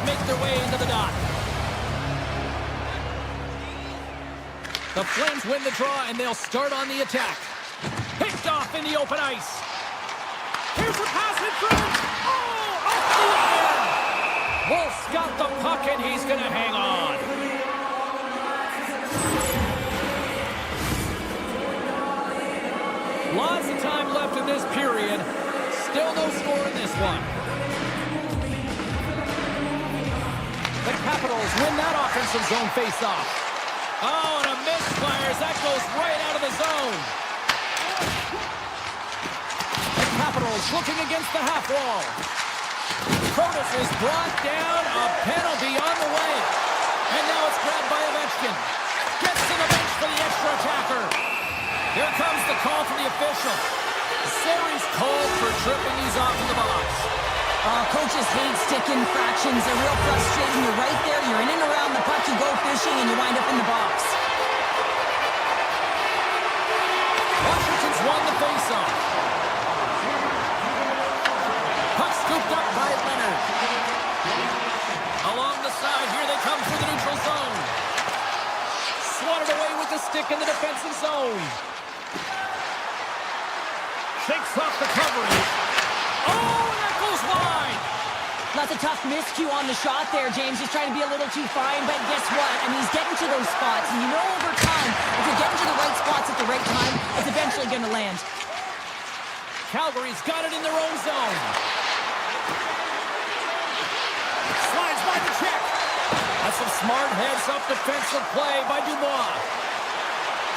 make their way into the dot. The Flames win the draw, and they'll start on the attack. Picked off in the open ice. Here's a pass in front. Oh, off the iron. Wolf's got the puck, and he's going to hang on. Lots of time left in this period. Still no score in this one. The Capitals win that offensive zone face-off. Oh, and a misfires. That goes right out of the zone. The Capitals looking against the half wall. Protas is brought down. A penalty on the way. And now it's grabbed by Ovechkin. Gets to the bench for the extra attacker. Here comes the call from the official. Series called for tripping. He's off in the box. Coaches hate stick infractions. They're real frustrating. You're right there. You're in and around the puck. You go fishing, and you wind up in the box. Washington's won the faceoff. Puck scooped up by Leonard. Along the side, here they come through the neutral zone. Swatted away with the stick in the defensive zone. Shakes off the coverage. Oh, and that goes wide. That's a tough miscue on the shot there, James. He's trying to be a little too fine, but guess what? I mean, he's getting to those spots, and you know over time, if you're getting to the right spots at the right time, it's eventually going to land. Calgary's got it in their own zone. Slides by the check. That's some smart heads-up defensive play by Dubois.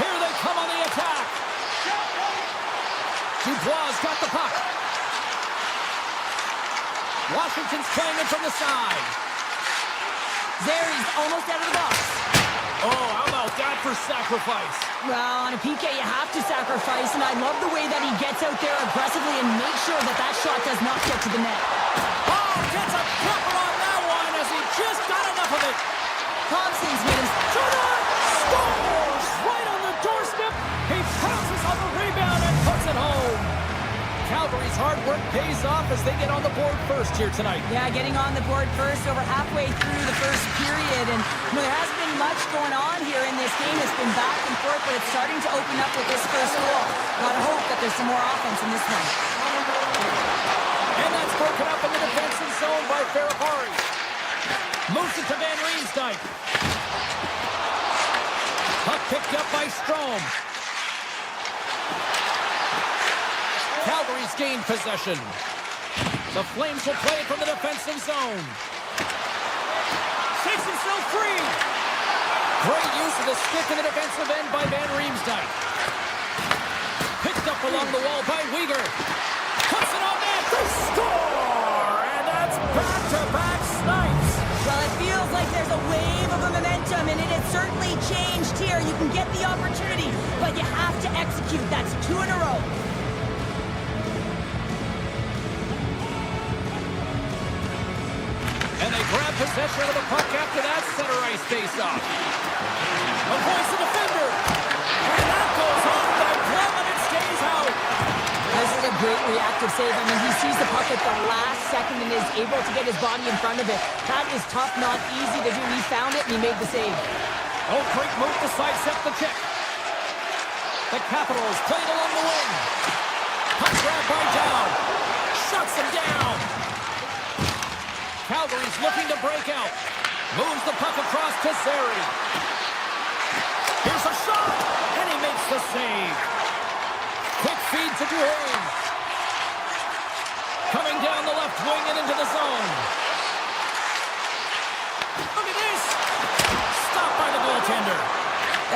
Here they come on the attack. Dubois got the puck. Washington's playing it from the side. There, he's almost out of the box. Oh, how about that for sacrifice? Well, on a PK, you have to sacrifice, and I love the way that he gets out there aggressively and makes sure that that shot does not get to the net. Oh, gets a couple on that one as he just got enough of it. Thompson's made him. Scores right on the doorstep. He pounces on the rebound and puts it home. Calgary's hard work pays off as they get on the board first here tonight. Yeah, getting on the board first over halfway through the first period. And there hasn't been much going on here in this game. It's been back and forth, but it's starting to open up with this first goal. Gotta hope that there's some more offense in this one. And that's broken up in the defensive zone by Ferrapari. Moves it to Van Riemsdyk. Puck picked up by Strome. Calgary's gained possession. The Flames will play it from the defensive zone. Shakes himself free. Great use of the stick in the defensive end by Van Riemsdyk. Picked up along the wall by Weegar. Puts it on net. They score! And that's back-to-back snipes. Well, it feels like there's a wave of momentum, and it has certainly changed here. You can get the opportunity, but you have to execute. That's 2 in a row. And they grab possession of the puck after that center ice face-off. Avoids the defender. And that goes off the glove and it stays out. This is a great reactive save. I mean, he sees the puck at the last second and is able to get his body in front of it. That is tough, not easy to do. He found it and he made the save. Oh, great move to sidestep the check. The Capitals played along the wing. Puck grab by Dow. Shuts him down. Calgary's looking to break out. Moves the puck across to Zary. Here's a shot, and he makes the save. Quick feed to Duhane. Coming down the left wing and into the zone. Look at this. Stopped by the goaltender.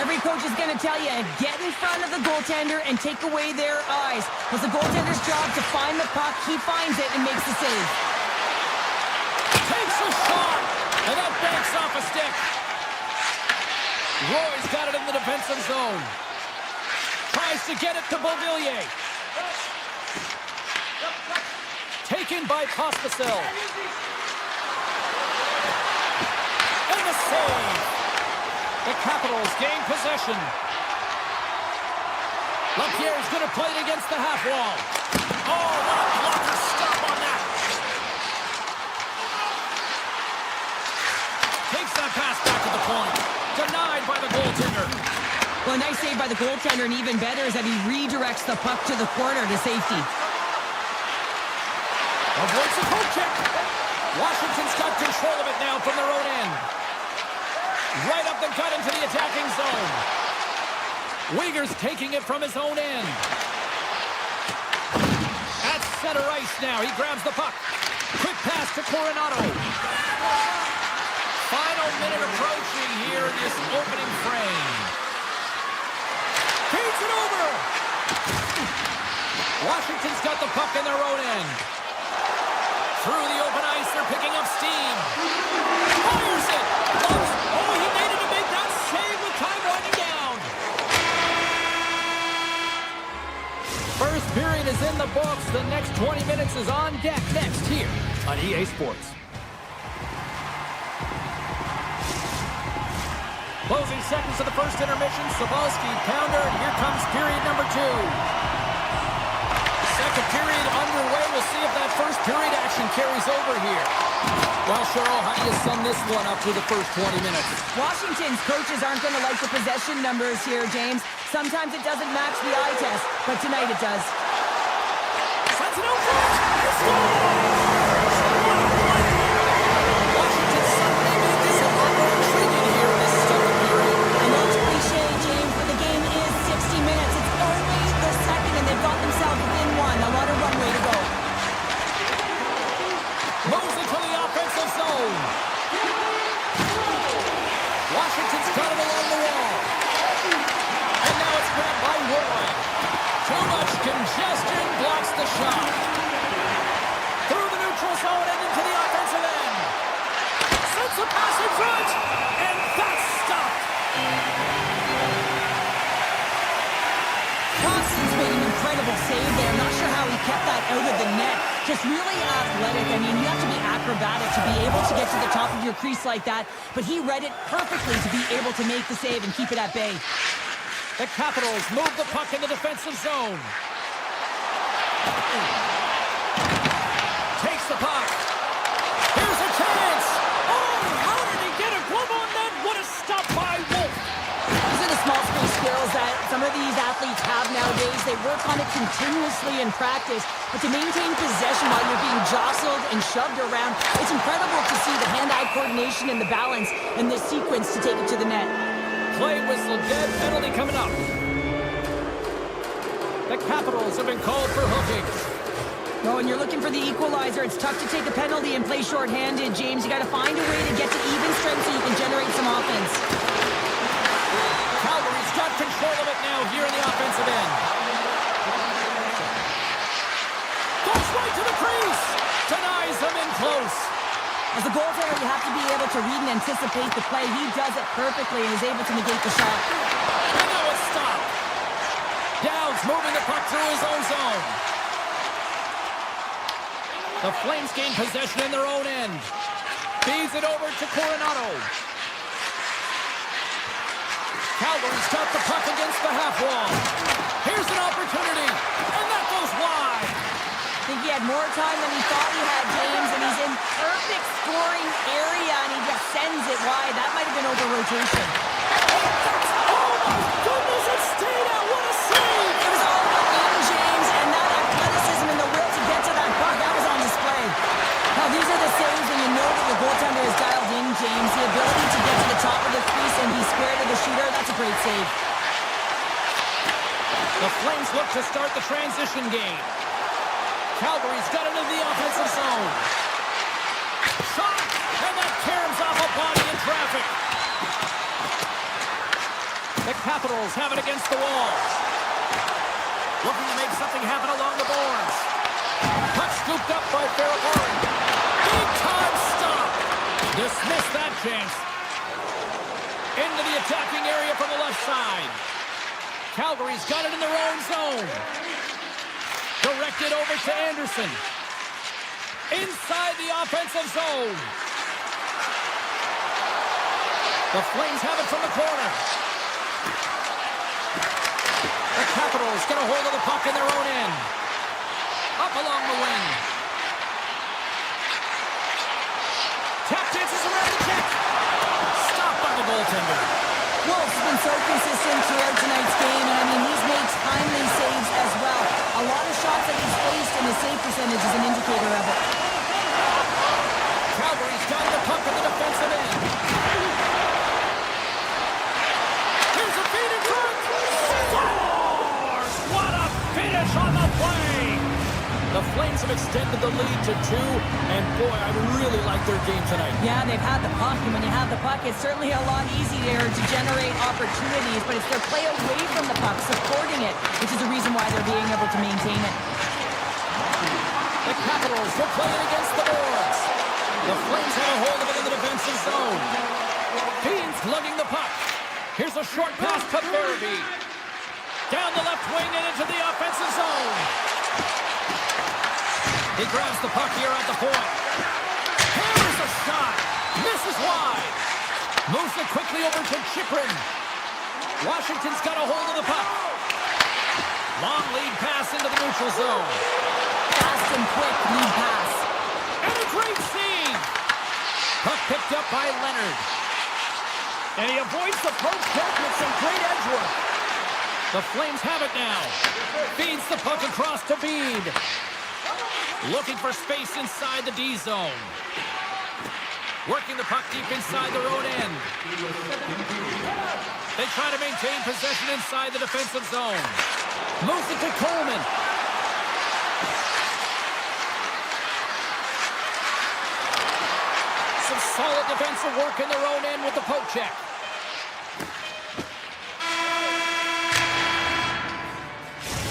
Every coach is going to tell you, get in front of the goaltender and take away their eyes. It's the goaltender's job to find the puck. He finds it and makes the save. Takes a shot, and that banks off a stick. Roy's got it in the defensive zone. Tries to get it to Beauvillier. Taken by Pospisil. And the save. The Capitals gain possession. LaPierre's going to play it against the half wall. Oh, what a blocker stop on that. takes that pass back to the point. Denied by the goaltender. Well, a nice save by the goaltender, and even better is that he redirects the puck to the corner to safety. Avoids the poke check. Washington's got control of it now from their own end. Right up the gut into the attacking zone. Uyghur's taking it from his own end. At center ice now, he grabs the puck. Quick pass to Coronado. Final minute approaching here in this opening frame. Feeds it over. Washington's got the puck in their own end. Through the open ice, they're picking up steam. Fires it. Oh, he needed to make that save with time winding down. First period is in the books. The next 20 minutes is on deck next here on EA Sports. Closing seconds of the first intermission. Sabalski, pounder, and here comes period number 2. Second period underway. We'll see if that first period action carries over here. Well, Cheryl, how do you sum this one up through the first 20 minutes? Washington's coaches aren't going to like the possession numbers here, James. Sometimes it doesn't match the eye test, but tonight it does. Sends it over. Washington suddenly made this a lot more intriguing here in this second period. I know it's cliche, James, but the game is 60 minutes. It's only the second, and they've got themselves within one. A lot of runway to go. Mosley to the offensive zone. Washington's got it along the wall. And now it's grabbed by Roy. Too much congestion blocks the shot. Through the neutral zone and into the offensive end. Sends a pass in front. And that's stopped. Boston's made an incredible save there. I'm not sure how he kept that out of the net. Just really athletic. I mean, you have to be acrobatic to be able to get to the top of your crease like that. But he read it perfectly to be able to make the save and keep it at bay. The Capitals move the puck in the defensive zone. Takes the puck. Here's a chance. Oh, how did he get a glove on that? What a stop by Wolf. These are the small space skills that some of these athletes have nowadays. They work on it continuously in practice. But to maintain possession while you're being jostled and shoved around, it's incredible to see the hand-eye coordination and the balance in this sequence to take it to the net. Play whistle, dead penalty coming up. The Capitals have been called for hooking. No, when you're looking for the equalizer, it's tough to take a penalty and play shorthanded, James. You got to find a way to get to even strength so you can generate some offense. Calgary's got control of it now here in the offensive end. Goes right to the crease. Denies them in close. As a goaltender, you have to be able to read and anticipate the play. He does it perfectly and is able to negate the shot. And now it's stopped. Downs moving the puck through his own zone. The Flames gain possession in their own end. Feeds it over to Coronado. Calgary's got the puck against the half wall. Here's an opportunity, and that goes wide. I think he had more time than he thought he had, James, and he's in perfect scoring area, and he just sends it wide. That might have been over rotation. Oh, my goodness, it stayed out. What a save. It was all in, James, and that athleticism and the will to get to that puck, that was on display. Now, these are the saves when you know that the goaltender is dialed in, James. The ability to get to the top of the crease and be square to the shooter, that's a great save. The Flames look to start the transition game. Calgary's got into the offensive zone. Shot! And that caroms off a body in traffic. The Capitals have it against the wall. Looking to make something happen along the boards. Puck scooped up by Ferrari. Big time stop. Dismiss that chance. Into the attacking area from the left side. Calgary's got it in their own zone. Directed over to Anderson. Inside the offensive zone. The Flames have it from the corner. The Capitals get a hold of the puck in their own end. Up along the wing. Tap dances around the check. goaltender. Wolf's been so consistent throughout tonight's game, and I mean, he's made timely saves as well. A lot of shots that he's faced, and the save percentage is an indicator of it. Calgary's got the puck in the defensive end. Here's a feed in front. Scores! What a finish on the play! The Flames have extended the lead to 2, and boy, I really like their game tonight. Yeah, they've had the puck, and when you have the puck, it's certainly a lot easier to generate opportunities, but it's their play away from the puck, supporting it, which is the reason why they're being able to maintain it. The Capitals will play it against the boards. The Flames have a hold of it in the defensive zone. Beans lugging the puck. Here's a short pass to Verby. Down the left wing and into the offensive zone. He grabs the puck here at the point. Here's a shot. Misses wide. Moves it quickly over to Chychrun. Washington's got a hold of the puck. Long lead pass into the neutral zone. Fast and quick lead pass. And a great save. Puck picked up by Leonard. And he avoids the post check with some great edge work. The Flames have it now. Feeds the puck across to Bede. Looking for space inside the D zone. Working the puck deep inside their own end. They try to maintain possession inside the defensive zone. Moves it to Coleman. Some solid defensive work in their own end with the poke check.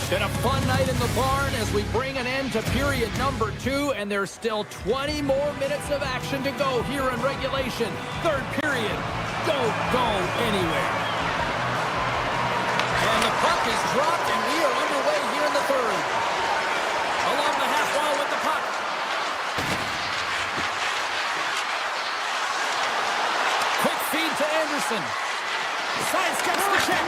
Been a fun night in the barn as we bring an end to period number 2, and there's still 20 more minutes of action to go here in regulation. Third period. Don't go anywhere. And the puck is dropped, and we are underway here in the third. Along the half wall with the puck. Quick feed to Anderson. Science gets the check.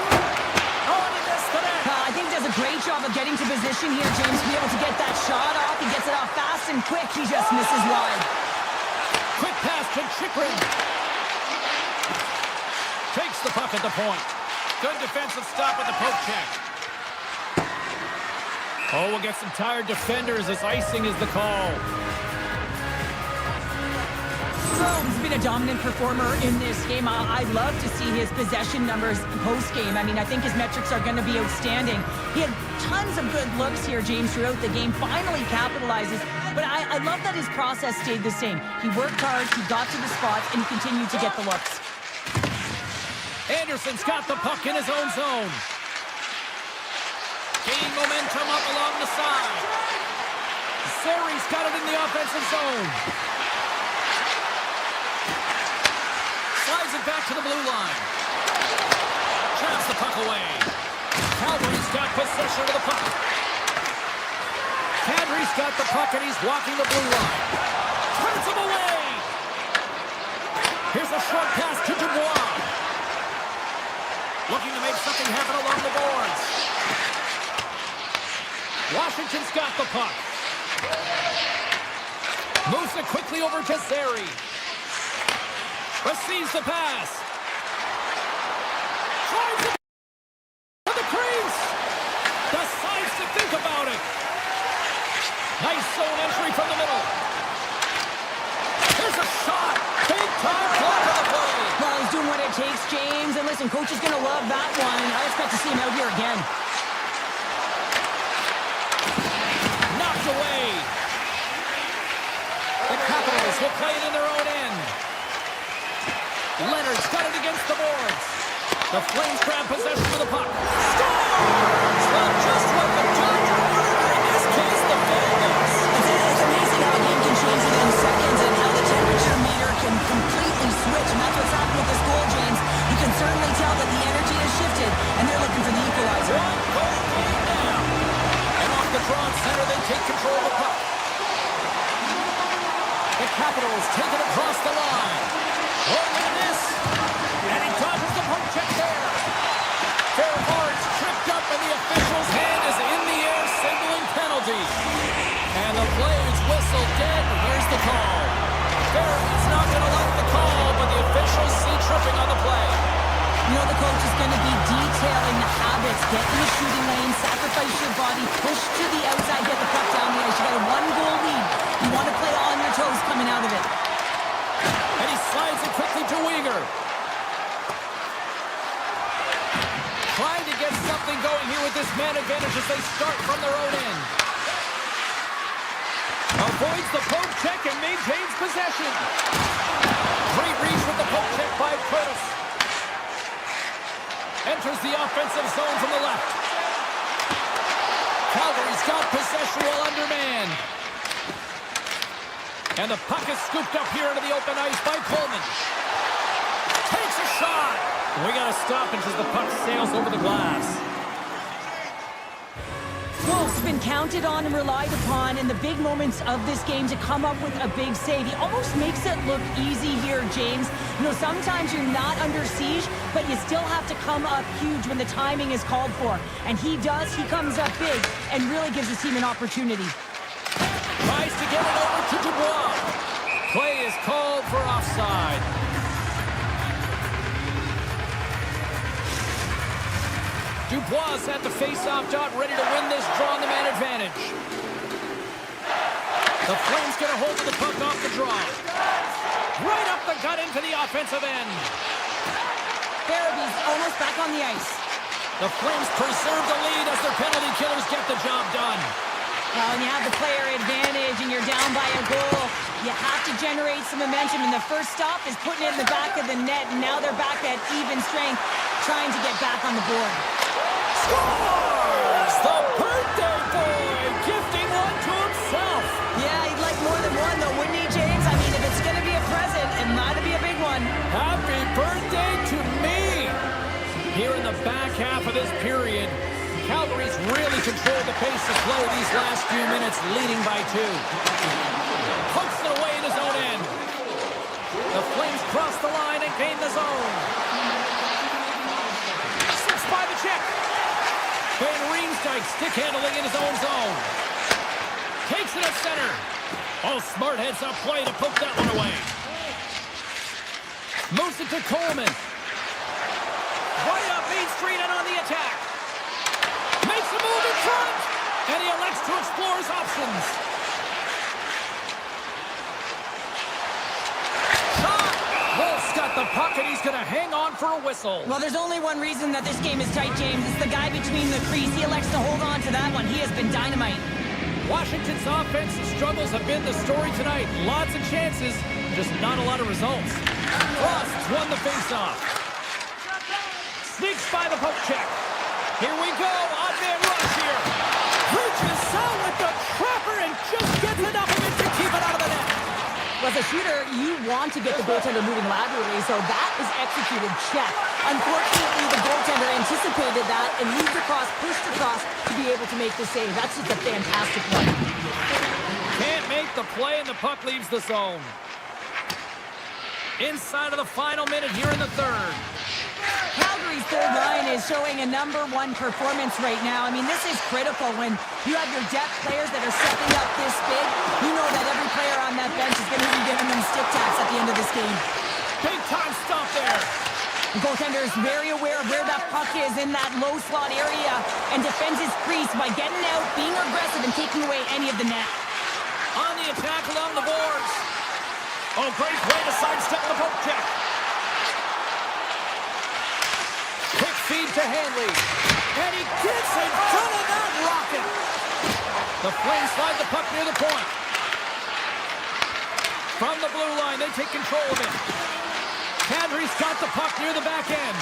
Oh, and he missed the net. I think he does a great job of getting to position here, James, to be able to get that shot off. He gets it off fast and quick. He just misses wide. Quick pass to Chychrun. Takes the puck at the point. Good defensive stop with the poke check. Oh, we'll get some tired defenders as icing is the call. He's been a dominant performer in this game. I'd love to see his possession numbers post-game. I mean, I think his metrics are going to be outstanding. He had tons of good looks here, James, throughout the game. Finally capitalizes. But I love that his process stayed the same. He worked hard, he got to the spots, and he continued to get the looks. Anderson's got the puck in his own zone. Gaining momentum up along the side. Zeri's got it in the offensive zone. Slides it back to the blue line. Traps the puck away. Calgary's got possession of the puck. Kadri's got the puck and he's walking the blue line. Turns him away. Here's a short pass to Dubois. Looking to make something happen along the boards. Washington's got the puck. Moves it quickly over to Zeri. Receives the pass. Tries it to the crease. Decides to think about it. Nice zone entry from the middle. There's a shot. Big time block of the play. Well, he's doing what it takes, James. And listen, coach is going to love that one. I expect to see him out here again. Knocked away. The Capitals will play it in their own end. Leonard's got it against the boards. The Flames grab possession of the puck. Scores! Well, just what the judge ordered, or in this case, the fan does. It's amazing how a game can change within seconds and how the temperature meter can completely switch. And that's what's happened with this goal, James. You can certainly tell that the energy has shifted, and they're looking for the equalizer. One goal game now. And off the draw center, they take control of the puck. The Capitals take it across the line. Oh, look at this. And he dodges the poke check there. Fair Hard's tripped up, and the official's hand is in the air, signaling penalty. And the play is whistled dead. Here's the call. Fair is not going to like the call, but the officials see tripping on the play. get in the shooting lane, sacrifice your body, push to the outside, get the puck down the ice. You got a 1-goal lead. You want to play on your toes coming out of it. And he slides it quickly to Weegar. Trying to get something going here with this man advantage as they start from their own end. Avoids the poke check and maintains possession. Great reach with the poke check by Curtis. Enters the offensive zone from the left. Calgary's got possession while undermanned. And the puck is scooped up here into the open ice by Coleman. Takes a shot. We got to stop as the puck sails over the glass. Wolf's been counted on and relied upon in the big moments of this game to come up with a big save. He almost makes it look easy here, James. You know, sometimes you're not under siege, but you still have to come up huge when the timing is called for. And he does. He comes up big and really gives his team an opportunity. Tries to get it over to Dubois. Play is called for offside. Dubois at the face-off dot, ready to win this draw on the man advantage. The Flames get a hold of the puck off the draw. Right up the gut into the offensive end. Farabee's almost back on the ice. The Flames preserve the lead as their penalty killers get the job done. Well, when you have the player advantage and you're down by a goal, you have to generate some momentum. And the first stop is putting it in the back of the net. And now they're back at even strength, trying to get back on the board. Scores! The birthday boy gifting one to himself. Yeah, he'd like more than one, though, wouldn't he, James? I mean, if it's going to be a present, it might be a big one. Happy birthday to me! Here in the back half of this period, Calgary's really controlled the pace of play these last few minutes, leading by 2. Hooks it away in his own end. The Flames cross the line and gain the zone. Slips by the check. Van Riemsdyk stick handling in his own zone. Takes it at center. Oh, smart heads up play to poke that one away. Moves it to Coleman. Right up Main Street and on the attack. Makes a move in front. And he elects to explore his options. Shot. Wolf's got the puck and he's going to hang on for a whistle. Well, there's only one reason that this game is tight, James. It's the guy between the crease. He elects to hold on to that one. He has been dynamite. Washington's offensive struggles have been the story tonight. Lots of chances, just not a lot of results. Frost's won the faceoff. Sneaks by the poke check. Here we go, odd man rush here. Reaches out with the trapper and just gets enough of it to keep it out of the net. Well, as a shooter, you want to get the goaltender moving laterally, so that is executed. Check. Unfortunately, the goaltender anticipated that and moved across, pushed across to be able to make the save. That's just a fantastic one. Can't make the play and the puck leaves the zone. Inside of the final minute here in the third. Calgary's third line is showing a #1 performance right now. I mean, this is critical when you have your depth players that are stepping up this big. You know that every player on that bench is going to be giving them stick taps at the end of this game. Big time stop there. The goaltender is very aware of where that puck is in that low slot area and defends his crease by getting out, being aggressive, and taking away any of the net. On the attack along the boards. Oh, great way to sidestep the poke check. Quick feed to Hanley. And he gets in front of that rocket. The Flames slide the puck near the point. From the blue line, they take control of it. Kadri's got the puck near the back end.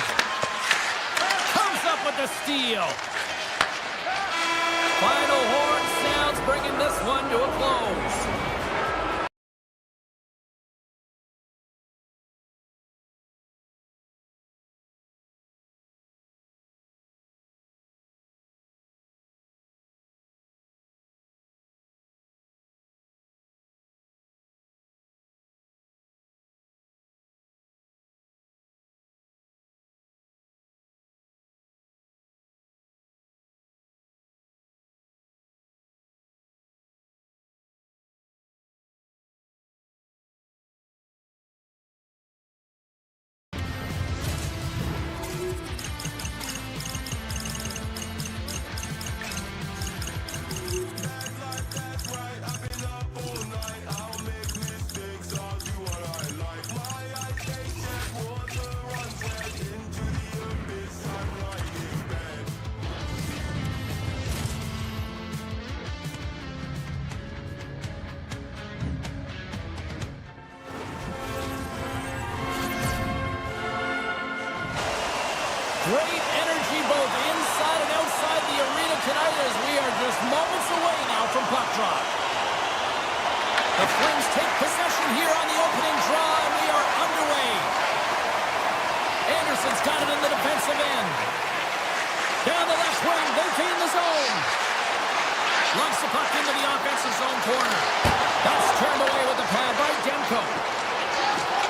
Comes up with the steal. Final horn sounds, bringing this one to a close. Great energy both inside and outside the arena tonight as we are just moments away now from puck drop. The Flames take possession here on the opening draw, and we are underway. Anderson's got it in the defensive end. Down the left wing, they gain the zone. Launch the puck into the offensive zone corner. That's turned away with the pad by Demko.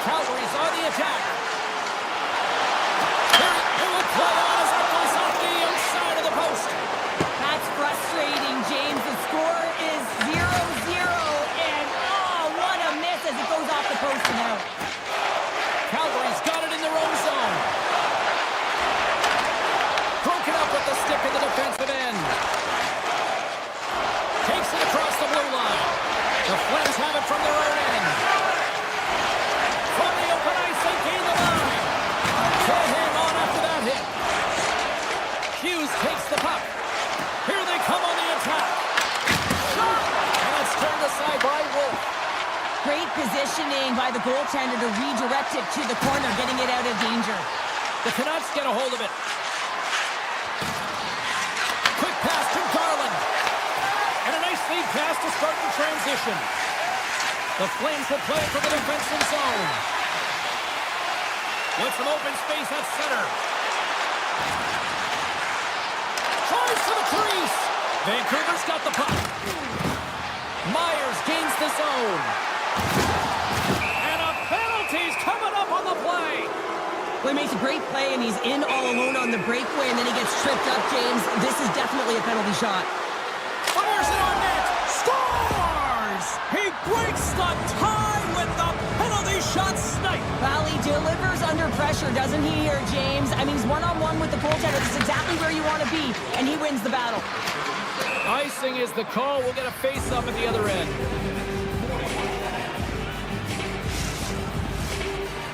Calgary's on the attack. Here will play on as that goes off the outside of the post. That's frustrating, James. The score is 0-0, and what a miss as it goes off the post and out. Calgary's got it in their own zone. Broken up with the stick in the defensive end. Takes it across the blue line. The Flames have it from their own end. From the open ice, they gain the line. Can't hang on after that hit. Hughes takes the puck. Here they come on the attack. Shot! And it's turned aside by Wolf. Great positioning by the goaltender to redirect it to the corner, getting it out of danger. The Canucks get a hold of it. Quick pass to Garland. And a nice lead pass to start the transition. The Flames will play it for the defensive zone. With some open space at center. Tries to the crease. Vancouver's got the puck. Myers gains the zone. And a penalty's coming up on the play. Well, he makes a great play, and he's in all alone on the breakaway, and then he gets tripped up, James. This is definitely a penalty shot. Fires it on net. Scores! He breaks the tie with the penalty shot snipe. Well, he delivers under pressure, doesn't he here, James? I mean, he's one-on-one with the goaltender. This is exactly where you want to be, and he wins the battle. Icing is the call. We'll get a face-up at the other end.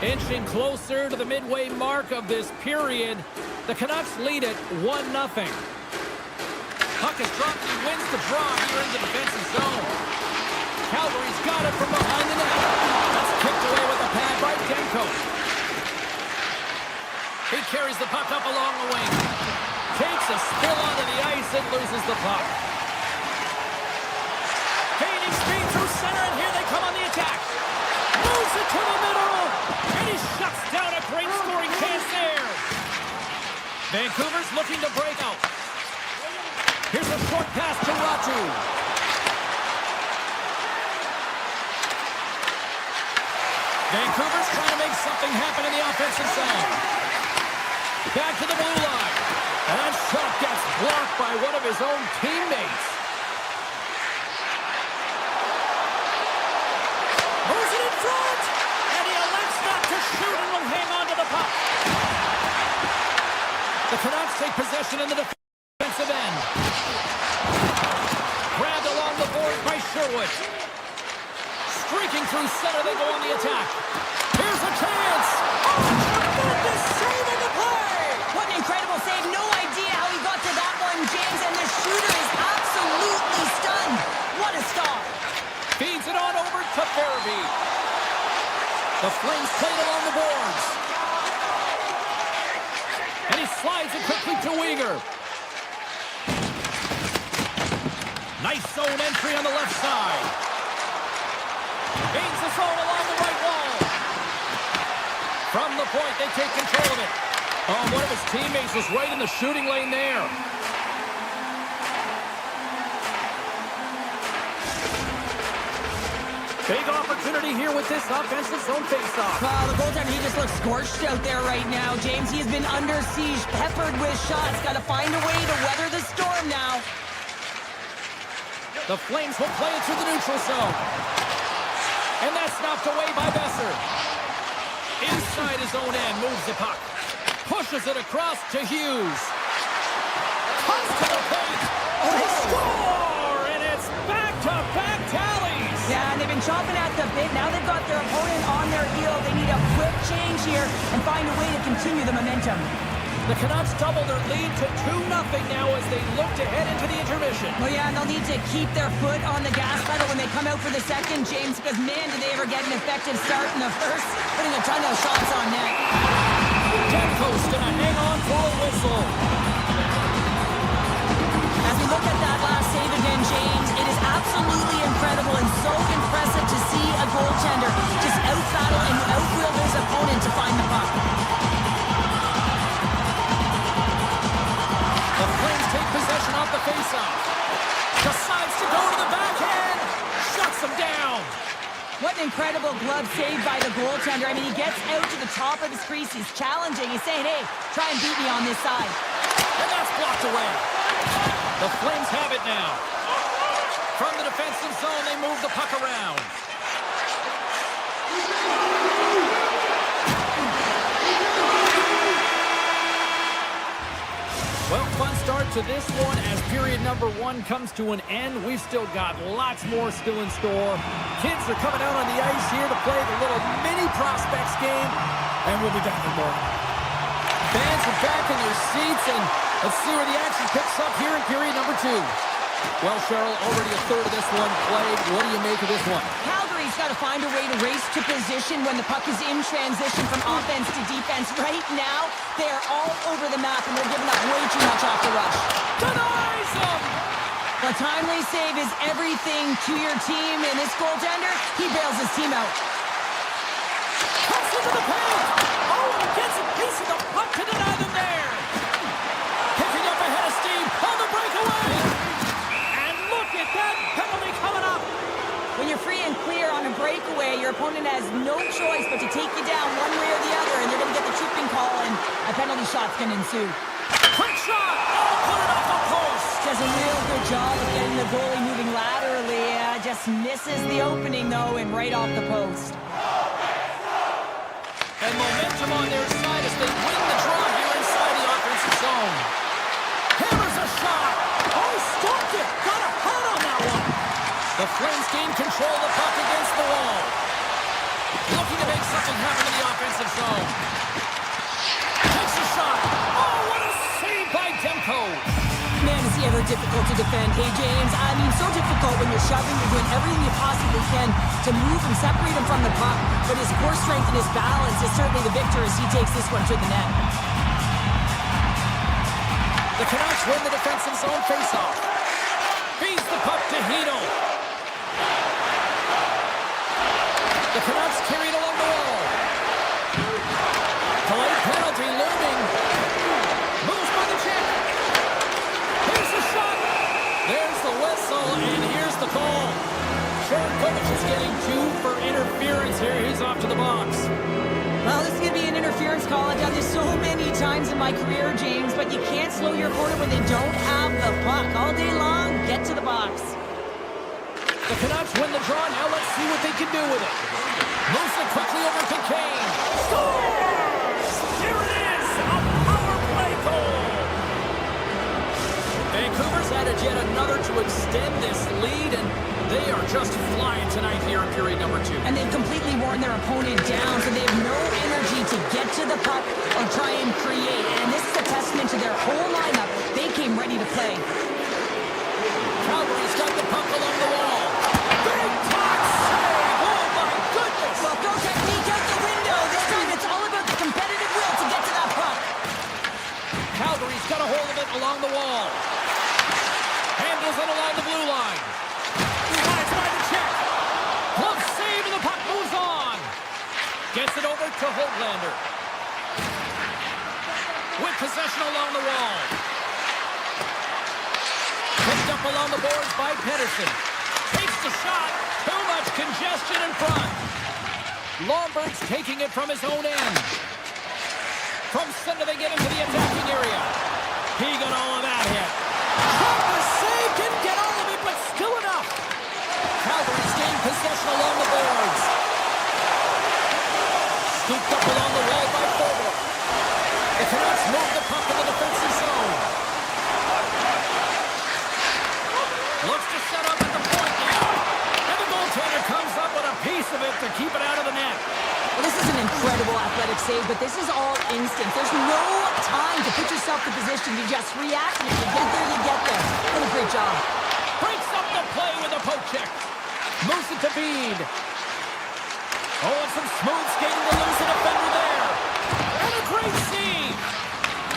Inching closer to the midway mark of this period, the Canucks lead it 1-0. Puck is dropped. He wins the draw here in the defensive zone. Calgary's got it from behind the net. That's kicked away with a pad by Demko. He carries the puck up along the wing. Takes a spill onto the ice and loses the puck. Gaining speed through center, and here they come on the attack. Moves it to the middle, and he shuts down a great scoring chance there. Vancouver's looking to break out. Here's a short pass to Ratu. Vancouver's trying to make something happen in the offensive zone. Back to the blue line. And that shot gets blocked by one of his own teammates. Moves it in front. And he elects not to shoot and will hang on to the puck. The Canucks take possession in the defensive end. Grabbed along the boards by Sherwood. Streaking through center, they go on the attack. Here's a chance. Tremendous save in the play. What an incredible save. No idea how he got to that one, James, and the shooter is absolutely stunned. What a stop. Feeds it on over to Farabee. The Flames play it along the boards. And he slides it quickly to Weegar. Nice zone entry on the left side. Gains the zone along the right wall. From the point, they take control of it. Oh, one of his teammates was right in the shooting lane there. Big opportunity here with this offensive zone faceoff. The goaltender, he just looks scorched out there right now, James. He has been under siege, peppered with shots. Got to find a way to weather the storm now. The Flames will play it through the neutral zone. And that's knocked away by Besser. Inside his own end, moves the puck. Pushes it across to Hughes. Comes to the paint. They score! And it's back-to-back tallies. Yeah, and they've been chopping at the bit. Now they've got their opponent on their heel. They need a quick change here and find a way to continue the momentum. The Canucks double their lead to 2-0 now as they look to head into the intermission. Well, yeah, and they'll need to keep their foot on the gas pedal when they come out for the second, James, because, man, did they ever get an effective start in the first, putting a ton of shots on net. Demko's going to hang on for a whistle. As we look at that last save again, James, it is absolutely incredible and so impressive to see a goaltender just out-battle and out-will his opponent to find the puck. The Flames take possession off the faceoff. Decides to go to the backhand. Shuts him down. What an incredible glove save by the goaltender. I mean, he gets out to the top of his crease. He's challenging. He's saying, hey, try and beat me on this side. And that's blocked away. The Flames have it now. From the defensive zone, they move the puck around. Well, fun start to this one as period number 1 comes to an end. We've still got lots more still in store. Kids are coming out on the ice here to play the little mini prospects game, and we'll be back for more. Fans are back in their seats, and let's see where the action picks up here in period number 2. Well, Cheryl, already a third of this one played. What do you make of this one? Calgary's got to find a way to race to position when the puck is in transition from offense to defense. Right now, they're all over the map, and they're giving up way too much off the rush. Denies him! A timely save is everything to your team, and this goaltender, he bails his team out. Cuts into the paint! Oh, and gets a piece of the puck to deny them there! Picking up ahead of steam on the breakaway! And look at that penalty coming up! When you're free and clear on a breakaway, your opponent has no choice but to take you down one way or the other, and you're going to get the tripping call, and a penalty shot's going to ensue. Quick shot! Oh, put it off the post! Does a real good job of getting the goalie moving laterally. Just misses the opening, though, and right off the post. And momentum on their side as they win the draw here inside the offensive zone. Hammers a shot! Oh, stopped it! Got a hurt on that one! The Flames gain control of the puck against the wall. Looking to make something happen in the offensive zone. Takes a shot! Oh, what a save by Demko! Man, is he ever difficult to defend. Hey, James, I mean, so difficult when you're shoving, you're doing everything you possibly can to move and separate him from the puck. But his core strength and his balance is certainly the victor as he takes this one to the net. The Canucks win the defensive zone faceoff. Feeds the puck to Hito. The Canucks carried along the wall. Delayed penalty looming. Moves by the check. Here's the shot. There's the whistle, and here's the call. Sherkovic is getting 2 for interference here. He's off to the box. Well, this is going to be an interference call. I've done this so many times in my career, James, but you can't slow your opponent when they don't have the puck. All day long, get to the box. The Canucks win the draw. Now let's see what they can do with it. Moves it quickly over to Kane. Scores! Here it is! A power play goal! Vancouver's added yet another to extend this lead, and they are just flying tonight here in period number 2. And they've completely worn their opponent down, so they have no energy to get to the puck or try and create. And this is a testament to their whole lineup. They came ready to play. Calgary's got the puck along the wall. Big top save! Oh, my goodness! Well, throw technique out the window. This time it's all about the competitive will to get to that puck. Calgary's got a hold of it along the wall. Handles it along the blue line. Slides by the check. Glove save, and the puck moves on. Gets it over to Hoglander. With possession along the wall. Picked up along the boards by Pedersen. Takes the shot. Too much congestion in front. Lomberg's taking it from his own end. From center, they get into the attacking area. He got all of that hit. Tried to save, didn't get all of it, but still enough. Calgary's gained possession along the boards. Scooped up along the wall by Fogle. The Canucks move the puck in the defensive zone. Looks to set up at the point now. And the goaltender comes up with a piece of it to keep it out of the net. Well, this is an incredible athletic save, but this is all instinct. There's no time to put yourself in position. You just react, and if you get there, you get there. What a great job. Breaks up the play with a poke check. Moves it to Bede. Oh, and some smooth skating to lose the defender there. And a great save.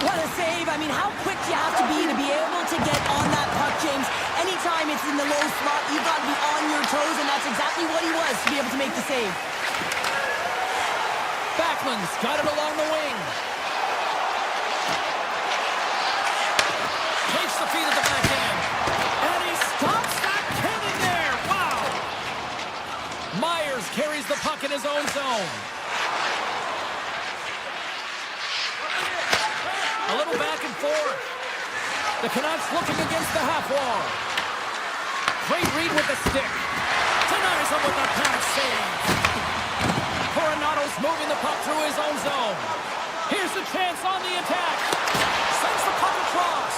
What a save I mean, how quick do you have to be able to get on that puck, James? Anytime it's in the low slot, you've got to be on your toes, and that's exactly what he was to be able to make the save. Backlund's got it along the wing. Takes the feed at the backhand. And he stops that cannon there. Wow. Myers carries the puck in his own zone. A little back and forth. The Canucks looking against the half wall. Great read with the stick. Denies him with the panic save. Coronado's moving the puck through his own zone. Here's the chance on the attack. Sends the puck across.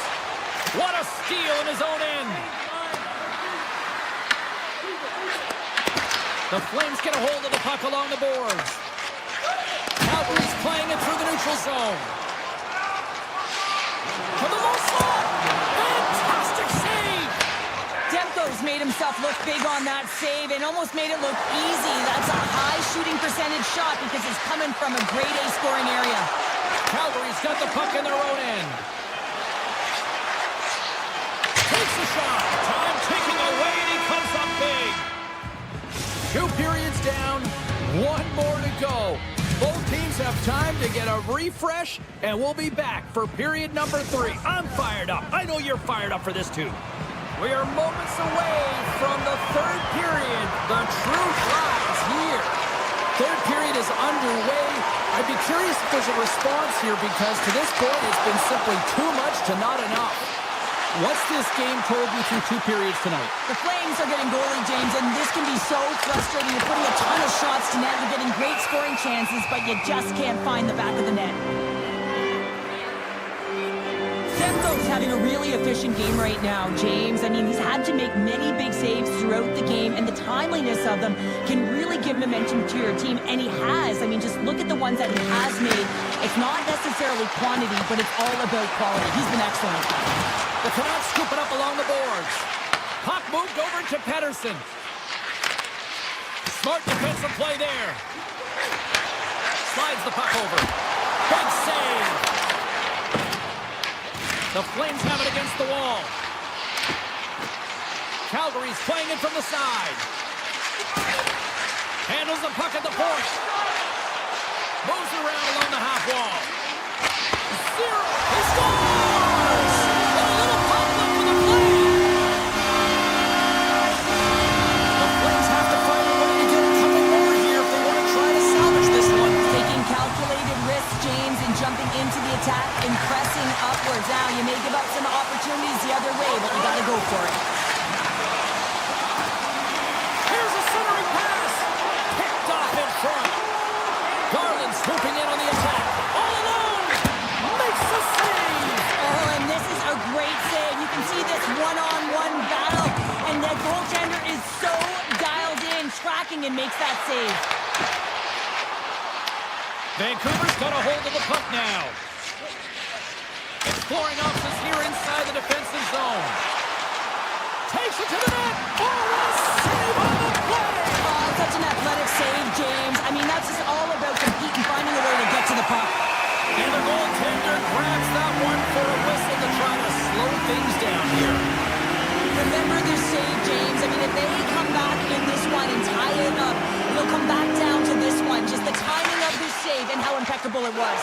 What a steal in his own end. The Flames get a hold of the puck along the boards. Calgary's playing it through the neutral zone. To the low slot. Fantastic save. Demko's made himself look big on that save and almost made it look easy. That's a high shooting percentage shot because it's coming from a grade A scoring area. Calgary's got the puck in their own end. Takes the shot. Time ticking away and he comes up big. 2 periods down. 1 more to go. Both teams have time to get a refresh, and we'll be back for period number 3. I'm fired up. I know you're fired up for this too. We are moments away from the 3rd period. The truth lies here. 3rd period is underway. I'd be curious if there's a response here because to this point it's been simply too much to not enough. What's this game told you through 2 periods tonight? The Flames are getting goalie, James, and this can be so frustrating. You're putting a ton of shots to net. You're getting great scoring chances, but you just can't find the back of the net. Demko's having a really efficient game right now, James. I mean, he's had to make many big saves throughout the game, and the timeliness of them can really give momentum to your team, and he has. I mean, just look at the ones that he has made. It's not necessarily quantity, but it's all about quality. He's been excellent. The Canucks scoop it up along the boards. Puck moved over to Pettersson. Smart defensive play there. Slides the puck over. Big save. The Flames have it against the wall. Calgary's playing it from the side. Handles the puck at the point. Moves around along the half wall. Zero. He scores! A little pop up for the Flames. The Flames have to find a way to get a couple more here if they want to try to salvage this one. Taking calculated risks, James, and jumping into the attack and pressing upwards. Now, you may give up some opportunities the other way, but you got to go for it. Here's a centering pass. Picked off in front. Garland swooping in on the attack. All alone. Makes the save. Oh, and this is a great save. You can see this one-on-one battle, and the goaltender is so dialed in, tracking and makes that save. Vancouver's got a hold of the puck now. Exploring options here inside the defensive zone. Takes it to the net. Oh, what a save on the play. Oh, such an athletic save, James. I mean, that's just all about competing, finding a way to get to the puck. And the goaltender grabs that one for a whistle to try to slow things down here. Remember this save, James. I mean, if they come back in this one and tie it up, it'll come back down to this one. Just the timing of this save and how impeccable it was.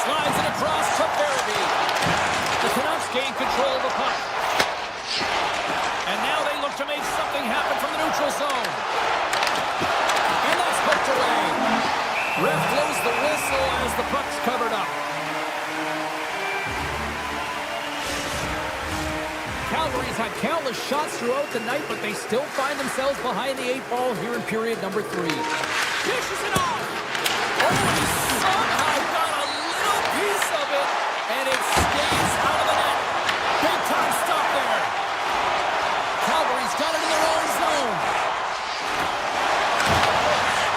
Slides it across to Barabee. The Canucks gain control of the puck. And now they look to make something happen from the neutral zone. And that's poked away. Ref blows the whistle as the puck's covered up. Calgary's had countless shots throughout the night, but they still find themselves behind the 8 ball here in period number 3. Dishes it off. Oh, he somehow got a little piece of it, and it stays out of the net. Big time stop there. Calgary's got it in their own zone.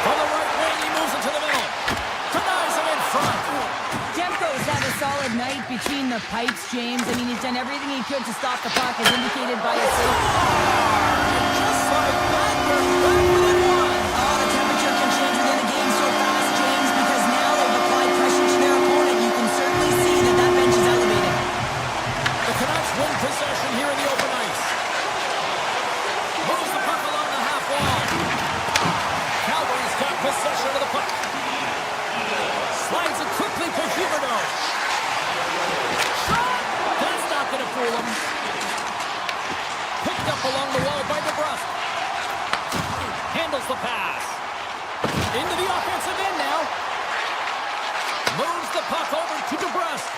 From the right wing, he moves it to the middle. Denies him in front. Demko's had a solid night between the pipes, James. I mean, he's done everything he could to stop the puck, as indicated by his save. Just like that, they're back within one. Oh, the temperature can change within a game so fast, James, because now they've applied pressure to their opponent. You can certainly see that fool him. Picked up along the wall by DeBrusque. Handles the pass. Into the offensive end now. Moves the puck over to DeBrusque.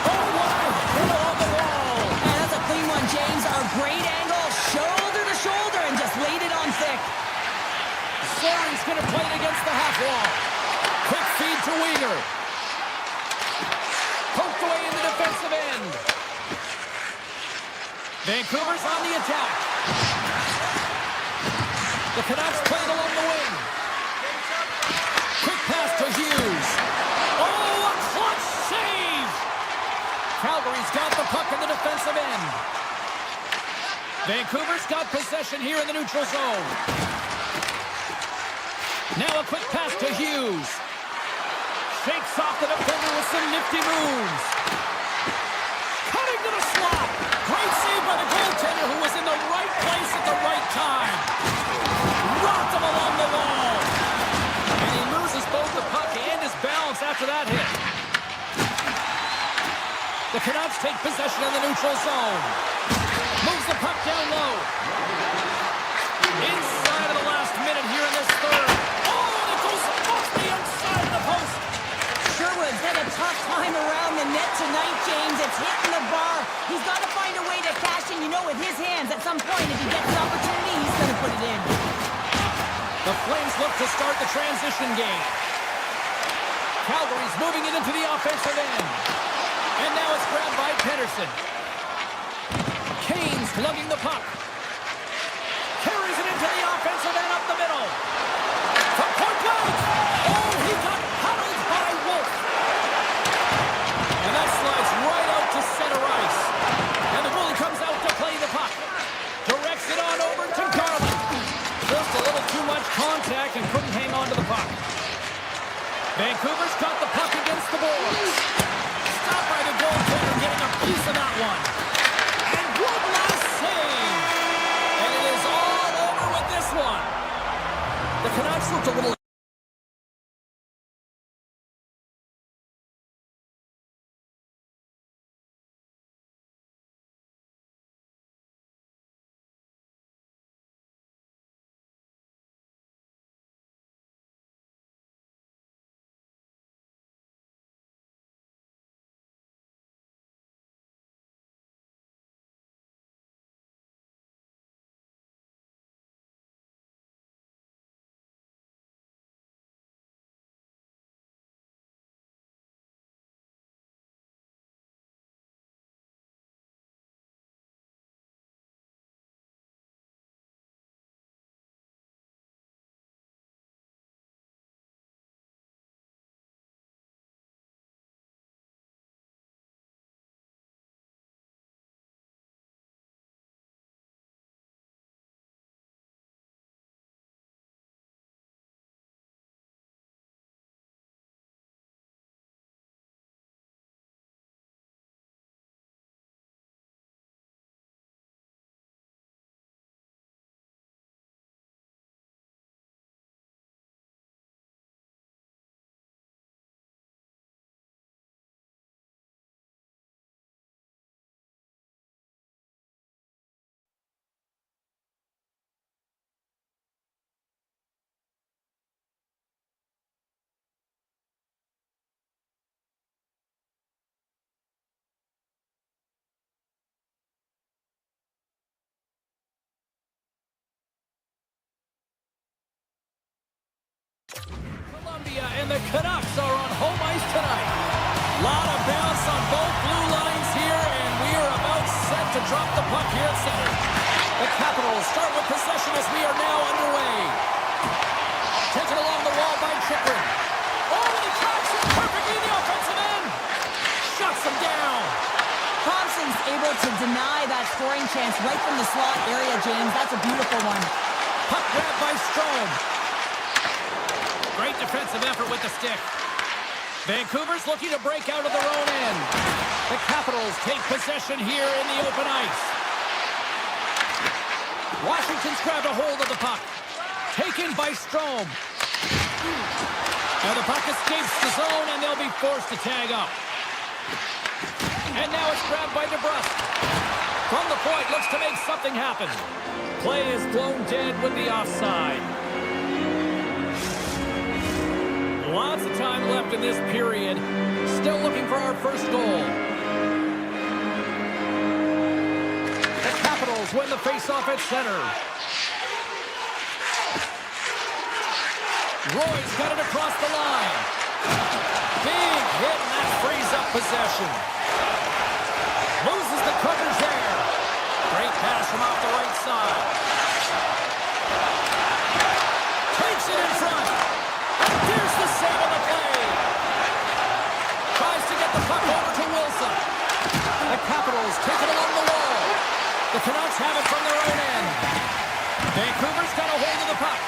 Oh, what a hit on the wall. And that's a clean one, James. A great angle, shoulder to shoulder, and just laid it on thick. Soren's going to play it against the half wall. Quick feed to Weegar. Poked away in the defensive end. Vancouver's on the attack. The Canucks played along the wing. Quick pass to Hughes. Oh, a clutch save! Calgary's got the puck in the defensive end. Vancouver's got possession here in the neutral zone. Now a quick pass to Hughes. Shakes off the defender with some nifty moves. Cutting to the slot. Great save by the goaltender who was in the right place at the right time. Rocked him along the wall. And he loses both the puck and his balance after that hit. The Canucks take possession in the neutral zone. Moves the puck down low. Inside of the last minute here in this third. Oh, and it goes off the outside of the post. Sherwood's had a tough time around the net tonight, James. It's hitting the bar. He's got to find a way to cash in, with his hands. At some point, if he gets an opportunity, he's going to put it in. The Flames look to start the transition game. Calgary's moving it into the offensive end. And now it's grabbed by Pedersen. Kane's lugging the puck. Carries it into the offensive end up the middle. From point blank. Oh, he got huddled by Wolf. And that slides right out to center ice. And the goalie comes out to play the puck. Directs it on over to Garland. Just a little too much contact and couldn't hang on to the puck. Vancouver's got the puck against the boards. Stopped by the goaltender getting a piece of that one. And good last save. And it is all over with this one. The Canucks looked a little... Columbia and the Canucks are on home ice tonight. Lot of bounce on both blue lines here, and we are about set to drop the puck here at center. The Capitals start with possession as we are now underway. Taken along the wall by Chychrun. Oh, and he tracks it perfectly in the offensive end. Shuts him down. Thompson's able to deny that scoring chance right from the slot area, James. That's a beautiful one. Puck grabbed by Strome. Great defensive effort with the stick. Vancouver's looking to break out of their own end. The Capitals take possession here in the open ice. Washington's grabbed a hold of the puck. Taken by Strome. Now the puck escapes the zone, and they'll be forced to tag up. And now it's grabbed by DeBrusque. From the point, looks to make something happen. Play is blown dead with the offside. Lots of time left in this period. Still looking for our first goal. The Capitals win the faceoff at center. Roy's got it across the line. Big hit, and that frees up possession. Loses the coverage there. Great pass from off the right side. Takes it in front. Here's the save on the play. Tries to get the puck over to Wilson. The Capitals take it along the wall. The Canucks have it from their own end. Vancouver's got a hold of the puck.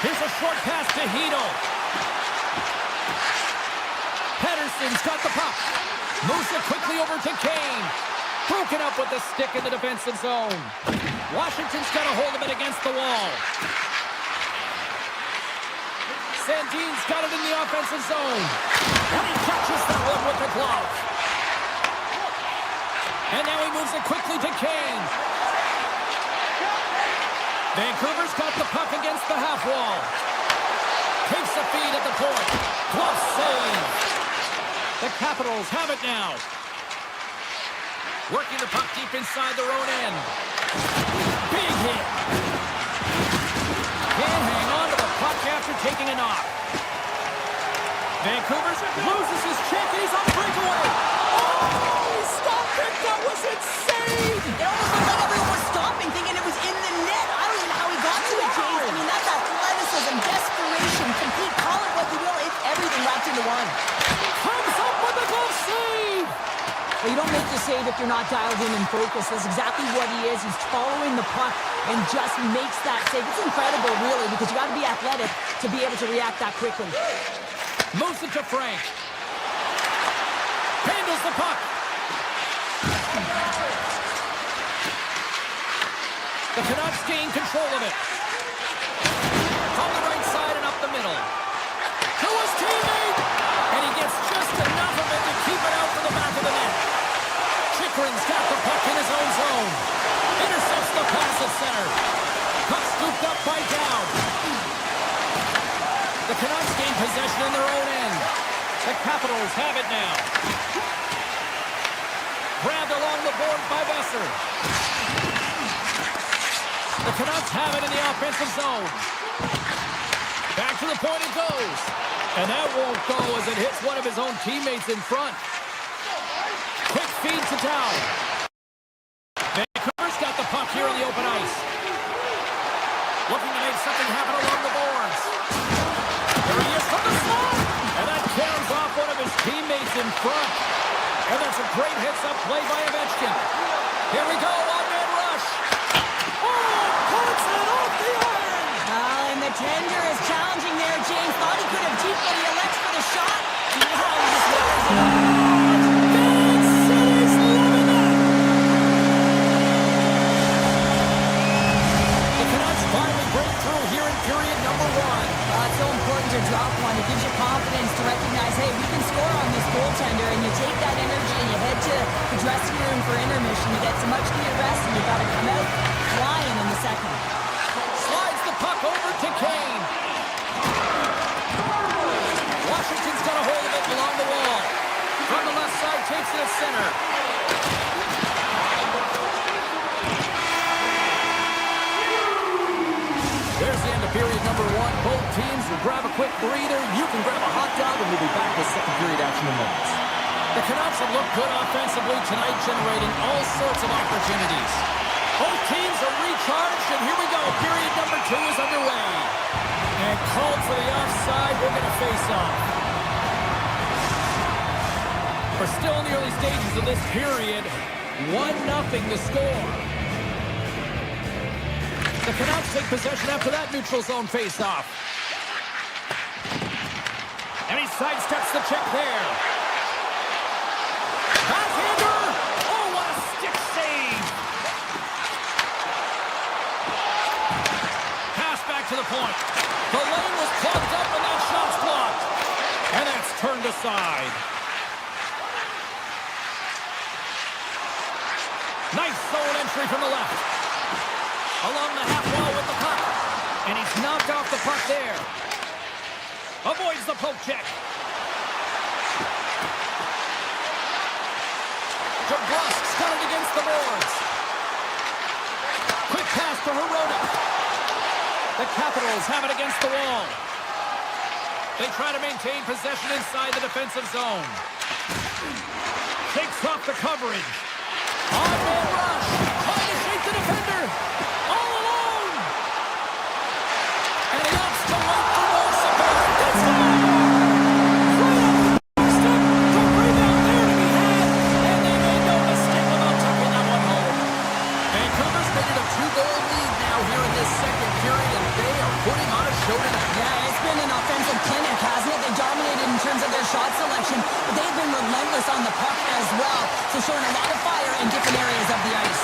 Here's a short pass to Hito. Pettersson's got the puck. Moves it quickly over to Kane. Broken up with the stick in the defensive zone. Washington's got a hold of it against the wall. Sandin's got it in the offensive zone. And he catches that one with the glove. And now he moves it quickly to Kane. Vancouver's got the puck against the half wall. Takes a feed at the point. Glove save. The Capitals have it now. Working the puck deep inside their own end. Big hit. Can't hang on to the puck after taking a knock. Vancouver loses his check and he's on breakaway. Oh, he stopped it. That was insane. It almost looked like everyone was stopping, thinking it was in the net. I don't even know how he got to it, James. I mean, that's athleticism, desperation, complete, call it what you will. It's everything wrapped into one. Comes up with a glove save. Well, you don't make the save if you're not dialed in and focused. That's exactly what he is. He's following the puck and just makes that save. It's incredible, really, because you got to be athletic to be able to react that quickly. Moves it to Frank. Handles the puck. The Canucks gain control of it. From the right side and up the middle. To his teammate. And he gets just enough of it to keep it out for the back of the net. Chychrun's got the puck in his own zone. Intercepts the pass at center. Puck scooped up by Down. The Canucks gain possession in their own end. The Capitals have it now. Grabbed along the board by Besser. The Canucks have it in the offensive zone. Back to the point it goes. And that won't go as it hits one of his own teammates in front. Quick feed to Down. Vancouver's got the puck here on the open ice. Looking to make something happen along the boards. There he is from the slot. And that carries off one of his teammates in front. And that's a great heads-up play by Ovechkin. Here we go, one-man rush. Oh, puts it off the iron. And the tender is challenging there. James thought he could have deep, but he elects for the shot. Now he just fires it up. Big City's loving it. The Canucks finally break through here in period number one. It's so important to drop one. It gives you confidence to recognize, hey, we can score on this goaltender, and you take that energy and you head to the dressing room for intermission. You get some much-needed rest, and you got to come out flying in the second. Slides the puck over to Kane. Washington's got a hold of it along the wall. From the left side, takes it at center. There's the end of period number one. Both teams will grab a quick breather. You can grab a hot dog, and we'll be back with second period action in moments. The Canucks have looked good offensively tonight, generating all sorts of opportunities. Both teams are recharged, and here we go. Period number two is underway. And called for the offside. We're going to face off. We're still in the early stages of this period. 1-0 the score. The Canucks take possession after that neutral zone face-off. And he sidesteps the check there. Backhander! Oh, what a stick save! Pass back to the point. The lane was plugged up and that shot's blocked. And that's turned aside. Nice zone entry from the left. Along the half wall with the puck. And he's knocked off the puck there. Avoids the poke check. DeBrusk's got it against the boards. Quick pass to Hirota. The Capitals have it against the wall. They try to maintain possession inside the defensive zone. Shakes off the coverage. On-man rush. Trying to shake the defender. All alone. And he opts to wait for more support. That's it. Right up the step. The rebound there to be had. And they made no mistake about tucking that one home. Vancouver's made it a 2-goal lead now here in this second period, and they are putting on a show tonight. Yeah, it's been an offensive clinic, hasn't it? They dominated in terms of their shot selection, but they've been relentless on the puck as well. So showing a lot of fire in different areas of the ice.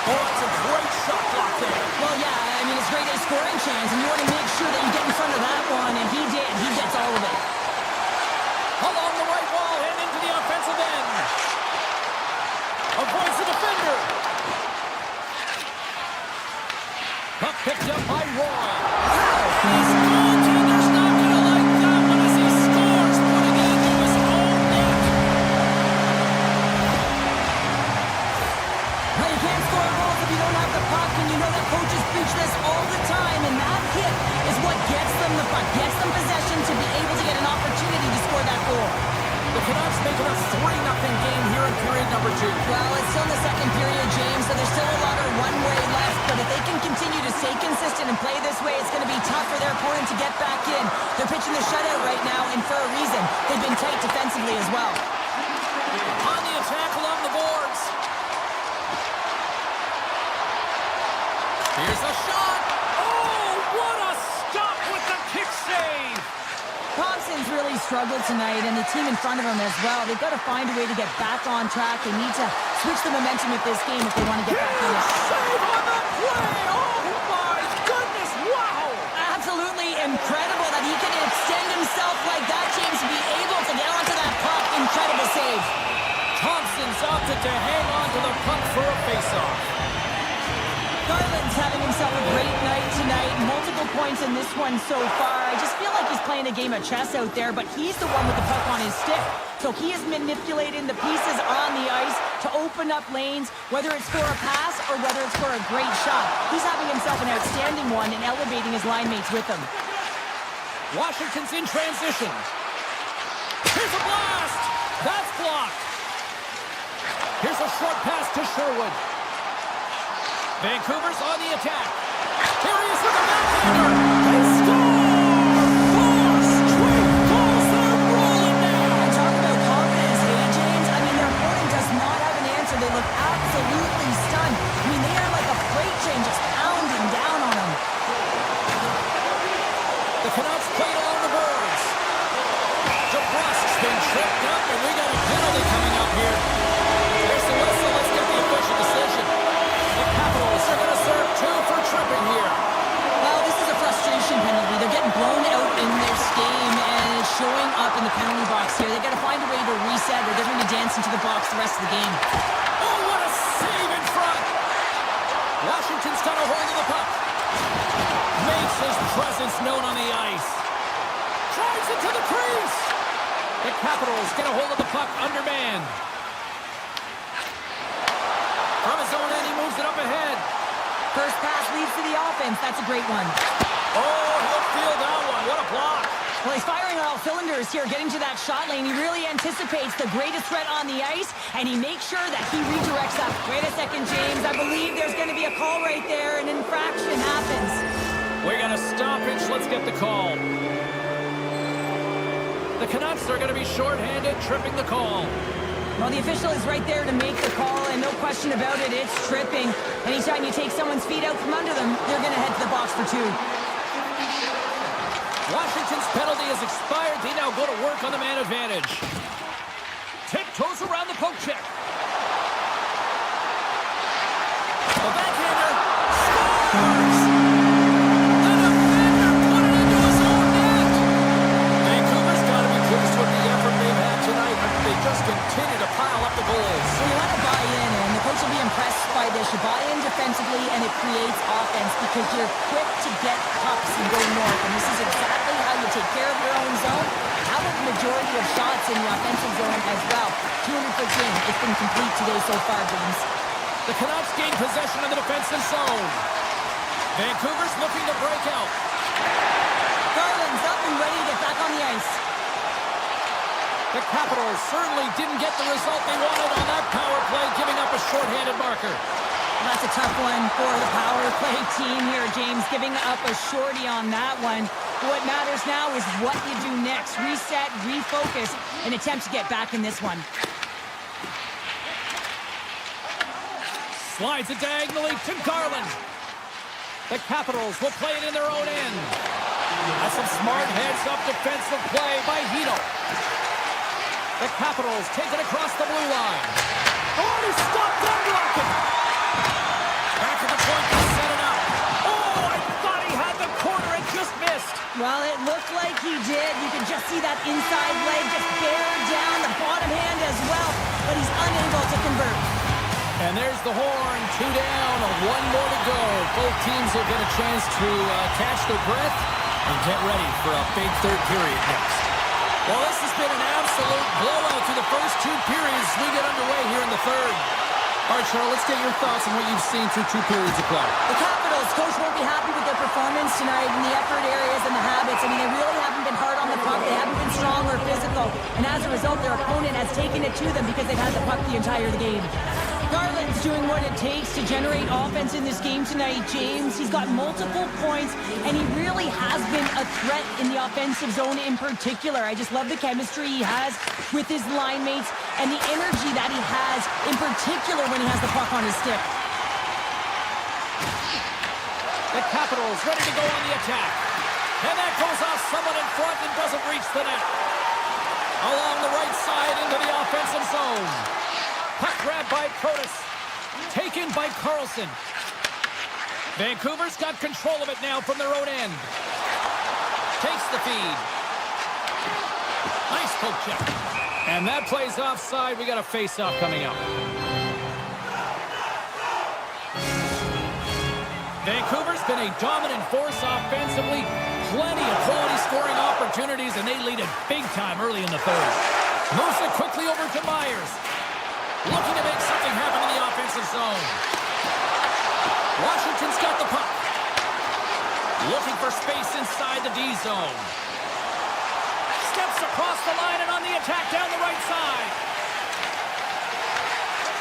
Oh, it's a great shot block there. Well, yeah, I mean, it's great a scoring chance, and you want to make sure that you get in front of that one, and he did. He gets all of it. Along the right wall and into the offensive end. Avoids the defender. Puck picked up by Roy. His goaltender's not going to like that one as he scores, putting it into his own net. Well, you can't score goals if you don't have the puck, and you know that coaches preach this all the time, and that hit is what gets them the puck, gets them possession to be able to get an opportunity to score that goal. The Canucks make it a 3-0 game here in period number 2. Well, it's still in the second period, James, so there's still a lot of runway left, but if they can continue to stay consistent and play this way, it's going to be tough for their opponent to get back in. They're pitching the shutout right now, and for a reason. They've been tight defensively as well. On the attack along the boards. Here's a shot. Oh, what a stop with the kick save. Thompson's really struggled tonight, and the team in front of him as well. They've got to find a way to get back on track. They need to switch the momentum of this game if they want to get back in it. Save on the play. Oh, my goodness. Wow. Absolutely incredible that he can extend himself like that, James, to be able to get onto that puck. Incredible save. Thompson's opted to hang on to the puck for a faceoff. Garland's having himself a great night tonight. Multiple points in this one so far. I just feel like he's playing a game of chess out there, but he's the one with the puck on his stick. So he is manipulating the pieces on the ice to open up lanes, whether it's for a pass or whether it's for a great shot. He's having himself an outstanding one and elevating his line mates with him. Washington's in transition. Here's a blast. That's blocked. Here's a short pass to Sherwood. Vancouver's on the attack. Here he is with a backhander. They score! 4 straight goals. They're rolling now. And talk about confidence, hey, James? I mean, their opponent does not have an answer. They look absolutely stunned. I mean, they are like a freight train just pounding down on them. The Canucks played along the boards. DeBrusk's been tripped up, and we got a penalty coming up here. Here's the whistle. Let's get the official decision. The Capitals are going to serve 2 for tripping here. Well, this is a frustration penalty. They're getting blown out in this game, and it's showing up in the penalty box here. They've got to find a way to reset, or they're going to be dancing to the box the rest of the game. Oh, what a save in front. Washington's got a hold of the puck. Makes his presence known on the ice. Drives it to the crease. The Capitals get a hold of the puck undermanned. From his own end, he moves it up ahead. First pass leads to the offense. That's a great one. Oh, he'll feel that one. What a block. Well, he's firing on all cylinders here, getting to that shot lane. He really anticipates the greatest threat on the ice, and he makes sure that he redirects that. Wait a second, James. I believe there's going to be a call right there. An infraction happens. We got a stoppage. Let's get the call. The Canucks are going to be shorthanded, tripping the call. Well, the official is right there to make the call, and no question about it, it's tripping. Anytime you take someone's feet out from under them, they're going to head to the box for 2. Washington's penalty has expired. They now go to work on the man advantage. Tiptoes around the poke check. The backhander scores! The defender put it into his own net. Vancouver's got to be pleased with the effort they've had tonight. They just continue to pile up the goals. So you want to buy in, and the coach will be impressed this. You buy in defensively, and it creates offense because you're quick to get pucks and go north. And this is exactly how you take care of your own zone. How about the majority of shots in the offensive zone as well? 200-foot game. It's been complete today so far, James. The Canucks gain possession of the defensive zone. Vancouver's looking to break out. Garland's up and ready to get back on the ice. The Capitals certainly didn't get the result they wanted on that power play, giving up a shorthanded marker. Well, that's a tough one for the power play team here, James, giving up a shorty on that one. What matters now is what you do next. Reset, refocus, and attempt to get back in this one. Slides it diagonally to Garland. The Capitals will play it in their own end. That's some smart heads-up defensive play by Hito. The Capitals take it across the blue line. Oh, he stopped that rocket! Back at the point to set it up. Oh, I thought he had the corner and just missed. Well, it looked like he did. You could just see that inside leg just bear down the bottom hand as well, but he's unable to convert. And there's the horn. 2 down, 1 more to go. Both teams will get a chance to catch their breath and get ready for a big third period next. Well, this has been an absolute blowout through the first 2 periods. We get underway here in the third. All right, Cheryl, let's get your thoughts on what you've seen through 2 periods of play. The Capitals, coach won't be happy with their performance tonight in the effort areas and the habits. I mean, they really haven't been hard on the puck. They haven't been strong or physical. And as a result, their opponent has taken it to them because they've had the puck the entire game. Garland's doing what it takes to generate offense in this game tonight, James. He's got multiple points, and he really has been a threat in the offensive zone in particular. I just love the chemistry he has with his line mates and the energy that he has, in particular when he has the puck on his stick. The Capitals ready to go on the attack. And that goes off someone in front and doesn't reach the net. Along the right side into the offensive zone. Puck grab by Protas. Taken by Carlson. Vancouver's got control of it now from their own end. Takes the feed. Nice poke check. And that plays offside. We got a face-off coming up. Vancouver's been a dominant force offensively. Plenty of quality scoring opportunities, and they lead it big time early in the third. Moves it quickly over to Myers. Looking to make something happen in the offensive zone. Washington's got the puck. Looking for space inside the D zone. Steps across the line and on the attack down the right side.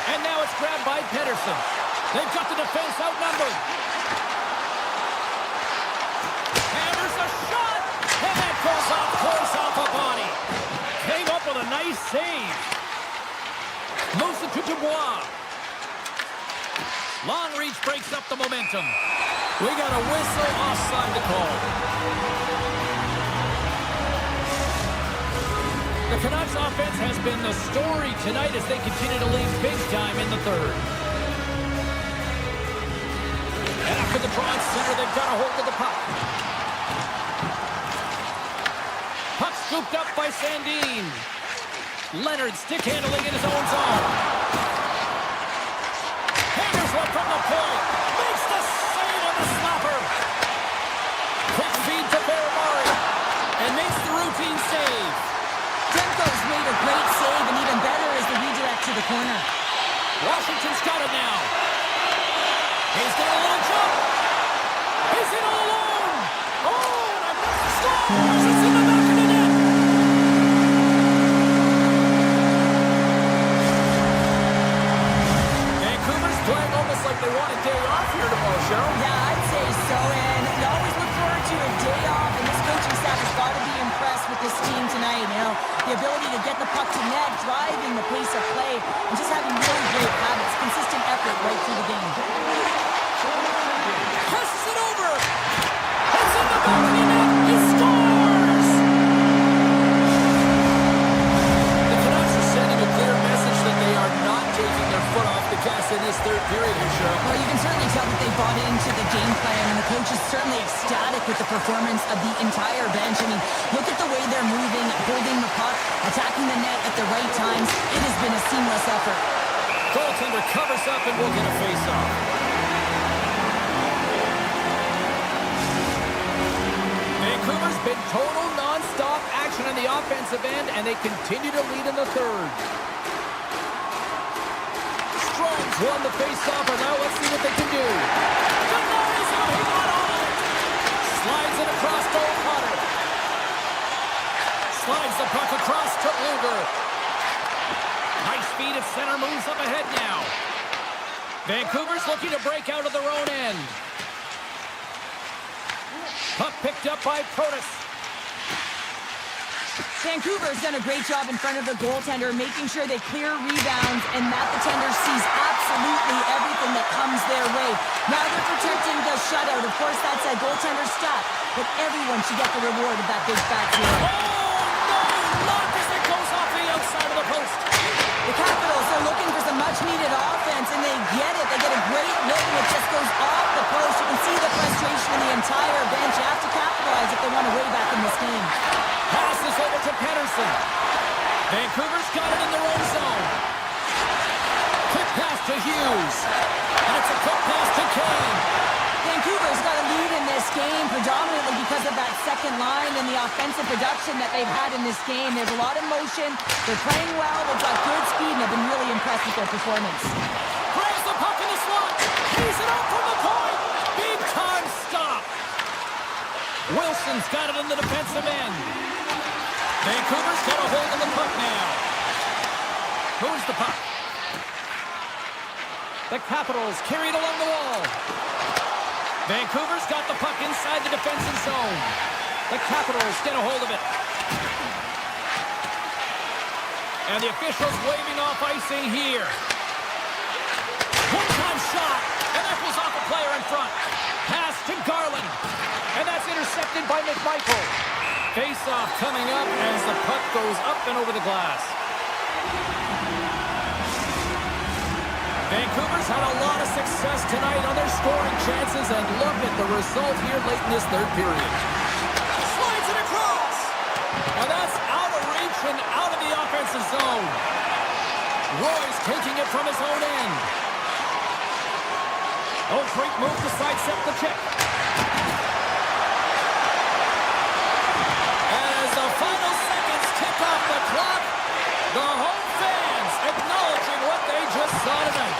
And now it's grabbed by Pettersson. They've got the defense outnumbered. Hammers a shot. And that goes off close off a body. Came up with a nice save. Moves it to Dubois. Long reach breaks up the momentum. We got a whistle offside to call. The Canucks offense has been the story tonight as they continue to lead big time in the third. And after the draw at center, they've got a hold of the puck. Puck scooped up by Sandin. Leonard stick handling in his own zone. Hammers one from the point. Makes the save on the slapper. Quick feed to Beramari. And makes the routine save. Demko's made a great save, and even better is the redirect to the corner. Washington's got it now. He's got a little jump. He's in all alone. Oh, and a scores. It's in the back of the net. Playing almost like they want a day off here tomorrow, Cheryl. Yeah, I'd say so, and you always look forward to a day off, and this coaching staff has got to be impressed with this team tonight. You know, the ability to get the puck to net, driving the pace of play, and just having really great habits, consistent effort right through the game. Passes it over. It's in the back of the net. He scores! The Canucks are sending a clear message that they are not taking their foot off the gas in this third period here, Cheryl. Well, you can certainly tell that they bought into the game plan, and the coach is certainly ecstatic with the performance of the entire bench. I mean, look at the way they're moving, holding the puck, attacking the net at the right times. It has been a seamless effort. Goaltender covers up and will get a face-off. Vancouver's been total non-stop action on the offensive end, and they continue to lead in the third. Strom's won the face-off, and now let's see what they can do. Denies him, he got on it! Slides it across to O'Connor. Slides the puck across to Luger. Nice feed at center, moves up ahead now. Vancouver's looking to break out of their own end. Puck picked up by Protas. Vancouver's done a great job in front of the goaltender, making sure they clear rebounds and that the tender sees absolutely everything that comes their way. Now they're protecting the shutout. Of course, that's a goaltender stat, but everyone should get the reward of that big fat zero. Oh, no! Luck as it goes off the outside of the post. The Capitals are looking for some much-needed offense, and they get it. They get a great look, and it just goes off the post. You can see the frustration in the entire bench. You have to capitalize if they want to way back in this game. Passes over to Pettersson. Vancouver's got it in their own zone. Quick pass to Hughes. And it's a quick pass to Kane. Vancouver's got a lead in this game predominantly because of that second line and the offensive production that they've had in this game. There's a lot of motion. They're playing well. They've got good speed, and I've been really impressed with their performance. Grabs the puck in the slot. He's it out from the point. Big time stop. Wilson's got it in the defensive end. Vancouver's got a hold of the puck now. Moves the puck. The Capitals carried along the wall. Vancouver's got the puck inside the defensive zone. The Capitals get a hold of it. And the officials waving off icing here. One-time shot, and that goes off a player in front. Pass to Garland, and that's intercepted by McMichael. Face-off coming up as the puck goes up and over the glass. Vancouver's had a lot of success tonight on their scoring chances, and look at the result here late in this third period. Slides it across! And that's out of reach and out of the offensive zone. Roy's taking it from his own end. Oh, great move to sidestep the check. As the final seconds tick off the clock, the home fans acknowledging what they just saw tonight.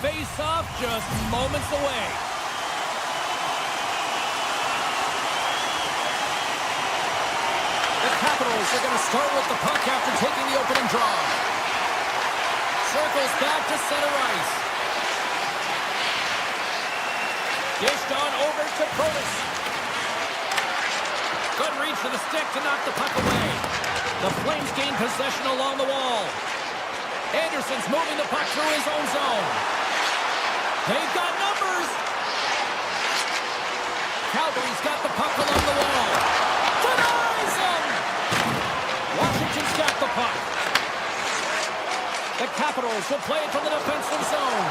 face-off just moments away. The Capitals are going to start with the puck after taking the opening draw. Circles back to center ice. Dished on over to Protas. Good reach to the stick to knock the puck away. The Flames gain possession along the wall. Anderson's moving the puck through his own zone. They've got numbers. Calgary's got the puck along the wall. Denies him. Washington's got the puck. The Capitals will play it to the defensive zone.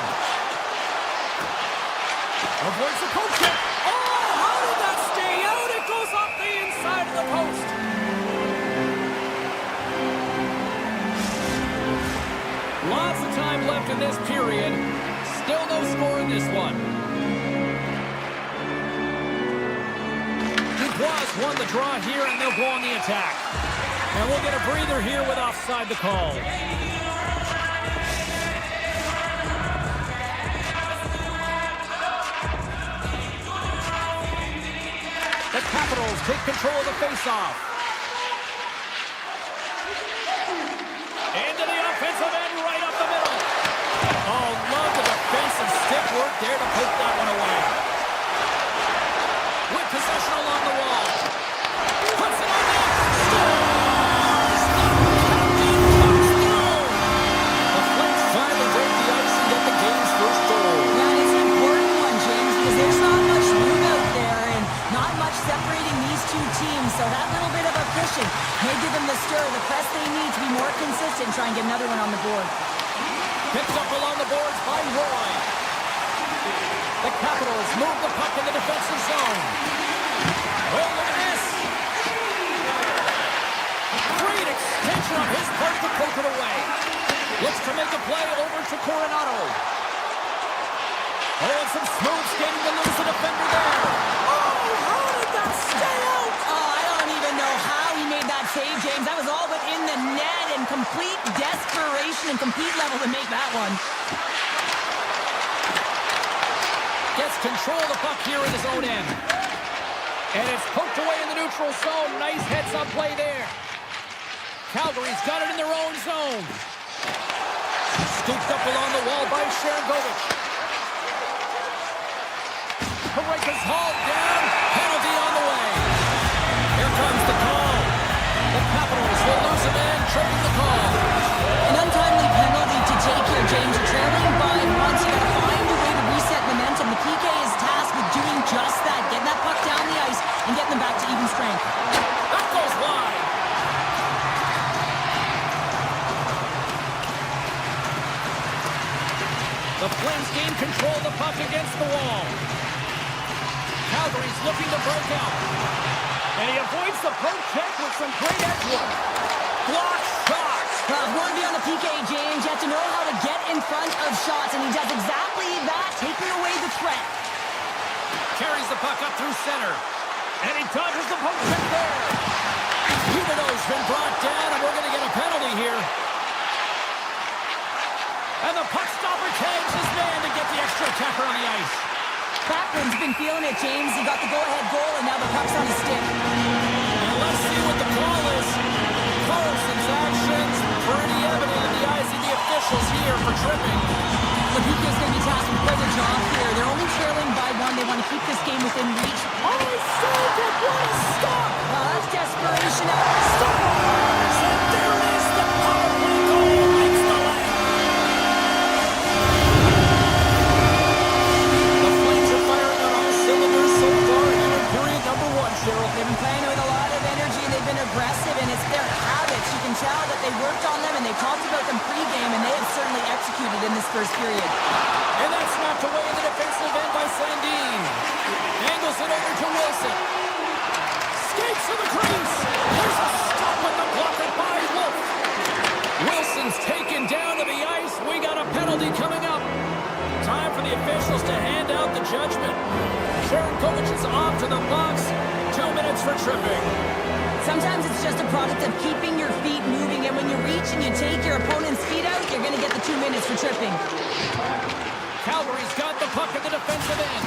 Avoids the post check. Oh, how did that stay out? It goes off the inside of the post. Lots of time left in this period. Still no score in this one. Dubois won the draw here, and they'll go on the attack. And we'll get a breather here with offside the call. The Capitals take control of the faceoff. Into the offensive end, right up the middle. Oh, love the defensive stick work there to poke that one away. With possession along the wall. Puts it on net. Scores! The The Flames finally break the ice and get the game's first goal. Yeah, it's an important one, James, because there's not much room out there and not much separating these two teams. So that little bit of a cushion may give them the stir, the press they need to be more consistent and try and get another one on the board. Picked up along the boards by Roy. The Capitals move the puck in the defensive zone. Oh, look at this. Great extension on his part to poke it away. Looks to make a play over to Coronado. Oh, and some smooth skating to lose the defender there. Oh, how did that stay out? Oh, I don't even know how he made that save, James. That was all within the net and complete desperation and complete level to make that one. Gets control of the puck here in his own end. And it's poked away in the neutral zone. Nice heads-up play there. Calgary's got it in their own zone. Scooped up along the wall by Sharangovich. Pareka's hauled down. Penalty on the way. Here comes the call. The Capitals will lose a man, tripping the call. An untimely penalty to take here, James. You're trailing by once. You got to find a way to reset momentum. The PK is tasked with doing just that. Getting that puck down the ice and getting them back to even strength. That goes wide. The Flames gain control of the puck against the wall. Calgary's looking to break out. And he avoids the poke check with some great edge work. Block shot. Well, if you want to be on the PK, James, you have to know how to get in front of shots, and he does exactly that, taking away the threat. Carries the puck up through center. And he dodges the poke check there. Huberdeau's been brought down, and we're going to get a penalty here. And the puck stopper tags his man to get the extra attacker on the ice. Backlund's been feeling it, James. He got the go-ahead goal, and now the puck's on his stick. And let's see what the call is. Carlson's actions pretty evident in the eyes of the officials here for tripping. The PK is going to be tasked with quite a job here. They're only trailing by one. They want to keep this game within reach. Oh, he saved it! What a stop! That's desperation. Stars! And there is the power play goal. Makes the leg. The Flames are firing on all cylinders so far here in period number one, Cheryl. They've been playing with a lot of energy, and they've been aggressive, and it's their habits. You can tell that they worked on them, and they talked about them pregame, and they have certainly executed in this first period. And that's knocked away in the defensive end by Sandin. Angles it over to Wilson. Skates to the crease. There's a stop with the blocker by Wolf. Wilson's taken down to the ice. We got a penalty coming up. Time for the officials to hand out the judgment. Sharangovich is off to the box. 2 minutes for tripping. Sometimes it's just a product of keeping your feet moving, and when you reach and you take your opponent's feet out, you're going to get the 2 minutes for tripping. Calgary's got the puck at the defensive end.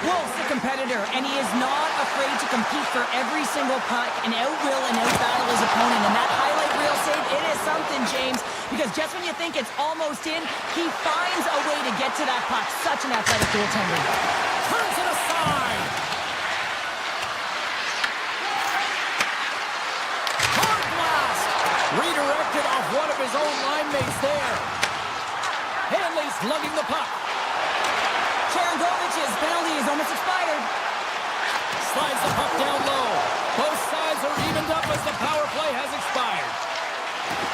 Wolf's a competitor, and he is not afraid to compete for every single puck and out-will and out-battle his opponent. And that highlight reel save, it is something, James, because just when you think it's almost in, he finds a way to get to that puck. Such an athletic goaltender. Turns it aside. Hard blast. Redirected off one of his own line mates there. Hanley's lugging the puck. Cherangovic's penalty is almost expired. Slides the puck down low. Both sides are evened up as the power play has expired.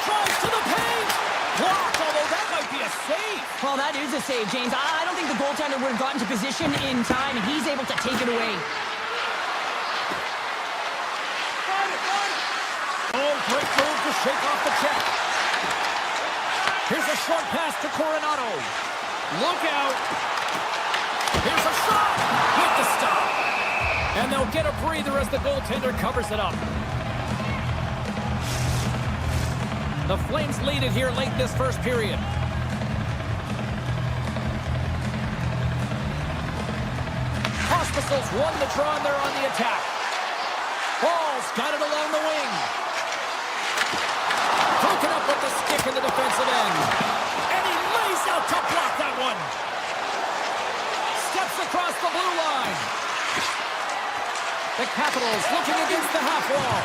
Drives to the paint. Blocked, although that might be a save. Well, that is a save, James. I don't think the goaltender would have gotten to position in time, and he's able to take it away. Oh, great move to shake off the check. Here's a short pass to Coronado. Look out. Here's a shot. Hit the stop. And they'll get a breather as the goaltender covers it up. The Flames lead it here late this first period. Hospitals won the draw and they're on the attack. Ball's got it along the wing. Broken up with the stick in the defensive end. And he lays out to block that one. Steps across the blue line. The Capitals looking against the half wall.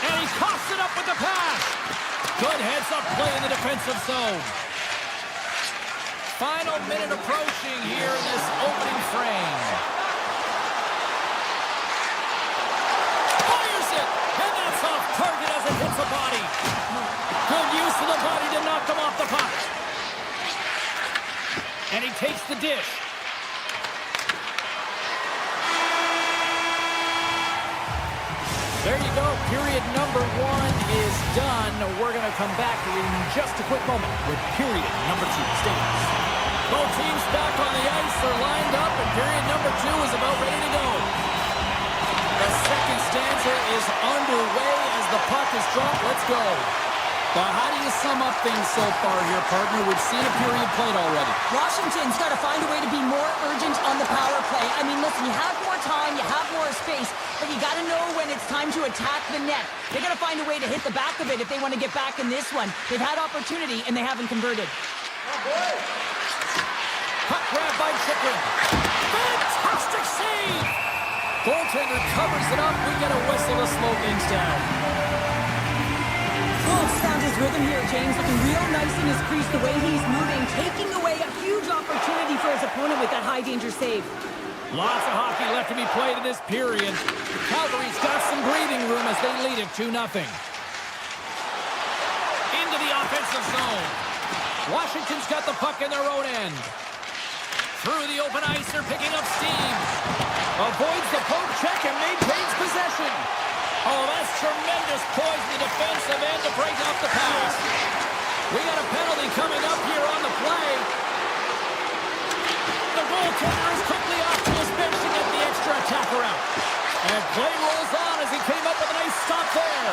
And he coughs it up with the pass. Good heads-up play in the defensive zone. Final minute approaching here in this opening frame. Fires it, and that's off target as it hits the body. Good use of the body to knock them off the puck. And he takes the dish. There you go. Period number 1 is done. We're going to come back in just a quick moment with period number 2. Stay with us. Both teams back on the ice. They're lined up, and period number 2 is about ready to go. The second stanza is underway as the puck is dropped. Let's go. Well, how do you sum up things so far here, partner? We've seen a period played already. Washington's got to find a way to be more urgent on the power play. I mean, listen, you have more time, you have more space, but you got to know when it's time to attack the net. They got to find a way to hit the back of it if they want to get back in this one. They've had opportunity, and they haven't converted. Puck grab by Chikrin. Fantastic save! Goaltender covers it up. We get a whistle to slow things down. Wolf's found his rhythm here, James. Looking real nice in his crease, the way he's moving, taking away a huge opportunity for his opponent with that high-danger save. Lots of hockey left to be played in this period. Calgary's got some breathing room as they lead it 2-0. Into the offensive zone. Washington's got the puck in their own end. Through the open ice, they're picking up steam. Avoids the poke check and maintains possession. Oh, that's tremendous poise in the defensive end to break off the pass. We got a penalty coming up here on the play. The goaltender is quickly off to his bench to get the extra attacker out. And play rolls on as he came up with a nice stop there.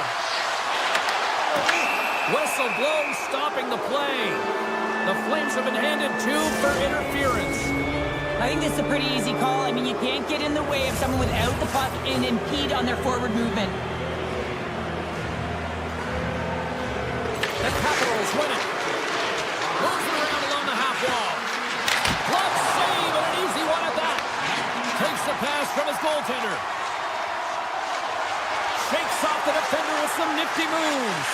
Whistle blows, stopping the play. The Flames have been handed 2 for interference. I think this is a pretty easy call. I mean, you can't get in the way of someone without the puck and impede on their forward movement. The Capitals win it. Moves it around along the half wall. Glove save and an easy one at that. Takes the pass from his goaltender. Shakes off the defender with some nifty moves.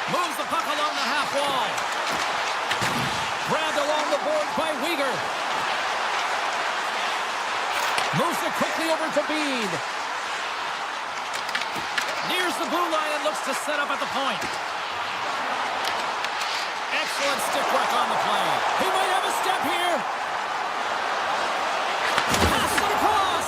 Moves the puck along the half wall. Grabbed along the boards by Weegar. Moves it quickly over to Bede. Nears the blue line and looks to set up at the point. Excellent stick work on the play. He might have a step here. Pass it across.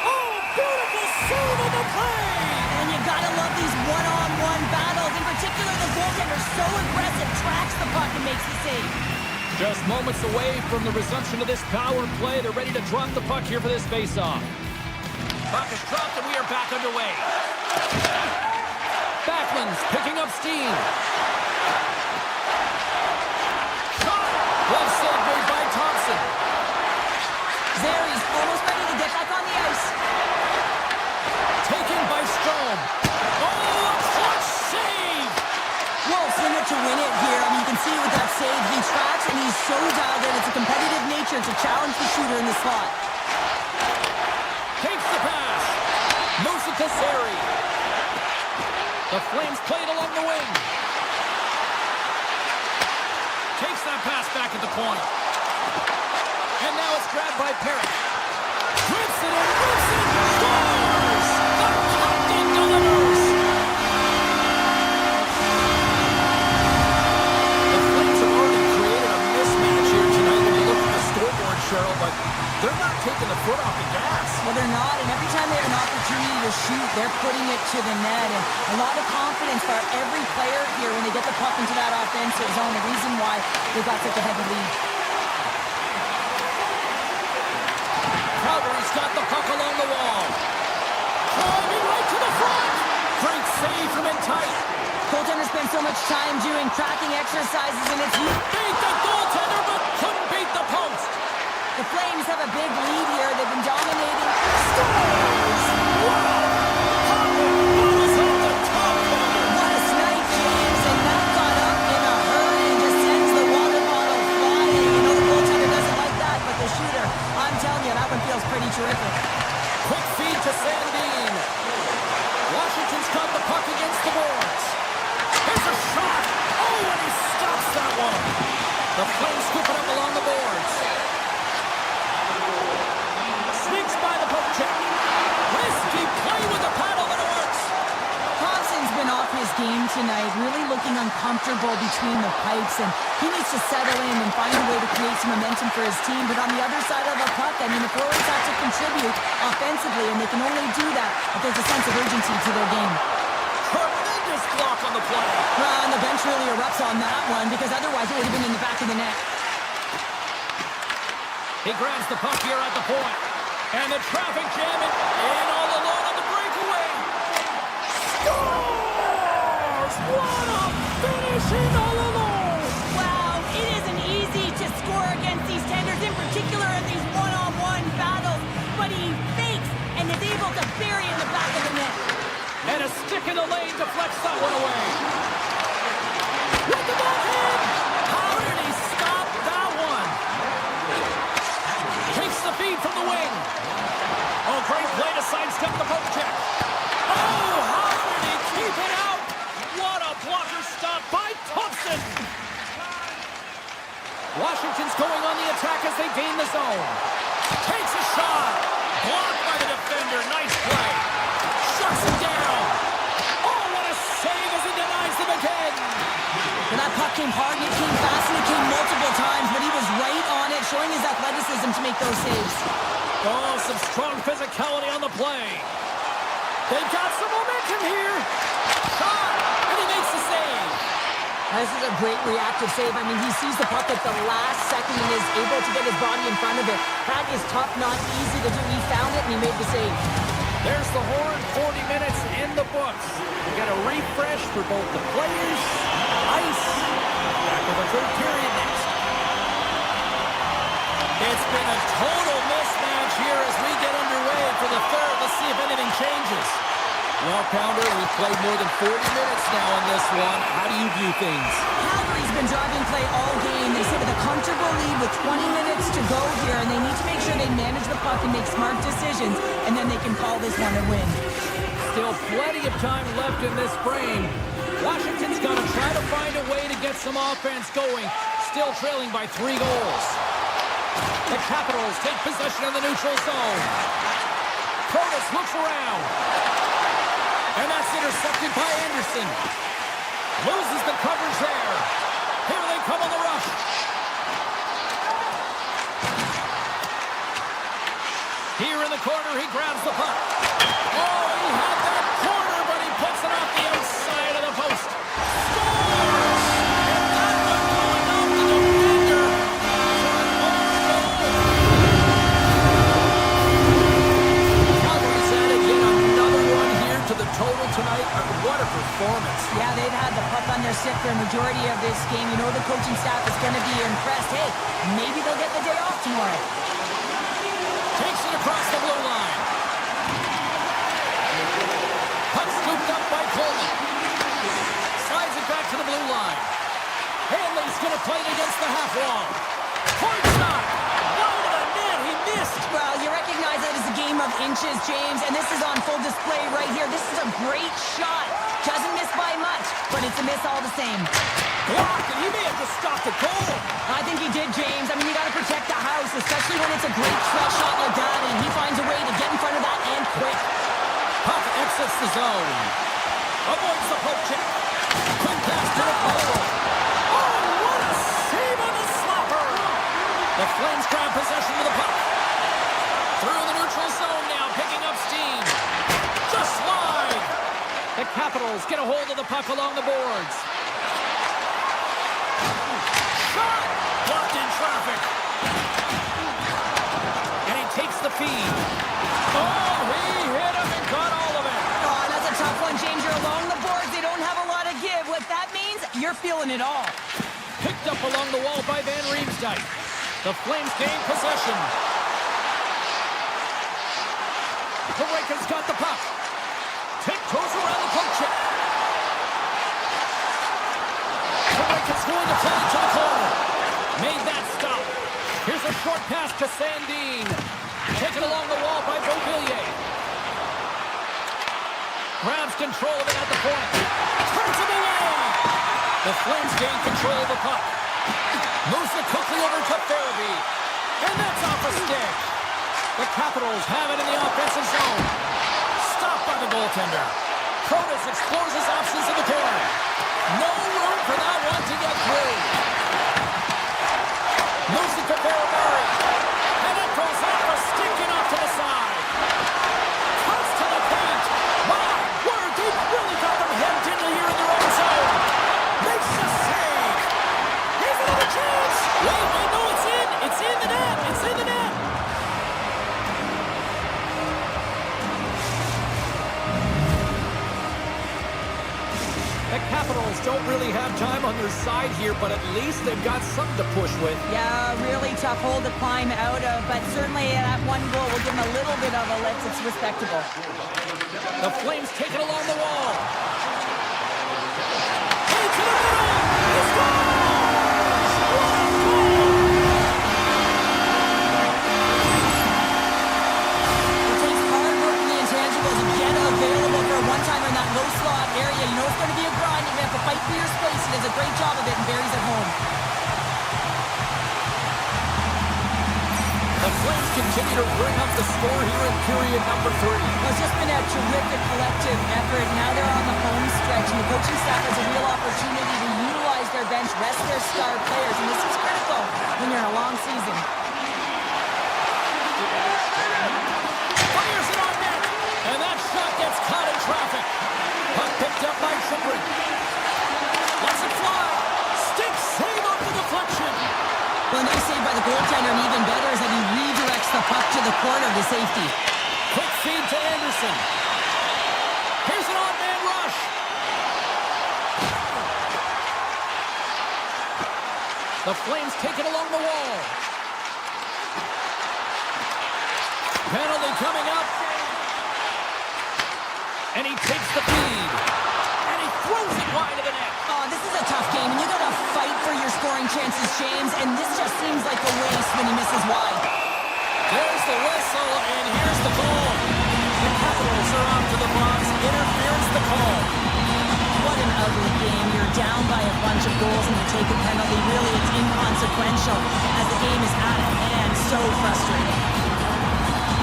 Oh, beautiful save on the play. And you gotta love these one-on-one battles. In particular, the goaltender so aggressive, tracks the puck and makes the save. Just moments away from the resumption of this power play. They're ready to drop the puck here for this face-off. Puck is dropped and we are back underway. Backlund's picking up steam. in the slot. Takes the pass. Moves it to Sari. The Flames play it along the wing. Takes that pass back at the point. And now it's grabbed by Parrott. Rips it in, rips it, scores! The captain delivers! The Flames have already created a mismatch here tonight when you look at the scoreboard, Cheryl, but they're not taking the foot off the gas. Well, they're not, and every time they have an opportunity to shoot, they're putting it to the net, and a lot of confidence for every player here when they get the puck into that offensive zone, the reason why they got such a heavy lead. Calgary's got the puck along the wall. Driving right to the front. Great save from in tight. Goaltender spent so much time doing tracking exercises, and it's Beat the goaltender, but couldn't beat the post. the Flames have a big lead here. They've been dominating. Scores! Wow! What is on the top corner? What a snipe, James, and that got up in a hurry and just sends the water bottle flying. You know the goaltender doesn't like that, but the shooter, I'm telling you, that one feels pretty terrific. Quick feed to Sandin. Washington's got the puck against the boards. Here's a shot. Oh, and he stops that one. The Flames scoop it up along the boards. Sneaks by the poke check. Risky play with the paddle, but it works. Thompson's been off his game tonight, really looking uncomfortable between the pipes, and he needs to settle in and find a way to create some momentum for his team. But on the other side of the puck, I mean, the forwards have to contribute offensively, and they can only do that if there's a sense of urgency to their game. Tremendous block on the play. Well, and the bench really erupts on that one, because otherwise it would have been in the back of the net. He grabs the puck here at the point. And the traffic jam in all alone on the breakaway. Scores! What a finish in all alone! Wow, it isn't easy to score against these tenders, in particular in these one-on-one battles, but he fakes and is able to bury in the back of the net. And a stick in the lane deflects that one away. With the backhand! How did he stop that one? Takes the feed from the wing. Oh, great play to sidestep the poke check. Oh, how did he keep it out? What a blocker stop by Thompson. Washington's going on the attack as they gain the zone. Takes a shot. Blocked by the defender. Nice play. Shuts him down. Oh, what a save as he denies them again. And that puck came hard, and it came fast, and it came multiple times, but he was right on it, showing his athleticism to make those saves. Oh, some strong physicality on the play. They've got some momentum here. Shot, and he makes the save. This is a great reactive save. I mean, he sees the puck at the last second and is able to get his body in front of it. That is tough, not easy to do. He found it, and he made the save. There's the horn, 40 minutes in the books. We got a refresh for both the players, ice. Back with the third period next. It's been a total mismatch here as we get underway for the third. Let's see if anything changes. Well, Pounder, we've played more than 40 minutes now in this one. How do you view things? Calgary's been driving play all game. They sit with a comfortable lead with 20 minutes to go here, and they need to make sure they manage the puck and make smart decisions, and then they can call this one a win. Still plenty of time left in this frame. Washington's going to try to find a way to get some offense going. Still trailing by 3 goals. The Capitals take possession of the neutral zone. Protas looks around. And that's intercepted by Anderson. Loses the coverage there. Here they come on the rush. Here in the corner, he grabs the puck. Oh, he had that corner, but he puts it off the outside of the post. Scores! And that one going off the defender. Calgary's added yet another one here to the total tonight. What a performance. Yeah, they've had the puck on their stick for a majority of this game. You know the coaching staff is going to be impressed. Hey, maybe they'll get the day off tomorrow. Takes it across the blue line. Puck scooped up by Coleman. Slides it back to the blue line. Hanley's going to play it against the half wall. Point shot. Low to the net. He of inches, James, and this is on full display right here. This is a great shot. Doesn't miss by much, but it's a miss all the same. Blocked, and he may have just stopped the goal. I think he did, James. I mean, you got to protect the house, especially when it's a great stretch shot like that, and he finds a way to get in front of that and quick. Puck exits the zone. Avoids the poke check. Quick pass to the pole. Oh, what a save on the slapper. The Flames grab possession of the puck. Through the neutral zone now, picking up steam. Just wide. The Capitals get a hold of the puck along the boards. Shot! Blocked in traffic. And he takes the feed. Oh, he hit him and got all of it. Oh, that's a tough one, James. You're along the boards. They don't have a lot of give. What that means, you're feeling it all. Picked up along the wall by Van Riemsdyk. The Flames gain possession. Pareka's got the puck. Tiptoes around the poke check. Pareka's going to play to the corner. Made that stop. Here's a short pass to Sandin. Taken along the wall by Beauvillier. Grabs control of it at the point. Turns it away. The Flames gain control of the puck. Moves it quickly over to Farabee. And that's off a stick. The Capitals have it in the offensive zone. Stopped by the goaltender. Protas explores his options in the corner. No room for that one to get through. Moves it to Farabee. And it goes off a stick and off to the side. Cuts to the paint. My word, they really got them hemmed in here in their own zone. Makes the save. Here's another chance. Wait, no, it's in. It's in the net. It's in the net. The Capitals don't really have time on their side here, but at least they've got something to push with. Yeah, really tough hole to climb out of, but certainly that one goal will give them a little bit of a lift. It's respectable. The Flames take it along the wall. Into the middle! He scores! What a goal! It takes hard work in the intangibles to get available for a one-timer in that low slot area. You know it's going to be a grind. You're going to have to fight for your space. He does a great job of it and buries it home. The Flames continue to bring up the score here in period number 3. Well, it's just been a terrific collective effort. Now they're on the home stretch, and the coaching staff has a real opportunity to utilize their bench, rest their star players, and this is critical when you're in a long season. Fires it on net, and that shot gets caught in traffic. Puck picked up by Chychrun. Lets it fly. Stick save off the deflection. Well, nice save by the goaltender, and even better is that he redirects the puck to the corner to safety. Quick feed to Anderson. Here's an on-man rush. The Flames take it along the wall. Penalty coming up. And he takes the feed. And he throws it wide of the net. Oh, this is a tough game, and you got to fight for your scoring chances, James, and this just seems like a waste when he misses wide. There's the whistle, and here's the goal. The Capitals are off to the box. Interference the call. What an ugly game. You're down by a bunch of goals and you take a penalty. Really, it's inconsequential as the game is out of hand. So frustrating.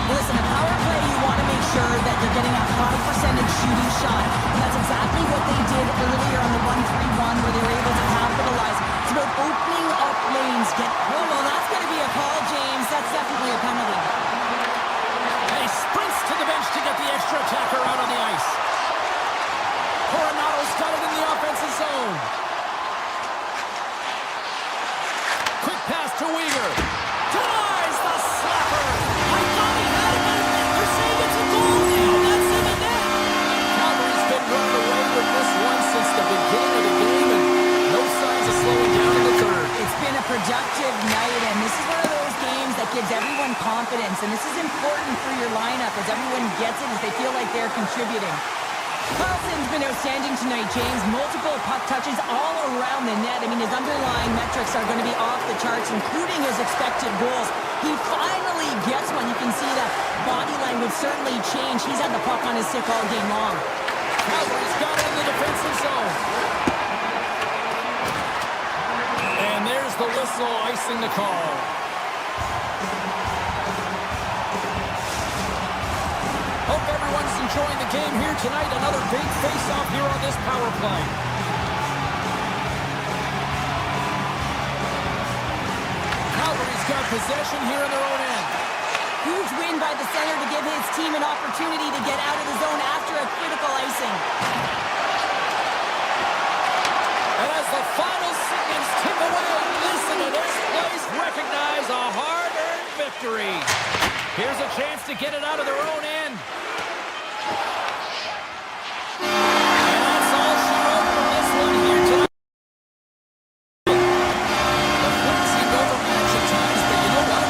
Listen, a power play, you want to make sure that you're getting a high percentage shooting shot. And that's exactly what they did earlier on the 1-3-1 where they were able to capitalize. It's about opening up lanes. Well, that's going to be a call, James. That's definitely a penalty. And he sprints to the bench to get the extra attacker out on the ice. Coronado's got it in the offensive zone. Quick pass to Weegar. Denies the slapper. I thought he had it. They're saying it's a goal now. That's in the net. Calgary's been running away with this one since the beginning of the game, and no signs of slowing down in the third. It's been a productive night, and this is one of those games that gives everyone confidence, and this is important for your lineup as everyone gets it, as they feel like they're contributing. Carlson's been outstanding tonight, James. Multiple puck touches all around the net. I mean, his underlying metrics are going to be off the charts, including his expected goals. He finally gets one. You can see that body language certainly changed. He's had the puck on his stick all game long. Calgary's got it in the defensive zone. And there's the whistle icing the call. Hope everyone's enjoying the game here tonight. Another big face-off here on this power play. Calgary's got possession here in their own end. Huge win by the center to give his team an opportunity to get out of the zone after a critical icing. And as the final seconds tick away, listen to this place recognize a hard-earned victory. Here's a chance to get it out of their own end. And that's all she wrote from this one here tonight. The Flames seemed overmatched at times, but you know what?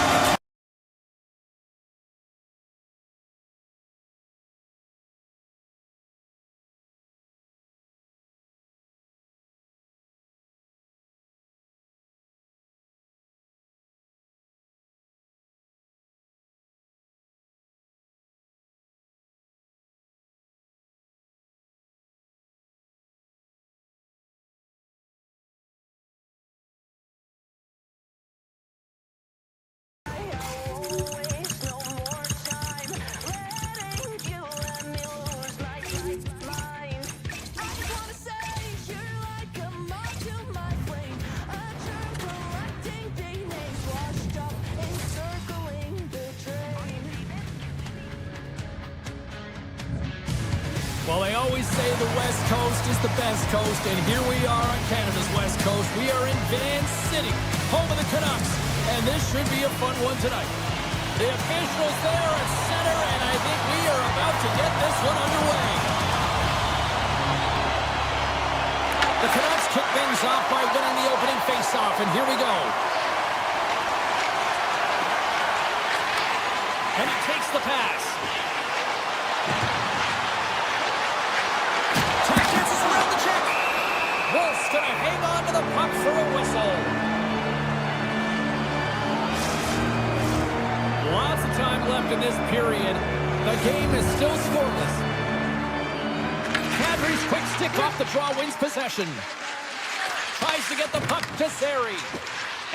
Well, they always say the West Coast is the best coast, and here we are on Canada's West Coast. We are in Van City, home of the Canucks, and this should be a fun one tonight. The officials there at center, and I think we are about to get this one underway. The Canucks kick things off by winning the opening faceoff, and here we go. And he takes the pass. Wolf's going to hang on to the puck for a whistle. Lots of time left in this period. The game is still scoreless. Kadri's quick stick off the draw wins possession. Tries to get the puck to Zary.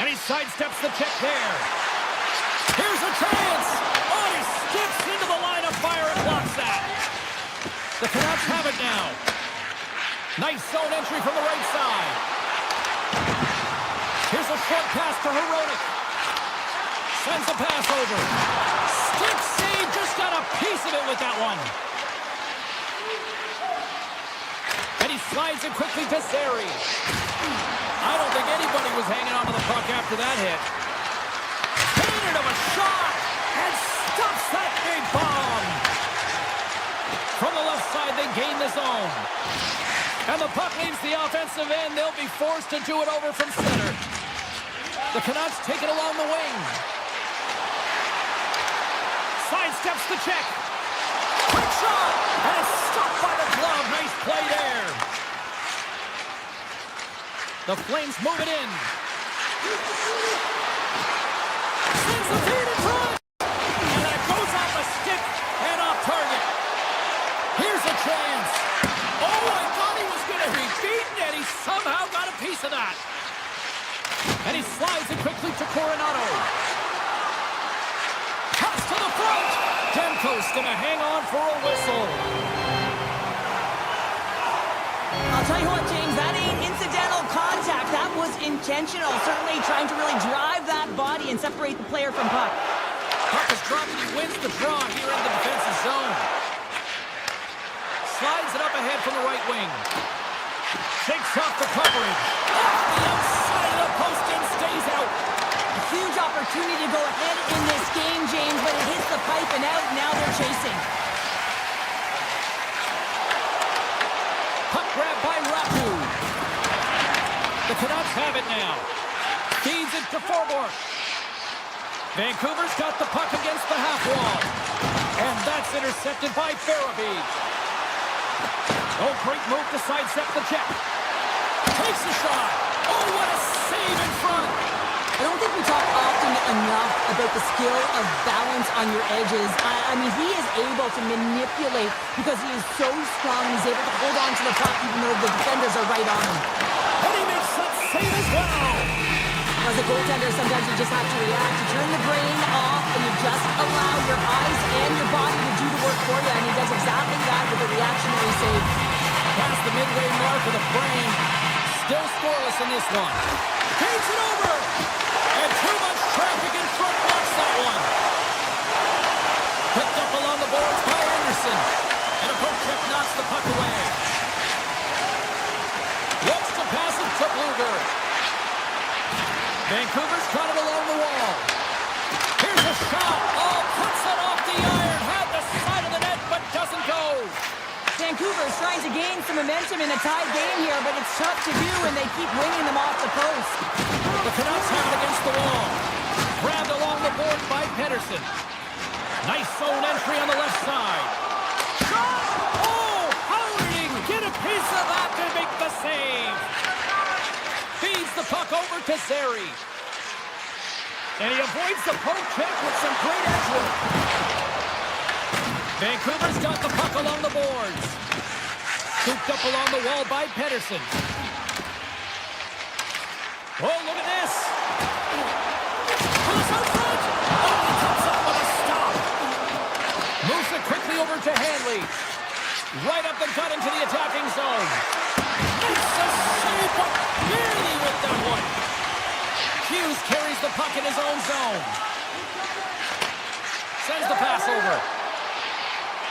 And he sidesteps the check there. Here's a chance. Oh, he skips into the line of fire and blocks that. The Canucks have it now. Nice zone entry from the right side. Here's a short pass to Hronek. Sends the pass over. Stick save, just got a piece of it with that one. And he slides it quickly to Zary. I don't think anybody was hanging onto the puck after that hit. Painted him a shot and stuffs that big bomb. From the left side, they gain the zone. And the puck leaves the offensive end. They'll be forced to do it over from center. The Canucks take it along the wing. Sidesteps the check. Quick shot! And it's stopped by the glove. Nice play there. The Flames move it in. Sends the feed in front. And that goes off a stick and off target. Here's a chance. Oh, I thought he was going to be beaten, and he somehow got a piece of that. And he slides it quickly to Coronado. Pass to the front. Demko's going to hang on for a whistle. I'll tell you what, James, that ain't incidental contact. That was intentional. Certainly trying to really drive that body and separate the player from puck. Puck is dropped, and he wins the draw here in the defensive zone. Slides it up ahead from the right wing. Shakes off the coverage. Off the outside of the post and stays out. A huge opportunity to go ahead in this game, James, but it hits the pipe and out. Now they're chasing. Puck grab by Ratu. The Canucks have it now. Feeds it to Forborg. Vancouver's got the puck against the half wall. And that's intercepted by Farabee. Oh, great move to sidestep the check. Takes the shot. Oh, what a save in front. I don't think we talk often enough about the skill of balance on your edges. I mean, he is able to manipulate because he is so strong. He's able to hold on to the puck even though the defenders are right on him. And he makes that save as well. As a goaltender, sometimes you just have to react. You turn the brain off and you just allow your eyes and your body to do the work for you. And he does exactly that with a reactionary save. Past the midway mark of the frame. Still scoreless in this one. Takes it over. And too much traffic in front blocks that one. Picked up along the boards by Anderson. And a poke check knocks the puck away. Looks to pass it to Blueberg. Vancouver's caught it along the wall. Here's a shot. Oh, puts it off the iron. Had the side of the net, but doesn't go. Vancouver is trying to gain some momentum in a tied game here, but it's tough to do, and they keep winging them off the post. The Canucks have it against the wall. Grabbed along the board by Pedersen. Nice zone entry on the left side. Shot! Oh, Howarding! Get a piece of that to make the save. Feeds the puck over to Zary. And he avoids the poke check with some great edge work. Vancouver's got the puck along the boards. Scooped up along the wall by Pedersen. Oh, look at this. Goes out front. Oh, he comes up with a stop. Moves it quickly over to Hanley. Right up the gut into the attacking zone. Makes a save, but barely with that one. Hughes carries the puck in his own zone. Sends the pass over.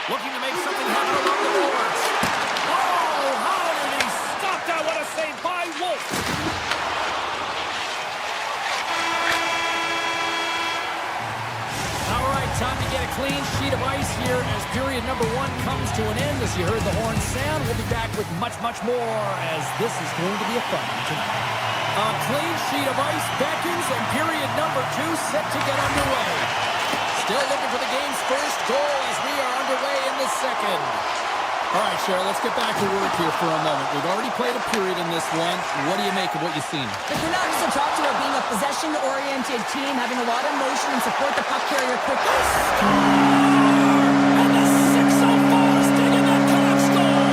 Looking to make something happen along the boards. Oh, how did he stop that? What a save by Wolf. All right, time to get a clean sheet of ice here as period number 1 comes to an end. As you heard the horn sound, we'll be back with much, much more as this is going to be a fun one tonight. A clean sheet of ice beckons and period number 2 set to get underway. Still looking for the game's first goal as we are underway in the second. All right, Cheryl, let's get back to work here for a moment. We've already played a period in this one. What do you make of what you've seen? The Canucks have talked about being a possession-oriented team, having a lot of motion and support the puck carrier quickly. And the 6-0 is digging that Canucks goal.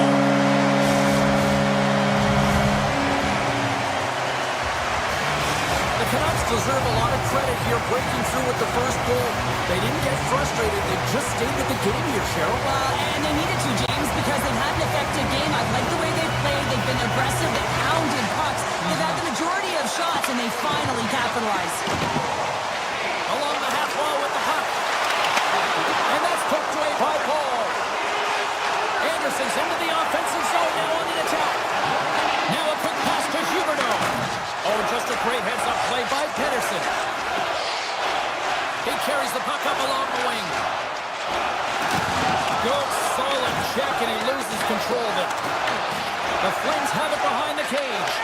The Canucks deserve a lot of credit here breaking through with the first goal. They didn't get frustrated. They just stayed with the game here, Cheryl. Well, and they needed to, James, because they've had an effective game. I like the way they've played. They've been aggressive. They've pounded pucks. They've had the majority of shots, and they finally capitalized. Along the half wall with the puck. And that's poked away by Paul. Anderson's into the offensive zone now on the attack. Now a quick pass to Huberdeau. Oh, just a great heads-up play by Pedersen. He carries the puck up along the wing. Good, solid check, and he loses control of it. The Flames have it behind the cage.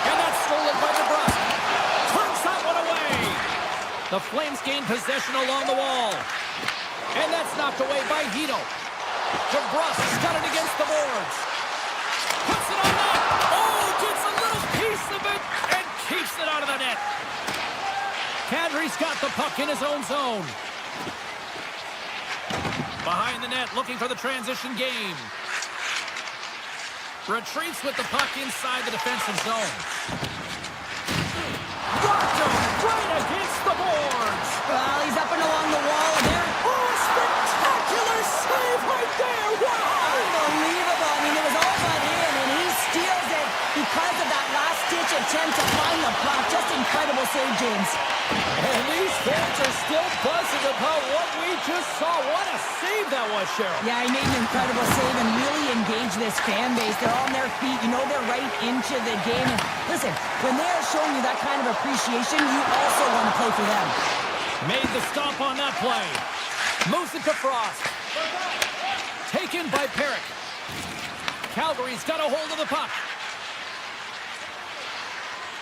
And that's stolen by DeBrusk. Turns that one away. The Flames gain possession along the wall. And that's knocked away by Hito. DeBrusk's got it against the boards. Puts it on net. Oh, gets a little piece of it and keeps it out of the net. Kadri's got the puck in his own zone. Behind the net, looking for the transition game. Retreats with the puck inside the defensive zone. Rocked him right against the boards. Well, he's up and along the wall there. Oh, spectacular save right there. Wow. Unbelievable. I mean, it was all but in, and he steals it because of that last-ditch attempt to find the puck. Just incredible save, James. And these fans are still buzzing about what we just saw. What a save that was, Cheryl. Yeah, he made an incredible save and really engaged this fan base. They're on their feet. You know they're right into the game. And listen, when they're showing you that kind of appreciation, you also want to play for them. Made the stop on that play. Moves it to Frost. Taken by Perrick. Calgary's got a hold of the puck.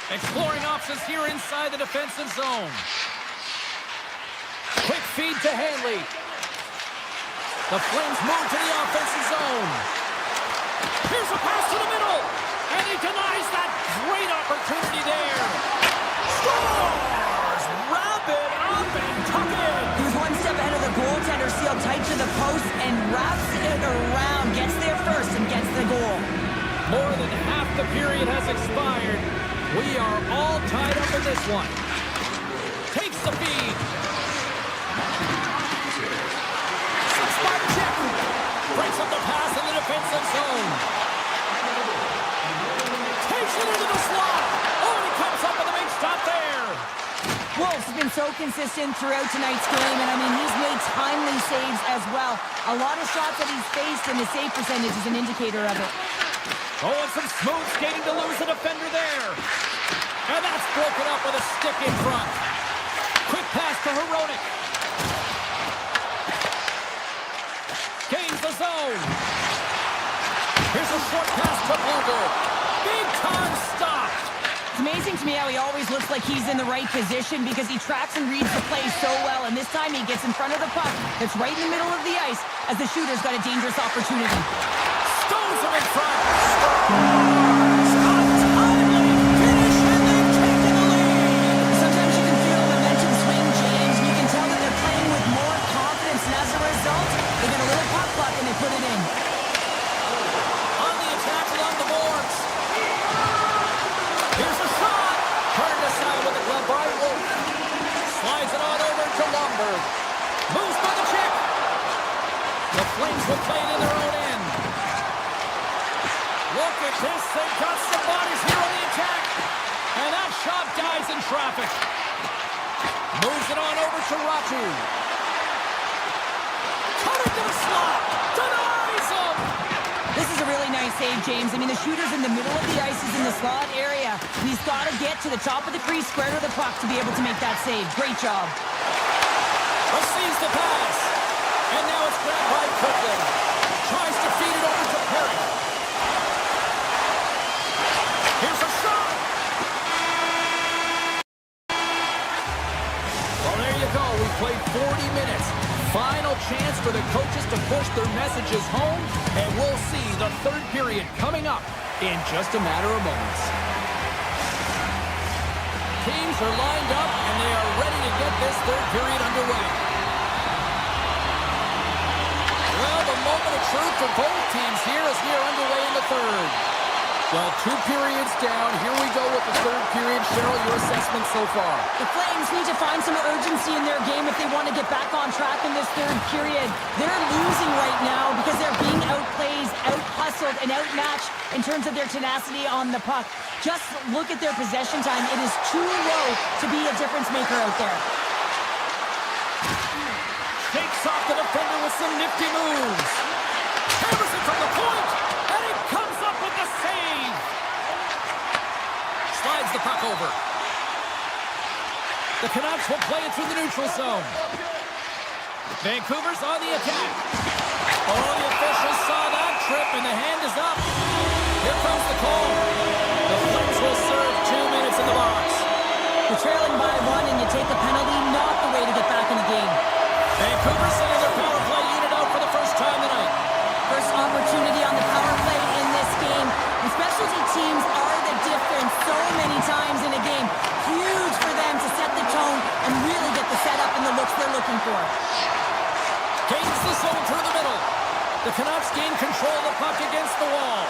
Exploring options here inside the defensive zone. Quick feed to Hanley. The Flames move to the offensive zone. opportunity there. Scores! Wrap it up and tuck it in. He was one step ahead of the goaltender, sealed tight to the post, and wraps it around. Gets there first and gets the goal. More than half the period has expired. We are all tied up in this one. Takes the feed. Six-spot check. Breaks up the pass in the defensive zone. Takes it into the slot. Oh, and he comes up with a big stop there. Wolf's been so consistent throughout tonight's game, and I mean, he's made timely saves as well. A lot of shots that he's faced, and the save percentage is an indicator of it. Oh, and some smooth skating to lose a defender there. And that's broken up with a stick in front. Quick pass to Hronek. Gains the zone. Here's a short pass to Bluger. Big time stop. It's amazing to me how he always looks like he's in the right position because he tracks and reads the play so well. And this time he gets in front of the puck that's right in the middle of the ice as the shooter's got a dangerous opportunity. Stones him in front. Scores! Untimely finish, and they've taken the lead. Sometimes you can feel a momentum swing, James, and you can tell that they're playing with more confidence. And as a result, they get a little puck luck and they put it in. On the attack along the boards. Here's a shot. Turned aside with the glove by Wolf. Slides it on over to Lomberg. Moves by the check. The Flames will play it in their own end. Look at this. They've got some bodies here on the attack. And that shot dies in traffic. Moves it on over to Ratu. Cut into the slot. Denies him. This is a really nice save, James. I mean, the shooter's in the middle of the ice. He's in the slot area. And he's got to get to the top of the crease, square to the puck to be able to make that save. Great job. Receives the pass. And now it's grabbed by Copeland. Tries to feed it over to Perry. Here's a shot. Well, there you go. We played 40 minutes. Final chance for the coaches to push their messages home, and we'll see the third period coming up in just a matter of moments. Teams are lined up, and they are ready to get this third period underway. Well, the moment of truth for both teams here as we are underway in the third. Well, 2 periods down. Here we go with the third period. Cheryl, your assessment so far? The Flames need to find some urgency in their game if they want to get back on track in this third period. They're losing right now because they're being outplayed, out-hustled, and outmatched in terms of their tenacity on the puck. Just look at their possession time. It is too low to be a difference maker out there. Shakes off the defender with some nifty moves. Hammers it from the point, and it comes up with the save. Slides the puck over. The Canucks will play it through the neutral zone. Vancouver's on the attack. Oh, the officials saw that trip, and the hand is up. Here comes the call. The Flames will serve 2 minutes in the box. You're trailing by 1 and you take a penalty, not the way to get back in the game. Vancouver sending their power play unit out for the first time tonight. First opportunity on the power play in this game. And specialty teams are the difference so many times in a game. Huge for them to set the tone and really get the setup and the looks they're looking for. Gains the zone through the middle. The Canucks gain control of the puck against the wall.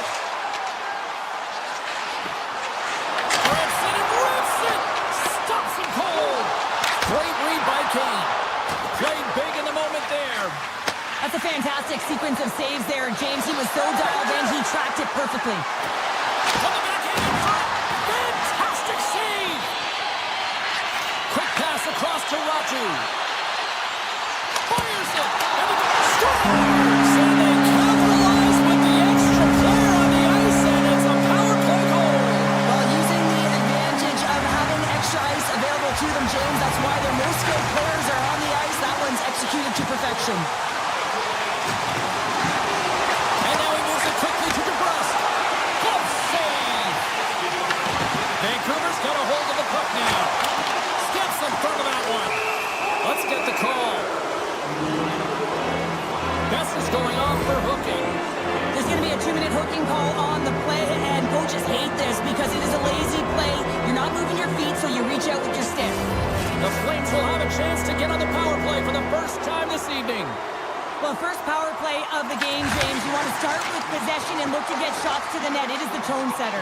Spreads it and rips it. Stops him cold. Great read by Kane. Played big in the moment there. That's a fantastic sequence of saves there, James. He was so dialed in, he tracked it perfectly. On the backhand in front. Fantastic save. Quick pass across to Ratu. Fires it. And the scores. And they capitalize with the extra player on the ice, and it's a power play goal. Well, using the advantage of having extra ice available to them, James, that's why their most skilled players are on the ice. That one's executed to perfection. And now he moves it quickly to DeBrusque. Glove save. Vancouver's got a hold of the puck now. Steps in front of that one. Let's get the call. Bess is going off for hooking. There's going to be a 2-minute hooking call on the play, and coaches hate this because it is a lazy play. so you reach out with your stick. The Flames will have a chance to get on the power play for the first time this evening. Well, first power play of the game, James. You want to start with possession and look to get shots to the net. It is the tone setter.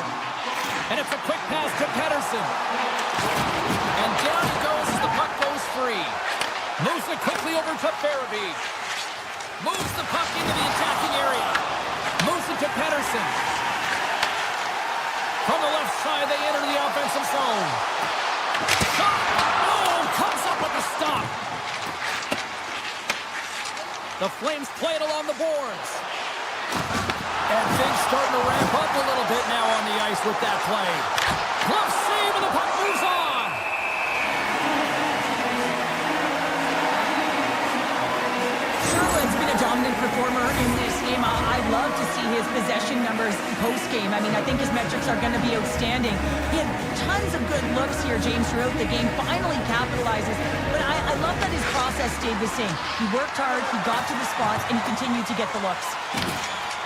And it's a quick pass to Pettersson. And down he goes as the puck goes free. Moves it quickly over to Farabee. Moves the puck into the attacking area. Moves it to Pettersson. From the left side, they enter the offensive zone. Shot! Oh, comes up with the stop. The Flames play it along the boards. And things starting to ramp up a little bit now on the ice with that play. Glove save, and the puck moves on. Sherwood's been a dominant performer in this game. I love to see his possession numbers post-game. I mean, I think his metrics are going to be outstanding. He had tons of good looks here, James, throughout the game. Finally capitalizes. But I love that his process stayed the same. He worked hard, he got to the spots, and he continued to get the looks.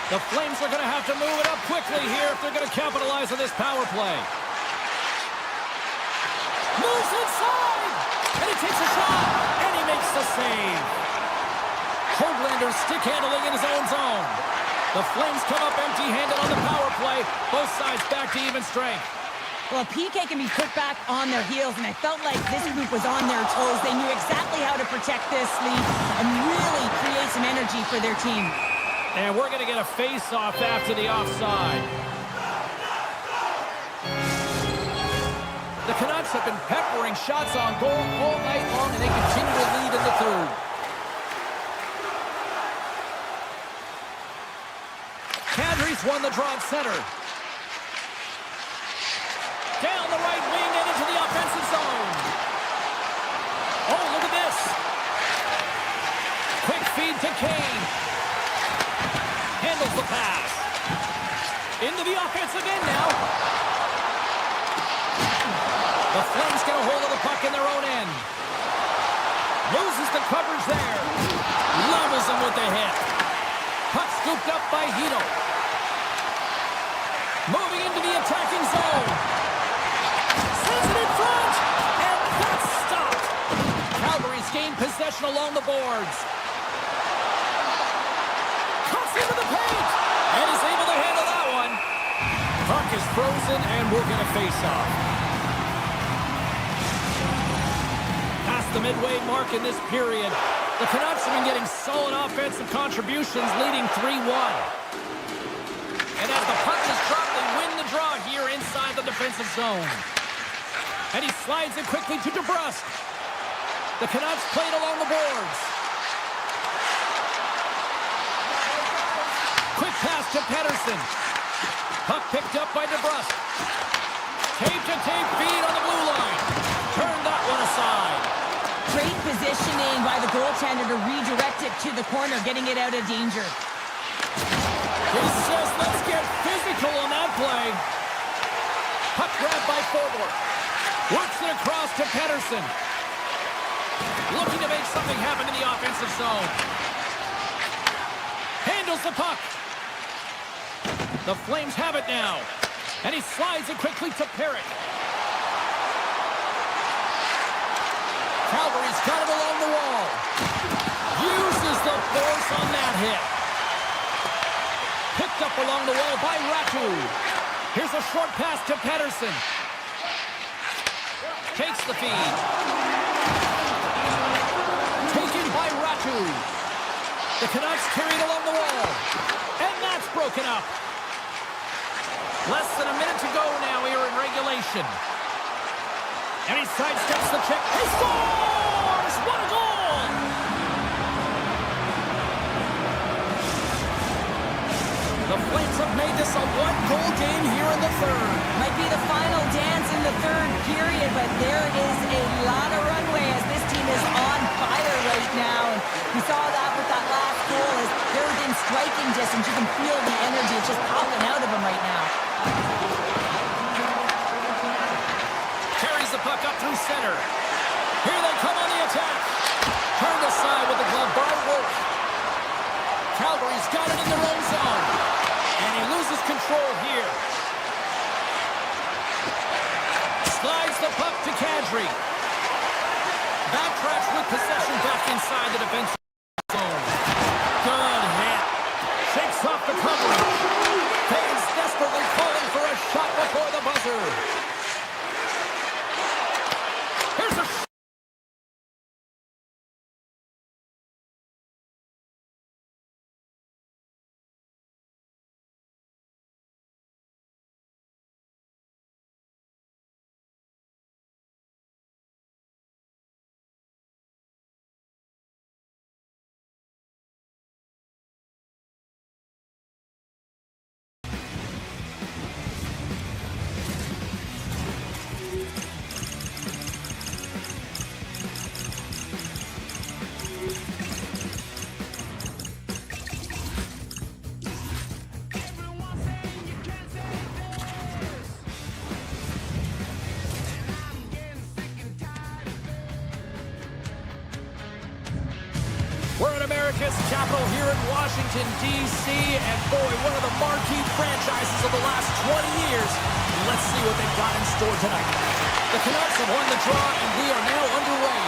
The Flames are going to have to move it up quickly here if they're going to capitalize on this power play. Moves inside! And he takes a shot! And he makes the save! Hoglander stick handling in his own zone. The Flames come up empty-handed on the power play. Both sides back to even strength. Well, PK can be put back on their heels, and I felt like this group was on their toes. They knew exactly how to protect this lead and really create some energy for their team. And we're going to get a face-off after the offside. The Canucks have been peppering shots on goal all night long, and they continue to lead in the third. Kadri's won the draw at center. Down the right wing and into the offensive zone. Oh, look at this. Quick feed to Kane. Handles the pass. Into the offensive end now. The Flames get a hold of the puck in their own end. Loses the coverage there. Levels him with the hit. Puck scooped up by Hito. Moving into the attacking zone. Sends it in front. And that's stopped. Calgary's gained possession along the boards. Into the paint, and is able to handle that one. Puck is frozen, and we're going to face off. Past the midway mark in this period, the Canucks have been getting solid offensive contributions, leading 3-1. And as the puck is dropped, they win the draw here inside the defensive zone. And he slides it quickly to DeBrusque. The Canucks played along the boards. Quick pass to Pettersson. Puck picked up by DeBrusque. Tape-to-tape feed on the blue line. Turn that one aside. Great positioning by the goaltender to redirect it to the corner, getting it out of danger. He says, let's get physical on that play. Puck grabbed by Forward. Works it across to Pettersson. Looking to make something happen in the offensive zone. Handles the puck. The Flames have it now. And he slides it quickly to Perrick. Calgary's got it along the wall. Uses the force on that hit. Picked up along the wall by Ratu. Here's a short pass to Pettersson. Takes the feed. Taken by Ratu. The Canucks carried along the wall. And that's broken up. Less than a minute to go now here in regulation. And he sidesteps the check. He scores! What a goal! The Flames have made this a one-goal game here in the third. Might be the final dance in the third period, but there is a lot of runway as this team is on fire right now. And we saw that with that last goal as they're within striking distance. You can feel the energy just popping out of them right now. Carries the puck up through center. Here they come on the attack. Turned aside with the glove by Wolf. Calgary's got it in their own zone. And he loses control here. Slides the puck to Anarchist capital here in Washington, D.C. And boy, one of the marquee franchises of the last 20 years. Let's see what they've got in store tonight. The Canucks have won the draw, and we are now underway.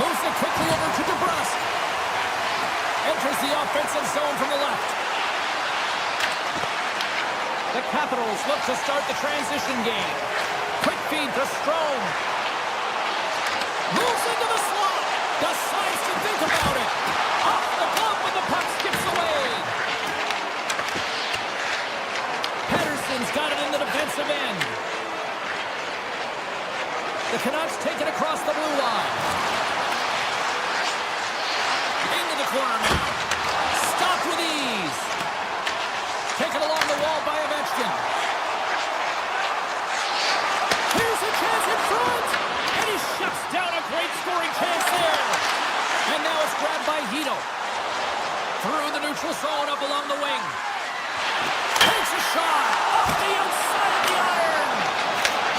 Moves it quickly over to DeBrusque. Enters the offensive zone from the left. The Capitals look to start the transition game. Quick feed to Strome. Moves into the slot. Decides to think about it. Off the glove when the puck skips away. Pettersson's got it in the defensive end. The Canucks take it across the blue line. Into the corner now. Stopped with ease. Taken along the wall by Ovechkin. Here's a chance in front. And he shuts down a great scoring chance there. And now it's grabbed by Hito. Through the neutral zone up along the wing. Takes a shot. Off the outside of the iron.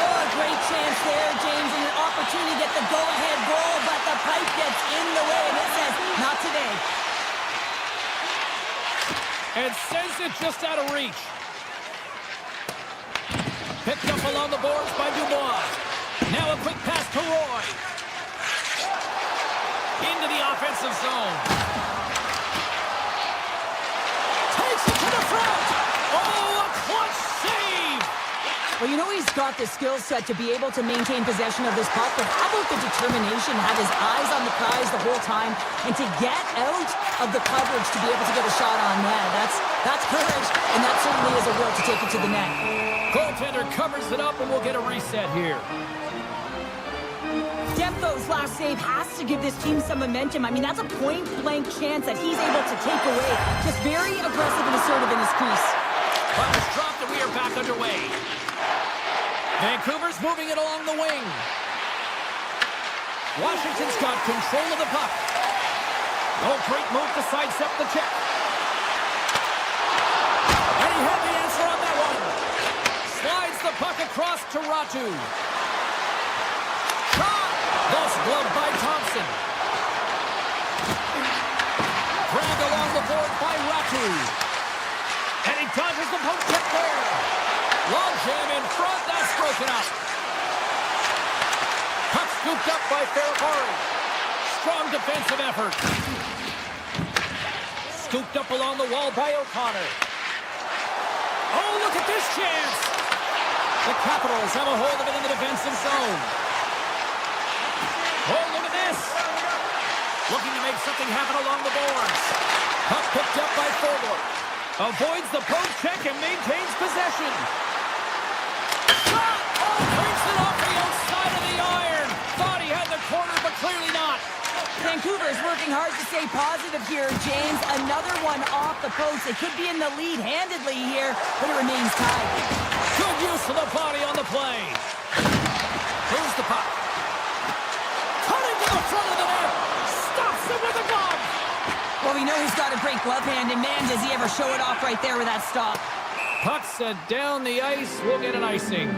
Oh, a great chance there, James, and an opportunity to get the go-ahead goal, but the pipe gets in the way, and it says, not today. And sends it just out of reach. Picked up along the boards by Dubois. Now a quick pass to Roy. Into the offensive zone. Takes it to the front. Oh, a clutch save. Well, you know he's got the skill set to be able to maintain possession of this puck, but how about the determination, have his eyes on the prize the whole time, and to get out of the coverage to be able to get a shot on net. That's courage, and that certainly is a will to take it to the net. Goaltender covers it up, and we'll get a reset here. Demko's last save has to give this team some momentum. I mean, that's a point-blank chance that he's able to take away. Just very aggressive and assertive in his crease. Puck is dropped, and we are back underway. Vancouver's moving it along the wing. Washington's got control of the puck. Oh, great move to sidestep the check. And he had the answer on that one. Slides the puck across to Ratu. Shot! Thus gloved by Thompson. Dragged along the board by Ratu. And he dodges the poke check there. Long jam in front, that's broken up. Puck scooped up by Ferrari. Strong defensive effort. Scooped up along the wall by O'Connor. Oh, look at this chance. The Capitals have a hold of it in the defensive zone. Oh, look at this. Looking to make something happen along the boards. Puck picked up by Forbort. Avoids the poke check and maintains possession. Shot! Oh, breaks it off the outside of the iron. Thought he had the corner, but clearly not. Vancouver is working hard to stay positive here, James. Another one off the post. They could be in the lead handedly here, but it remains tied. Good use of the body on the play. Moves the puck. Cutting to the front of the net. Stops it with a glove. Well, we know he's got a great glove hand, and man, does he ever show it off right there with that stop. Puck set down the ice. We'll get an icing.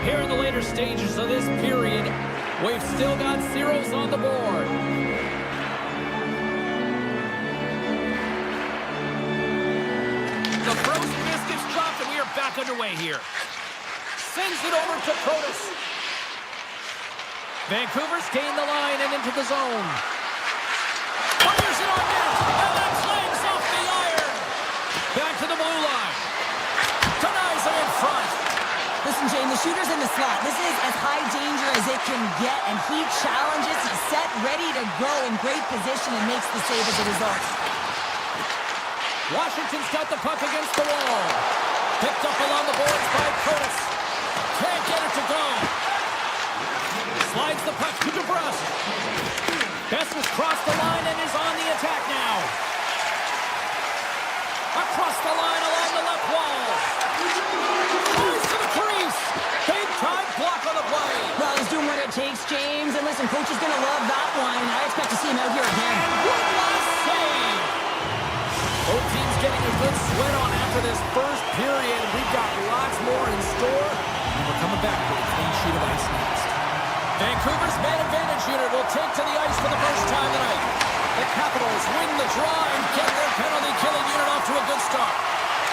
Here in the later stages of this period, we've still got zeros on the board. The frozen biscuits dropped, and we are back underway here. Sends it over to Protas. Vancouver's gained the line and into the zone. Fires it on net, and that flames off the iron. Back to the blue line. Denies it in front. Listen, Jane, the shooter's in the slot. This is as high danger as it can get, and he challenges. He's set, ready to go, in great position, and makes the save as a result. Washington's got the puck against the wall. Picked up along the boards by Protas. Can't get it to go. Slides the puck to DeBrusque. Best has crossed the line and is on the attack now. Across the line along the left wall. Goes to the crease. Big time block on the play. Well, he's doing what it takes, James. And listen, coach is going to love that one. I expect to see him out here again. And one last save. Both teams getting a good sweat on after this first period. We've got lots more in store. And we're coming back with a clean sheet of ice next. Vancouver's man advantage unit will take to the ice for the first time tonight. The Capitals win the draw and get their penalty-killing unit off to a good start.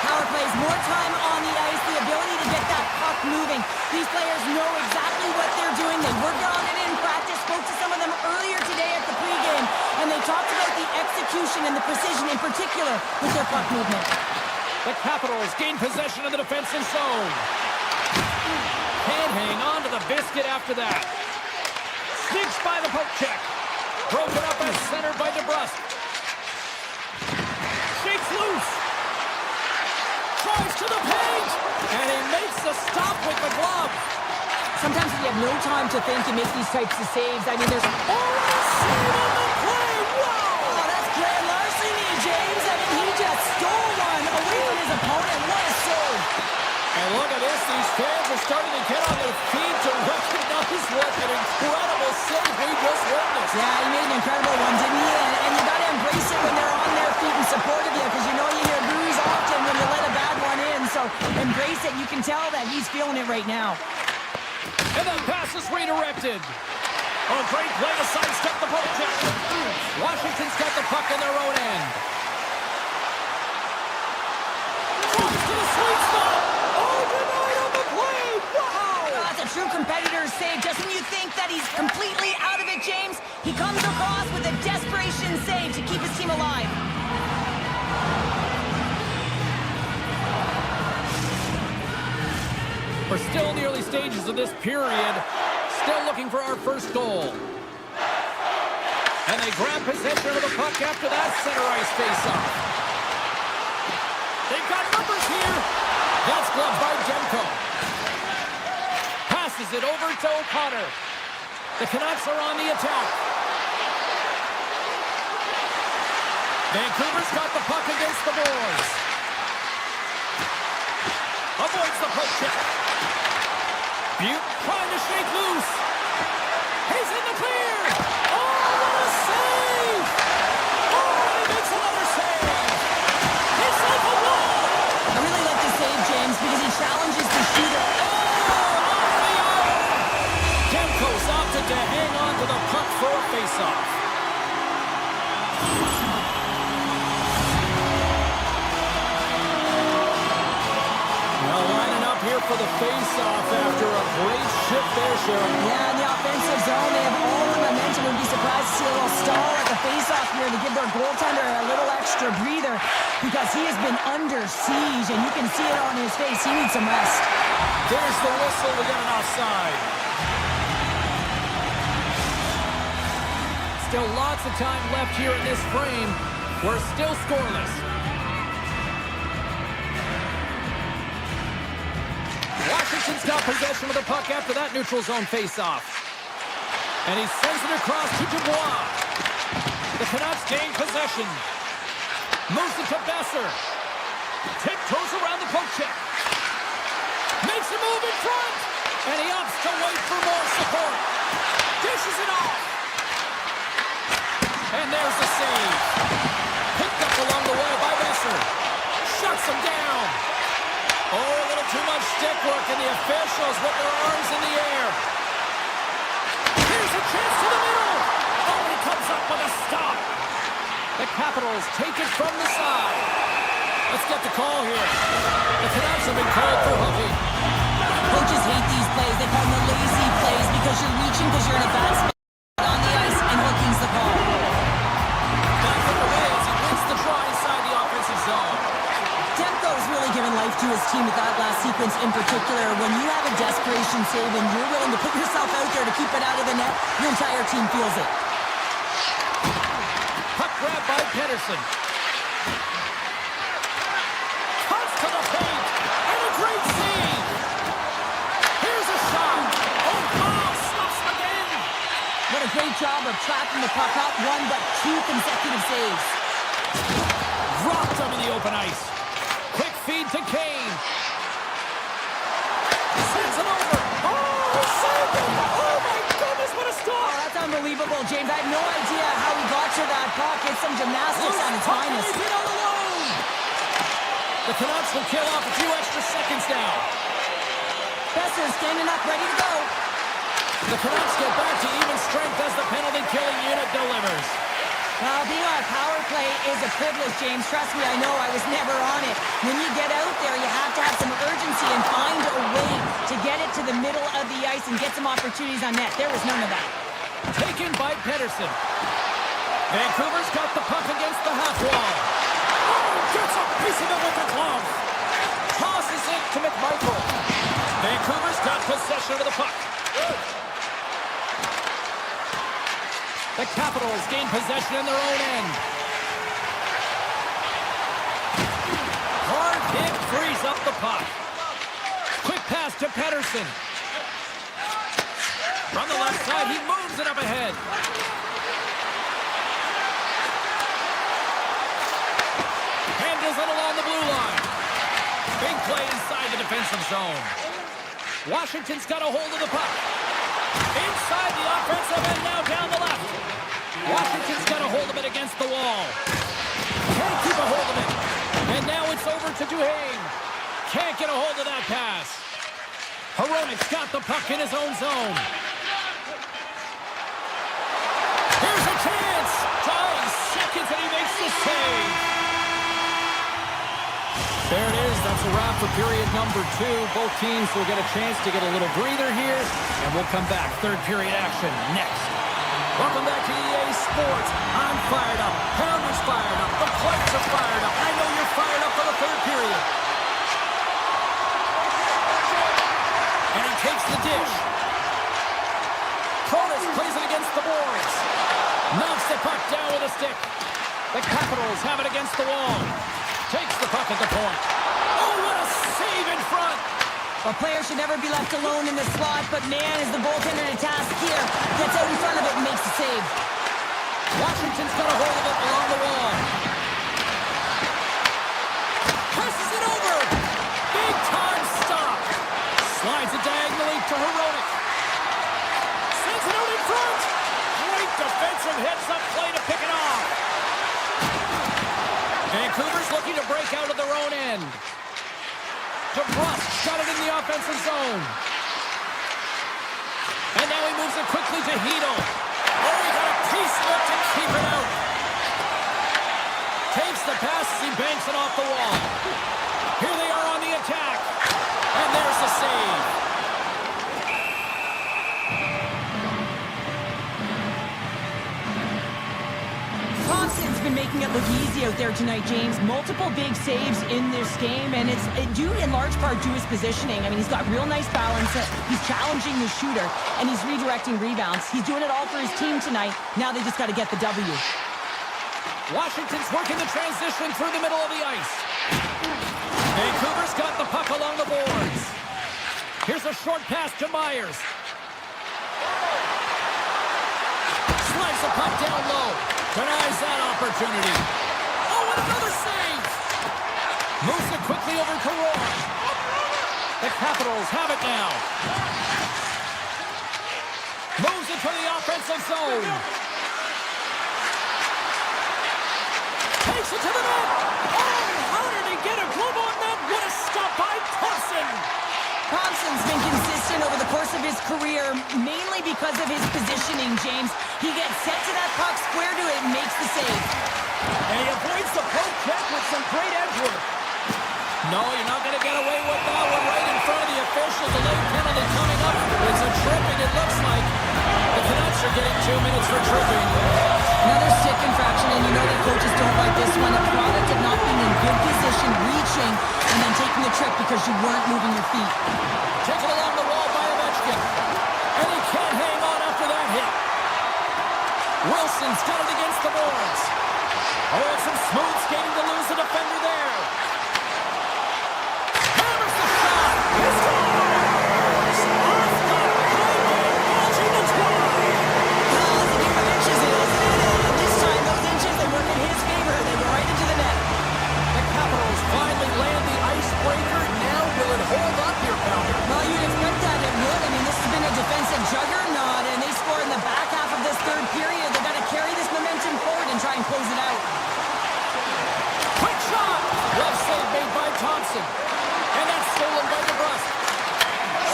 Power plays, more time on the ice, the ability to get that puck moving. These players know exactly what they're doing. They worked on it in practice, spoke to some of them earlier today at the pregame, and they talked about the execution and the precision in particular with their puck movement. The Capitals gain possession of the defensive zone. Can't hang on to the biscuit after that. Sneaks by the poke check. Broken up as centered by DeBrusque. Shakes loose. Tries to the paint. And he makes the stop with the glove. Sometimes you have no time to think and make these types of saves. I mean, there's... Oh, save on the play. Wow. Oh, that's grand larceny, James. I mean, he just stole one away from his opponent. What a save. And look at this. These fans are starting to get on their feet to recognize what an incredible save we just witnessed. Yeah, he made an incredible one, didn't he? And you got to embrace it when they're on their feet in support of you, because you know you hear boos often when you let a bad one in. So embrace it. You can tell that he's feeling it right now. And the pass is redirected. Oh, great play to sidestep the poke check. Washington's got the puck in their own end. Drives to the sweet spot. Oh, denied on the play. Wow. That's a true competitor's save. Just when you think that he's completely out of it, James, he comes across with a desperation save to keep his team alive. We're still in the early stages of this period. Still looking for our first goal. And they grab possession of the puck after that center ice face-off. They've got numbers here. That's gloved by Demko. Passes it over to O'Connor. The Canucks are on the attack. Vancouver's got the puck against the boards. Avoids the poke check. Butte trying to shake loose. He's in the clear. Oh, what a save! Oh, he makes another save. It's like a wall. I really like the save, James, because he challenges the shooter. Oh, off the arm. Demko's opted to hang on to the puck for a face-off. Here for the face-off after a great shift there, Sharon. Yeah, in the offensive zone, they have all the momentum. Would be surprised to see a little stall at the face-off here to give their goaltender a little extra breather, because he has been under siege, and you can see it on his face. He needs some rest. There's the whistle. We got an offside. Still lots of time left here in this frame. We're still scoreless. Washington's got possession of the puck after that neutral zone face-off. And he sends it across to Dubois. The Canucks gain possession. Moves it to Besser. Tiptoes around the poke check. Makes a move in front. And he opts to wait for more support. Dishes it off. And there's the save. Picked up along the way by Besser. Shuts him down. Oh, a little too much stick work, and the officials with their arms in the air. Here's a chance to the middle. Oh, he comes up with a stop. The Capitals take it from the side. Let's get the call here. The Canucks have been called for hooking. Coaches hate these plays. They call them the lazy plays because you're reaching because you're in a bad spot on the ice, and hooking's the call. Back from the way as he wins the draw inside the offensive zone. Demko's really given life to his team with that last sequence in particular. When you have a desperation save and you're willing to put yourself out there to keep it out of the net, your entire team feels it. Puck grab by Pedersen. Cuts to the paint. And a great save. Here's a shot. Oh, Paul stops again. What a great job of tracking the puck up. One but two consecutive saves. Dropped him in the open ice. Quick feed to Kane. Sends it over. Oh, saved it. Oh, my goodness, what a Oh, stop. that's unbelievable, James. I have no idea how he got to that puck. It's some gymnastics on its finest. He's in all alone. The Canucks will kill off a few extra seconds now. Besser standing up, ready to go. The Canucks get back to even strength as the penalty-killing unit delivers. Well, being on a power play is a privilege, James. Trust me, I know I was never on it. When you get out there, you have to have some urgency and find a way to get it to the middle of the ice and get some opportunities on net. There was none of that. Taken by Pedersen. Vancouver's got the puck against the half wall. Oh, gets a piece of it with the glove. Tosses it to McMichael. Vancouver's got possession of the puck. The Capitals gain possession in their own end. Hard hit frees up the puck. Quick pass to Pedersen. From the left side, he moves it up ahead. Handles it along the blue line. Big play inside the defensive zone. Washington's got a hold of the puck. Inside the offensive end, now down the left. Washington's got a hold of it against the wall. Can't keep a hold of it. And now it's over to Duhaime. Can't get a hold of that pass. Hronik's got the puck in his own zone. Here's a chance. Dying seconds and he makes the save. There it is. That's a wrap for period number 2. Both teams will get a chance to get a little breather here, and we'll come back. Third period action next. Welcome back to EA Sports. I'm fired up. Pounder's fired up. The players are fired up. I know you're fired up for the third period. And he takes the dish. Protas plays it against the boards. Knocks the puck down with a stick. The Capitals have it against the wall. Takes the puck at the point. Oh, what a save in front. A player should never be left alone in the slot, but man, is the goaltender to task here. Gets out in front of it and makes the save. Washington's got a hold of it along the wall. Passes it over. Big time stop. Slides it diagonally to Hronik. Sends it out in front. Great defensive heads-up play to pick it off. Vancouver's looking to break out of their own end. DeBrusque got it in the offensive zone. And now he moves it quickly to Hedl. Oh, he got a piece left to keep it out. Takes the pass as he banks it off the wall. Here they are on the attack. And there's the save. Thompson's been making it look easy out there tonight, James. Multiple big saves in this game, and it's due in large part to his positioning. I mean, he's got real nice balance. He's challenging the shooter, and he's redirecting rebounds. He's doing it all for his team tonight. Now they just got to get the W. Washington's working the transition through the middle of the ice. Vancouver's got the puck along the boards. Here's a short pass to Myers. Slides the puck down low. Denies that opportunity. Oh, and another save! Moves it quickly over to Roy. The Capitals have it now. Moves it to the offensive zone. Takes it to the net. Oh, how did he get a glove on that? What a stop by Thompson. Thompson's been consistent over the course of his career, mainly because of his positioning, James. He gets set to that puck, square to it, and makes the save. And he avoids the poke check with some great edge work. No, you're not going to get away with that one right in front of the officials. A late penalty coming up. It's a tripping, it looks like. The Canucks are getting 2 minutes for tripping. Another stick infraction, and you know that coaches don't like this one. A product of not being in good position, reaching, and then taking the trip because you weren't moving your feet. Taken along the wall by Ovechkin. And he can't hang on after that hit. Wilson's got it against the boards. Oh, it's some smooth skating to lose the defender there. Hammers the shot. He scores! Off the highway, launching the try. Oh, it's a game of inches, isn't it? This time, those inches, they work in his favor. They go right into the net. The Capitals finally land the icebreaker. Now will it hold up here, Pounder? Well, you'd expect that it would. I mean, this has been a defensive juggernaut, and they score in the back half of this third period. They've got to carry this momentum forward and try and close it out. Quick shot! Left save made by Thompson. And that's stolen by DeBrusque.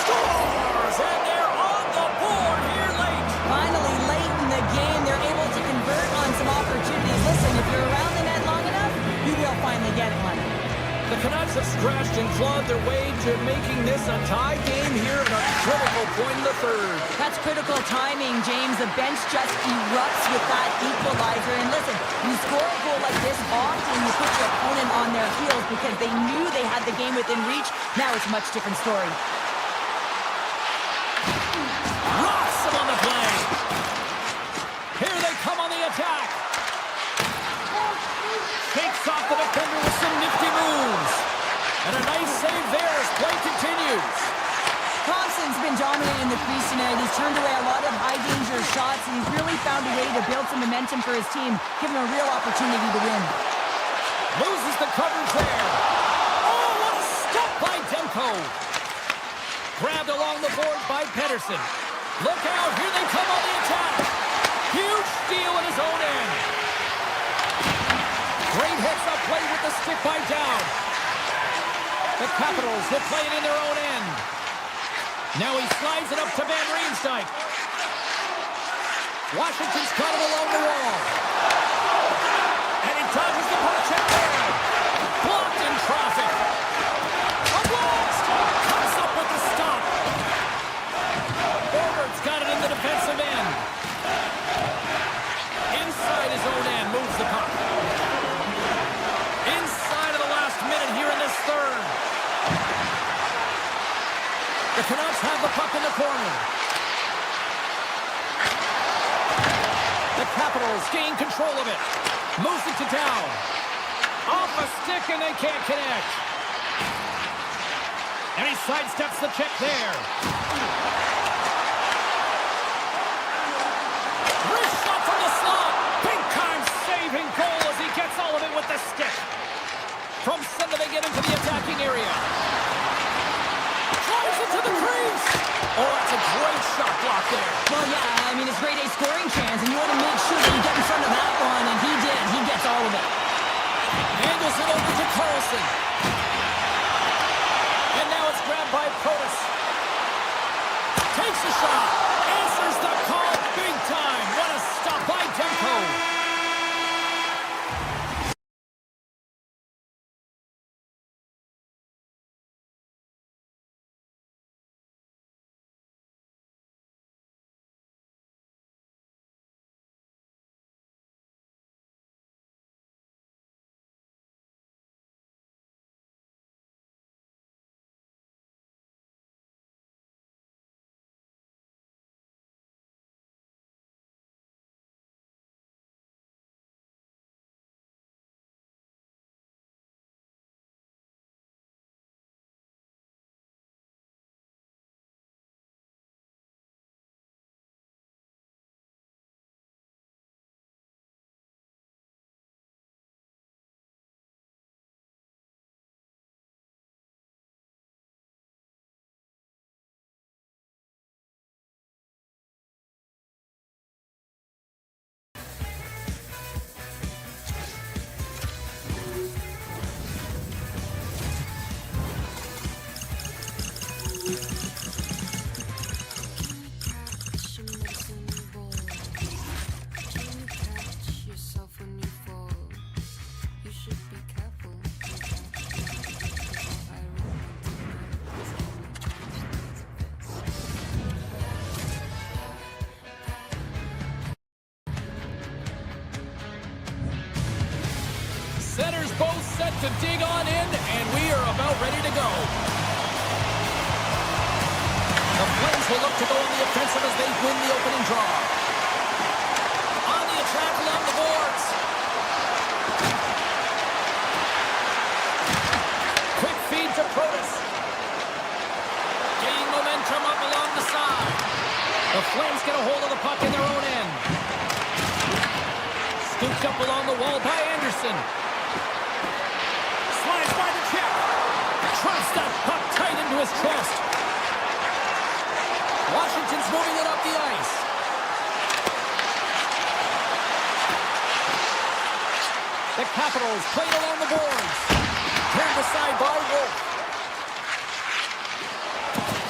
Scores! And they're on the board get one. The Canucks have scratched and clawed their way to making this a tie game here at a critical point in the third. That's critical timing, James. The bench just erupts with that equalizer. And listen, you score a goal like this often, you put your opponent on their heels because they knew they had the game within reach. Now it's a much different story. Rocks him on the play. Here they come on the attack. Takes off the defender with some nifty moves. And a nice save there as play continues. Thompson's been dominant in the crease tonight. He's turned away a lot of high-danger shots, and he's really found a way to build some momentum for his team, giving him a real opportunity to win. Loses the coverage there. Oh, what a stop by Demko. Grabbed along the board by Pedersen. Look out, here they come on the attack. Huge steal in his own end. Great hits up play with the stick by Down. The Capitals will play it in their own end. Now he slides it up to Van Riemsdyk. Washington's got him along the wall. And he dodges the puck check there. Blocked in traffic. A blast! Comes up with the stop. Forward's got it in the defensive end. Inside his own end, moves the puck. Inside of the last minute here in this third. The Canucks have the puck in the corner. The Capitals gain control of it. Moves it to Down. Off a stick and they can't connect. And he sidesteps the check there. Wrist shot from the slot. Big time saving goal as he gets all of it with the stick. From center they get into the attacking area. Drives it to the crease. Oh, that's a great shot block there. Well, yeah, I mean, it's grade A scoring chance, and you want to make sure that you get in front of that one, and he did. He gets all of it. Angles it over to Carlson. And now it's grabbed by Protas. Takes a shot. Answers the call big time. What a stop by Demko. Centers both set to dig on in, and we are about ready to go. The Flames will look to go on the offensive as they win the opening draw. On the attack along the boards. Quick feed to Protas. Gaining momentum up along the side. The Flames get a hold of the puck in their own end. Scooped up along the wall by Anderson. Slides by the check. Traps that puck tight into his chest. Washington's moving it up the ice. The Capitals play it along the boards. Turned aside by Wolf.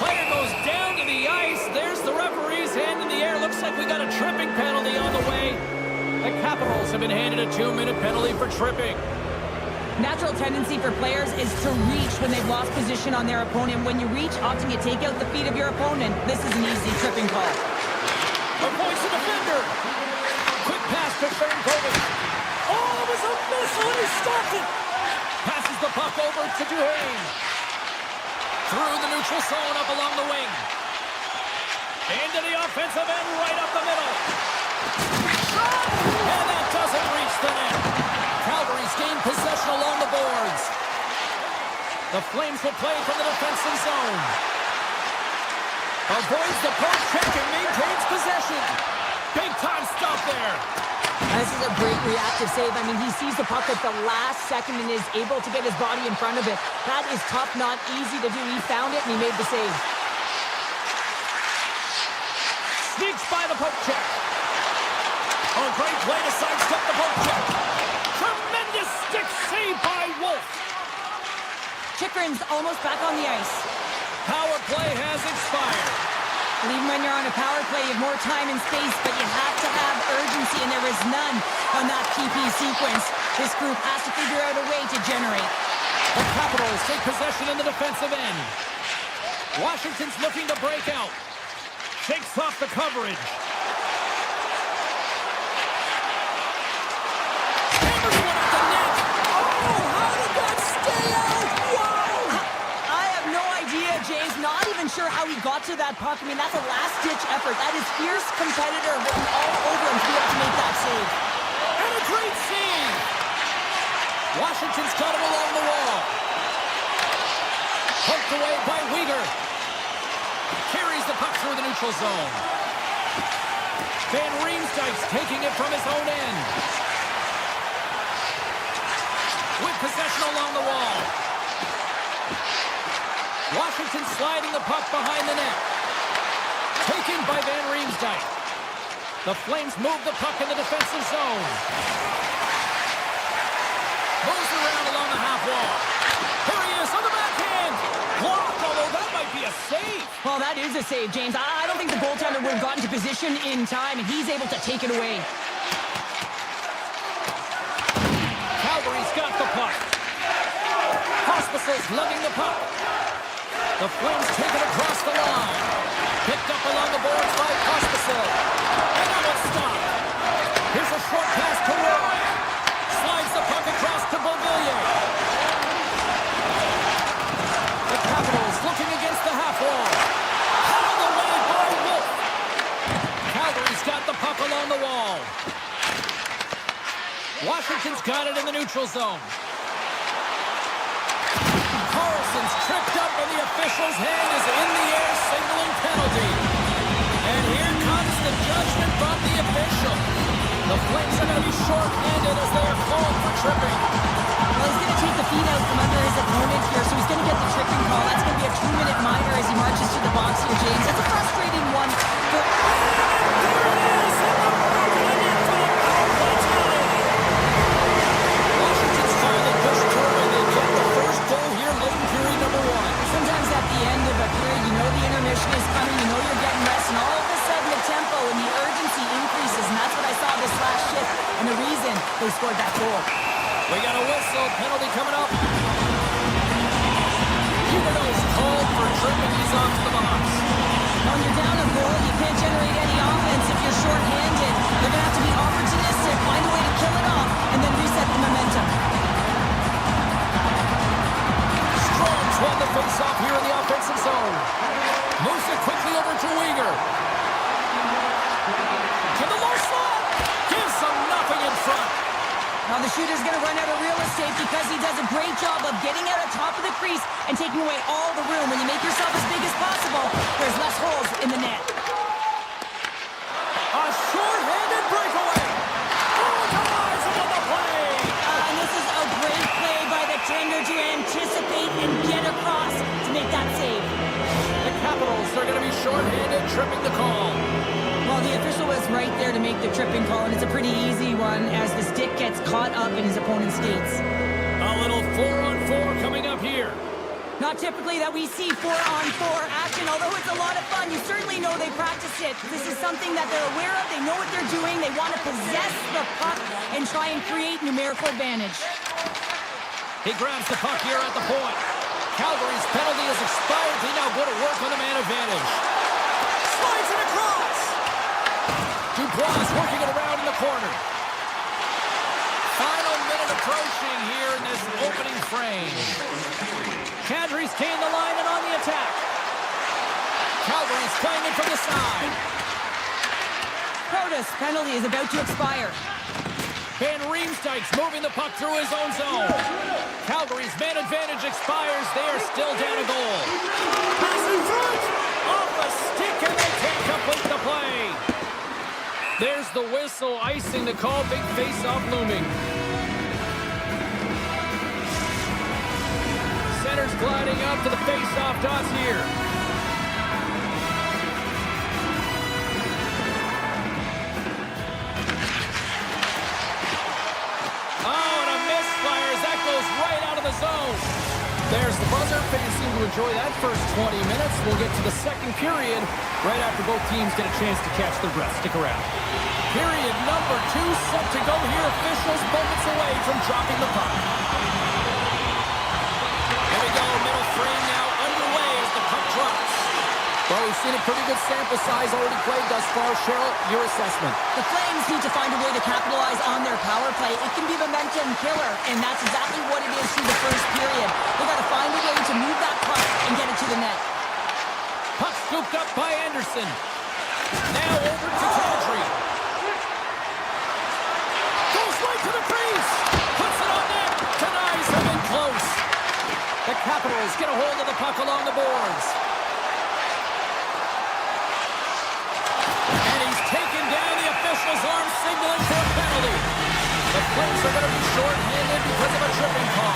Player goes down to the ice. There's the referee's hand in the air. Looks like we got a tripping penalty on the way. The Capitals have been handed a 2-minute penalty for tripping. Natural tendency for players is to reach when they've lost position on their opponent. When you reach, often you take out the feet of your opponent. This is an easy tripping call. Avoids the defender. Quick pass to Vancouver. Oh, it was a missile and he stopped it. Passes the puck over to Duhaime. Through the neutral zone up along the wing. Into the offensive end right up the middle. And that doesn't reach the net. Calgary's gained possession along the boards. The Flames will play from the defensive zone. Avoids the poke check and maintains possession. Big time stop there. This is a great reactive save. I mean, he sees the puck at the last second and is able to get his body in front of it. That is tough, not easy to do. He found it and he made the save. Sneaks by the poke check. Oh, great play to sidestep the poke check. Tremendous stick save by Wolf. Chychrun's almost back on the ice. Power play has expired. And even when you're on a power play, you have more time and space, but you have to have urgency, and there is none on that PP sequence. This group has to figure out a way to generate. The Capitals take possession in the defensive end. Washington's looking to break out. Shakes off the coverage. Hammers one at the net. Oh, how did that stay out? Wow! I have no idea, James. Not even sure how he got to that puck. I mean, that's a last-ditch effort. That is fierce competitor written all over him to be able to make that save. And a great save! Washington's got him along the wall. Poked away by Weegar. Carries the puck through the neutral zone. Van Riemsdyk's taking it from his own end. With possession along the wall. Washington sliding the puck behind the net. Taken by Van Riemsdyk. The Flames move the puck in the defensive zone. Moves around along the half wall. Here he is on the backhand. Blocked, although that might be a save. Well, that is a save, James. I don't think the goaltender would have gotten to position in time, and he's able to take it away. Calgary's got the puck. Hospital's lugging the puck. The Flames take it across the line. Picked up along the boards by Hospital. And now it's stopped. Here's a short pass to Roy. Slides the puck across to Beauvillier. The Capitals looking against the half wall. Hauled away by Wolf. Calgary's got the puck along the wall. Washington's got it in the neutral zone. Carlson's tripped up and the official's hand is in the air signaling penalty. And here comes the judgment from the official. The Flames are going to be short-handed as they are called for tripping. Well, he's going to take the feet out from under his opponent here, so he's going to get the tripping call. That's going to be a 2-minute minor as he marches to the box here, James. It's a frustrating one. But Washington's finally pushed through and they get the first goal here late in period number 1. sometimes at the end of a period, you know the intermission is coming, you know you're getting rest, and all of a sudden the tempo and the urgency increases, and that's what I saw this last shift, and the reason they scored that goal. We got a whistle, penalty coming up. Huberdeau's called for tripping. He's off to the box. When you're down a goal, you can't generate any offense if you're short-handed. They're going to have to be opportunistic, find a way to kill it off, and then reset the momentum. Strong's won the face-off here in the offensive zone. Moves it quickly over to Weegar. To the low slot. Gives them nothing in front. Now the shooter's going to run out of real estate because he does a great job of getting out of top of the crease and taking away all the room. When you make yourself as big as possible, there's less holes in the net. A short-handed breakaway. Brutalized on the play. And this is a great play by the tender to anticipate and get across to make that save. The Capitals are going to be short-handed, tripping the call. Well, the official was right there to make the tripping call, and it's a pretty easy one as the stick gets caught up in his opponent's skates. A little 4-on-4 coming up here. Not typically that we see 4-on-4 action, although it's a lot of fun. You certainly know they practice it. This is something that they're aware of. They know what they're doing. They want to possess the puck and try and create numerical advantage. He grabs the puck here at the point. Calgary's penalty has expired. He now go to work on the man advantage. Slides it across. Dubois working it around in the corner. Final minute approaching here in this opening frame. Kadri's gained the line and on the attack. Calgary's playing it from the side. Protas penalty is about to expire. Van Riemsdyk's moving the puck through his own zone. Calgary's man advantage expires. They are still down a goal. Pass in front. Off the stick, and they can't complete the play. There's the whistle, icing the call. Big face-off looming. Center's gliding up to the face-off dots here. Right out of the zone. There's the buzzer. Fans seem to enjoy that first 20 minutes. We'll get to the second period right after both teams get a chance to catch their breath. Stick around. Period number 2 set to go here. Officials moments away from dropping the puck. Here we go. Middle frame now underway as the puck drops. Well, we've seen a pretty good sample size already played thus far. Cheryl, your assessment. The Flames need to find a way to capitalize on their power play. It can be momentum killer, and that's exactly what it is through the first period. They've got to find a way to move that puck and get it to the net. Puck scooped up by Anderson. Now over to Kadri. Goes right to the crease. Puts it on net. Denies him in close. The Capitals get a hold of the puck along the boards. Taken down, the official's arm signaling for a penalty. The Flames are going to be short-handed because of a tripping call.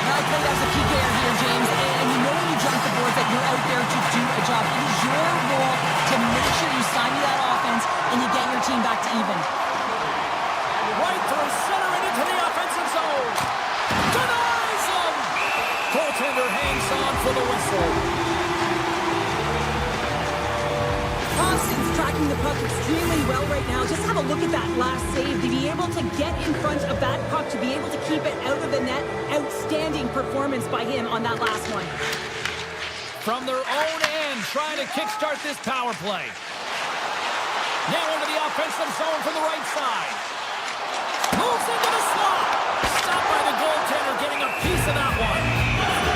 Now played as a PKer here, James, and you know when you jump the boards that you're out there to do a job. It is your role to make sure you stymie that offense and you get your team back to even. Right through center and into the offensive zone. Denies him! Goaltender hangs on for the whistle. Austin's tracking the puck extremely well right now. Just have a look at that last save. To be able to get in front of that puck, to be able to keep it out of the net, outstanding performance by him on that last one. From their own end, trying to kickstart this power play. Now into the offensive zone from the right side. Moves into the slot. Stopped by the goaltender, getting a piece of that one.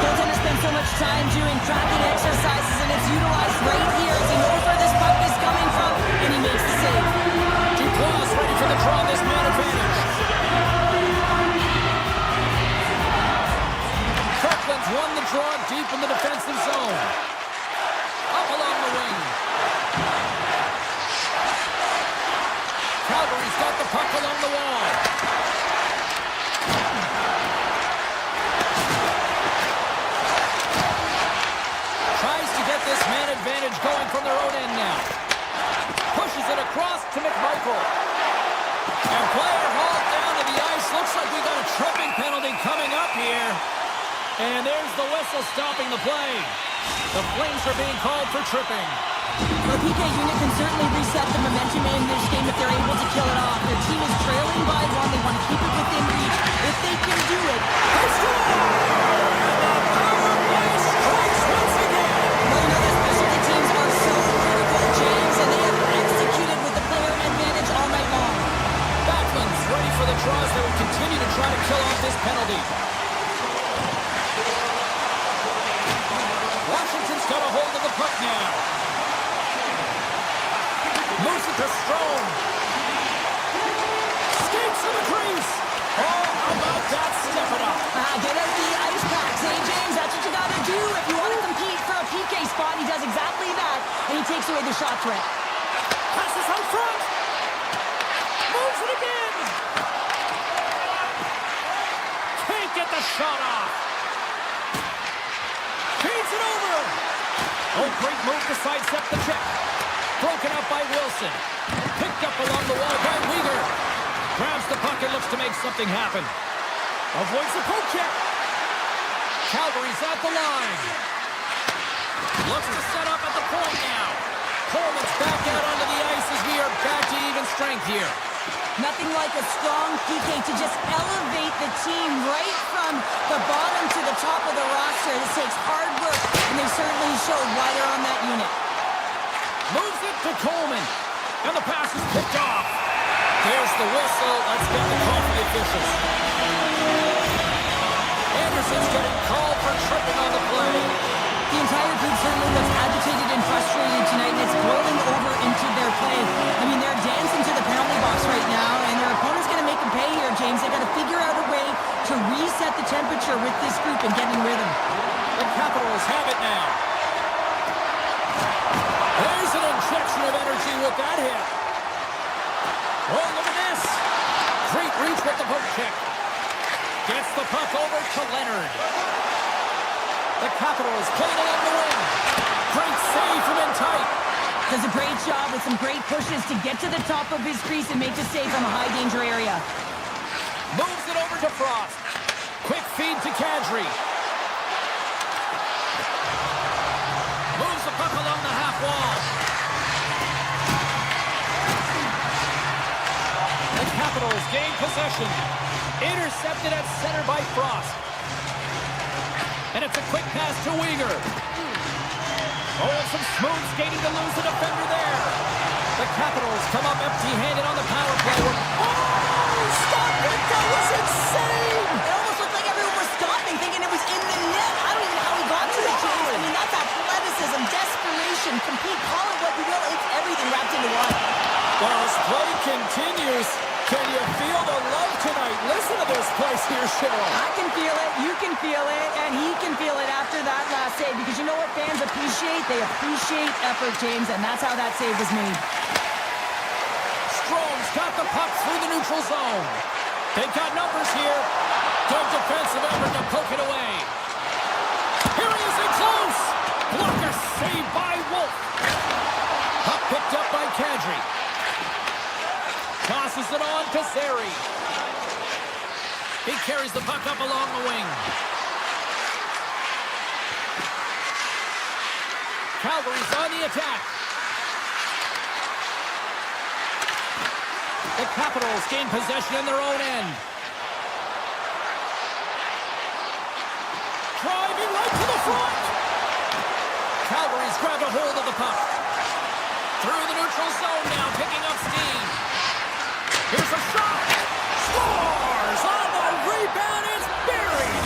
Goaltender spends so much time doing tracking exercises, and it's utilized right here as he knows where this puck is coming from, and he makes the save. Dubois ready for the draw, this man advantage. Kirkland's won the draw deep in the defensive zone. Up along the wing. Calgary's got the puck along the wall. This man advantage going from their own end now. Pushes it across to McMichael. And player hauled down to the ice. Looks like we got a tripping penalty coming up here. And there's the whistle stopping the play. The Flames are being called for tripping. The PK unit can certainly reset the momentum in this game if they're able to kill it off. Their team is trailing by 1. They want to keep it within reach. If they can do it, they score! Ready for the draws. They will continue to try to kill off this penalty. Washington's got a hold of the puck now. Moves it to Strome. Skates to the crease. Oh, how about that? Step it up. Get out the ice packs, hey, James? That's what you got to do if you want to compete for a PK spot. He does exactly that, and he takes away the shot threat. Passes out front. Moves it again. Get the shot off. Feeds it over. Oh, great move to sidestep the check. Broken up by Wilson. Picked up along the wall by Weegar. Grabs the puck and looks to make something happen. Avoids the poke check. Calgary's at the line. Looks to set up at the point now. Coleman's back out onto the ice as we are back to even strength here. Nothing like a strong PK to just elevate the team right from the bottom to the top of the roster. This takes hard work, and they certainly showed why they're on that unit. Moves it to Coleman, and the pass is picked off. There's the whistle. Let's get the call from the officials. Anderson's getting called for tripping on the play. The entire group certainly looks agitated and frustrated tonight, and it's boiling over into their play. I mean, they're dancing to the penalty box right now, and their opponent's going to make them pay here, James. They've got to figure out a way to reset the temperature with this group and get in rhythm. The Capitals have it now. There's an injection of energy with that hit. Oh, look at this. Great reach with the poke check. Gets the puck over to Leonard. The Capitals playing along the wing. Great save from in tight. Does a great job with some great pushes to get to the top of his crease and make the save from a high-danger area. Moves it over to Frost. Quick feed to Kadri. Moves the puck along the half wall. The Capitals gain possession. Intercepted at center by Frost. And it's a quick pass to Weegar. Oh, some smooth skating to lose the defender there. The Capitals come up empty-handed on the power play. Oh, stop it! That was insane! It almost looked like everyone was stopping, thinking it was in the net. I don't even know how he got to the chase. I mean, that's athleticism, desperation, compete, call it what you will. It's everything wrapped into one. Well, as play continues, can you feel the love tonight? Listen to this place here, Cheryl. I can feel it, you can feel it, and he can feel it after that last save. Because you know what fans appreciate? They appreciate effort, James, and that's how that save was made. Strome's got the puck through the neutral zone. They've got numbers here. Good defensive effort to poke it away. Here he is in close. Blocker saved by Wolf. Puck picked up by Kadri. Tosses it on to Zary. He carries the puck up along the wing. Calgary's on the attack. The Capitals gain possession in their own end. Driving right to the front. Calgary's grabbed a hold of the puck. Through the neutral zone now, picking up steam. Here's a shot. Scores on the rebound. It's buried.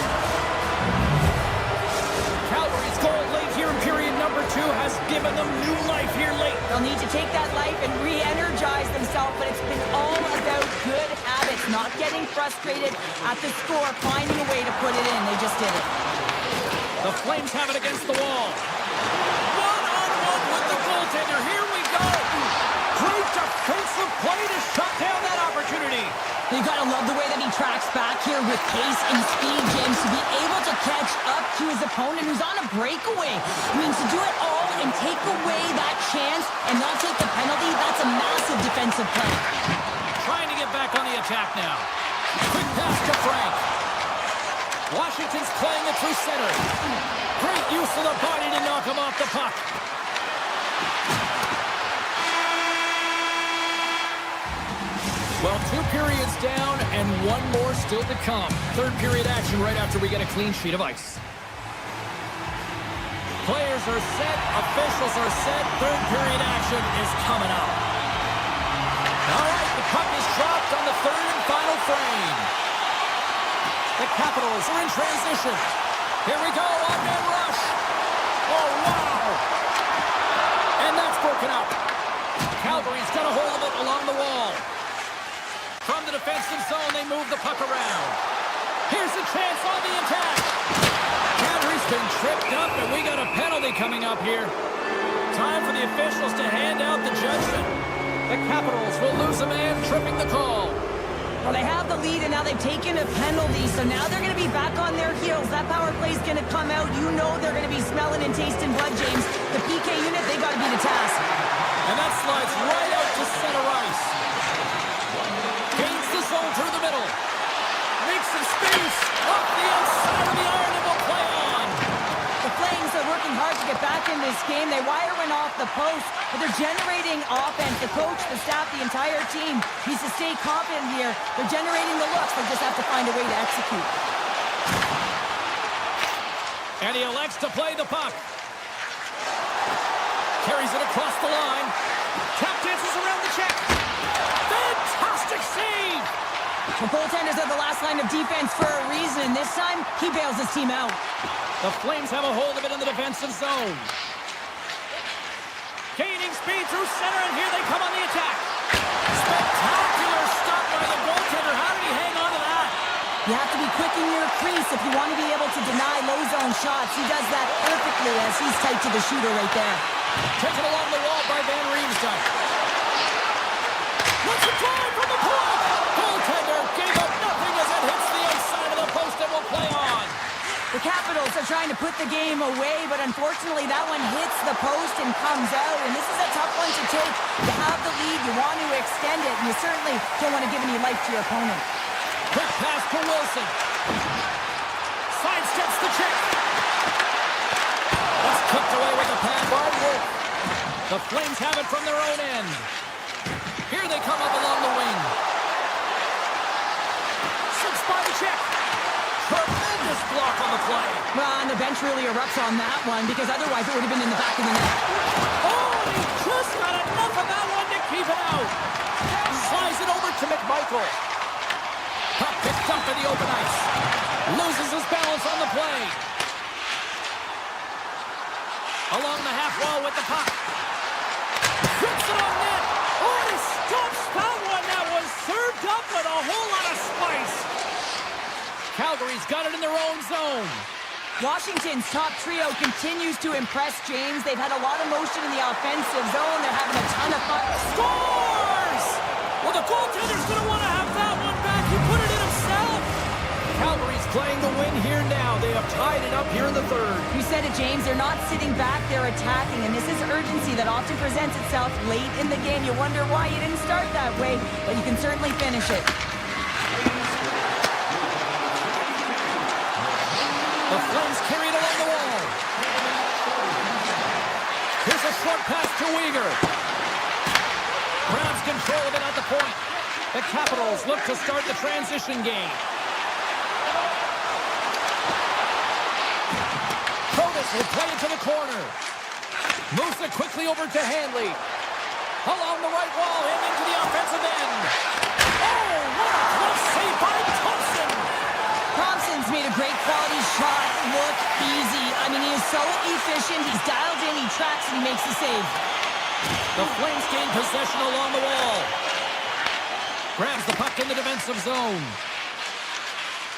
Calgary's goal late here in period number 2 has given them new life here late. They'll need to take that life and re-energize themselves, but it's been all about good habits, not getting frustrated at the score, finding a way to put it in. They just did it. The Flames have it against the wall. One-on-one with the goaltender. Here we go. Great defensive play to shut down that opportunity. You gotta love the way that he tracks back here with pace and speed, James, to be able to catch up to his opponent who's on a breakaway. I mean, to do it all and take away that chance and not take the penalty, that's a massive defensive play. Trying to get back on the attack now. Quick pass to Frank. Washington's playing it through center. Great use of the body to knock him off the puck. Well, 2 periods down and 1 more still to come. Third period action right after we get a clean sheet of ice. Players are set, officials are set, third period action is coming up. All right, the puck is dropped on the third and final frame. The Capitals are in transition. Here we go, on-man rush. Oh, wow. And that's broken up. Calgary's got a hold of it along the wall. From the defensive zone, they move the puck around. Here's a chance on the attack. Kadri's been tripped up, and we got a penalty coming up here. Time for the officials to hand out the judgment. The Capitals will lose a man, tripping the call. Well, they have the lead, and now they've taken a penalty, so now they're going to be back on their heels. That power play's going to come out. You know they're going to be smelling and tasting blood, James. The PK unit, they got to be the task. And that slides right out to center ice. Gains the zone through the middle. Makes some space. Off the outside of the iron and will play on. The Flames are working hard to get back in this this game. They wire one off the post, but they're generating offense. The coach, the staff, the entire team needs to stay confident here. They're generating the looks. They just have to find a way to execute. And he elects to play the puck. Carries it across the line. Tap dances around the check. Fantastic save! The goaltenders are the last line of defense for a reason. This time, he bails his team out. The Flames have a hold of it in the defensive zone. Gaining speed through center, and here they come on the attack. Spectacular stop by the goaltender. How did he hang on to that? You have to be quick in your crease if you want to be able to deny low zone shots. He does that perfectly as he's tight to the shooter right there. Taken along the wall by Van Riemsdyk. Let's it drive from the point. Goaltender gave up nothing as it hits the outside of the post and will play on. The Capitals are trying to put the game away, but unfortunately that one hits the post and comes out. And this is a tough one to take. You have the lead, you want to extend it, and you certainly don't want to give any life to your opponent. Quick pass to Wilson. Sidesteps the check. It's kicked away with a pad by Wolf. The Flames have it from their own end. Here they come up along the wing. Six by the check. Tremendous block on the play. Well, and the bench really erupts on that one because otherwise it would have been in the back of the net. Oh, he just got enough of that one to keep it out. Slides it over to McMichael. Puck picked up in the open ice. Loses his balance on the play. Along the half wall with the puck. Puts it on net. Oh, he stops that one. That was served up with a whole lot of spice. Calgary's got it in their own zone. Washington's top trio continues to impress, James. They've had a lot of motion in the offensive zone. They're having a ton of fun. Scores! Well, the goaltender's going to want to have that one back. He put it in himself. Calgary's playing the win here now. They have tied it up here in the third. You said it, James. They're not sitting back. They're attacking. And this is urgency that often presents itself late in the game. You wonder why you didn't start that way, but you can certainly finish it. The Flames carry it along the wall. Here's a short pass to Weegar. Grabs control of it at the point. The Capitals look to start the transition game. Protas will play it to the corner. Moves it quickly over to Hanley. Along the right wall and into the offensive end. Oh, what a close save by Thompson. Thompson's made a great quality shot look easy. I mean, he is so efficient. He's dialed in, he tracks, and he makes the save. The Flames gain possession along the wall. Grabs the puck in the defensive zone.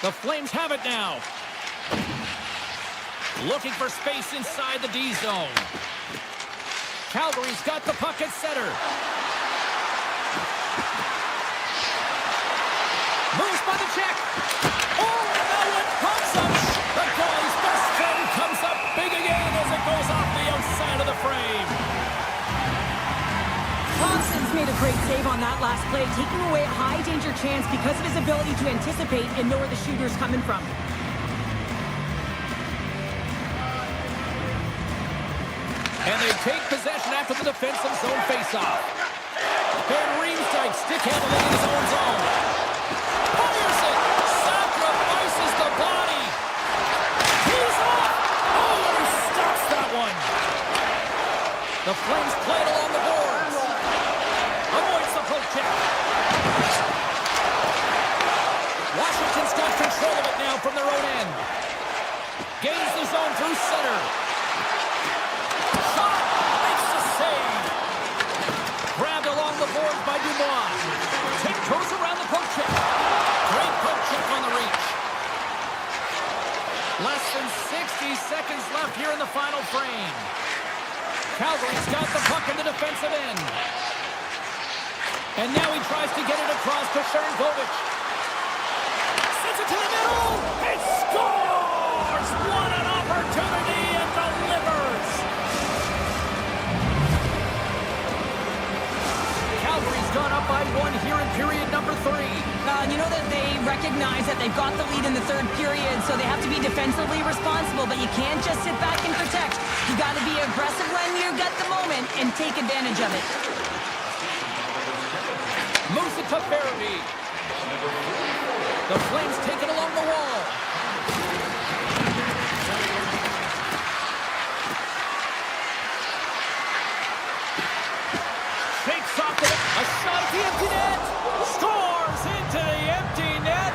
The Flames have it now. Looking for space inside the D zone. Calgary's got the puck at center. Moves by the check. Oh, that one comes up. The goalie's best friend comes up big again as it goes off the outside of the frame. Thompson's made a great save on that last play, taking away a high-danger chance because of his ability to anticipate and know where the shooter's coming from. And they take possession after the defensive zone faceoff. Van Riemsdyk stick-handling in his own zone. Fires it! Sacrifices the body! He's off! Oh, he stops that one! The Flames play it along the boards. Avoids the poke check. Washington's got control of it now from their own end. Gains the zone through center. Shot! Makes the save! Grabbed along the boards by Dubois. Tiptoes around the poke check. Great poke check on the reach. Less than 60 seconds left here in the final frame. Calgary's got the puck in the defensive end. And now he tries to get it across to Sharangovich. Sends it to the middle. He scores! What an opportunity and delivers! Calgary's gone up by one here in period number 3. And you know that they recognize that they've got the lead in the third period, so they have to be defensively responsible, but you can't just sit back and protect. You got to be aggressive when you get the moment and take advantage of it. Moves it to Farabee. The Flames take it along the wall. Shakes off it. A shot at the empty net. Scores into the empty net.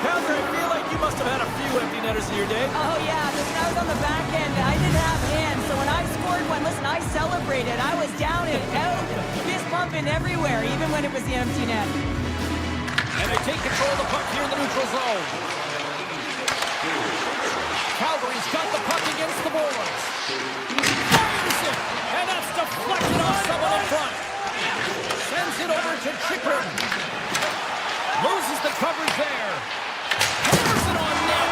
Calgary, I feel like you must have had a few empty netters in your day. Oh, yeah. Listen, I was on the back end. I didn't have hands. So when I scored one, listen, I celebrated. I was down and out, fist pumping everywhere, even when it was the empty net. And they take control of the puck here in the neutral zone. Calgary's got the puck against the boards. Fires it! And that's deflected off someone in front. Sends it over to Chikrin. Loses the coverage there. Hammers it on net.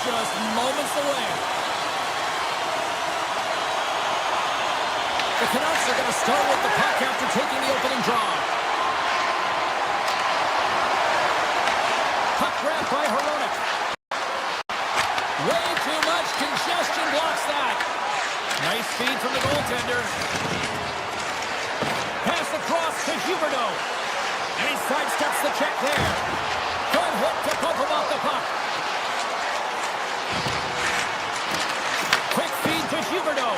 just moments away. The Canucks are going to start with the puck after taking the opening draw. Puck grab by Hronek. Way too much congestion blocks that. Nice feed from the goaltender. Pass across to Huberdeau. And he sidesteps the check there. Good hook to poke him off the puck. Quick feed to Huberdeau.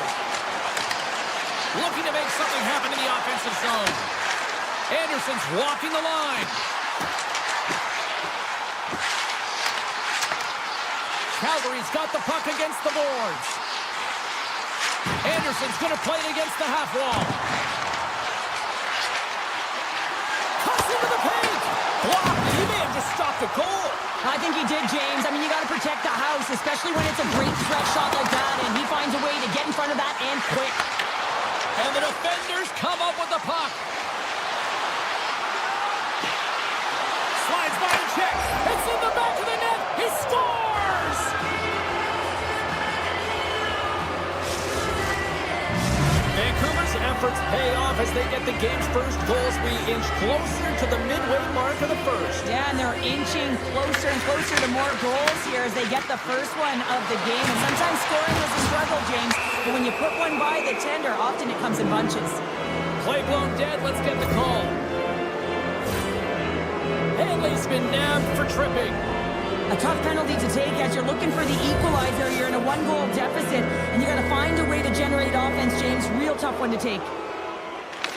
Looking to make something happen in the offensive zone. Anderson's walking the line. Calgary's got the puck against the boards. Anderson's going to play it against the half wall. Cuts into the paint. Blocked. He may have just stopped a goal. I think he did, James. I mean, you got to protect the house, especially when it's a great stretch shot like that, and he finds a way to get in front of that and quick. And the defenders come up with the puck. Slides by the check. It's in the back of the net. He scores! Vancouver's efforts pay off as they get the game's first goals. We inch closer to the midway mark of the first. Yeah, and they're inching closer and closer to more goals here as they get the first one of the game. And sometimes scoring is a struggle, James. But when you put one by the tender, often it comes in bunches. Play blown dead. Let's get the call. Hanley's been nabbed for tripping. A tough penalty to take as you're looking for the equalizer. You're in a one-goal deficit, and you got to find a way to generate offense, James. Real tough one to take.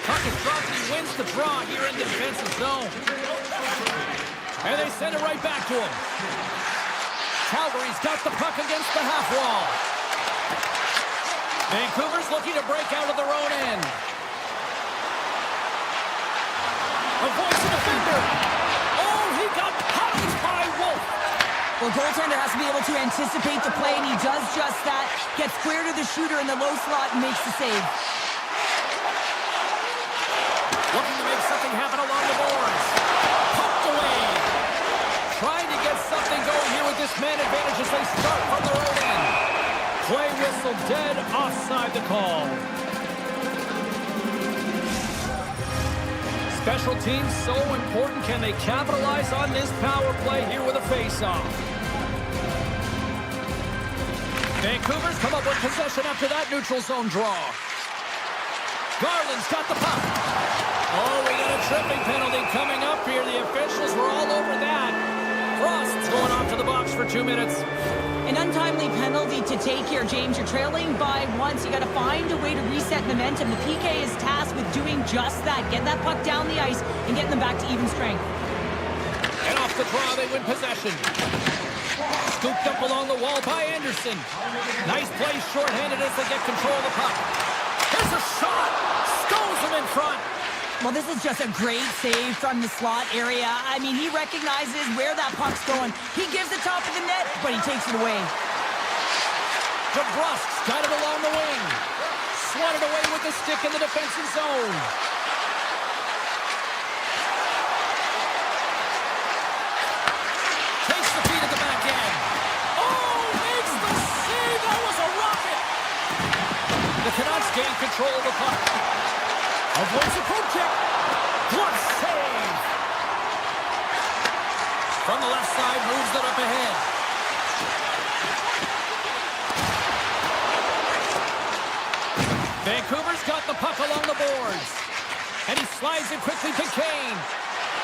Puck is dropped, and he wins the draw here in the defensive zone. And they send it right back to him. Calgary's got the puck against the half wall. Vancouver's looking to break out of their own end. Avoids the defender. Oh, he got punched by Wolf. Well, goaltender has to be able to anticipate the play, and he does just that. Gets square to the shooter in the low slot and makes the save. Looking to make something happen along the boards. Pumped away. Trying to get something going here with this man advantage as they start from their own end. Play whistle dead, offside the call. Special teams so important. Can they capitalize on this power play here with a face-off? Vancouver's come up with possession after that neutral zone draw. Garland's got the puck. Oh, we got a tripping penalty coming up here. The officials were all over that. Frost's going off to the box for 2 minutes. An untimely penalty to take here, James. You're trailing by once. You got to find a way to reset momentum. The PK is tasked with doing just that. Get that puck down the ice and getting them back to even strength. And off the draw, they win possession. Scooped up along the wall by Anderson. Nice play, shorthanded as they get control of the puck. There's a shot. Stones him in front. Well, this is just a great save from the slot area. I mean, he recognizes where that puck's going. He gives the top of the net, but he takes it away. DeBrusk's got it along the wing. Swatted away with the stick in the defensive zone. Takes the feed at the back end. Oh, makes the save. That was a rocket. The Canucks gain control of the puck. Avoids a poke check. What save! From the left side, moves it up ahead. Vancouver's got the puck along the boards. And he slides it quickly to Kane.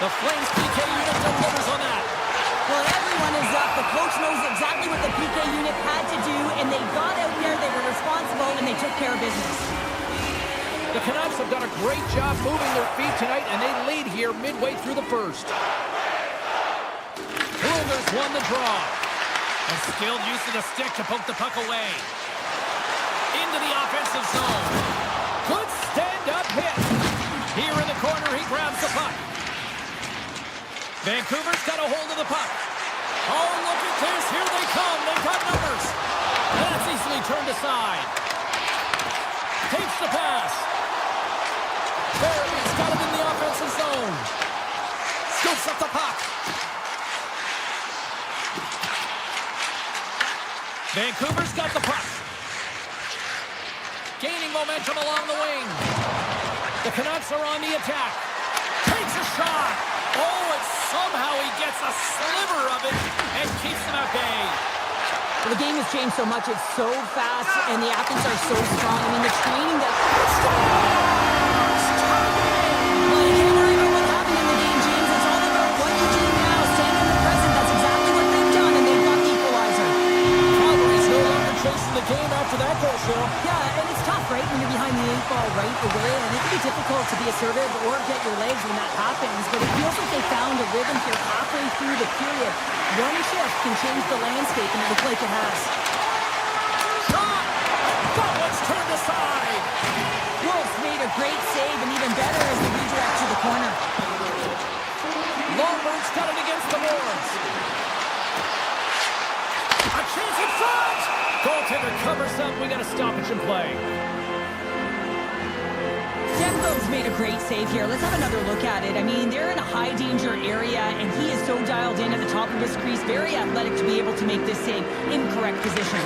The Flames PK unit delivers on that. Well, everyone is up. The coach knows exactly what the PK unit had to do, and they got out there, they were responsible, and they took care of business. The Canucks have done a great job moving their feet tonight, and they lead here midway through the first. Brugger's won the draw. A skilled use of the stick to poke the puck away. Into the offensive zone. Good stand-up hit. Here in the corner, he grabs the puck. Vancouver's got a hold of the puck. Oh, look at this. Here they come. They've got numbers. That's easily turned aside. Takes the pass. There he's got him in the offensive zone. Scoops up the puck. Vancouver's got the puck. Gaining momentum along the wing. The Canucks are on the attack. Takes a shot. Oh, and somehow he gets a sliver of it and keeps them at bay. Well, the game has changed so much. It's so fast, and the athletes are so strong. I mean, the training that... Well, you can't worry about what happened in the game, James. It's all about what you do now. Stand in the present. That's exactly what they've done, and they've got the equalizer. Calgary's no longer chasing the game after that goal, Cheryl. Yeah, and it's tough, right, when you're behind the 8 ball right away. And it can be difficult to be assertive or get your legs when that happens. But it feels like they found a rhythm here halfway through the period. One shift can change the landscape, and it looks like it has. Shot! That one's turned aside! Wolves made a great save, and even better is the redirect to the corner. Longbird's got it against the boards. A chance in front! Goaltender covers up. We got a stoppage in play. Denbo's made a great save here. Let's have another look at it. I mean, they're in a high-danger area, and he is so dialed in at the top of his crease. Very athletic to be able to make this save in correct position.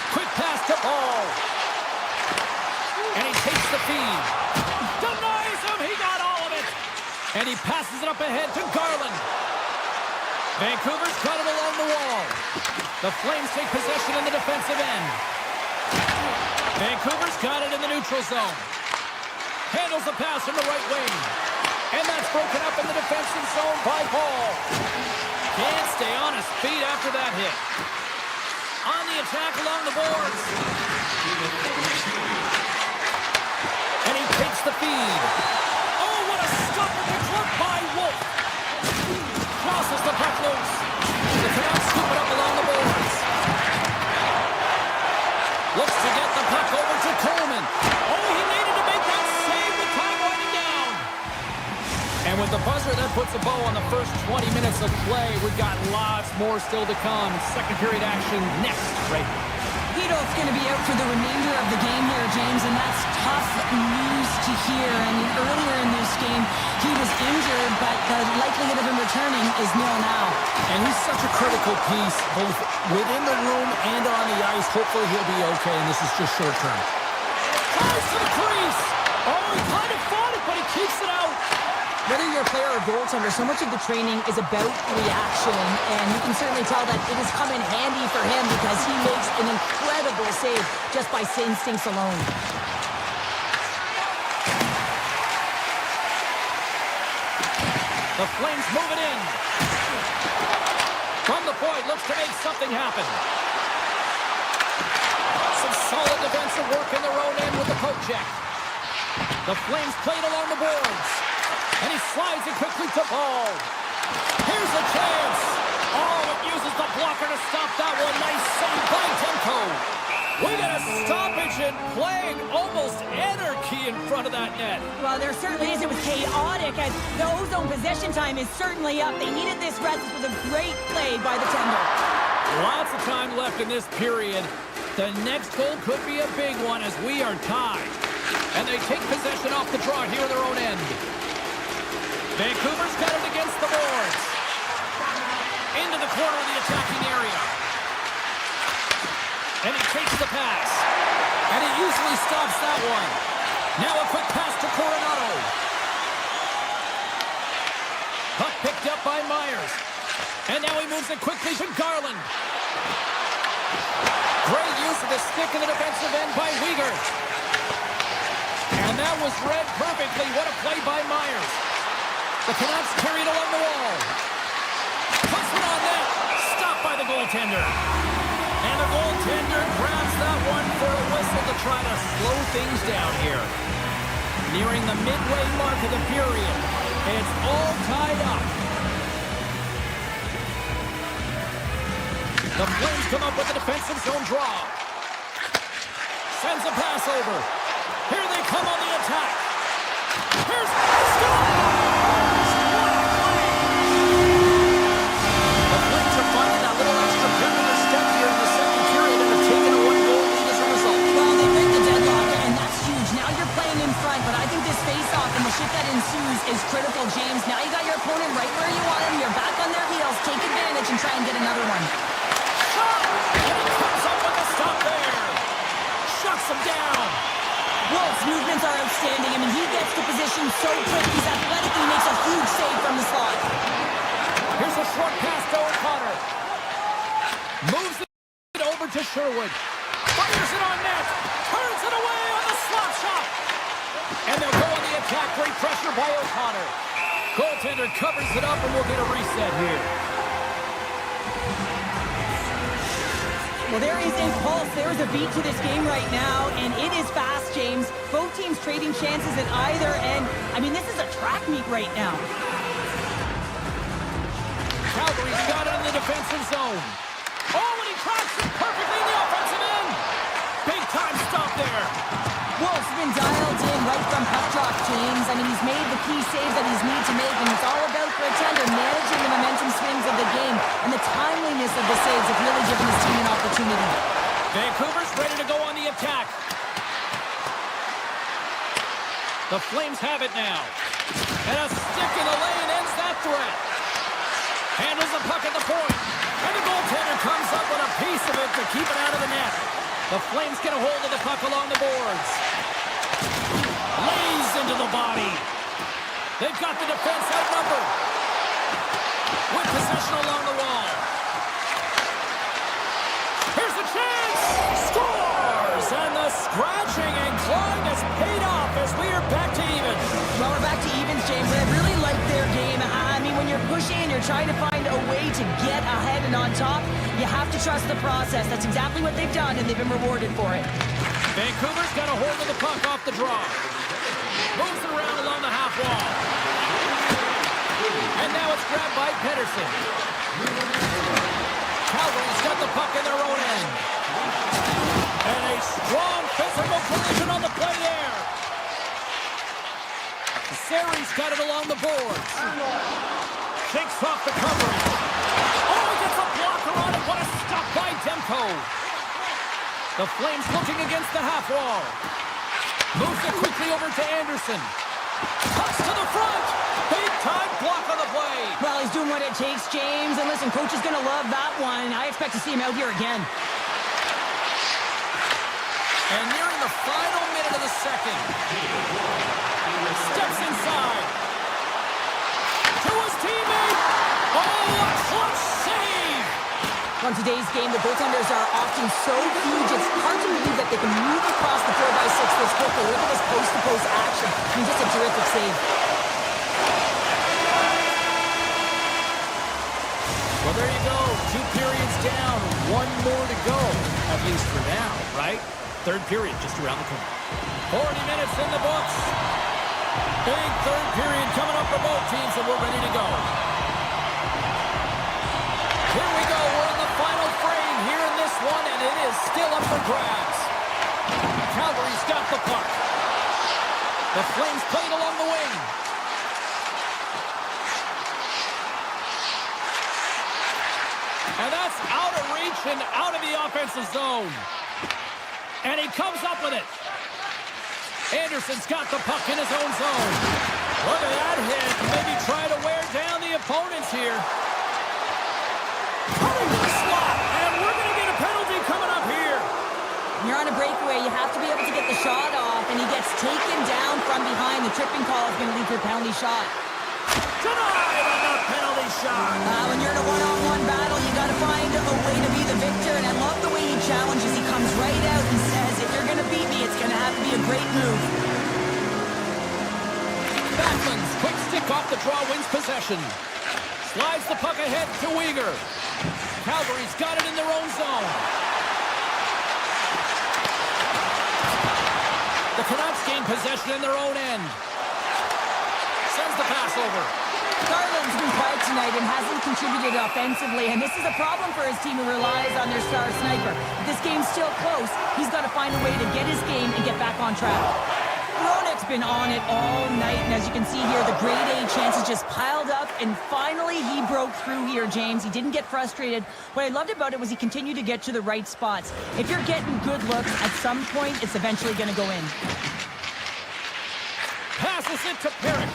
Quick pass to Paul. And he takes the feed. Denies him. He got all of it. And he passes it up ahead to Garland. Vancouver's got it along the wall. The Flames take possession in the defensive end. Vancouver's got it in the neutral zone. Handles the pass from the right wing. And that's broken up in the defensive zone by Paul. Can't stay on his feet after that hit. On the attack along the boards. And he takes the feed. Oh, what a stopper control by Wolf. Crosses the puck loose. The Canucks scoop it up along the boards. Looks to get the puck over to Coleman. Oh, he needed to make that save with time winding down. And with the buzzer, that puts a bow on the first 20 minutes of play. We've got lots more still to come. Second period action next, right? Hedo's going to be out for the remainder of the game here, James, and that's tough news to hear. I mean, earlier in this game, he was injured, but the likelihood of him returning is nil now. And he's such a critical piece, both within the room and on the ice. Hopefully he'll be okay, and this is just short term. Tries to the crease. Oh, he kind of fought it, but he keeps it out. Whether you're a player or goaltender, so much of the training is about reaction, and you can certainly tell that it has come in handy for him because he makes an incredible save just by instincts alone. The Flames move it in. From the point, looks to make something happen. Some solid defensive work in their own end with the poke check. The Flames played along the boards. And he slides it quickly to Paul. Here's a chance. Oh, it uses the blocker to stop that one. Nice save by Demko. We got a stoppage in playing. Almost anarchy in front of that net. Well, there certainly is. It was chaotic, and the ozone possession time is certainly up. They needed this rest. This was a great play by the tender. Lots of time left in this period. The next goal could be a big one as we are tied. And they take possession off the draw here at their own end. Vancouver's got it against the boards. Into the corner of the attacking area. And he takes the pass. And he usually stops that one. Now a quick pass to Coronado. Puck picked up by Myers. And now he moves it quickly to Garland. Great use of the stick in the defensive end by Weegar. And that was read perfectly. What a play by Myers. The Canucks carried along the wall. Puts it on net. Stopped by the goaltender. And the goaltender grabs that one for a whistle to try to slow things down here. Nearing the midway mark of the period. It's all tied up. The Flames come up with a defensive zone draw. Sends a pass over. Here they come on the attack. Here's the score! That ensues is critical, James. Now you got your opponent right where you want him. You're back on their heels. Take advantage and try and get another one. movements are outstanding. I mean, he gets to position so quick. He's athletic. He makes a huge save from the slot. Here's a short pass to O'Connor. Moves it over to Sherwood. Fires it on net. Turns it away on the slot shot. And they'll go on the attack. Great pressure by O'Connor. Goaltender covers it up, and we'll get a reset here. Well, there is a pulse. There is a beat to this game right now, and it is fast, James. Both teams trading chances at either end. I mean, this is a track meet right now. Calgary's got it in the defensive zone. Oh, and he cracks it perfectly in the offensive end. Big time stop there. Wolf's been dialed in right from puck drop, James. I mean, he's made the key saves that he's needed to make, and it's all about goaltender managing the momentum swings of the game, and the timeliness of the saves have really given his team an opportunity. Vancouver's ready to go on the attack. The Flames have it now. And a stick in the lane ends that threat. Handles the puck at the point. And the goaltender comes up with a piece of it to keep it out of the net. The Flames get a hold of the puck along the boards. Lays into the body. They've got the defense outnumbered. With possession along the wall. Here's the chance. Scores! And the scratching and clawing has paid off as we are back to even. Well, we're back to evens, James, and I really like their game. I mean, when you're pushing and you're trying to find a way to get ahead and on top, you have to trust the process. That's exactly what they've done, and they've been rewarded for it. Vancouver's got a hold of the puck off the draw. Moves it around along the half wall. And now it's grabbed by Pedersen. Calgary's got the puck in their own end. And a strong physical collision on the play there. Sari's got it along the boards. Shakes off the coverage. Oh, he gets a blocker on it. What a stop by Demko. The Flames looking against the half wall. Moves it quickly over to Anderson. Cuts to the front. Big time block on the play. Well, he's doing what it takes, James. And listen, coach is going to love that one. I expect to see him out here again. And nearing the final minute of the second. Steps inside. To his teammate. Oh, a clutch save. On today's game, the goaltenders are often so huge, it's hard to believe that they can move across the 4x6 this quickly. Look at this post-to-post action. I mean, just a terrific save. Well, there you go. 2 periods down. 1 more to go. At least for now, right? Third period just around the corner. 40 minutes in the books. Big third period coming up for both teams, and we're ready to go. Here we go. We're in the final frame here in this one, and it is still up for grabs. Calgary's got the puck. The Flames played along the wing. And that's out of reach and out of the offensive zone. And he comes up with it. Anderson's got the puck in his own zone. Look at that hit. Maybe try to wear down the opponents here. Coming to the slot. And we're going to get a penalty coming up here. When you're on a breakaway, you have to be able to get the shot off, and he gets taken down from behind. The tripping call is going to lead to a penalty shot. Denied on that penalty shot. When you're in a one-on-one battle, you got to find a way to be the victor, and I love the way he challenges. He comes right out and says, if you're going to beat me, it's going to have to be a great move. Backlund's quick stick off the draw wins possession. Slides the puck ahead to Weegar. Calgary's got it in their own zone. The Canucks gain possession in their own end. Sends the pass over. Garland's been quiet tonight and hasn't contributed offensively, and this is a problem for his team who relies on their star sniper. If this game's still close, he's got to find a way to get his game and get back on track. Hronek's been on it all night, and as you can see here, the grade A chances just piled up, and finally he broke through here, James. He didn't get frustrated. What I loved about it was he continued to get to the right spots. If you're getting good looks, at some point, it's eventually going to go in. Passes it to Perrick.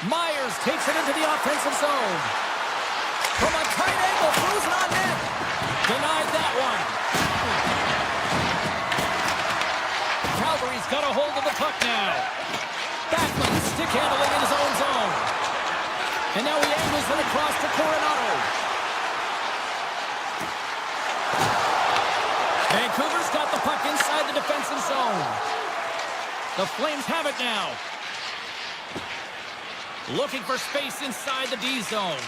Myers takes it into the offensive zone. From a tight angle, throws it on net. Denied that one. across to Coronado. Vancouver's got the puck inside the defensive zone. The Flames have it now. Looking for space inside the D zone.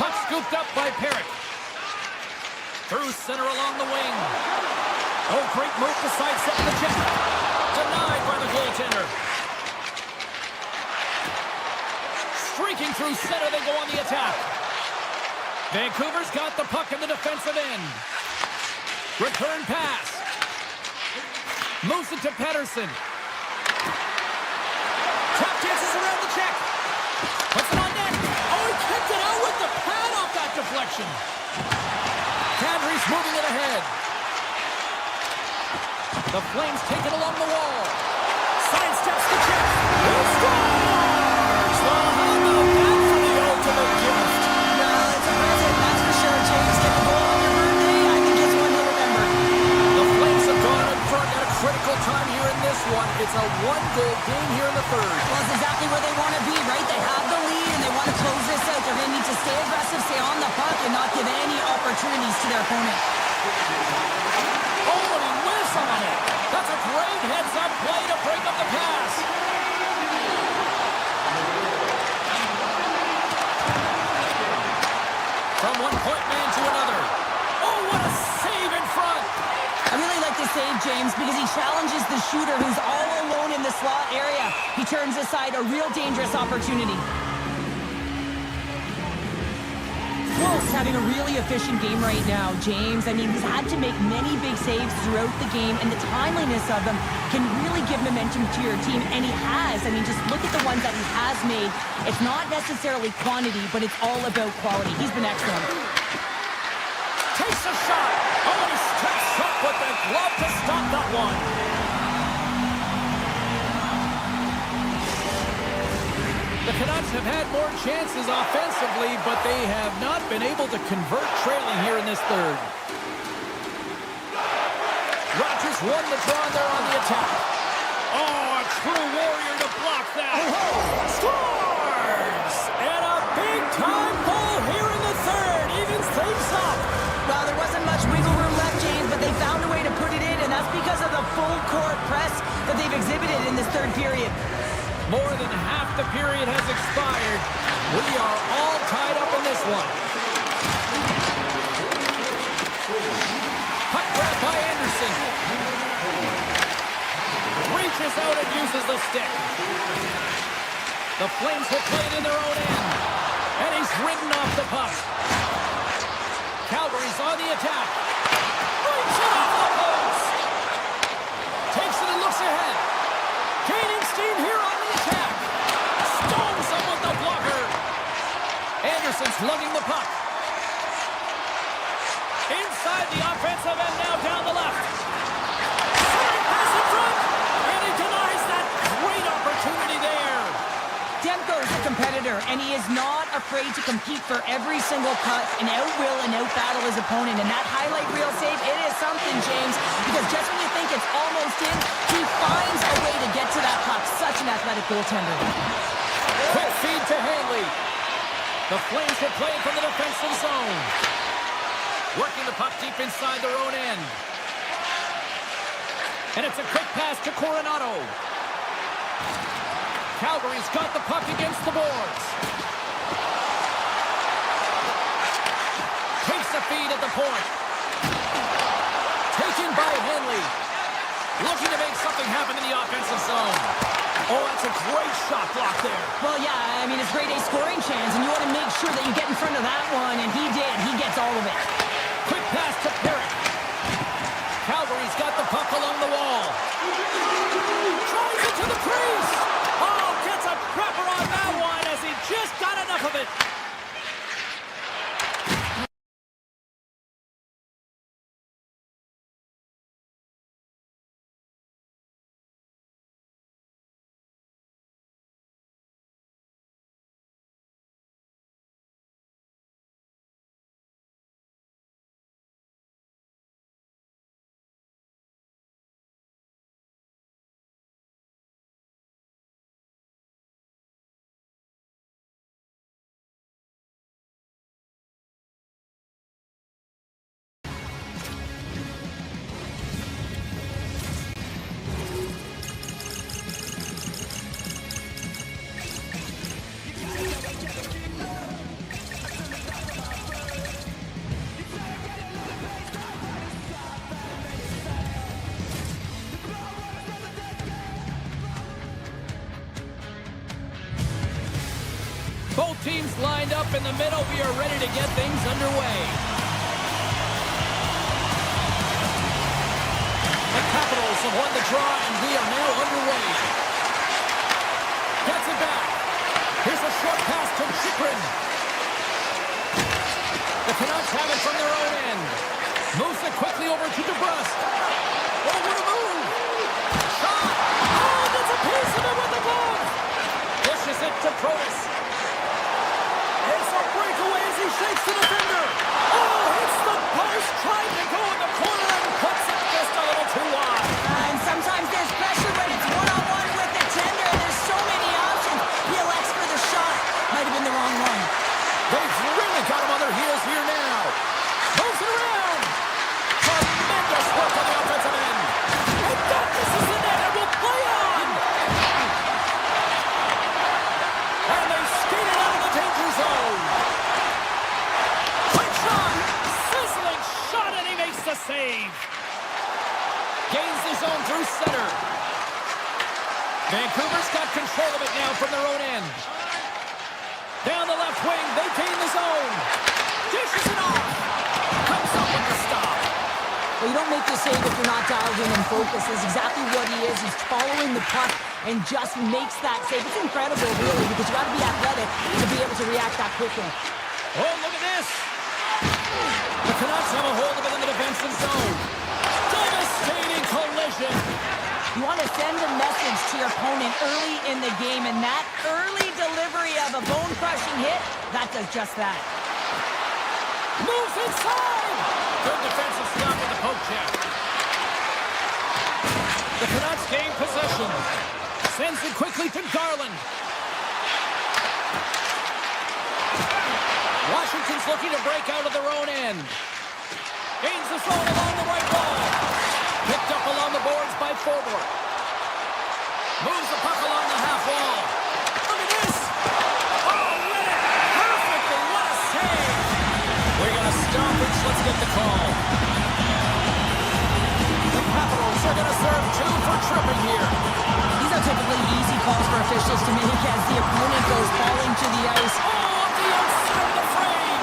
Puck scooped up by Perrick. Through center along the wing. Oh, great move to sidestep the check. Denied by the goaltender. Streaking through center, they go on the attack. Vancouver's got the puck in the defensive end. Return pass. Moves it to Pettersson. Trap chances around the check. Puts it on net. Oh, he kicked it out with the pad off that deflection. Calgary's moving it ahead. The Flames take it along the wall. Sidesteps the check. He scores! Oh, no, that's for the ultimate gift. No, it's a present, that's for sure, James. Get the goal on your birthday, I think it's one to remember. The Flames have gone in front at a critical time here in this one. It's a one-goal game here in the third. Well, it's exactly where they want to be, right? They have the lead, and they want to close this out. They're going to need to stay aggressive, stay on the puck, and not give any opportunities to their opponent. Oh, and he whiffs on it. That's a great heads-up play to break up the pass. From one point man to another. Oh, what a save in front. I really like this save, James, because he challenges the shooter who's all alone in the slot area. He turns aside a real dangerous opportunity. Wolf's having a really efficient game right now, James. I mean, he's had to make many big saves throughout the game, and the timeliness of them can really give momentum to your team, and he has. I mean, just look at the ones that he has made. It's not necessarily quantity, but it's all about quality. He's been excellent. Takes a shot. Oh, he steps up with the glove to stop that one. The Canucks have had more chances offensively, but they have not been able to convert trailing here in this third. Rogers won the draw there on the attack. Oh, a true warrior to block that. Scores! And a big-time goal here in the third. Evens things up. Well, there wasn't much wiggle room left, James, but they found a way to put it in, and that's because of the full-court press that they've exhibited in this third period. More than half the period has expired. We are all tied up in this one. Puck grab by Anderson. Reaches out and uses the stick. The Flames will play it in their own end. And he's ridden off the puck. Calgary's on the attack. Breaks it off the post. Takes it and looks ahead. Gaining steam here on the attack. Stones up with the blocker. Anderson's lugging the puck. Inside the offensive end now down the left. Side pass in front. And he denies that great opportunity there. Demko's a competitor, and he is not afraid to compete for every single cut and out-will and out-battle his opponent. And that highlight reel save, it is something, James, because just when you think it's almost in, he finds a way to get to that puck. Such an athletic goaltender. Quick feed to Hanley. The Flames will play from the defensive zone. Working the puck deep inside their own end. And it's a quick pass to Coronado. Calgary's got the puck against the boards. Takes the feed at the point. Taken by Henley. Looking to make something happen in the offensive zone. Oh, that's a great shot block there. Well, yeah, I mean, it's grade A scoring chance, and you want to make sure that you get in front of that one, and he did. He gets all of it. Quick pass to Perrick. Calgary's got the puck along the wall. Drives it to the crease. Oh, gets a prepper on that one as he just got enough of it. teams lined up in the middle. We are ready to get things underway. The Capitals have won the draw, and we are now underway. Gets it back. Here's a short pass to Chikrin. The Canucks have it from their own end. Moves it quickly over to DeBrusque. Oh, what a move! Shot! Oh, that's a piece of it with the glove! Dishes it to Protas. It's a breakaway as he shakes the defender. Oh, hits the post, trying to go in the corner and puts it just a little too wide. And sometimes there's pressure when it's one-on-one with the tender, and there's so many options. He elects for the shot. Might have been the wrong one. They've really got him on their heels here now. Moves it around. Tremendous work on the offensive end. And that misses the net and will play on. And they skated out of the danger zone. Quick shot. Sizzling shot, and he makes the save. Gains the zone through center. Vancouver's got control of it now from their own end. Down the left wing, they gain the zone. Dishes it off. Comes up with the stop. Well, you don't make the save if you're not dialed in and focused. That's exactly what he is. He's following the puck and just makes that save. It's incredible, really, because you got to be athletic to be able to react that quickly. Oh, look at this. The Canucks have a hold of it in the defensive zone. Devastating collision. You want to send a message to your opponent early in the game, and that early delivery of a bone-crushing hit, that does just that. Moves inside. Good defensive stop with the poke check. The Canucks gain possession. Sends it quickly to Garland. Washington's looking to break out of their own end. Gains the zone along the right wall. Picked up along the boards by Forbort. Moves the puck along the half wall. Look at this. Oh, read it perfectly. What a save. We're going to stop it. Let's get the call. The Capitals are going to serve 2 for tripping here. These are typically easy calls for officials to make as the opponent goes falling to the ice. Oh, up the outside of the frame.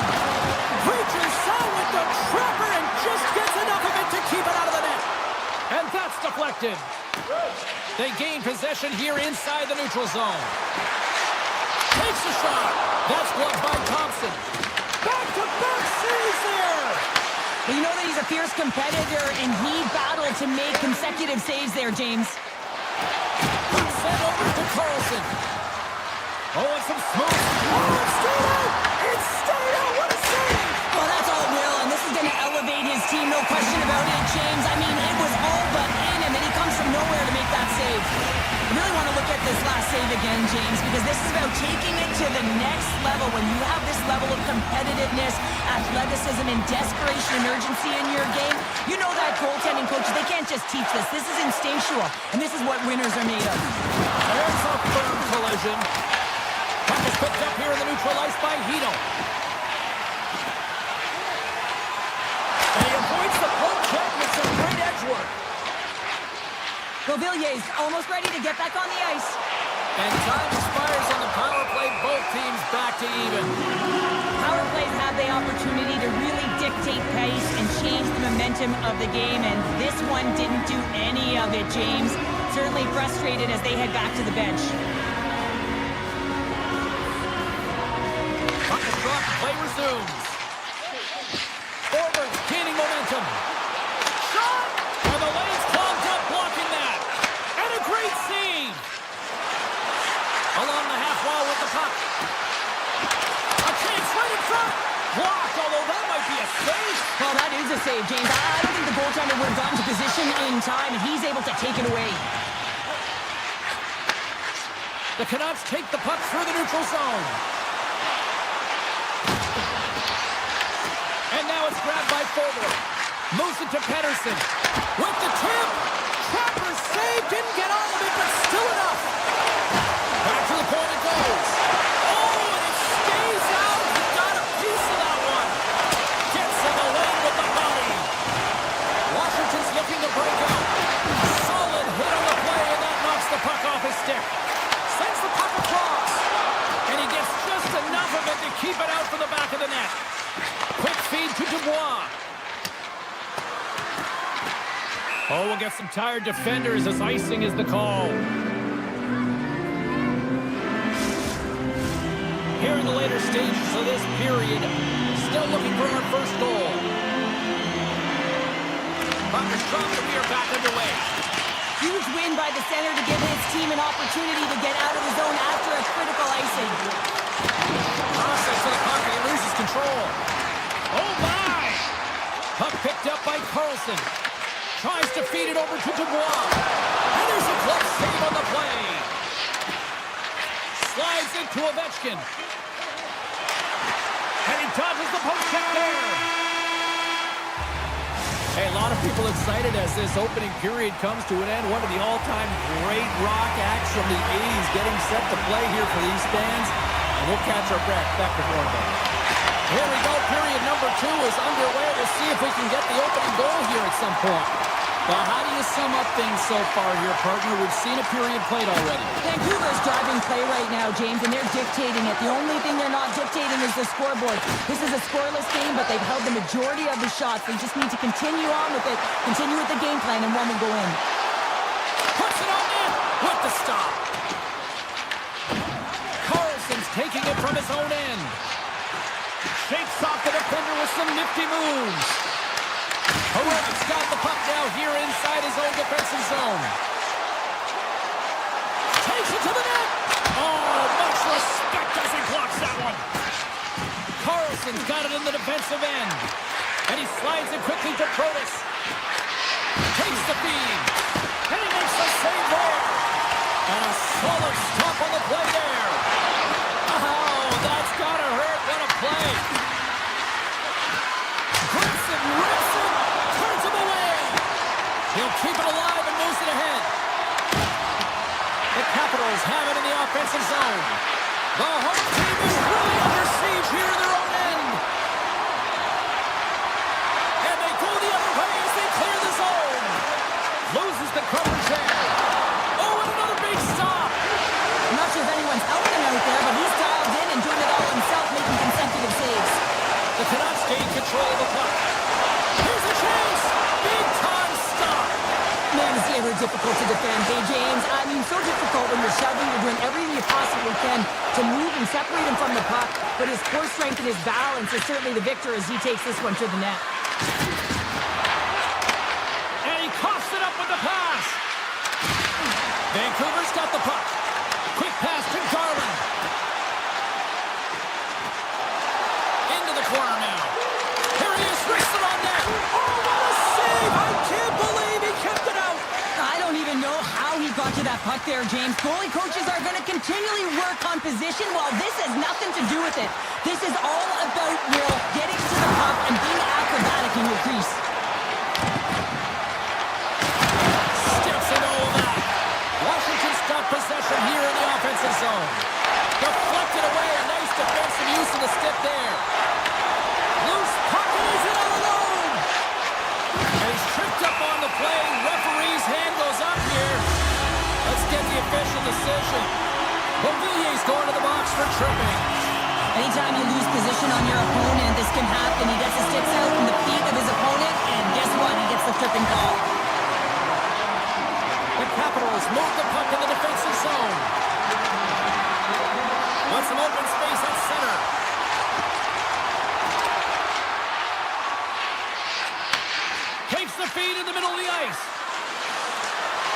Reaches out with the trapper and just gets enough of it to keep it out of the net. And that's deflected. They gain possession here inside the neutral zone. Takes a shot. That's blocked by Thompson. Back-to-back saves there. Well, you know that he's a fierce competitor, and he battled to make consecutive saves there, James. Sent over to Carlson. Oh, and some smooth. Oh, it's stayed out. It's stayed out. What a save. Well, that's all Will, and this is going to elevate his team, no question about it, James. I mean, it was all but in, and then he comes from nowhere to make that save. I really want to look at this last save again, James, because this is about taking it to the next level. When you have this level of competitiveness, athleticism, and desperation and urgency in your game, you know that goaltending coaches, they can't just teach this. This is instinctual, and this is what winners are made of. There's a firm collision. Puck is picked up here in the neutral ice by Hito. And he avoids the poke check with some great edge work. Villiers almost ready to get back on the ice. And time expires on the power play. Both teams back to even. Power plays have the opportunity to really dictate pace and change the momentum of the game, and this one didn't do any of it, James. Certainly frustrated as they head back to the bench. Puck is dropped, play resumes. Forward, gaining momentum. Shot! And the lane's clogged up, blocking that. And a great save. Along the half wall with the puck. A chance right in front. Blocked, although that might be a save. Well, that is a save, James. I don't think the goaltender would have gotten to position in time, and he's able to take it away. The Canucks take the puck through the neutral zone. And now it's grabbed by Forbort. Moves it to Pettersson. With the tip. Trapper save. Didn't get all of it, but still enough. Back to the point it goes. Oh, and it stays out. He got a piece of that one. Gets in the lane with the body. Washington's looking to break out. Solid hit on the play, and that knocks the puck off his stick. Sends the puck across. And he gets just enough of Dubois. Oh, we'll get some tired defenders as icing is the call. Here in the later stages of this period, still looking for our first goal. Puck is dropped and we are back underway. Huge win by the center to give his team an opportunity to get out of the zone after a critical icing. Process to the puck and he loses control. Oh my! Puck picked up by Carlson. Tries to feed it over to Dubois. And there's a glove save on the play. Slides into Ovechkin. And he dodges the post check there. Hey, a lot of people excited as this opening period comes to an end. One of the all-time great rock acts from the 80s getting set to play here for these fans. And we'll catch our breath back to more of that. Here we go. Period number 2 is underway. We'll see if we can get the opening goal here at some point. Well, how do you sum up things so far here, partner? We've seen a period played already. Vancouver's driving play right now, James, and they're dictating it. The only thing they're not dictating is the scoreboard. This is a scoreless game, but they've held the majority of the shots. They just need to continue on with it, continue with the game plan, and one will go in. Puts it on net with the stop. Carlson's taking it from his own end. Shakes off the defender with some nifty moves. Heroic's got the puck now here inside his own defensive zone. Takes it to the net. Oh, much respect as he blocks that one. Carlson's got it in the defensive end. And he slides it quickly to Protas. Takes the feed. And he makes the save there. And a solid stop on the play there. Oh, that's gotta hurt. What a play. Grips it, rips it. He'll keep it alive and moves it ahead. The Capitals have it in the offensive zone. The home team is really under siege here in their own end. And they go the other way as they clear the zone. Loses the coverage there. Oh, and another big stop. I'm not sure if anyone's helping him out there, but he's dialed in and doing it all himself, making consecutive saves. The Canucks gain control of the puck. Here's a chance. Big time stop. Man, is he ever difficult to defend. Hey, James, I mean, so difficult when you're shoving, you're doing everything you possibly can to move and separate him from the puck, but his core strength and his balance is certainly the victor as he takes this one to the net. And he coughs it up with the pass. Vancouver's got the puck. Quick pass to Garland. Into the corner now. Here he is, wristed on net. Oh, what a save! I can't believe he kept it out. I don't even know how he got to that puck there, James. Goalie coaches are going to continually work on position while this has nothing to do with it. This is all about will, getting to the puck and being acrobatic in your crease. Steps into all that. Washington's got possession here in the offensive zone. Deflected away. A nice defensive use of the stick there. Loose puck and he's in all alone. And he's tripped up on the play. Referee's hand goes up here. Let's get the official decision. Bovillier's going to the box for tripping. Anytime you lose position on your opponent, this can happen. He gets his sticks out in the feet of his opponent, and guess what? He gets the tripping call. The Capitals move the puck in the defensive zone. Want some open space at center. Takes the feed in the middle of the ice.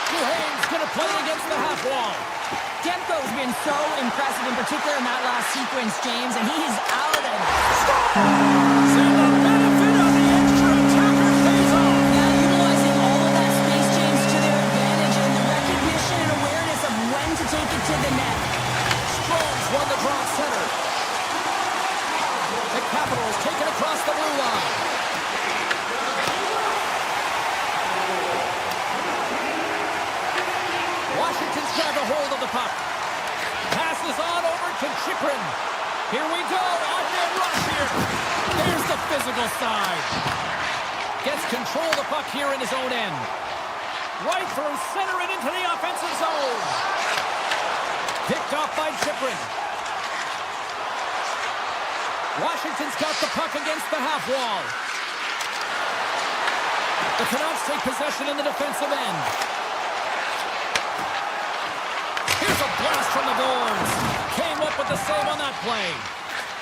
Duhane's going to play it against the half wall. Demko's been so impressive, in particular in that last sequence, James, and he's out and And the benefit of the extra attacker pays off. yeah, utilizing all of that space, James, to their advantage, and the recognition and awareness of when to take it to the net. Strong's won the draw center. The Capitals take it across the blue line. Washington's got a hold of the puck. Passes on over to Chychrun. Here we go. On-net rush here. There's the physical side. Gets control of the puck here in his own end. Right through center and into the offensive zone. Picked off by Chychrun. Washington's got the puck against the half wall. The Canucks take possession in the defensive end. Here's a blast from the boards. Came up with the save on that play.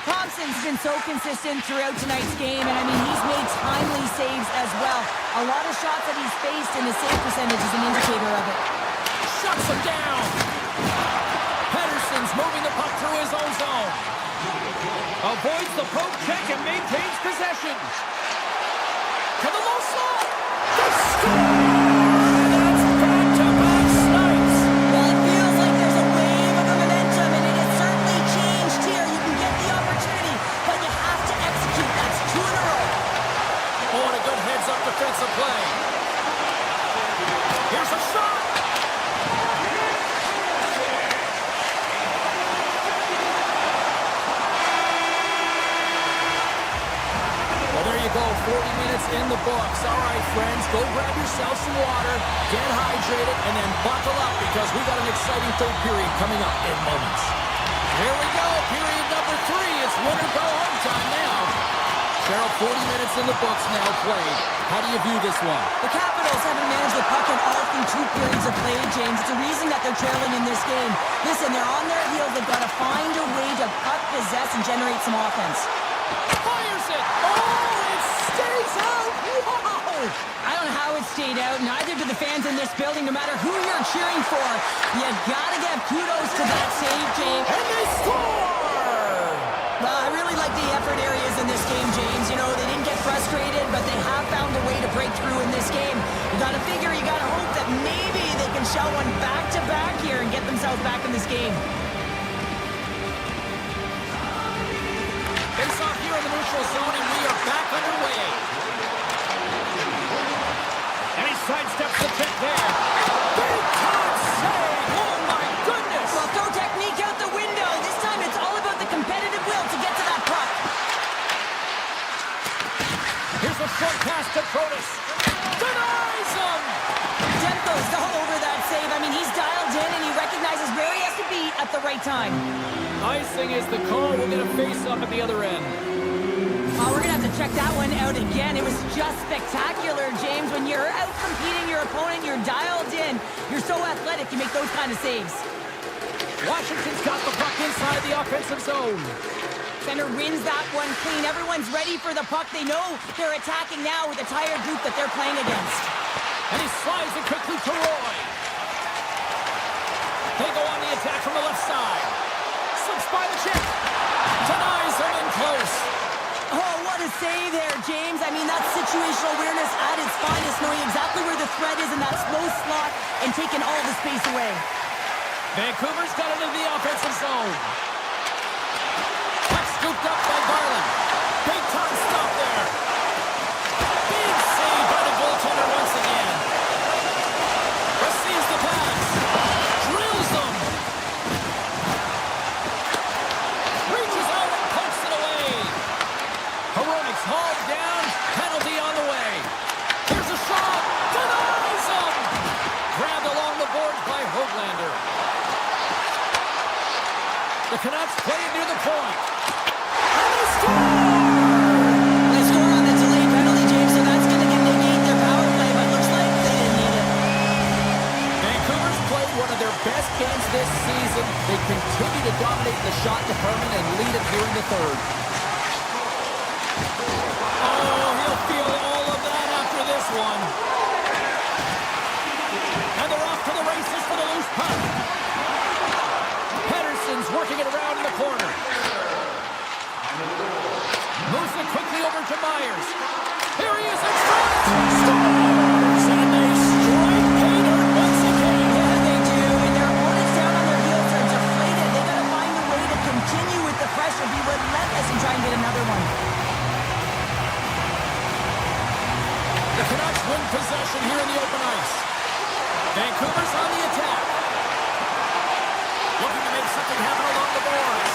Thompson's been so consistent throughout tonight's game, and I mean, he's made timely saves as well. A lot of shots that he's faced, and his save percentage is an indicator of it. Shuts him down. Pedersen's moving the puck through his own zone. Avoids the poke check and maintains possession. To the low slot. They score! That's back-to-back snipes. Well, it feels like there's a wave of momentum, and it has certainly changed here. You can get the opportunity, but you have to execute. That's 2 in a row. Oh, and a good heads-up defensive play. Here's a shot. Well, there you go. 40 minutes in the books. All right, friends, go grab yourself some water, get hydrated, and then buckle up because we got an exciting third period coming up in moments. Here we go, period number 3. It's win or go home time now. Cheryl, 40 minutes in the books now played. How do you view this one? The Capitals haven't managed the puck in all through 2 periods of play, James. It's a reason that they're trailing in this game. Listen, they're on their heels. They've got to find a way to puck possess and generate some offense. Fires it! Oh, it stays out! Wow! I don't know how it stayed out. Neither do the fans in this building, no matter who you're cheering for. You gotta give kudos to that save, James. And they score! Well, I really like the effort areas in this game, James. You know, they didn't get frustrated, but they have found a way to break through in this game. You gotta figure, you gotta hope that maybe they can shell one back-to-back here and get themselves back in this game. Face off here in the neutral zone, and we are back underway. And he sidesteps the check there. Big time save! Oh my goodness! Well, throw technique out the window. This time it's all about the competitive will to get to that puck. Here's a short pass to Protas. Denies him! Demko's all over that save. I mean, he's dialed in and he recognizes where he has to be at the right time. Icing is the call. We'll get a face-up at the other end. We're going to have to check that one out again. It was just spectacular, James. When you're out competing your opponent, you're dialed in. You're so athletic, you make those kind of saves. Washington's got the puck inside the offensive zone. Center wins that one clean. Everyone's ready for the puck. They know they're attacking now with the tired group that they're playing against. And he slides it quickly to Roy. They go on the attack from the left side. Slips by the check. Denies him in close. Oh, what a save there, James. I mean, that's situational awareness at its finest, knowing exactly where the threat is in that slow slot and taking all the space away. Vancouver's got it into the offensive zone. Puck scooped up by Garland. Big time stop there. Big save by the goaltender once again. Receives the pass. Drills him. Reaches out and pokes it away. Heroics hauled down. Penalty on the way. Here's a shot. Denies him. Grabbed along the boards by Höglander. The Canucks play it near the point. And they score! They score on the delayed penalty, James, so that's going to negate their power play, but looks like they didn't need it. Vancouver's played one of their best games this season. They continue to dominate the shot department and lead it here in the third. Oh, he'll feel all of that after this one. And they're off to the races for the loose puck. Pedersen's working it around in the corner. Moves it quickly over to Myers. Here he is in front. Scores! And they strike pay dirt once again. Yeah, they do. And their opponents down on their heels are deflated. They got to find a way to continue with the pressure, be relentless, and try and get another one. The Canucks win possession here in the open ice. Vancouver's on the attack. Looking to make something happen along the boards.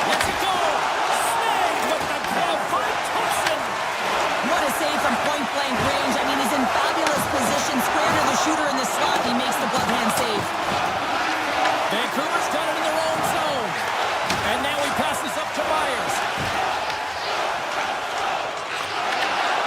Let's it go. Snagged with the glove by Thompson. What a save from point-blank range. I mean, he's in fabulous position. Square to the shooter in the slot. He makes the glove hand save. Vancouver's got it in their own zone. And now he passes up to Myers.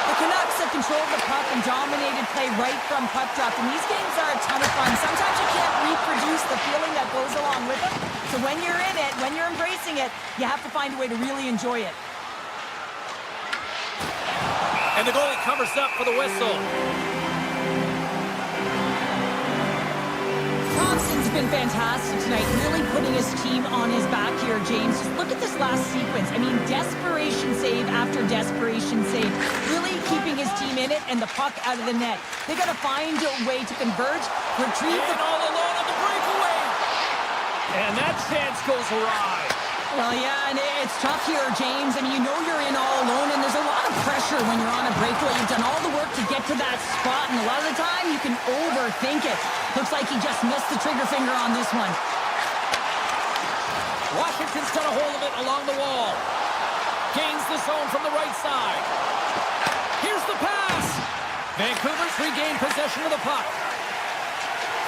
The Canucks have controlled the puck and dominated play right from puck drop. And these games are a ton of fun. Sometimes you can't reproduce the feeling that goes along with them. So when you're in it, when you're embracing it, you have to find a way to really enjoy it. And the goalie covers up for the whistle. Thompson's been fantastic tonight, really putting his team on his back here, James. Just look at this last sequence. I mean, desperation save after desperation save. Really keeping his team in it and the puck out of the net. They got to find a way to converge, retrieve the all alone on the breakaway. And that chance goes awry. Well, yeah, and it's tough here, James. I mean, you know you're in all alone, and there's a lot of pressure when you're on a breakaway. You've done all the work to get to that spot, and a lot of the time you can overthink it. Looks like he just missed the trigger finger on this one. Washington's got a hold of it along the wall. Gains the zone from the right side. Here's the pass. Vancouver's regained possession of the puck.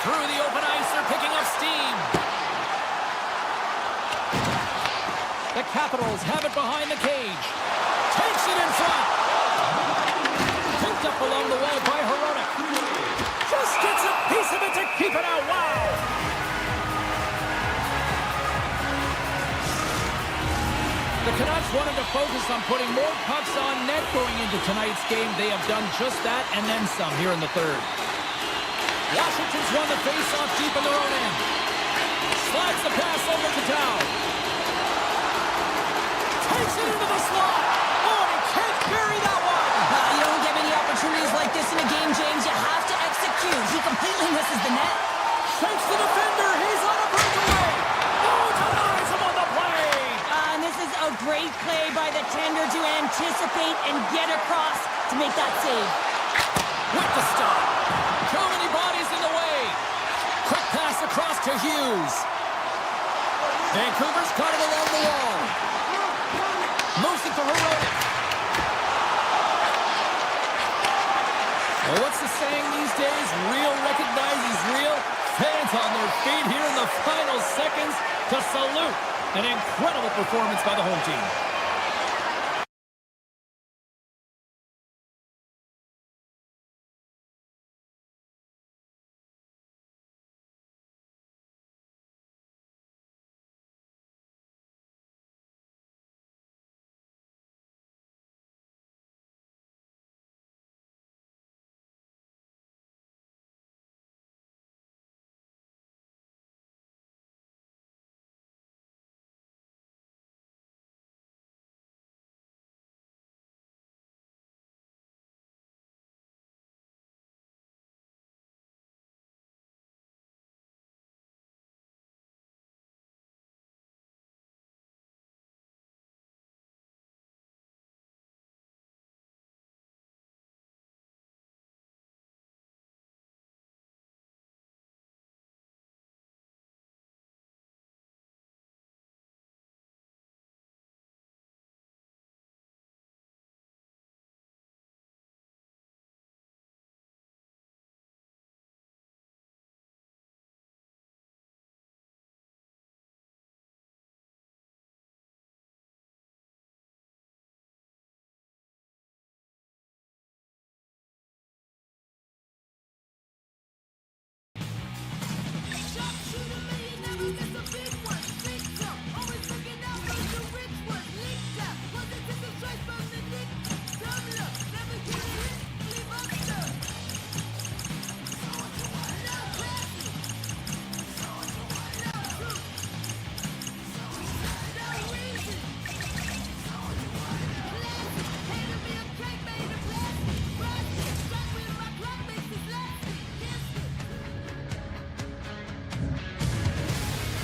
Through the open ice, they're picking up steam. The Capitals have it behind the cage. Takes it in front. Picked up along the wall by Herodic. Just gets a piece of it to keep it out. Wow! The Canucks wanted to focus on putting more pucks on net going into tonight's game. They have done just that and then some here in the third. Washington's won the face-off deep in their own end. Slides the pass over to Tao. Takes it into the slot. Oh, he can't bury that one. You don't get many opportunities like this in a game, James. You have to execute. He completely misses the net. Shakes the defender. He's on a breakaway. Oh, denies him on the play. And this is a great play by the tender to anticipate and get across to make that save. With the stop. Too many bodies in the way. Quick pass across to Hughes. Vancouver's got it along the wall. Moves it to Herodic. Well, what's the saying these days? Real recognizes real. Fans on their feet here in the final seconds to salute an incredible performance by the home team.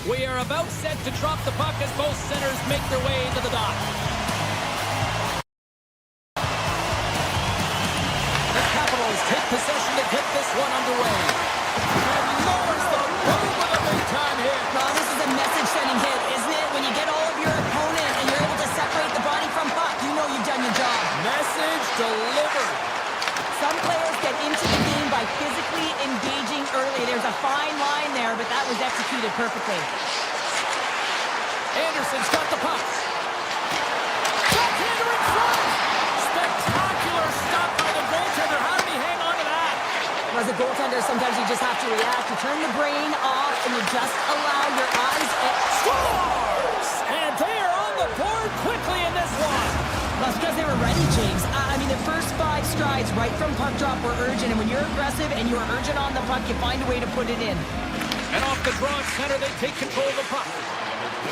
We are about set to drop the puck as both centers make their way into the dot. The Capitals take possession to get this one underway. And lowers the boom with a big-time hit. Well, this is a message-sending hit, isn't it? When you get all of your opponent and you're able to separate the body from puck, you know you've done your job. Message delivered. Some players get into the game by physically engaging early. There's a fine line there, but that was executed perfectly. Anderson's got the puck. Backhander in front. Spectacular stop by the goaltender. goaltender, sometimes you just have to react. You turn the brain off and you just allow your eyes... Scores! And they are on the board quickly in this one. That's because they were ready, James. I mean, the first 5 strides right from puck drop were urgent, and when you're aggressive and you're urgent on the puck, you find a way to put it in. And off the draw center, they take control of the puck.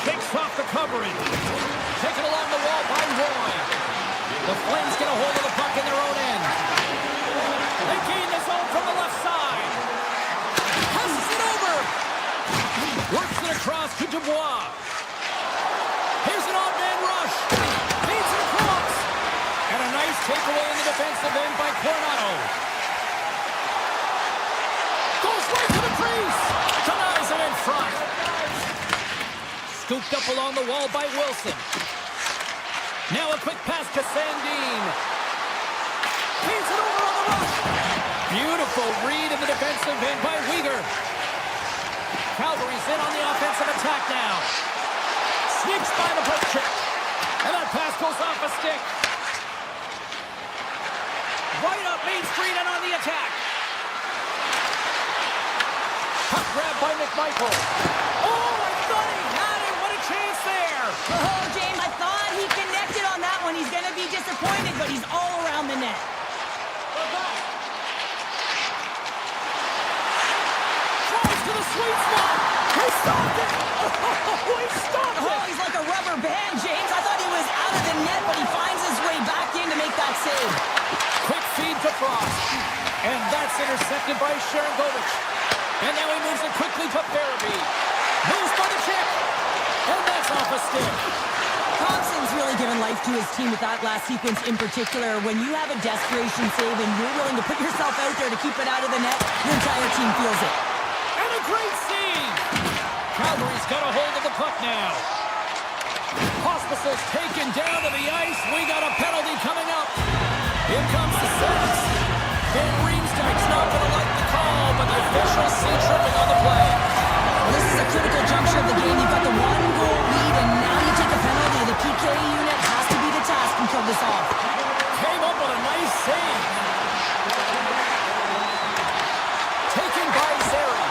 Kicks off the coverage. Taken along the wall by Roy. The Flames get a hold of the puck in their own end. They gain the zone from the left side. Passes it over. Works it across to Dubois. Here's an odd-man rush. Feeds it across. And a nice takeaway in the defensive end by Coronado. Goes right to the crease. Denies him in front. Scooped up along the wall by Wilson. Now a quick pass to Sandin. Feeds it over on the rush. Beautiful read in the defensive end by Weegar. Calgary's in on the offensive attack now. Sneaks by the poke check. And that pass goes off a stick. Right up Main Street and on the attack. Puck grab by McMichael. Oh, I thought he had it. What a chance there. Oh, James, I thought he connected on that one. He's going to be disappointed, but he's all around the net. Tries to the sweet spot. He stopped it. Oh, he stopped it. Oh, he's like a rubber band, James. I thought he was out of the net, but he finds his way back in to make that save. Quick feed to Frost. And that's intercepted by Sharangovich. And now he moves it quickly to Farabee. Moves by the check. And that's off a stick. Thompson's really given life to his team with that last sequence in particular. When you have a desperation save and you're willing to put yourself out there to keep it out of the net, your entire team feels it. And a great save. Calgary's got a hold of the puck now. Hospital's taken down to the ice. We got a penalty coming up. Here comes the Canucks. Van Riemsdyk's not going to like the call, but the officials see tripping on the play. Well, this is a critical juncture of the game. You've got the 1-goal lead, and now you take a penalty. The PK unit has to be the task and kill this off. Came up with a nice save. Taken by Zeri.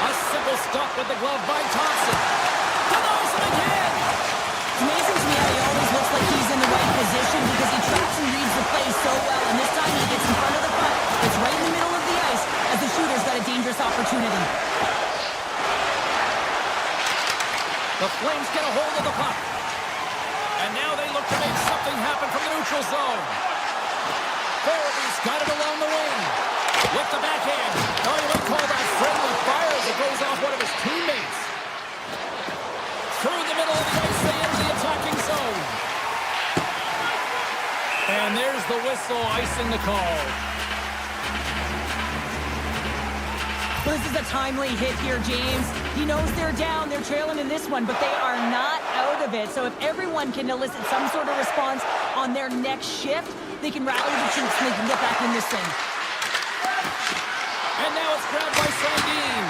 A simple stop with the glove by Thompson. Denies him again. It's amazing to me how he always looks like he's in the right position because he tracks and reads the play so well, and this time he gets in front of the puck. It's right in the middle of the ice as the shooter's got a dangerous opportunity. The Flames get a hold of the puck. And now they look to make something happen from the neutral zone. Farabee's got it along the wing. With the backhand. Oh, you might call that friendly fire as it goes off one of his teammates. Through the middle of the ice, they enter the attacking zone. And there's the whistle, icing the call. Well, this is a timely hit here, James. He knows they're down, they're trailing in this one, but they are not out of it. So if everyone can elicit some sort of response on their next shift, they can rally the troops and they can get back in this thing. And now it's grabbed by Sandin.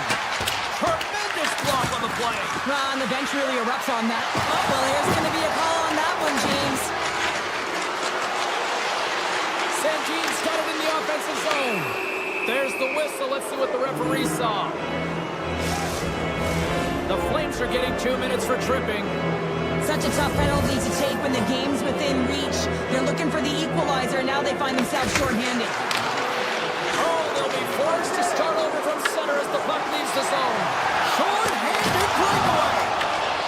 Tremendous block on the play. And the bench really erupts on that. Oh, well, there's going to be a call on that one, James. Sandin's got it in the offensive zone. There's the whistle. Let's see what the referee saw. The Flames are getting 2 minutes for tripping. Such a tough penalty to take when the game's within reach. They're looking for the equalizer, and now they find themselves shorthanded. Oh, they'll be forced to start over from center as the puck leaves the zone. Short-handed breakaway.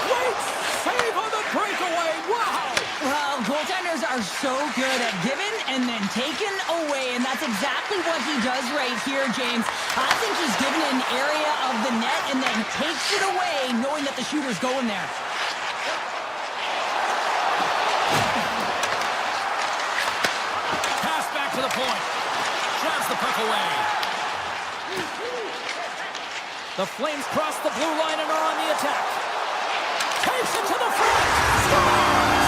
Great save on the breakaway. Wow. Well, goaltenders are so good at giving and then taking away, and that's exactly what he does right here, James. I think he's given an area of the net and then takes it away, knowing that the shooter's going there. Pass back to the point. Drives the puck away. The Flames cross the blue line and are on the attack. Takes it to the front. Scores!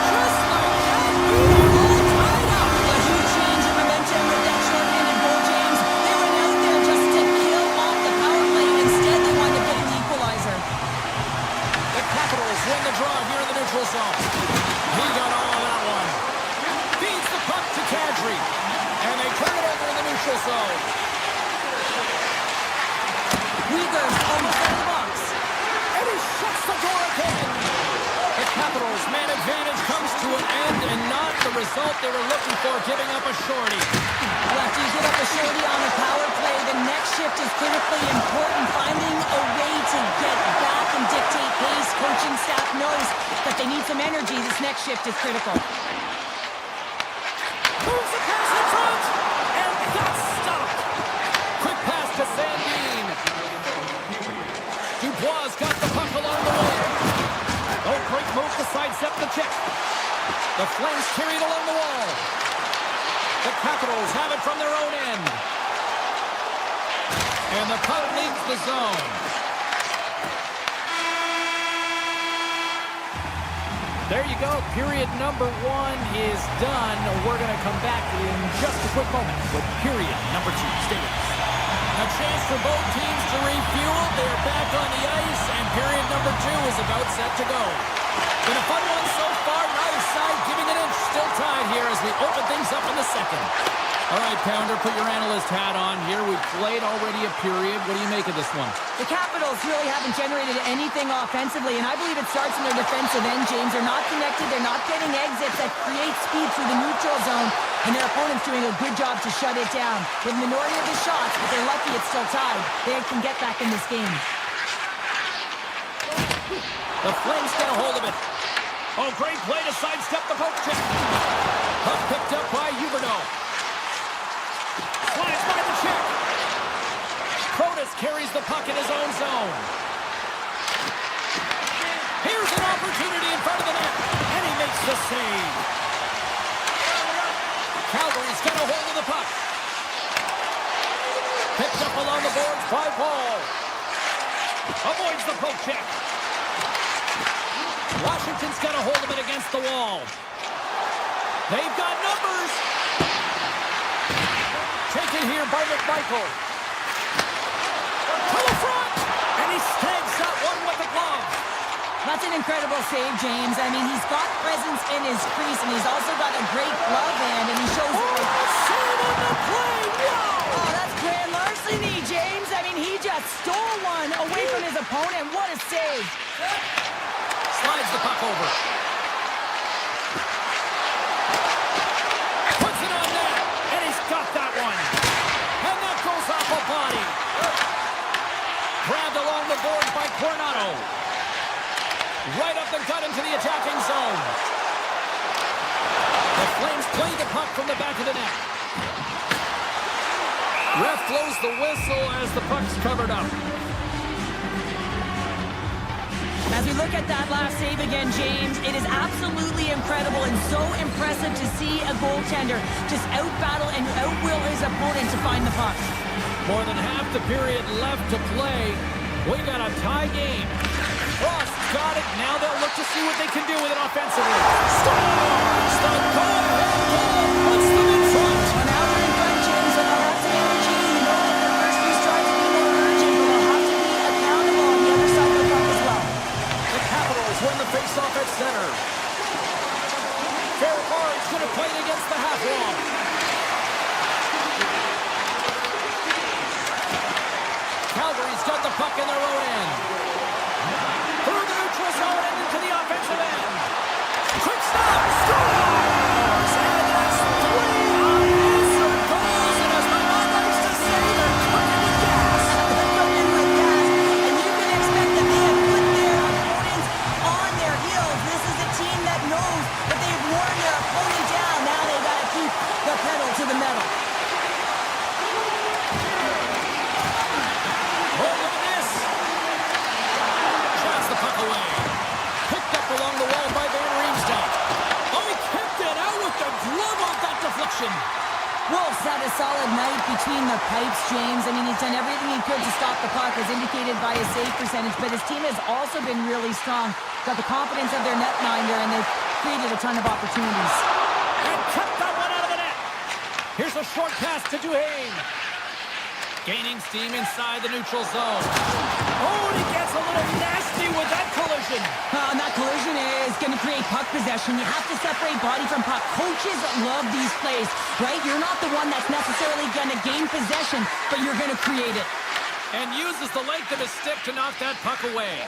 Just like that, all tied up. A huge change in momentum with that short-handed goal, James. They went out there just to kill off the power play. Instead, they wound up getting the equalizer. The Capitals win the draw here in the neutral zone. He got all of that one. Feeds the puck to Kadri. And they turn it over in the neutral zone. Uyghurs almost out of the box. And he shuts the door again. The Capitals' man advantage comes to an end and not the result they were looking for, giving up a shorty. Well, after you give up a shorty on the power play, the next shift is critically important. Finding a way to get back and dictate pace. Coaching staff knows that they need some energy. This next shift is critical. Moves the pass in front, and got stopped. Quick pass to Sandin. Dubois got the puck along the way. Oh, great move to sidestep the check. The Flames carried along the wall. The Capitals have it from their own end. And the puck leaves the zone. There you go. Period number 1 is done. We're going to come back in just a quick moment with period number 2. Stay with us. A chance for both teams to refuel. They're back on the ice, and period number 2 is about set to go. Been a fun one so far. Neither side giving an inch. Still tied here as we open things up in the second. All right, Pounder, put your analyst hat on here. We've played already a period. What do you make of this one? The Capitals really haven't generated anything offensively, and I believe it starts in their defensive end, James. They're not connected. They're not getting exits that create speed through the neutral zone, and their opponent's doing a good job to shut it down. With the minority of the shots, but they're lucky it's still tied. They can get back in this game. The Flames get a hold of it. Oh, great play to sidestep the poke check. Puck picked up by Huberdeau. Slides by the check. Protas carries the puck in his own zone. Here's an opportunity in front of the net, and he makes the save. Calgary's got a hold of the puck. Picked up along the boards by Paul. Avoids the poke check. Washington's got a hold of it against the wall. They've got numbers. Taken here by McMichael. To the front, and he snags that one with the glove. That's an incredible save, James. I mean, he's got presence in his crease, and he's also got a great glove hand, and he shows it. Save on the play! Wow! Oh, that's grand larceny, James. I mean, he just stole one away from his opponent. What a save. Slides the puck over. Puts it on net, and he's got that one. And that goes off a body. Grabbed along the boards by Coronado. Right up the gut into the attacking zone. The Flames play the puck from the back of the net. Ref blows the whistle as the puck's covered up. As we look at that last save again, James, it is absolutely incredible and so impressive to see a goaltender just out-battle and out-will his opponent to find the puck. More than half the period left to play. We got a tie game. Frost's got it. Now they'll look to see what they can do with it offensively. Stars! The go-ahead goal puts them in front. Well, now they're in front, James, but they'll have some energy. You know that their first few strikes will be more urgent, but they'll have to be accountable on the other side of the puck as well. The Capitals win the faceoff at center. Fairbar's going to play it against the half wall. Calgary's got the puck in their own end. Through the neutral zone and into the offensive end. Quick stop! Scores! And that's 3 unanswered goals. And as my mom likes to say, they're cooking with gas. They're cooking with gas, and you can expect that they have put their opponents on their heels. This is a team that knows that they've worn their opponent down. Now they've got to keep the pedal to the metal. Oh, look at this. Shots the puck away. Picked up along the wall by Van Riemsdyk. Oh, he kicked it out with the glove off that deflection. Wolf's had a solid night between the pipes, James. I mean, he's done everything he could to stop the puck, as indicated by his save percentage, but his team has also been really strong. Got the confidence of their netminder, and they've created a ton of opportunities. And cut that one out of the net. Here's a short pass to Duhaime. Gaining steam inside the neutral zone. Oh, and he gets a little nasty with that collision. And that collision is going to create puck possession. You have to separate body from puck. Coaches love these plays, right? You're not the one that's necessarily going to gain possession, but you're going to create it. And uses the length of his stick to knock that puck away.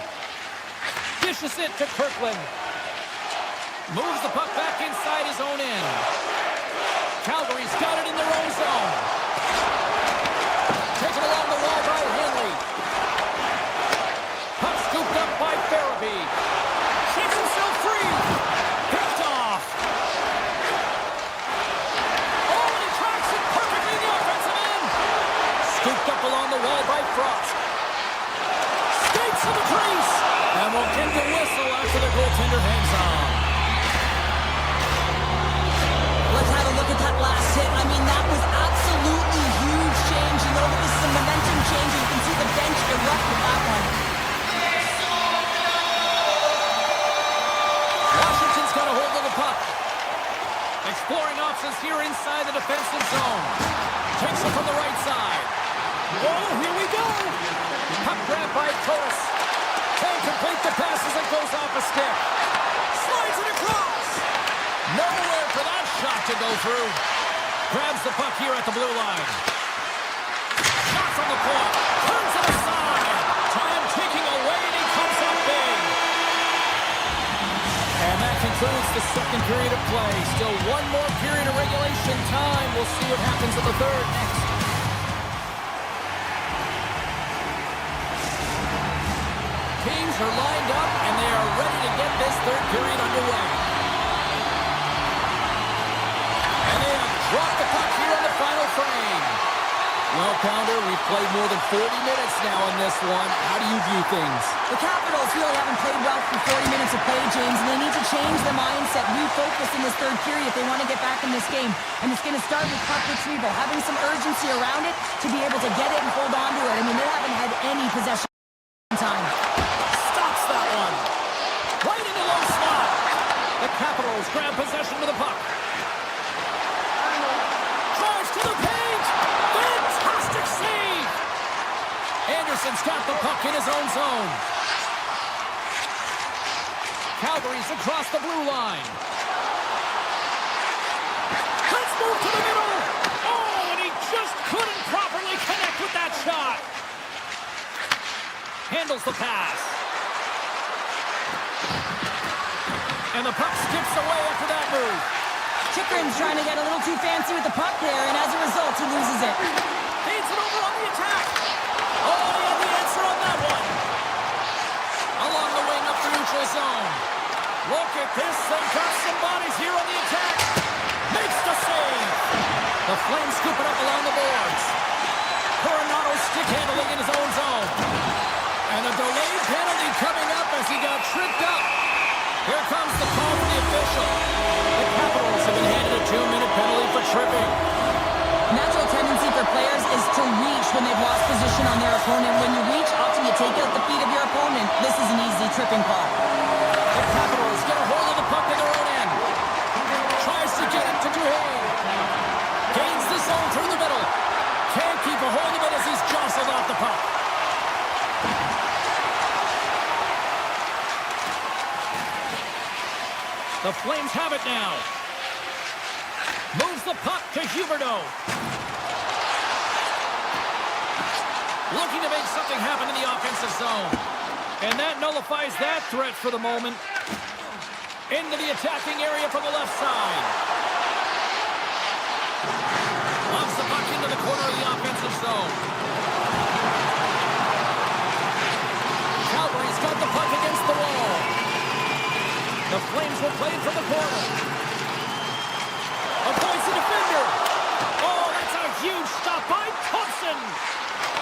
Dishes it to Kirkland. Moves the puck back inside his own end. Calgary's got it in their own zone. Taken along the wall by Henley. Puck scooped up by Farabee. Shakes himself free. Picked off. Oh, and he tracks it perfectly in the offensive end. Scooped up along the wall by Frost. Skates to the crease. And will get the whistle after the goaltender hangs on. Let's have a look at that last hit. I mean, that was absolutely huge change. You know that this is a momentum change. You can see the bench erupt with that one. Washington's got a hold of the puck. Exploring options here inside the defensive zone. Takes it from the right side. Oh, here we go. Puck grab by Torres. Can't complete the pass as it goes off a stick. Slides it across. Nowhere for that shot to go through. Grabs the puck here at the blue line. Shot from the point. Turns it aside. Time ticking away, and he comes up big. And that concludes the second period of play. Still one more period of regulation time. We'll see what happens in the third next. Teams are lined up, and they are ready to get this third period underway. And they have dropped the puck here on the final frame. Well, Pounder, we've played more than 40 minutes now in this one. How do you view things? The Capitals really haven't played well for 40 minutes of play, James, and they need to change the mindset, refocus in this third period if they want to get back in this game. And it's going to start with puck retrieval, having some urgency around it to be able to get it and hold on to it. I mean, they haven't had any possession time. Stops that one. Right into low slot. The Capitals grab possession of the puck. Drives to the paint. Fantastic save. Anderson's got the puck in his own zone. Calgary's across the blue line. Let's move to the middle. Oh, and he just couldn't properly connect with that shot. Handles the pass. And the puck skips away after that move. Chikrin's trying to get a little too fancy with the puck there, and as a result, he loses it. Feeds it over on the attack. Oh, he had the answer on that one. Along the wing up the neutral zone. Look at this. They've got some bodies here on the attack. Makes the save. The Flames scoop it up along the boards. Coronado stick handling in his own zone. And a delayed penalty coming up as he got tripped up. Here comes the call from the official. The Capitals have been handed a 2-minute penalty for tripping. Natural tendency for players is to reach when they've lost position on their opponent. When you reach, often you take out the feet of your opponent. This is an easy tripping call. The Capitals get a hold of the puck in their own end. Tries to get it to Duhane. Gains the zone through the middle. Can't keep a hold of it as he's jostled off the puck. The Flames have it now. Moves the puck to Huberdeau. Looking to make something happen in the offensive zone. And that nullifies that threat for the moment. Into the attacking area from the left side. Lobs the puck into the corner of the offensive zone. Calgary's got the puck against the wall. The Flames will play it from the corner. Avoids the defender. Oh, that's a huge stop by Thompson.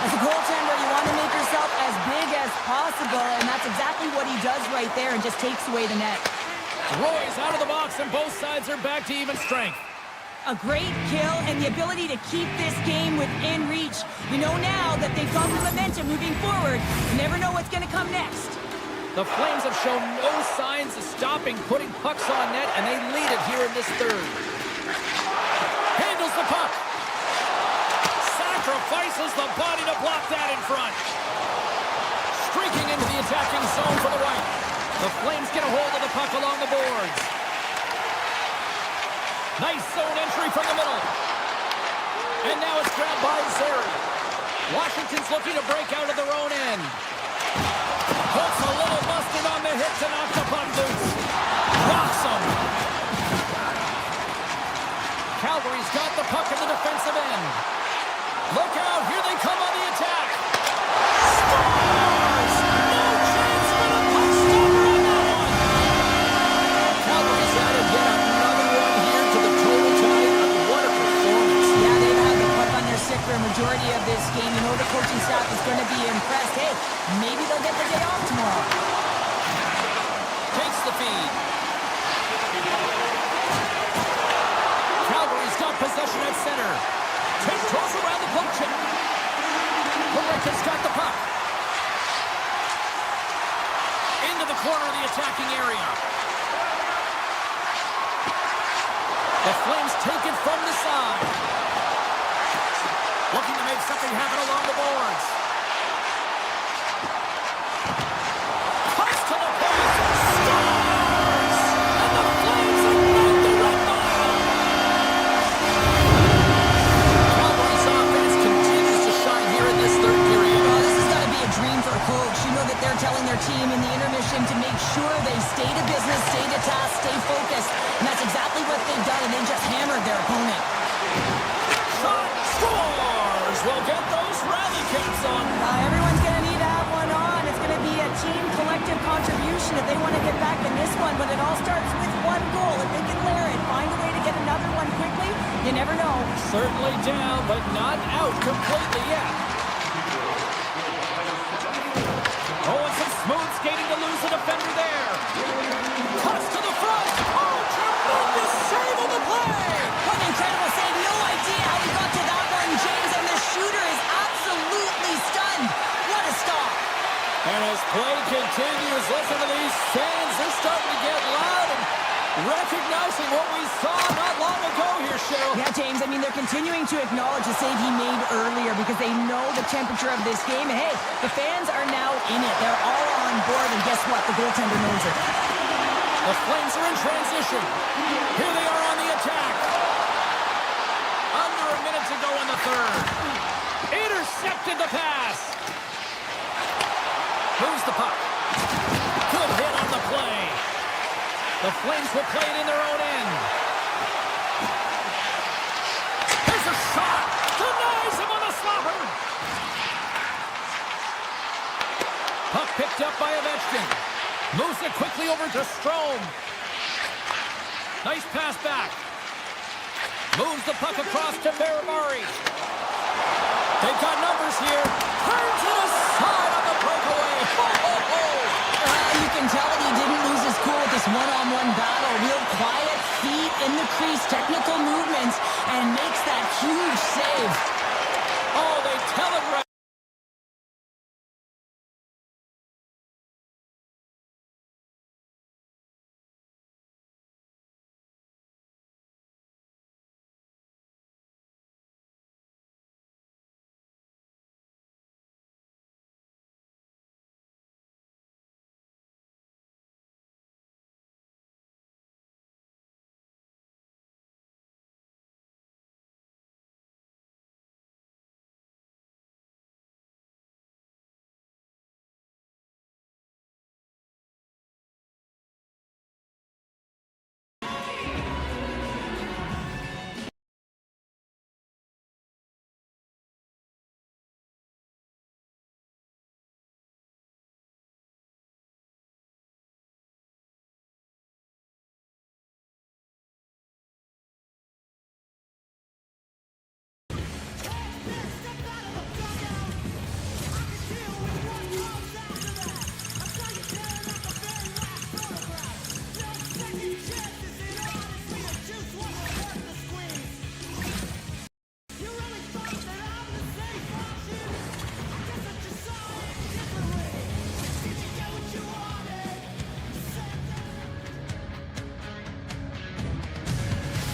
As a goaltender, you want to make yourself as big as possible, and that's exactly what he does right there and just takes away the net. Roy's out of the box, and both sides are back to even strength. A great kill and the ability to keep this game within reach. We know now that they've got the momentum moving forward. You never know what's going to come next. The Flames have shown no signs of stopping putting pucks on net, and they lead it here in this third. Handles the puck. Sacrifices the body to block that in front. Streaking into the attacking zone for the right. The Flames get a hold of the puck along the boards. Nice zone entry from the middle. And now it's grabbed by Zary. Washington's looking to break out of their own end. Puts a little mustard on the hit to knock the puck loose. Rocks him. Calgary's got the puck in the defensive end. Look out, here they come on the attack. Scores! No chance for the puck stopper on that one. Calgary's added yet another one here to the total tonight. What a performance. Yeah, they've had the puck on their stick for a majority of this game. You know the coaching staff is going to be impressed. Hey, maybe they'll get the day off tomorrow. Takes the feed. Calgary's got possession at center. Tiptoes around the poke check. Mareka's got the puck. Into the corner of the attacking area. The Flames take it from the side. Looking to make something happen along the boards. Cuts to the point. Scores! And the Flames ignite the red line. Calgary's offense continues to shine here in this third period. Well, this has got to be a dream for a coach. You know that they're telling their team in the intermission to make sure they stay to business, stay to task, stay focused. And that's exactly what they've done, and they just hammered their opponent. Shot scores! We'll get those rally caps on. Everyone's going to need to have one on. It's going to be a team collective contribution if they want to get back in this one. But it all starts with one goal. If they can layer it, find a way to get another one quickly, you never know. Certainly down, but not out completely yet. Oh, and some smooth skating to lose a defender there. Cuts to the front. Oh, tremendous save on the play. What an incredible save. No idea how he got to that one, James. And the shooter is absolutely stunned. What a stop. And as play continues, listen to these fans. They're starting to get loud and recognizing what we saw not long ago here, Cheryl. Yeah, James, I mean, they're continuing to acknowledge the save he made earlier because they know the temperature of this game. And hey, the fans are now in it. They're all on board. And guess what? The goaltender knows it. The Flames are in transition. Here they are on the attack. Under a minute to go in the third. Intercepted the pass. Moves the puck. Good hit on the play. The Flames will play it in their own end. Here's a shot. Denies him on the slapper. Puck picked up by Ovechkin. Moves it quickly over to Strome. Nice pass back. Moves the puck across to Baramari. They've got numbers here. Turn to the side on the breakaway. You can tell that he didn't lose his cool with this one-on-one battle. Real quiet, feet in the crease, technical movements, and makes that huge save. Oh, they tell it right.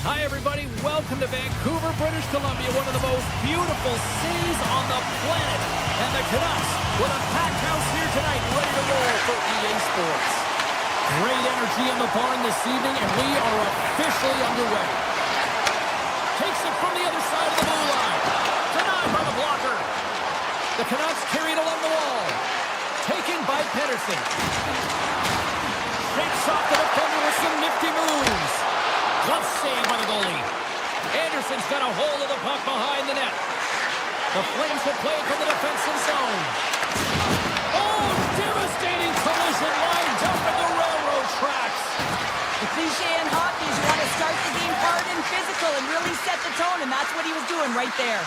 Hi, everybody. Welcome to Vancouver, British Columbia, one of the most beautiful cities on the planet. And the Canucks with a packed house here tonight, ready to roll for EA Sports. Great energy in the barn this evening, and we are officially underway. Takes it from the other side of the blue line. Denied by the blocker. The Canucks carried along the wall. Taken by Pedersen. Shakes off the defender with some nifty moves. Glove save by the goalie. Anderson's got a hold of the puck behind the net. The Flames will play from the defensive zone. Oh, devastating collision lined up at the railroad tracks. The cliche in hockey is you want to start the game hard and physical and really set the tone, and that's what he was doing right there.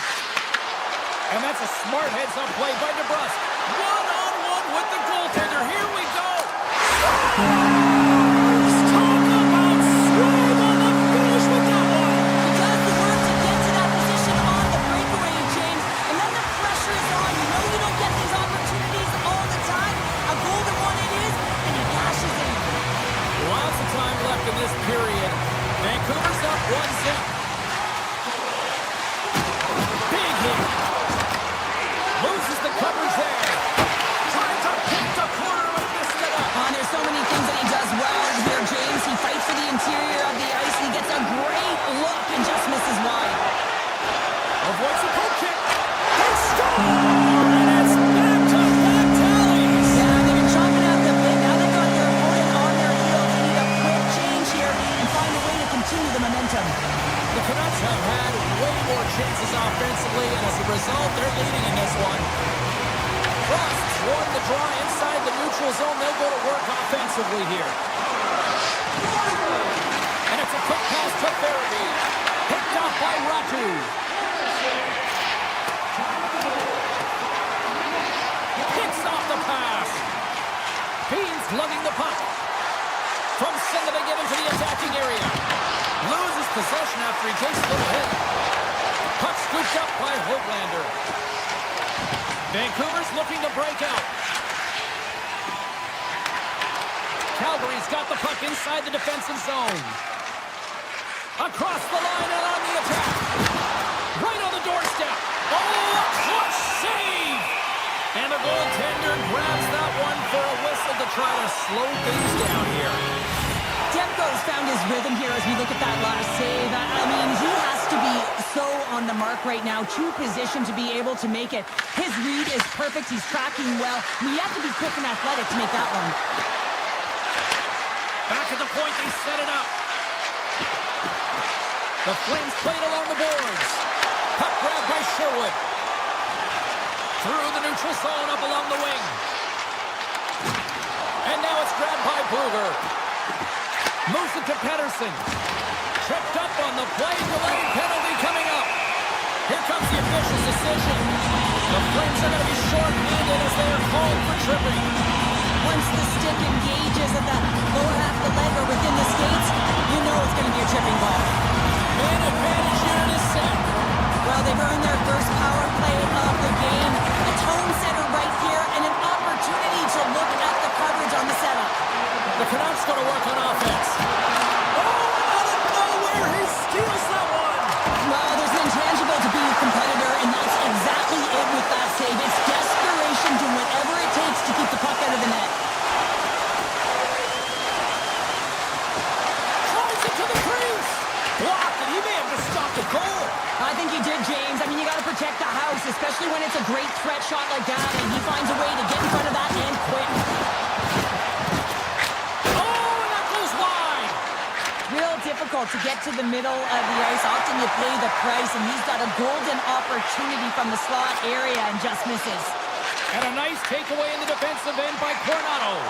And that's a smart heads-up play by DeBrusque. One-on-one with the goaltender. Here we go. Talk about swing on the finish with that one. He does the work to get to that position on the breakaway, James, and then the pressure is on. You know you don't get these opportunities all the time. A golden one it is, and he cashes in. Lots of time left in this period. Vancouver's up 1-0. Big hit. Loses the coverage there. Trying to pick the corner but missed it up. There's so many things that he does well here, James. He fights for the interior of the ice. He gets a great look and just misses wide. Avoids a poke kick. They score! And it's back-to-back tallies. Yeah, they've been chopping out the bit. Now they've got their opponent on their heels. They need a quick change here and find a way to continue the momentum. The Canucks have had way more chances offensively, and as a result, they're leading in this one. Frost's won the draw inside the neutral zone. They'll go to work offensively here. And it's a quick pass to Farabee. Picked off by Ratu. Picks off the pass. Beans lugging the puck. From center they get into the attacking area. Loses possession after he takes a little hit. Puck scooped up by Hoglander. Vancouver's looking to break out. Calgary's got the puck inside the defensive zone. Across the line and on the attack. Right on the doorstep. Oh, a clutch save! And the goaltender grabs that one for a whistle to try to slow things down here. Demko's found his rhythm here as we look at that last save. I mean, he has to be so on the mark right now, true position to be able to make it. His read is perfect. He's tracking well. I mean, you have to be quick and athletic to make that one. Back at the point, they set it up. The Flames played along the boards. Puck grab by Sherwood. Through the neutral zone, up along the wing. And now it's grabbed by Bluger. Moves it to Pedersen. Tripped up on the play. Delayed penalty coming up. Here comes the official's decision. The Flames are going to be short-handed as they are called for tripping. Once the stick engages at the lower half of the leg or within the skates, you know it's going to be a tripping ball. Man advantage unit is set. Well, they've earned their first power play of the game. A tone setter right here and an opportunity to look at the coverage on the setup. The Canucks going to work on offense. Oh, out of nowhere, he steals that one. Well, there's an intangible to being a competitor, and that's exactly it with that save. It's desperation, doing whatever it takes to keep the puck out of the net. Tries it to the crease. Blocked, and he may have just stopped the goal. I think he did, James. I mean, you got to protect the house, especially when it's a great threat shot like that, and he finds a way to get in front of that and quick. Difficult to get to the middle of the ice. Often you pay the price, and he's got a golden opportunity from the slot area and just misses. And a nice takeaway in the defensive end by Coronado.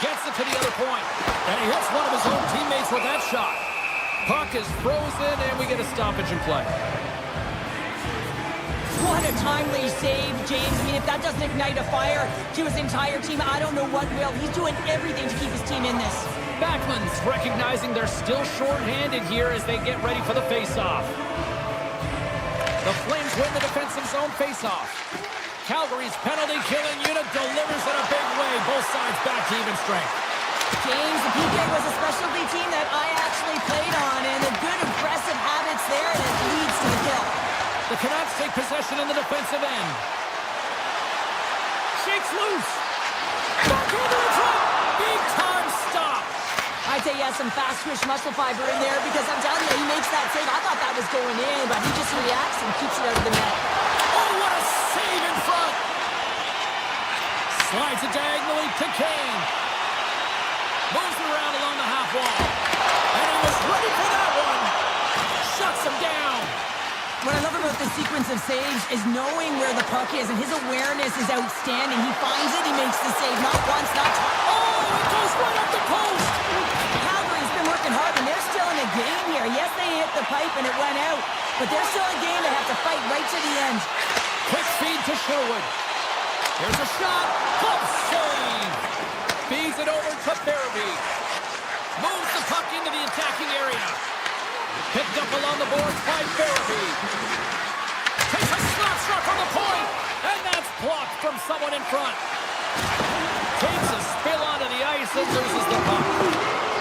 Gets it to the other point, and he hits one of his own teammates with that shot. Puck is frozen, and we get a stoppage in play. What a timely save, James. I mean, if that doesn't ignite a fire to his entire team, I don't know what will. He's doing everything to keep his team in this. Backlund's recognizing they're still short-handed here as they get ready for the face-off. The Flames win the defensive zone face-off. Calgary's penalty-killing unit delivers in a big way. Both sides back to even strength. James, the PK was a specialty team that I actually played on, and the good aggressive habits there, and it leads to the kill. The Canucks take possession in the defensive end. Shakes loose. Back into the trap. Big time stop. I'd say he has some fast twitch muscle fiber in there because I'm telling you, he makes that save. I thought that was going in, but he just reacts and keeps it out of the net. Oh, what a Slides it diagonally to Kane. Moves it around along the half wall. And he was ready for that one. Shuts him down. What I love about this sequence of saves is knowing where the puck is, and his awareness is outstanding. He finds it, he makes the save, not once, not twice. Oh, it goes right up the post. Calgary's been working hard, and they're still in a game here. Yes, they hit the pipe and it went out, but they're still a game. They have to fight right to the end. Quick feed to Sherwood. Here's a shot. Glove save. Feeds it over to Barabee. Moves the puck into the attacking area. Picked up along the boards by Barabee. Takes a slap shot from the point, and that's blocked from someone in front. Takes a spill onto the ice and loses the puck.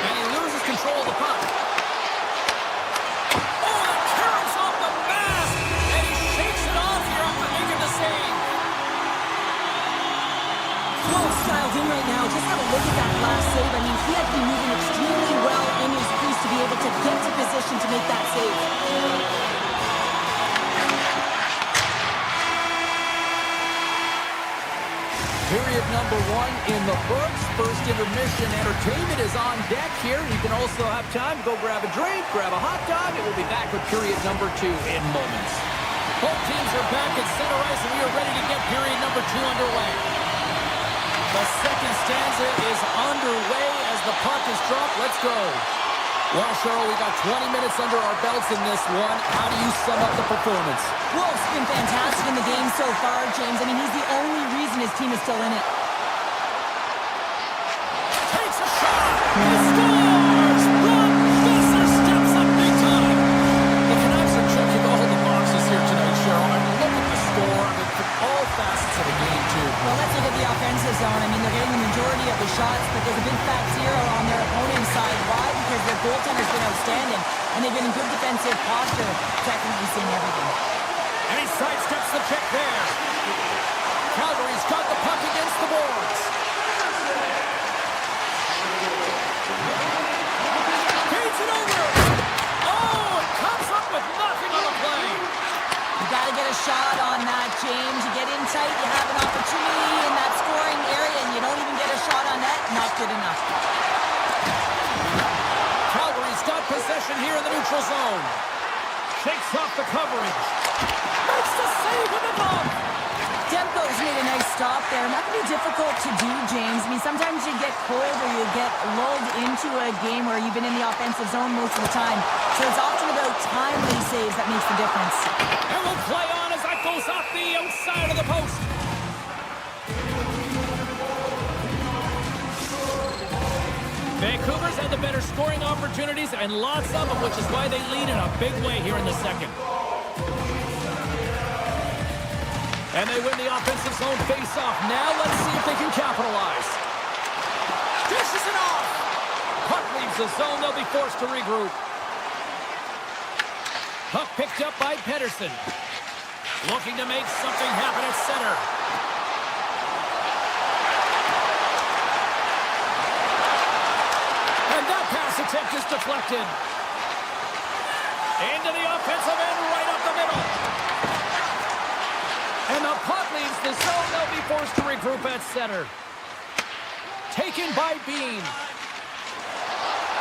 And he loses control of the puck. Oh, the clearance off the mask, and he shakes it off here after making the save. Well styled in right now. Just have a look at that last save. I mean, he had been moving extremely well in his crease to be able to get to position to make that save. Period number 1 in the books. First intermission entertainment is on deck here. You can also have time to go grab a drink, grab a hot dog, and we'll be back with period number 2 in moments. Both teams are back at center ice, and we are ready to get period number 2 underway. The second stanza is underway as the puck is dropped. Let's go. Well, Cheryl, we got 20 minutes under our belts in this one. How do you sum up the performance? Wolf's been fantastic in the game so far, James. I mean, he's the only reason his team is still in it. Takes a shot. He scores. Brock Besser steps up big time. The Canucks are checking all the boxes here tonight, Cheryl. I mean, look at the score. I mean, from all facets of the game, too. Well, let's look at the offensive zone. I mean, they're getting the majority of the shots, but there's a big fat zero on their opponent's side. Why? Because their goaltender's been outstanding, and they've been in good defensive posture, technically seeing everything. And he sidesteps the check there. Calgary's got the puck against the boards. Feeds it over. Oh, it comes up with nothing on the play. You got to get a shot on that, James. You get in tight, you have an opportunity in that scoring area, and you don't even get a shot on that. Not good enough. Calgary's got possession here in the neutral zone. Shakes off the coverage. Makes the save with the bump. Demko's made a nice stop there, and that can be difficult to do, James. I mean, sometimes you get cold or you get lulled into a game where you've been in the offensive zone most of the time. So it's often about timely saves that makes the difference. And we'll play on as that goes off the outside of the post. Vancouver's had the better scoring opportunities and lots of them, which is why they lead in a big way here in the second. And they win the offensive zone face-off. Now let's see if they can capitalize. Dishes it off. Puck leaves the zone. They'll be forced to regroup. Puck picked up by Pedersen. Looking to make something happen at center. And that pass attempt is deflected. Into the offensive end, right up the middle. And the puck leaves the zone. They'll be forced to regroup at center. Taken by Bean.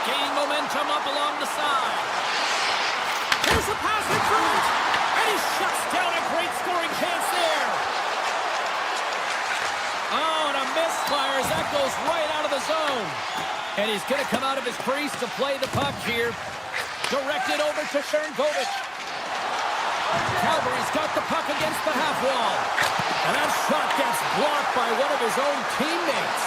Gaining momentum up along the side. Here's a pass in front. And he shuts down a great scoring chance there. Oh, and a misfire as that goes right out of the zone. And he's going to come out of his crease to play the puck here. Directed over to Sharangovich. Calgary's got the puck against the half wall. And that shot gets blocked by one of his own teammates.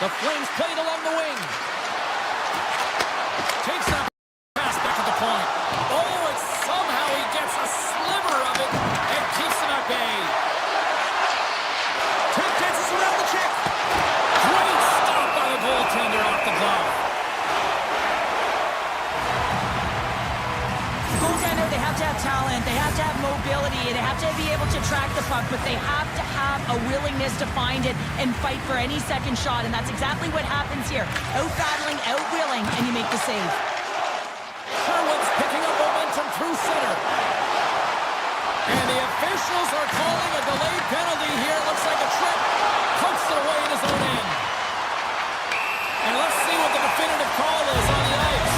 The Flames played along the wing. Takes that pass back at the point. Oh, and somehow he gets a sliver of it and keeps him at bay. Tick dances around the check. Great stop by the goaltender off the glove. Goaltender, they have to have talent, they have to have mobility, they have to be able to track the puck, but they have to have a willingness to find it and fight for any second shot, and that's exactly what happens here. Out-battling, out-willing, and you make the save. Sherwood's picking up momentum through center. And the official officials are calling a delayed penalty here. Looks like a trip. Pokes it away in his own end. And let's see what the definitive call is on the ice.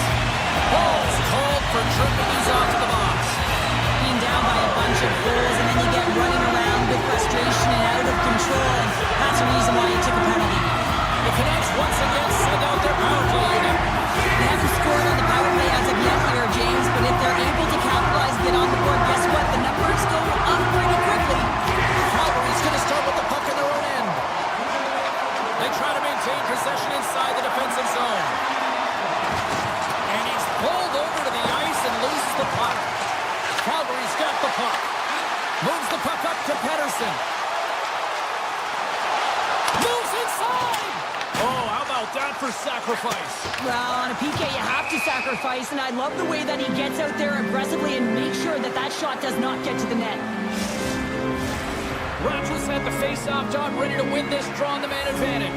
Ball's called for tripping. He's off to the box. Being down by a bunch of goals, and then you get running around with frustration and out of control. And that's the reason why you took a penalty. The Canucks once again send out their power play unit. They haven't scored on the power play as of yet here, James, but if they're able to capitalize and get on the board, guess what? The numbers go up pretty quickly. Calgary's going to start with the puck in their own end. They try to maintain possession inside the defensive zone. And he's pulled over to the ice and loses the puck. Calgary's got the puck. Moves the puck up to Pettersson. Moves inside! Oh, how about that for sacrifice? Well, on a PK, you have to sacrifice, and I love the way that he gets out there aggressively and makes sure that that shot does not get to the net. Rogers at the face-off dot, ready to win this, drawing the man advantage.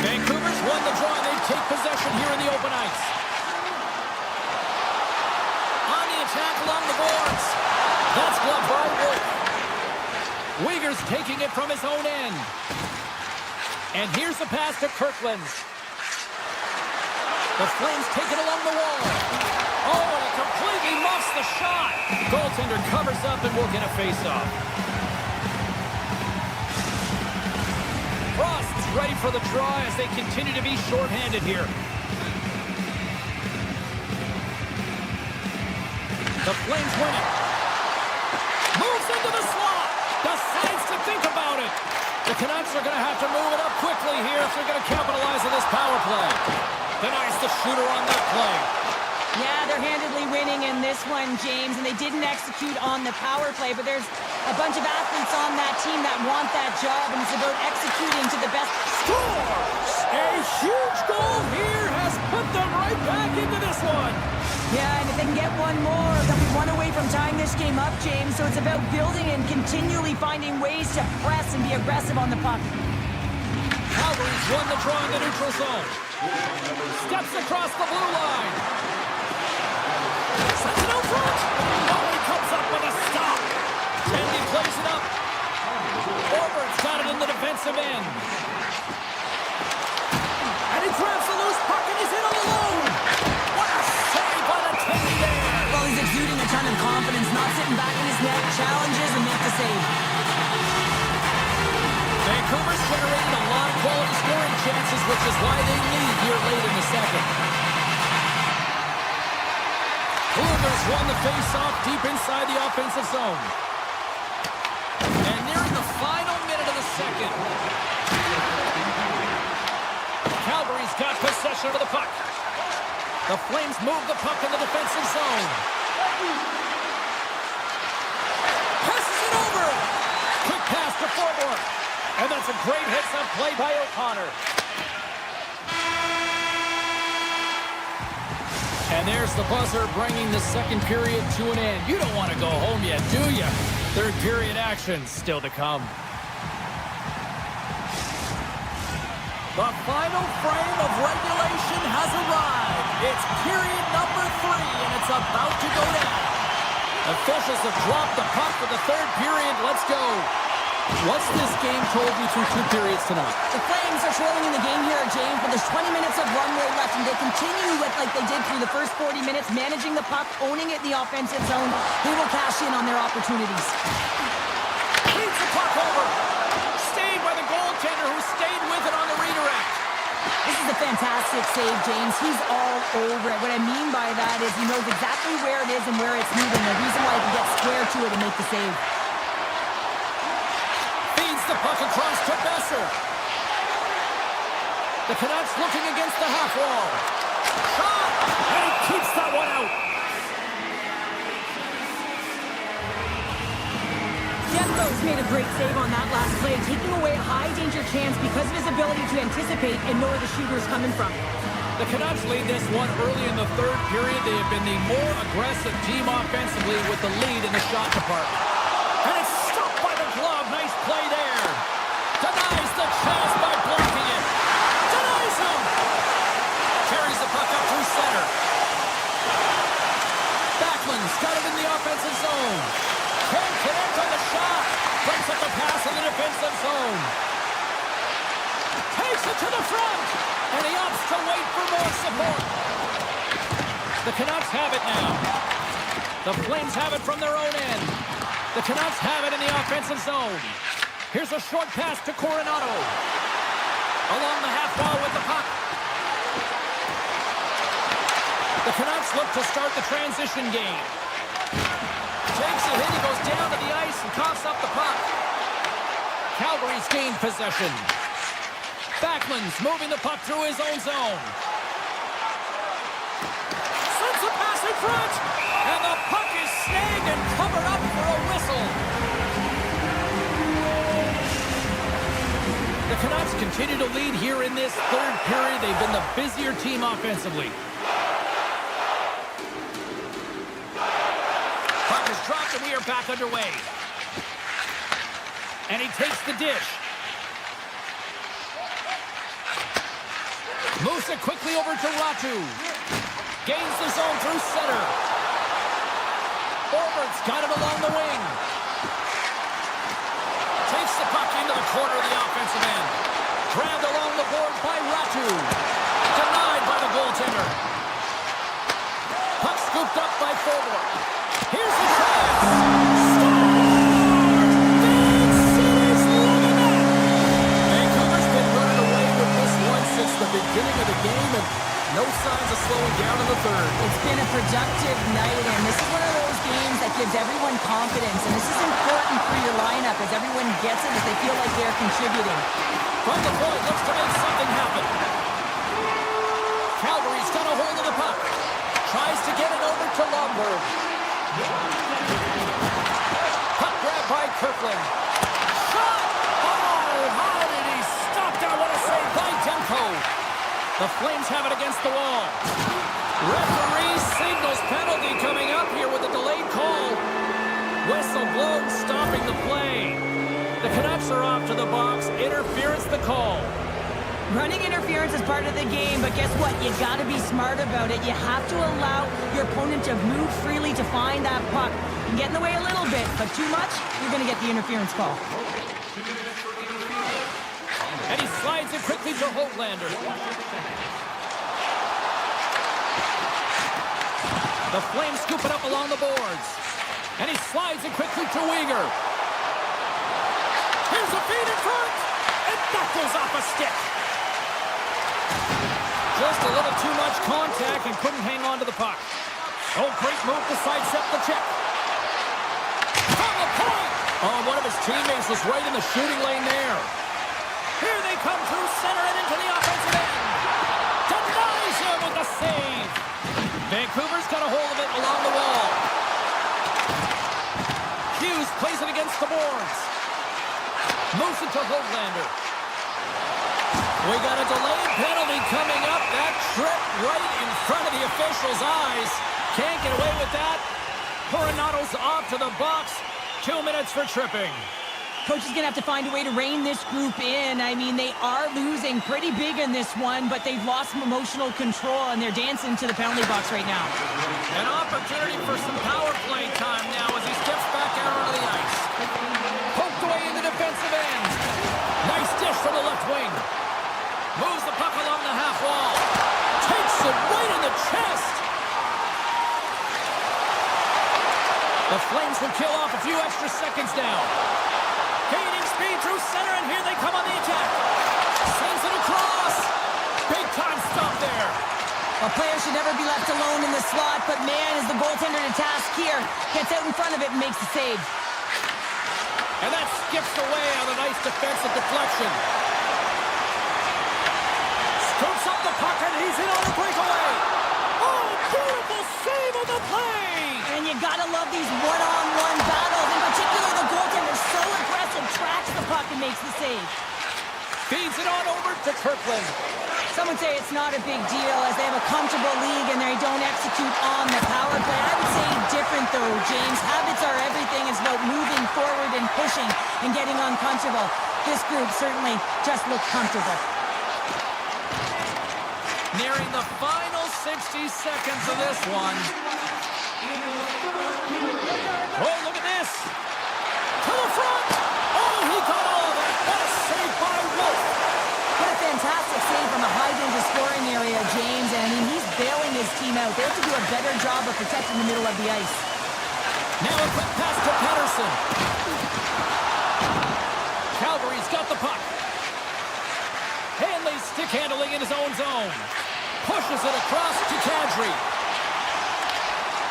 Vancouver's won the draw, and they take possession here in the open ice. On the attack along the boards. That's gloved by Wolf. Uyghur's taking it from his own end. And here's the pass to Kirkland. The Flames take it along the wall. Oh, and it completely muffs the shot. Goaltender covers up and will get a face-off. Frost's ready for the draw as they continue to be shorthanded here. The Flames win it. Moves into the slot. Decides to think about it. The Canucks are going to have to move it up quickly here if they're going to capitalize on this power play. Denies the shooter on that play. Yeah, they're handedly winning in this one, James, and they didn't execute on the power play, but there's a bunch of athletes on that team that want that job, and it's about executing to the best. Scores! A huge goal here has put them right back into this one. Yeah, and if they can get one more, they'll be one away from tying this game up, James, so it's about building and continually finding ways to press and be aggressive on the puck. Calgary's won the draw in the neutral zone. Steps across the blue line. Sends it out front. Oh, he comes up with a stop. And he plays it up. Orbert's got it in the defensive end. And he grabs the loose puck and he's in all alone. What a save by the Teddy there. Well, he's exuding a ton of confidence, not sitting back in his net, challenges and makes the save. Vancouver's generated a lot of quality scoring chances, which is why they lead here late in the second. Cougars won the face-off deep inside the offensive zone. And nearing the final minute of the second. Calgary's got possession of the puck. The Flames move the puck in the defensive zone. Passes it over. Quick pass to forward. And that's a great heads-up play by O'Connor. And there's the buzzer bringing the second period to an end. You don't want to go home yet, do you? Third period action still to come. The final frame of regulation has arrived. It's period number 3, and it's about to go down. Officials have dropped the puck for the third period. Let's go. What's this game told you through 2 periods tonight? The Flames are trailing in the game here, James, but there's 20 minutes of runway left, and they continue with like they did through the first 40 minutes, managing the puck, owning it in the offensive zone. They will cash in on their opportunities. Beats the puck over. Stayed by the goaltender who stayed with it on the redirect. This is a fantastic save, James. He's all over it. What I mean by that is he knows exactly where it is and where it's moving. The reason why he can get square to it and make the save. The puck across to Besser. The Canucks looking against the half wall. Shot! And he keeps that one out. Jeffco's made a great save on that last play, taking away a high-danger chance because of his ability to anticipate and know where the shooter's coming from. The Canucks lead this one early in the third period. They have been the more aggressive team offensively with the lead in the shot department. And it's stopped by the glove. Nice play there. Denies the chance by blocking it. Denies him. Carries the puck up through center. the front! And he opts to wait for more support. The Canucks have it now. The Flames have it from their own end. The Canucks have it in the offensive zone. Here's a short pass to Coronado. Along the half wall with the puck. The Canucks look to start the transition game. Takes a hit, he goes down to the ice and coughs up the puck. Calgary's gained possession. Backman's moving the puck through his own zone. Sends a pass in front, and the puck is snagged and covered up for a whistle. The Canucks continue to lead here in this third period. They've been the busier team offensively. Puck is dropped and we are back underway. And he takes the dish. Moves it quickly over to Ratu. Gains the zone through center. Orbert's got it along the wing. Takes the puck into the corner of the offensive end. Grabbed along the board by Ratu. Denied by the goaltender. Puck scooped up by Forward. Here's the chance. Since the beginning of the game, and no signs of slowing down in the third. It's been a productive night, and this is one of those games that gives everyone confidence, and this is important for your lineup as everyone gets it, as they feel like they're contributing. From the point, looks to make something happen. Calgary's got a hold of the puck. Tries to get it over to Lomberg. Puck grab by Kirkland. Shot! Oh, how did he stop that? What a save by Demko. The Flames have it against the wall. Referee signals penalty coming up here with a delayed call. Whistle blown, stopping the play. The Canucks are off to the box. Interference the call. Running interference is part of the game, but guess what? You got to be smart about it. You have to allow your opponent to move freely to find that puck. You can get in the way a little bit, but too much, you're going to get the interference call. And he slides it quickly to Holtlander. The Flames scoop it up along the boards. And he slides it quickly to Weegar. Here's a feed in front. And that goes off a stick. Just a little too much contact and couldn't hang on to the puck. Oh, great move to sidestep the check. From the point. Oh, one of his teammates was right in the shooting lane there. Here they come through center and into the offensive end. Denies him with the save. Vancouver's got a hold of it along the wall. Hughes plays it against the boards. Moves it to Holtlander. We got a delayed penalty coming up. That trip right in front of the official's eyes. Can't get away with that. Coronado's off to the box. 2 minutes for tripping. Coach is going to have to find a way to rein this group in. I mean, they are losing pretty big in this one, but they've lost some emotional control, and they're dancing to the penalty box right now. An opportunity for some power play time now as he steps back out onto the ice. Poked away in the defensive end. Nice dish from the left wing. Moves the puck along the half wall. Takes it right in the chest. The Flames will kill off a few extra seconds now. Gaining speed through center, and here they come on the attack. Sends it across. Big time stop there. A player should never be left alone in the slot, but man, is the goaltender to task here. Gets out in front of it and makes the save. And that skips away on a nice defensive deflection. Scoops up the puck, and he's in on the breakaway. Oh, beautiful save on the play. And you gotta love these one-on-one battles. In particular, the goaltender so aggressive, tracks the puck and makes the save. Feeds it on over to Kirkland. Some would say it's not a big deal as they have a comfortable league and they don't execute on the power play. I would say different though, James. Habits are everything. It's about moving forward and pushing and getting uncomfortable. This group certainly just looks comfortable. Nearing the final 60 seconds of this one. Oh, look at this. To the front. Oh, he got all of that. What a save by Wolf. What a fantastic save hard job of protecting the middle of the ice. Now a quick pass to Pettersson. Calgary's got the puck. Hanley stick handling in his own zone. Pushes it across to Kadri.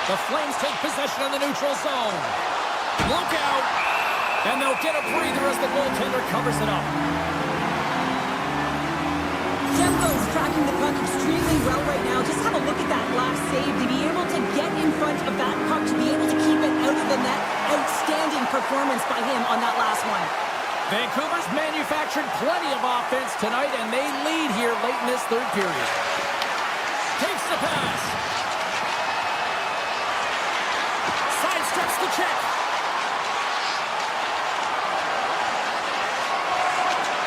The Flames take possession in the neutral zone. Look out! And they'll get a breather as the goaltender covers it up. Demko's tracking the puck extremely well right now. Just have a look at that last save. To be able to get in front of that puck, to be able to keep it out of the net. Outstanding performance by him on that last one. Vancouver's manufactured plenty of offense tonight, and they lead here late in this third period. Takes the pass. Sidesteps the check.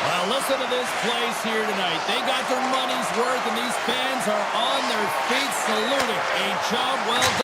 Well, listen to this place here tonight. They got their money's worth, and these fans are on their feet saluting. A job well done.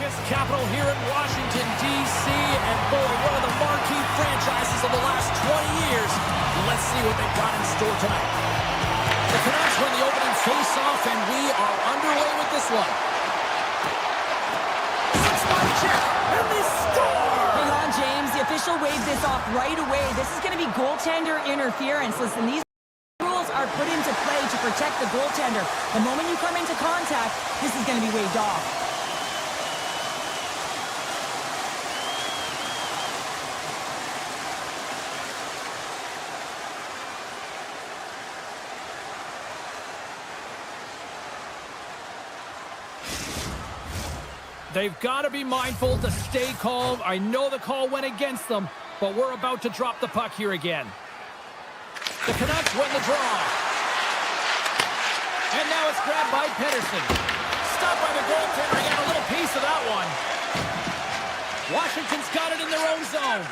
This capital here in Washington, D.C., and boy, one of the marquee franchises of the last 20 years. Let's see what they've got in store tonight. The Canucks win the opening face-off, and we are underway with this one. Six-line check, and they score! Hang on, James. The official waved this off right away. This is going to be goaltender interference. Listen, these rules are put into play to protect the goaltender. The moment you come into contact, this is going to be waved off. They've got to be mindful to stay calm. I know the call went against them, but we're about to drop the puck here again. The Canucks win the draw. And now it's grabbed by Pettersson. Stopped by the goaltender. He got a little piece of that one. Washington's got it in their own zone.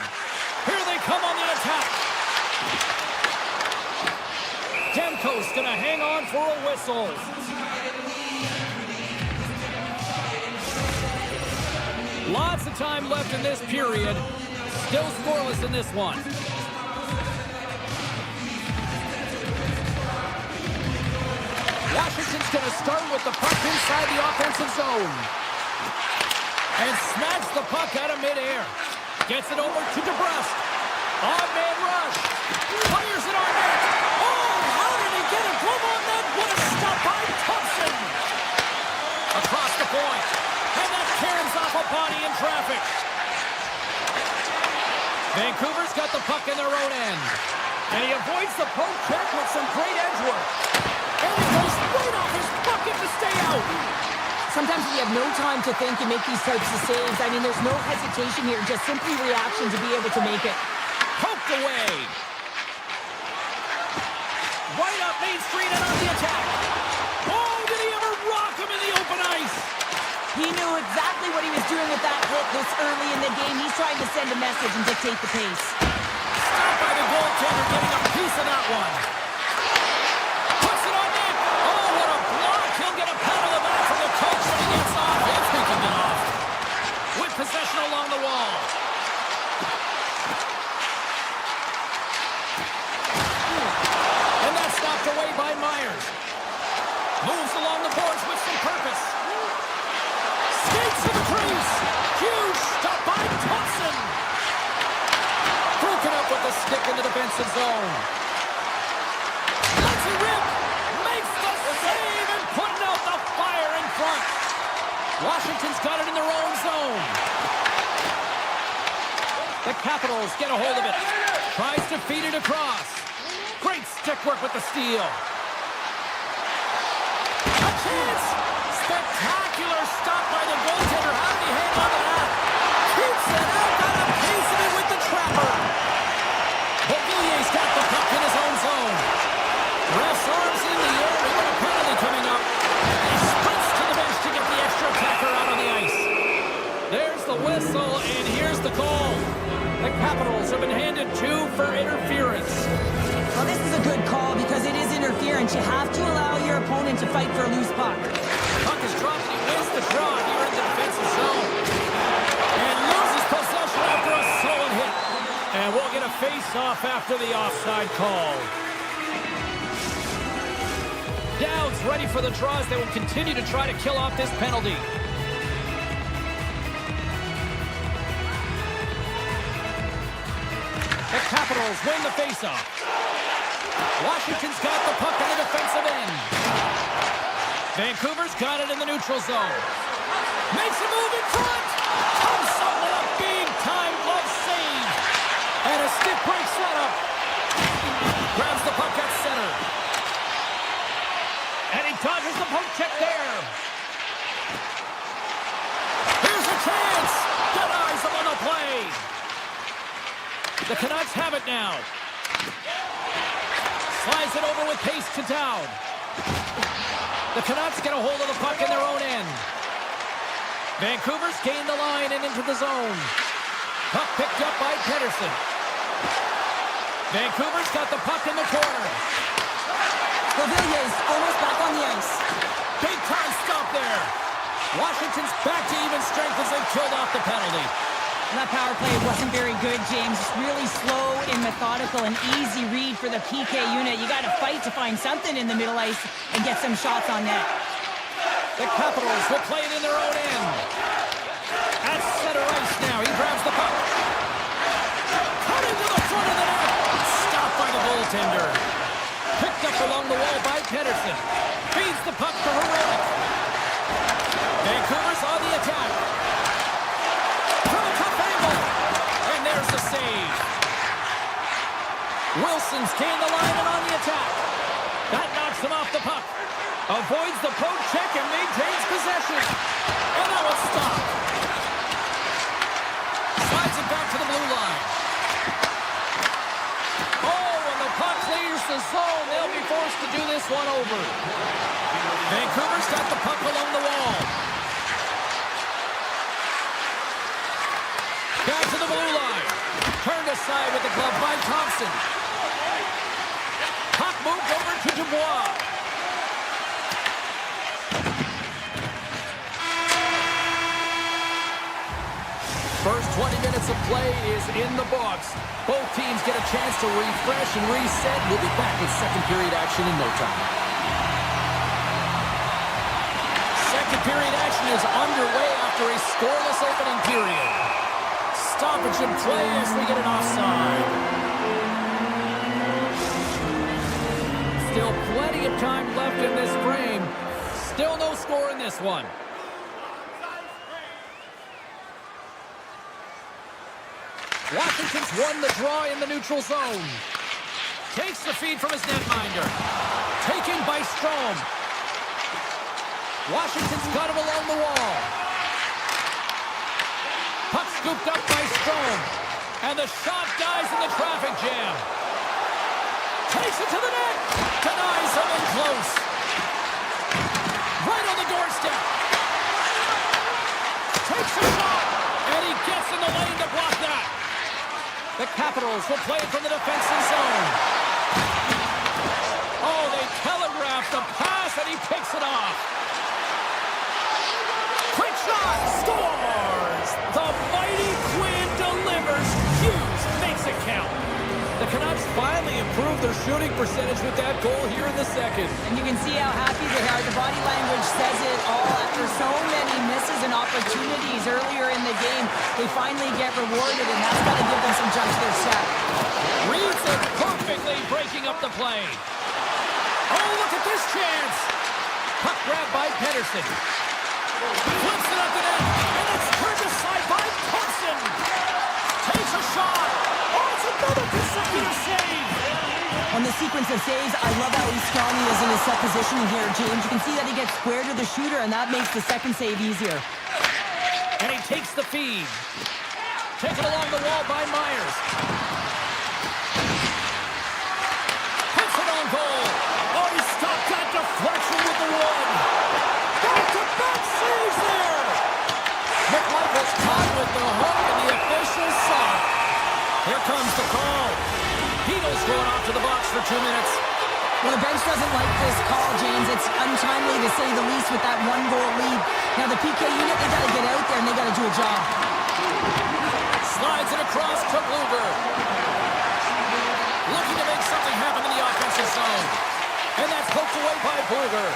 Here they come on the attack. Demko's going to hang on for a whistle. Lots of time left in this period. Still scoreless in this one. Washington's going to start with the puck inside the offensive zone. And snatch the puck out of midair. Gets it over to DeBrusque. On-man rush. Fires it on net. Oh, how did he get it? Glove on net. What a stop by Thompson. Across the point. And that tears off a body in traffic. Vancouver's got the puck in their own end. And he avoids the poke check with some great edge work. And he goes right off his bucket to stay out. Sometimes we have no time to think and make these types of saves. I mean, there's no hesitation here, just simply reaction to be able to make it. Poked away. Right up Main Street and on the attack. Oh, did he ever rock him in the open ice? He knew exactly what he was doing with that hit this early in the game. He's trying to send a message and dictate the pace. Stopped by the goaltender, getting a piece of that one. Puts it on net. Oh, what a block. He'll get a pat on the back from the coach when he gets off. If he can get off. With possession along the wall. And that's knocked away by Myers. Moves along the boards with some purpose. Skates to the crease. Huge stop by Thompson. Broken up with the stick in the defensive zone. Lets it rip. Makes the save and putting out the fire in front. Washington's got it in their own zone. The Capitals get a hold of it. Tries to feed it across. Great stick work with the steal. A chance. Spectacular stop by the goaltender. How did he hang on to that? Keeps it out. Got a piece of it with the trapper. Beauvillier's got the puck in his own zone. Ref's arms in the air. We got a penalty coming up. He sprints to the bench to get the extra attacker out on the ice. There's the whistle, and here's the call. The Capitals have been handed 2 for interference. Well, this is a good call because it is interference. You have to allow your opponent to fight for a loose puck. Puck is dropped and he wins the draw here in the defensive zone. And loses possession after a solid hit. And we'll get a face-off after the offside call. Dowd's ready for the draw as they will continue to try to kill off this penalty. The Capitals win the face-off. Washington's got the puck in the defensive end. Vancouver's got it in the neutral zone. Makes a move in front. Comes up with a big-time glove save. And a stick break setup. Grabs the puck at center. And he dodges the poke check there. Here's a chance. Denies him on the play. The Canucks have it now. Slides it over with pace to Dowd. The Canucks get a hold of the puck in their own end. Vancouver's gained the line and into the zone. Puck picked up by Pettersson. Vancouver's got the puck in the corner. Beauvillier's almost back on the ice. Big time stop there. Washington's back to even strength as they've killed off the penalty. That power play wasn't very good, James. Really slow and methodical, an easy read for the PK unit. You got to fight to find something in the middle ice and get some shots on net. The Capitals will play it in their own end. At center ice now, he grabs the puck. Cutting to the front of the net. Stopped by the goaltender. Picked up along the wall by Pedersen. Feeds the puck to Heroic. Vancouver's on the attack. From a tough angle. And there's the save. Wilson's gained the line and on the attack. That knocks him off the puck. Avoids the poke check and maintains possession. And now it's stopped. Slides it back to the blue line. Oh, when the puck clears the zone, they'll be forced to do this one over. Vancouver's got the puck along the wall. Back to the blue line. Turned aside with the glove by Thompson. Puck moved over to Dubois. First 20 minutes of play is in the books. Both teams get a chance to refresh and reset. We'll be back with second period action in no time. Second period action is underway after a scoreless opening period. Stoppage in play as we get an offside. Still plenty of time left in this frame. Still no score in this one. Washington's won the draw in the neutral zone. Takes the feed from his netminder. Taken by Strome. Washington's got him along the wall. Puck scooped up by Strome. And the shot dies in the traffic jam. Takes it to the net. Denies him in close. Right on the doorstep. Takes a shot. And he gets in the lane to block that. The Capitals will play it from the defensive zone. Oh, they telegraphed the pass, and he picks it off. Quick shot, scores! The mighty Quinn delivers. Hughes makes it count. The Canucks finally improved their shooting percentage with that goal here in the second. And you can see how happy they are. The body language says it all. After so many misses and opportunities earlier in the game, they finally get rewarded, and that's got to give them some jump to their step. Reads it perfectly, breaking up the play. Oh, look at this chance. Puck grab by Pedersen. Flips it up the net, and it's turned aside by Thompson. Takes a shot. Oh, it's another consecutive save. On the sequence of saves, I love how strong he is in his set position here, James. You can see that he gets square to the shooter, and that makes the second save easier. And he takes the feed. Taken along the wall by Myers. Puts it on goal. Oh, he stopped that deflection with the one. Back-to-back saves there. McMichael's caught with the hook, and the official saw it. Here comes the call. Heedle's going off to the box for 2 minutes. Well, the bench doesn't like this call, James. It's untimely to say the least with that one-goal lead. Now, the PK unit, they got to get out there, and they got to do a job. Slides it across to Bluger. Looking to make something happen in the offensive zone. And that's poked away by Bluger.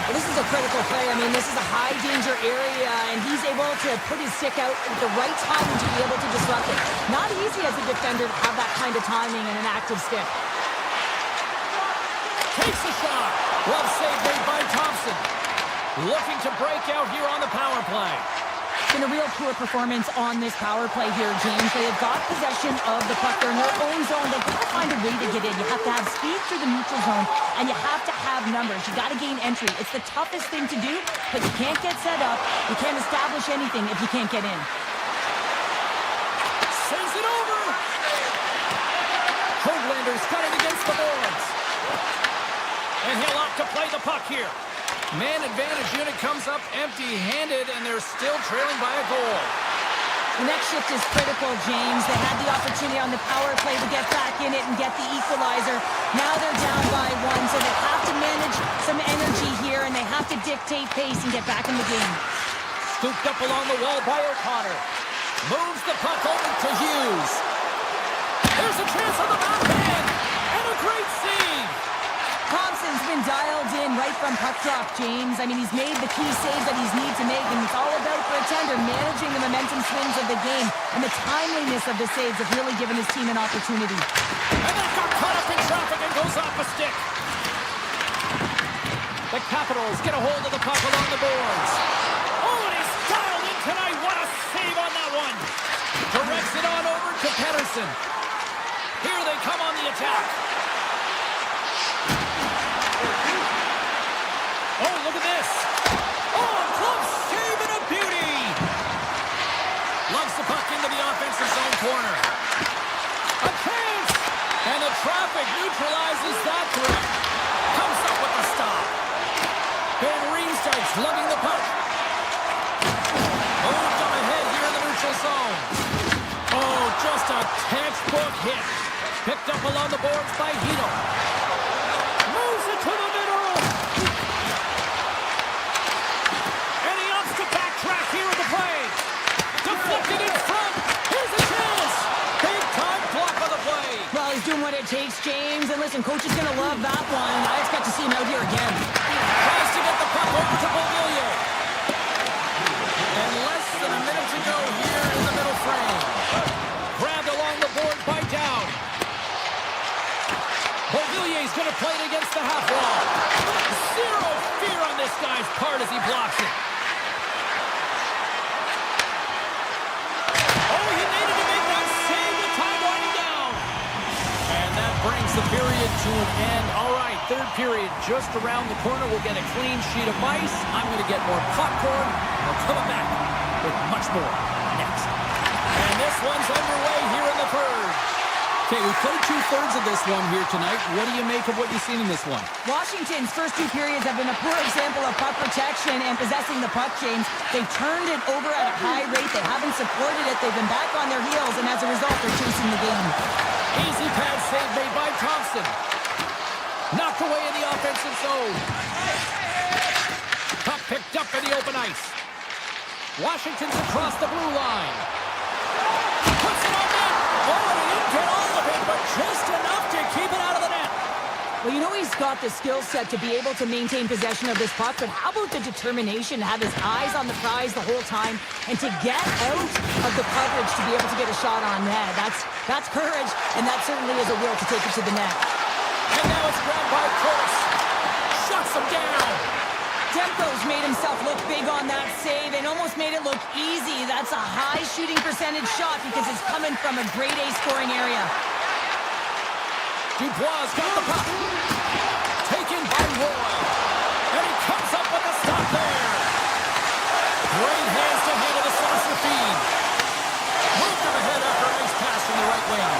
Well, this is a critical play. I mean, this is a high-danger area, and he's able to put his stick out at the right time to be able to disrupt it. Not easy as a defender to have that kind of timing and an active stick. Takes the shot. Glove save made by Thompson. Looking to break out here on the power play. It's been a real poor performance on this power play here, James. They have got possession of the puck. They're in their own zone. They've got to find a way to get in. You have to have speed through the neutral zone, and you have to have numbers. You got to gain entry. It's the toughest thing to do, but you can't get set up. You can't establish anything if you can't get in. Sends it over. Hoaglander's got it against the boards. And he'll opt to play the puck here. Man advantage unit comes up empty-handed, and they're still trailing by a goal. The next shift is critical, James. They had the opportunity on the power play to get back in it and get the equalizer. Now they're down by 1, so they have to manage some energy here, and they have to dictate pace and get back in the game. Scooped up along the wall by O'Connor. Moves the puck over to Hughes. There's a chance on the backhand. And a great save. Thompson's been dialed in right from puck drop, James. I mean, he's made the key saves that he's needed to make, and it's all about for a tender managing the momentum swings of the game, and the timeliness of the saves have really given his team an opportunity. And that got caught up in traffic and goes off a stick. The Capitals get a hold of the puck along the boards. Oh, and he's dialed in tonight. What a save on that one. Directs it on over to Pettersson. Here they come on the attack. Oh, look at this. Oh, glove save and a beauty. Lugs the puck into the offensive zone corner. A chance. And the traffic neutralizes that threat. Comes up with the stop. Ben Riemsdyk's lugging the puck. Moved up ahead here in the neutral zone. Oh, just a textbook hit. Picked up along the boards by Hito. Moves it to the middle. And he opts to backtrack here in the play. Deflected in front. Here's a chance. Big time block on the play. Well, he's doing what it takes, James. And listen, coach is going to love that one. I expect to see him out here again. Tries to get the puck over to Beauvillier. And less than a minute to go here in the middle frame. Grabbed along the board by Down. Beauvillier's going to play it against the half wall. Zero fear on this guy's part as he blocks it. Oh, he needed to make that save with time winding down. And that brings the period to an end. All right, third period just around the corner. We'll get a clean sheet of ice. I'm going to get more popcorn. We're coming back with much more next. And this one's underway here in the third. Okay, we played two-thirds of this one here tonight. What do you make of what you've seen in this one? Washington's first two periods have been a poor example of puck protection and possessing the puck, James. They've turned it over at a high rate. They haven't supported it. They've been back on their heels, and as a result, they're chasing the game. Easy pad save made by Thompson. Knocked away in the offensive zone. Puck picked up in the open ice. Washington's across the blue line. Puts it on net. Oh, and he didn't get all of it, but just enough to keep it out of the net. Well, you know he's got the skill set to be able to maintain possession of this puck, but how about the determination to have his eyes on the prize the whole time and to get out of the coverage to be able to get a shot on net? That's courage, and that certainly is a will to take it to the net. And now it's grabbed by Curtis. Shuts him down. Demko's made himself look big on that save and almost made it look easy. That's a high shooting percentage shot because it's coming from a grade A scoring area. Dubois got the puck. Taken by Roy. And he comes up with a stop there. Great hands to head of the saucer feed. Moved him ahead after a nice pass from the right wing.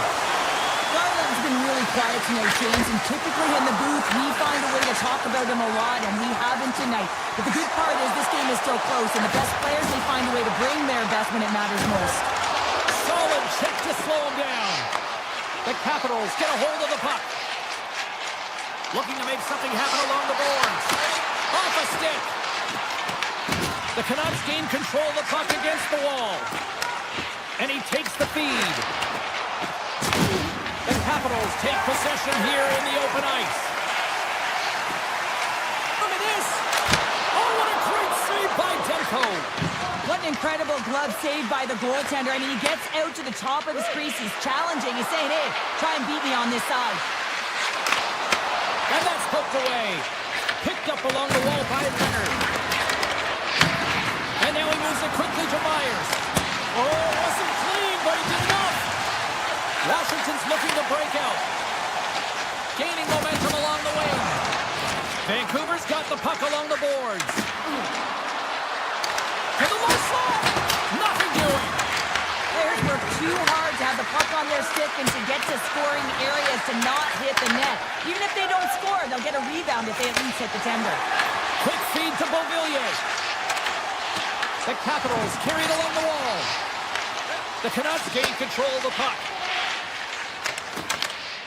Garland's been really quiet tonight, James, and typically in the booth, we find a way to talk about him a lot, and we haven't tonight. But the good part is this game is still close, and the best players, they find a way to bring their best when it matters most. Solid check to slow him down. The Capitals get a hold of the puck. Looking to make something happen along the boards. Off a stick. The Canucks gain control of the puck against the wall. And he takes the feed. The Capitals take possession here in the open ice. Look at this. Oh, what a great save by Demko. What an incredible glove save by the goaltender. I mean, he gets out to the top of his crease. He's challenging. He's saying, hey, try and beat me on this side. And that's poked away. Picked up along the wall by Leonard. And now he moves it quickly to Myers. Oh, wasn't clean, but he did enough. Washington's looking to break out. Gaining momentum along the wing. Vancouver's got the puck along the boards. To the low slot. Nothing doing. Players work too hard to have the puck on their stick and to get to scoring areas to not hit the net. Even if they don't score, they'll get a rebound if they at least hit the tender. Quick feed to Beauvillier. The Capitals carried along the wall. The Canucks gain control of the puck.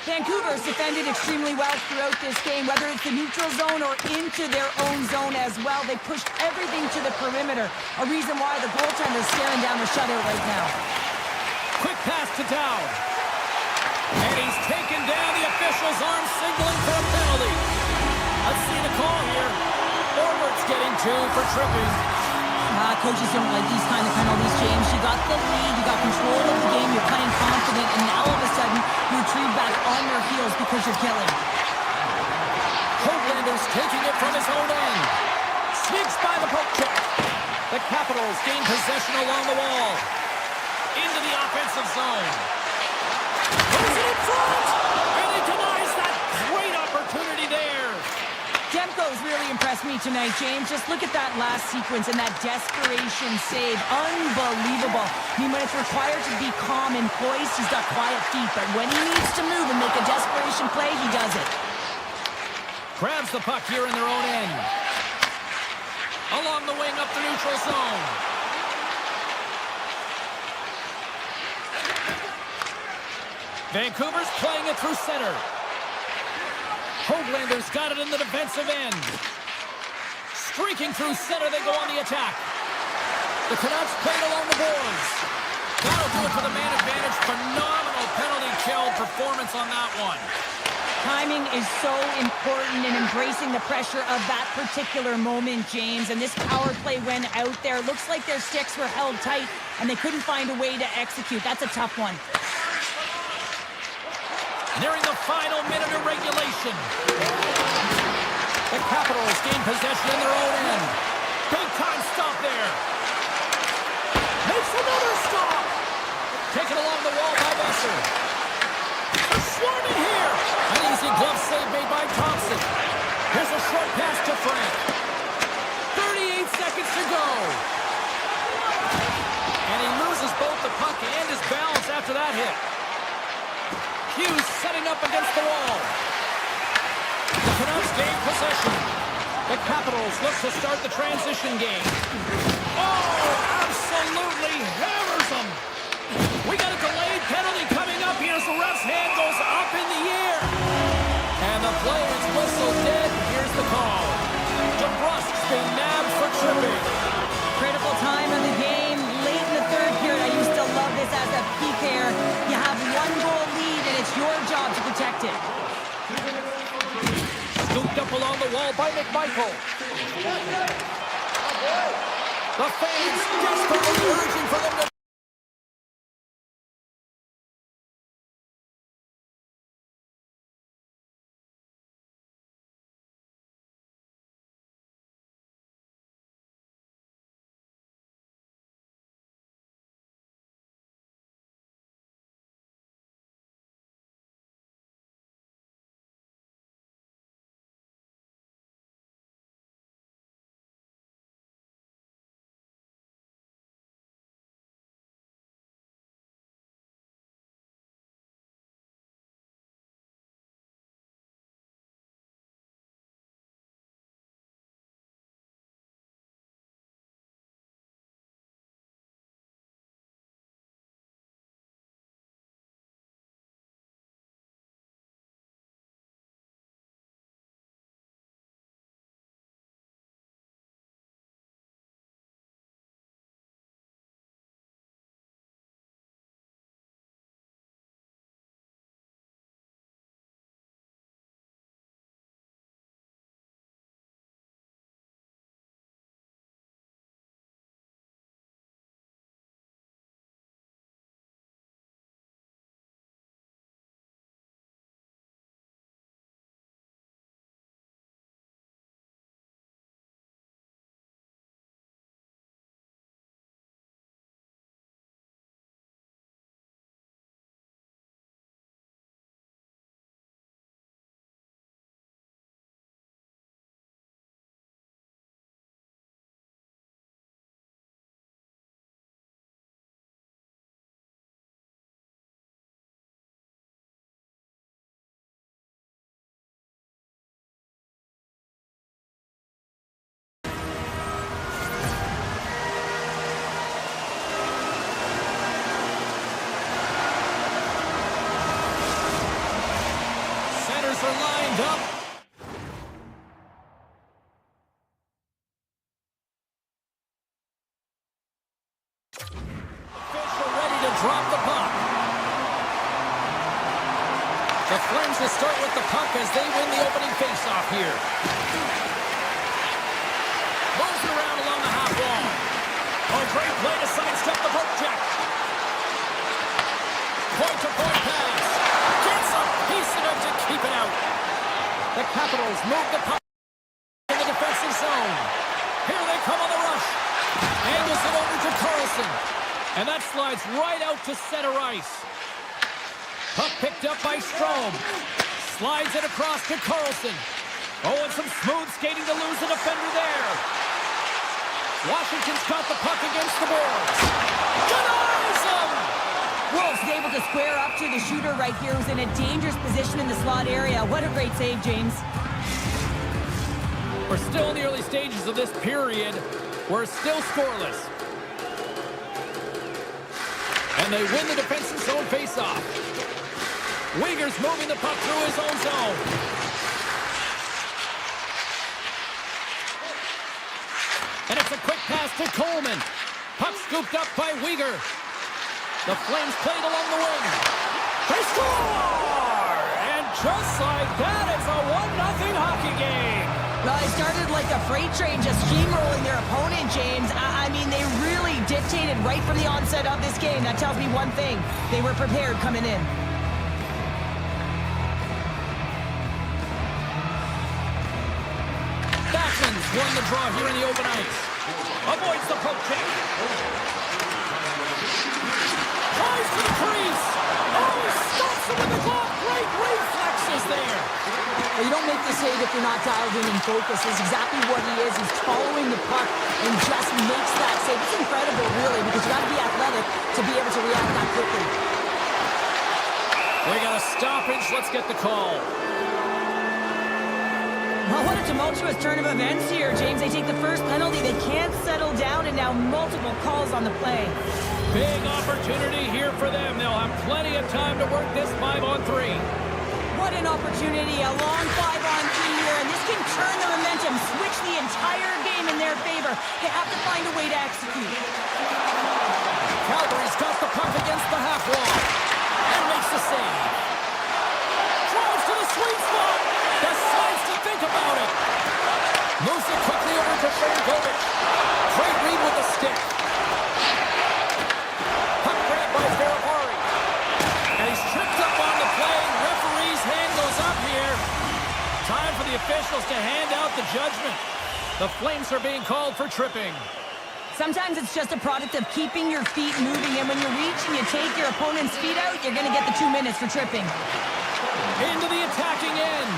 Vancouver's defended extremely well throughout this game, whether it's the neutral zone or into their own zone as well. They pushed everything to the perimeter, a reason why the goaltender's staring down the shutout right now. Quick pass to Dowd. And he's taken down. The officials aren't signaling for a penalty. Let's see the call here. Forward's getting 2 for tripping. Coaches don't like these kind of penalties, James. You got the lead, you got control of the game, you're playing confident, and now all of a sudden, you retrieve back on your heels because you're killing. Hoaglander's taking it from his own end. Sneaks by the poke check. The Capitals gain possession along the wall. Into the offensive zone. Goes it in front! And he denies that great opportunity there. Demko's really impressed me tonight, James. Just look at that last sequence and that desperation save. Unbelievable. I mean, when it's required to be calm and poised, he's got quiet feet. But when he needs to move and make a desperation play, he does it. Grabs the puck here in their own end. Along the wing up the neutral zone. Vancouver's playing it through center. Hoaglander's got it in the defensive end. Streaking through center, they go on the attack. The Canucks played along the boards. That'll do it for the man advantage. Phenomenal penalty kill performance on that one. Timing is so important in embracing the pressure of that particular moment, James. And this power play went out there. Looks like their sticks were held tight, and they couldn't find a way to execute. That's a tough one. Nearing the final minute of regulation. The Capitals gain possession in their own end. Big time stop there. Makes another stop. Taken along the wall by Besser. They're swarming here. An easy glove save made by Thompson. Here's a short pass to Frank. 38 seconds to go. And he loses both the puck and his balance after that hit. Hughes setting up against the wall. The Canucks gain possession. The Capitals look to start the transition game. Oh, absolutely hammers them. We got a delayed penalty coming up here as the ref's hand goes up in the air. And the play is whistled dead. Here's the call. DeBrusk's been nabbed for tripping. Critical time of the game, late in the third period. I used to love this as a PKer. You have one goal lead, and it's your job to protect it. Scooped up along the wall by McMichael. The fans desperately urging for them to Players are lined up. Official ready to drop the puck. The Flames will start with the puck as they win the opening faceoff here. Moves it around along the half wall. Oh, great play to sidestep the poke check. Point-to-point pass. Gets a piece enough to keep it out. The Capitals move the puck in the defensive zone. Here they come on the rush. Angles it over to Carlson. And that slides right out to center ice. Puck picked up by Strome. Slides it across to Carlson. Oh, and some smooth skating to lose a defender there. Washington's got the puck against the boards. Denies him! Wolf's able to square up to the shooter right here, who's in a dangerous position in the slot area. What a great save, James. We're still in the early stages of this period. We're still scoreless. And they win the defensive zone faceoff. Uyghur's moving the puck through his own zone. And it's a quick pass to Coleman. Puck scooped up by Uyghur. The Flames played along the wing. They score! And just like that, it's a 1-0 hockey game. Well, it started like a freight train just steamrolling their opponent, James. I mean, they really dictated right from the onset of this game. That tells me one thing. They were prepared coming in. Backman's won the draw here in the open ice. Avoids the poke check. Tries to the crease. Oh, he stops it with the glove. Great reflexes there. Well, you don't make the save if you're not dialed in and focused. That's exactly what he is. He's following the puck and just makes that save. It's incredible, really, because you got to be athletic to be able to react that quickly. We got a stoppage. Let's get the call. Well, what a tumultuous turn of events here, James. They take the first penalty. They can't settle down, and now multiple calls on the play. Big opportunity here for them. They'll have plenty of time to work this 5-on-3. What an opportunity. A long 5-on-3 here, and this can turn the momentum, switch the entire game in their favor. They have to find a way to execute. Calgary's got the puck against the half wall and makes the save. Drives to the sweet spot. Decides to think about it. Moves it quickly over to Frankovic. Great read with the stick. Puck grabbed by Ferravari. And he's tripped up on the play. Referee's hand goes up here. Time for the officials to hand out the judgment. The Flames are being called for tripping. Sometimes it's just a product of keeping your feet moving, and when you reach and you take your opponent's feet out, you're going to get the 2 minutes for tripping. Into the attacking end.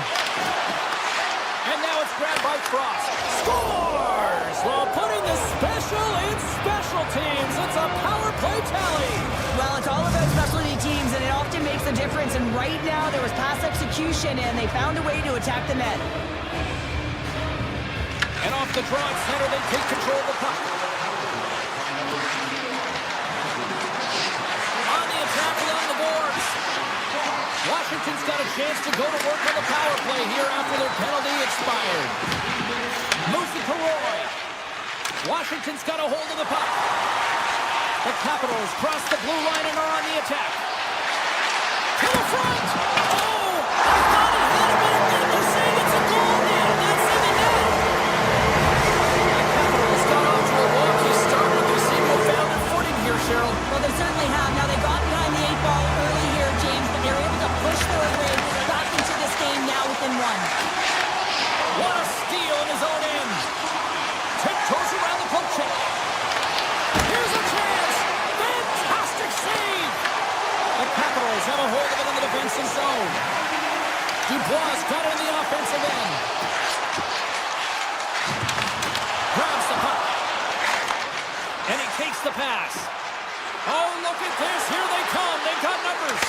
And now it's grabbed by Frost. Scores! Well, putting the special in special teams. It's a power play tally. Well, it's all about specialty teams, and it often makes a difference. And right now, there was pass execution, and they found a way to attack the net. And off the draw at center, they take control of the puck. On the attack along the boards. Washington's got a chance to go to work on the power play here after their penalty expired. Moves it to Roy. Washington's got a hold of the puck. The Capitals cross the blue line and are on the attack. To the front! Oh! I thought he had a bit of net. They're saying it's a goal now. That's in the net. The Capitals got off to a wonky start, but they seem to have found their footing here, Cheryl. Well, they certainly have. Now, they got behind the 8-ball early here, James, but they're able to push their way back into this game now within one. What a steal in his own end. Tiptoes around the poke check. Here's a chance. Fantastic save. The Capitals have a hold of it in the defensive zone. Dubois got it in the offensive end. Grabs the puck. And he takes the pass. Oh, look at this. Here they come. They've got numbers.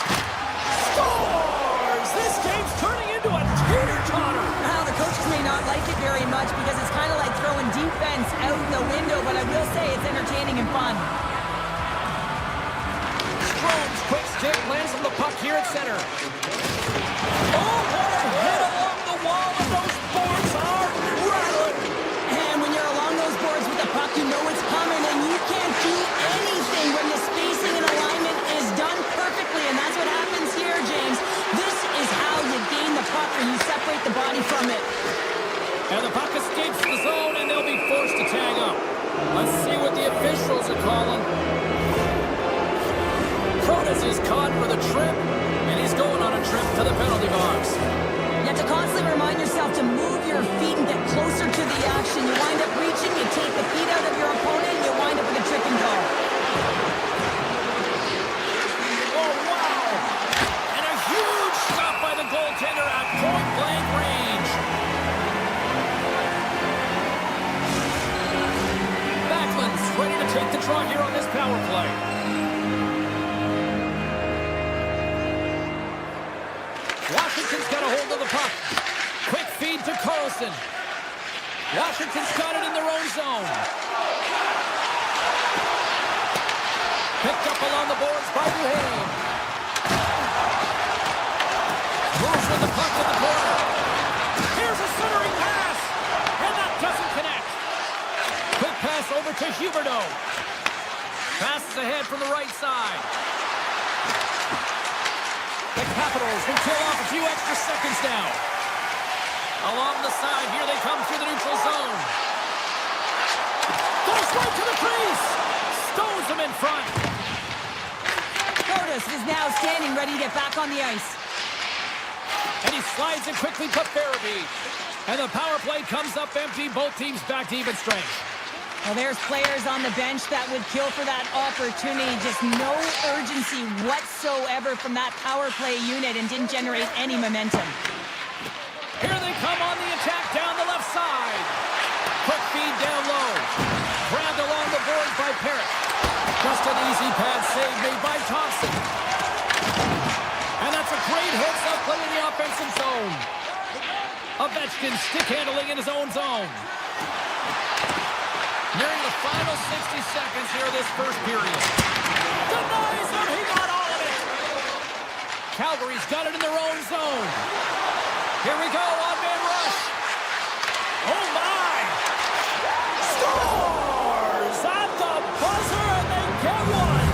Scores! This game's turning into a teeter-totter. Now, the coaches may not like it very much because it's kind of like throwing defense out the window, but I will say it's entertaining and fun. Strome's quick stick lands on the puck here at center. Oh, what a hit anybody from it. And the puck escapes the zone, and they'll be forced to tag up. Let's see what the officials are calling. Protas is caught for the trip, and he's going on a trip to the penalty box. You have to constantly remind yourself to move your feet and get closer to the action. You wind up reaching, you take the feet out of your opponent, and you wind up with a trick and go. Oh, wow! And a huge stop by the goaltender at point-blank range. Backlund's ready to take the draw here on this power play. Washington's got a hold of the puck. Quick feed to Carlson. Washington's got it in their own zone. Picked up along the boards by Duhane. Moves with the puck in the corner. Here's a centering pass. And that doesn't connect. Quick pass over to Huberdeau. Passes ahead from the right side. The Capitals will kill off a few extra seconds now. Along the side, here they come through the neutral zone. Goes right to the crease. Stones him in front. Protas is now standing ready to get back on the ice. And he slides it quickly to Farabee. And the power play comes up empty. Both teams back to even strength. Well, there's players on the bench that would kill for that opportunity. Just no urgency whatsoever from that power play unit and didn't generate any momentum. Here they come on the attack down the left side. Quick feed down low. Grabbed along the boards by Parrott. Just an easy pad save made by Thompson. And that's a great heads-up play in the offensive zone. Ovechkin stick handling in his own zone. Nearing the final 60 seconds here of this first period. Denies him, he got all of it. Calgary's got it in their own zone. Here we go, on-man rush. Oh my! Scores at the buzzer, and they get one.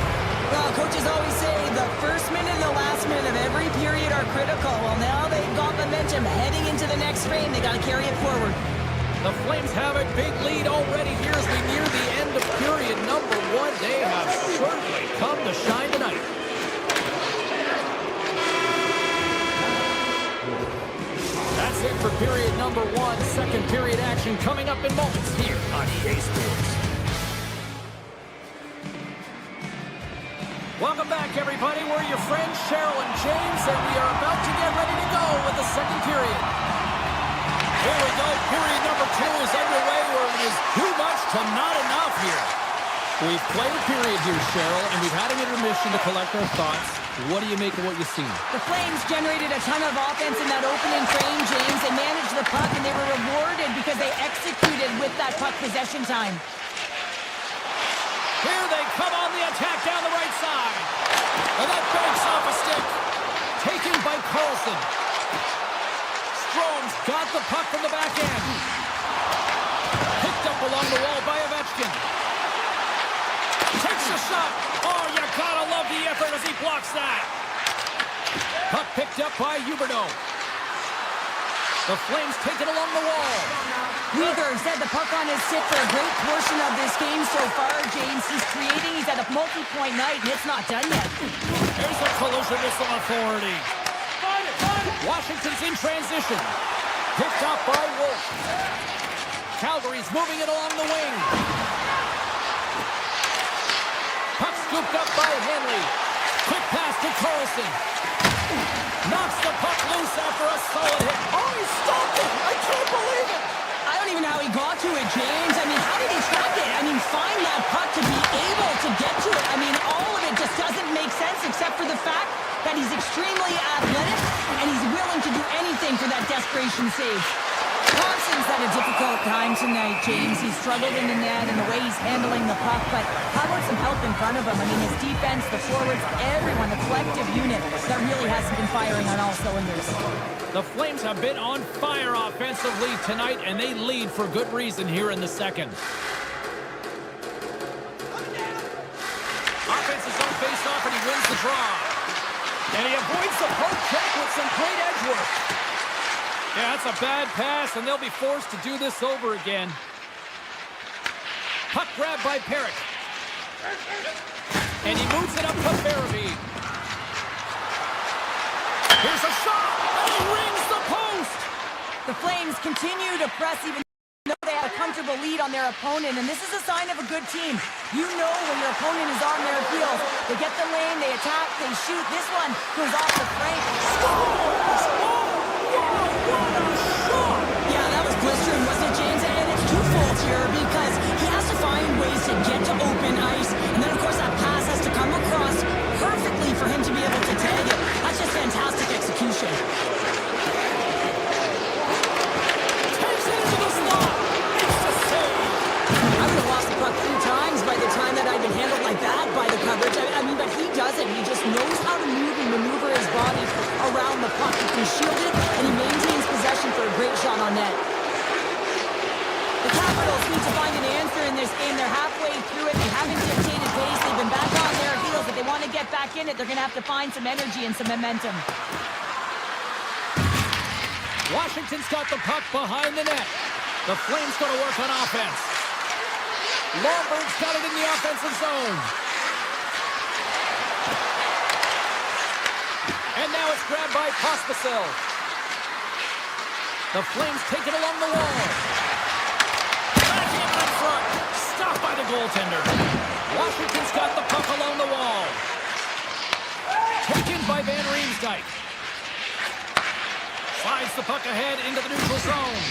Well, coaches always say the first minute and the last minute of every period are critical. Well, now they've got momentum heading into the next frame. They got to carry it forward. The Flames have a big lead already here as we near the end of period number one. They have certainly come to shine tonight. That's it for period number one. Second period action coming up in moments here on EA Sports. Welcome back, everybody. We're your friends, Cheryl and James, and we are about to get ready to go with the second period. Here we go. Period number two is underway where it is too much to not enough here. We've played a period here, Cheryl, and we've had an intermission to collect our thoughts. What do you make of what you've seen? The Flames generated a ton of offense in that opening frame, James. They managed the puck, and they were rewarded because they executed with that puck possession time. Here they come on the attack down the right side. And that banks off a stick. Taken by Carlson. Strome's got the puck from the back end. Picked up along the wall by Ovechkin. Takes a shot. Oh, you gotta love the effort as he blocks that. Puck picked up by Huberdeau. The Flames take it along the wall. Weegar's had the puck on his stick for a great portion of this game so far, James. He's creating. He's at a multi-point night, and it's not done yet. Here's a collision with some authority. Washington's in transition. Picked up by Wolf. Calgary's moving it along the wing. Puck scooped up by Henley. Quick pass to Carlson. Knocks the puck loose after a solid hit. Oh, he stopped it! I can't believe it! I don't even know how he got to it, James. I mean, how did he track it? I mean, find that puck to be able to get to it. I mean, all of it just doesn't make sense except for the fact that he's extremely athletic and he's willing to do anything for that desperation save. Thompson's had a difficult time tonight, James. He's struggled in the net and the way he's handling the puck, but how about some help in front of him? I mean, his defense, the forwards, everyone, the collective unit that really hasn't been firing on all cylinders. The Flames have been on fire offensively tonight, and they lead for good reason here in the second. Offense is on face-off, and he wins the draw. And he avoids the poke check with some great edge work. Yeah, that's a bad pass, and they'll be forced to do this over again. Puck grabbed by Perrick. And he moves it up to Barabee. Here's a shot, and he rings the post! The Flames continue to press even though they have a comfortable lead on their opponent, and this is a sign of a good team. You know when your opponent is on their heels. They get the lane, they attack, they shoot. This one goes off the frame. Scores! Oh, what a shot! Yeah, that was blistering, wasn't it, James? And it's twofold here because he has to find ways to get to open ice, and then, of course, that pass has to come across perfectly for him to be able to tag it. That's just fantastic execution. Takes it into the slot. It's a save. I would have lost the puck 3 times by the time that I've been handled like that by the coverage. I mean, but he doesn't. He just knows how to move and maneuver his body around the puck. He can shield it, and he maintains possession for a great shot on net. The Capitals need to find an answer in this game. They're halfway through it. They haven't dictated pace. They've been back on their heels. If they want to get back in it, they're going to have to find some energy and some momentum. Washington's got the puck behind the net. The Flames going to work on offense. Lomberg's got it in the offensive zone. And now it's grabbed by Pospisil. The Flames take it along the wall. Backhand in front. Stopped by the goaltender. Washington's got the puck along the wall. Taken by Van Riemsdyk. Slides the puck ahead into the neutral zone.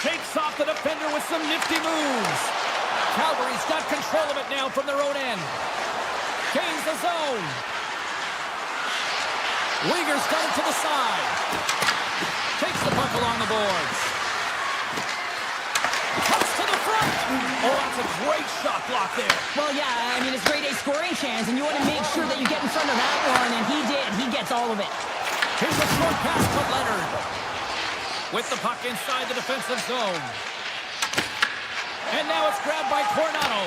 Shakes off the defender with some nifty moves. Calgary's got control of it now from their own end. Gains the zone. Uyghur's got it to the side. Takes the puck along the boards. Cuts to the front. Oh, that's a great shot block there. Well, yeah, I mean, it's grade A scoring chance, and you want to make sure that you get in front of that one, and he did. He gets all of it. Here's a short pass to Leonard. With the puck inside the defensive zone. And now it's grabbed by Coronado.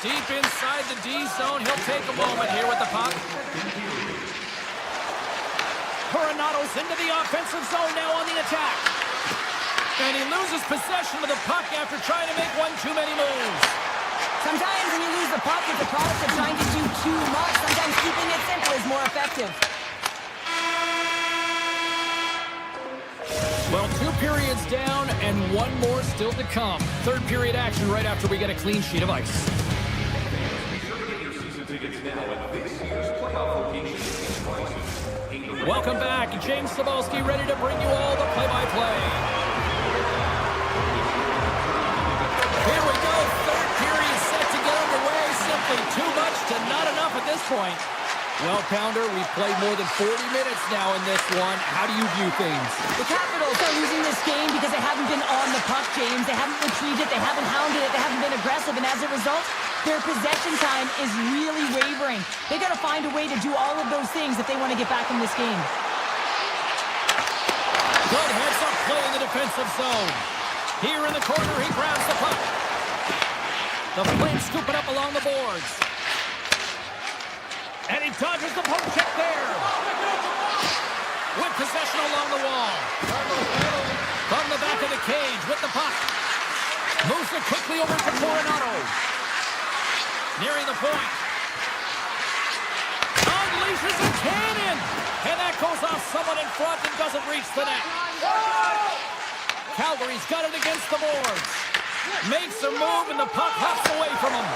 Deep inside the D zone. He'll take a moment here with the puck. Coronado's into the offensive zone now on the attack. And he loses possession of the puck after trying to make one too many moves. Sometimes when you lose the puck, it's a product of trying to do too much. Sometimes keeping it simple is more effective. Well, 2 periods down and 1 more still to come. Third period action right after we get a clean sheet of ice. Welcome back. James Cybulski ready to bring you all the play-by-play. Here we go. Third period set to get underway. Simply too much to not enough at this point. Well, Pounder, we've played more than 40 minutes now in this one. How do you view things? The Capitals are losing this game because they haven't been on the puck, James. They haven't retrieved it. They haven't hounded it. They haven't been aggressive. And as a result, their possession time is really wavering. They got to find a way to do all of those things if they want to get back in this game. Good heads-up play in the defensive zone. Here in the corner, he grabs the puck. The Flames scoop it up along the boards. And he dodges the poke check there. With possession along the wall. From the back of the cage with the puck. Moves it quickly over to Coronado. Nearing the point. Unleashes a cannon. And that goes off someone in front and doesn't reach the net. Calgary's got it against the boards. Makes a move and the puck hops away from him.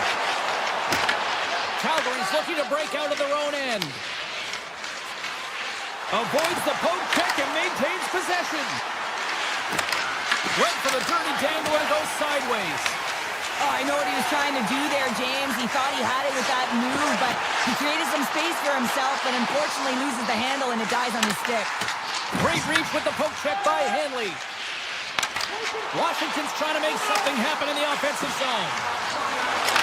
Calgary's looking to break out of their own end. Avoids the poke check and maintains possession. Went for the dirty dangle and goes sideways. Oh, I know what he was trying to do there, James. He thought he had it with that move, but he created some space for himself, but unfortunately loses the handle and it dies on his stick. Great reach with the poke check by Hanley. Washington's trying to make something happen in the offensive zone.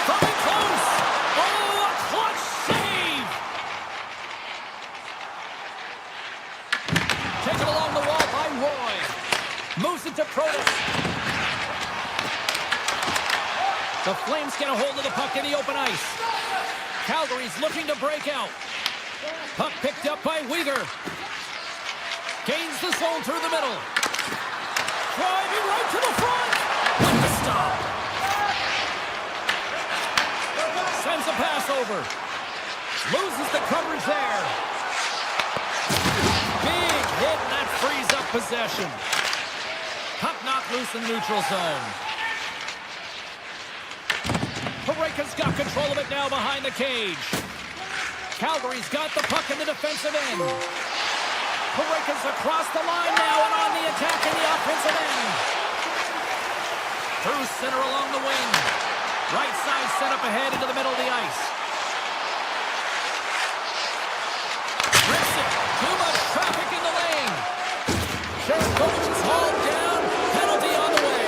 Coming close. Oh, a clutch save. Taken along the wall by Roy. Moves it to Protas. The Flames get a hold of the puck in the open ice. Calgary's looking to break out. Puck picked up by Uyghur. Gains the zone zone through the middle. Driving right to the front. With the stop. Sends a pass over. Loses the coverage there. Big hit, and that frees up possession. Puck knocked loose in neutral zone. Pareka's got control of it now behind the cage. Calgary's got the puck in the defensive end. Pareka's across the line now and on the attack in the offensive end. Through center along the wing. Right side set up ahead into the middle of the ice. Rips it. Too much traffic in the lane. Sherkovich is hauled down. Penalty on the way.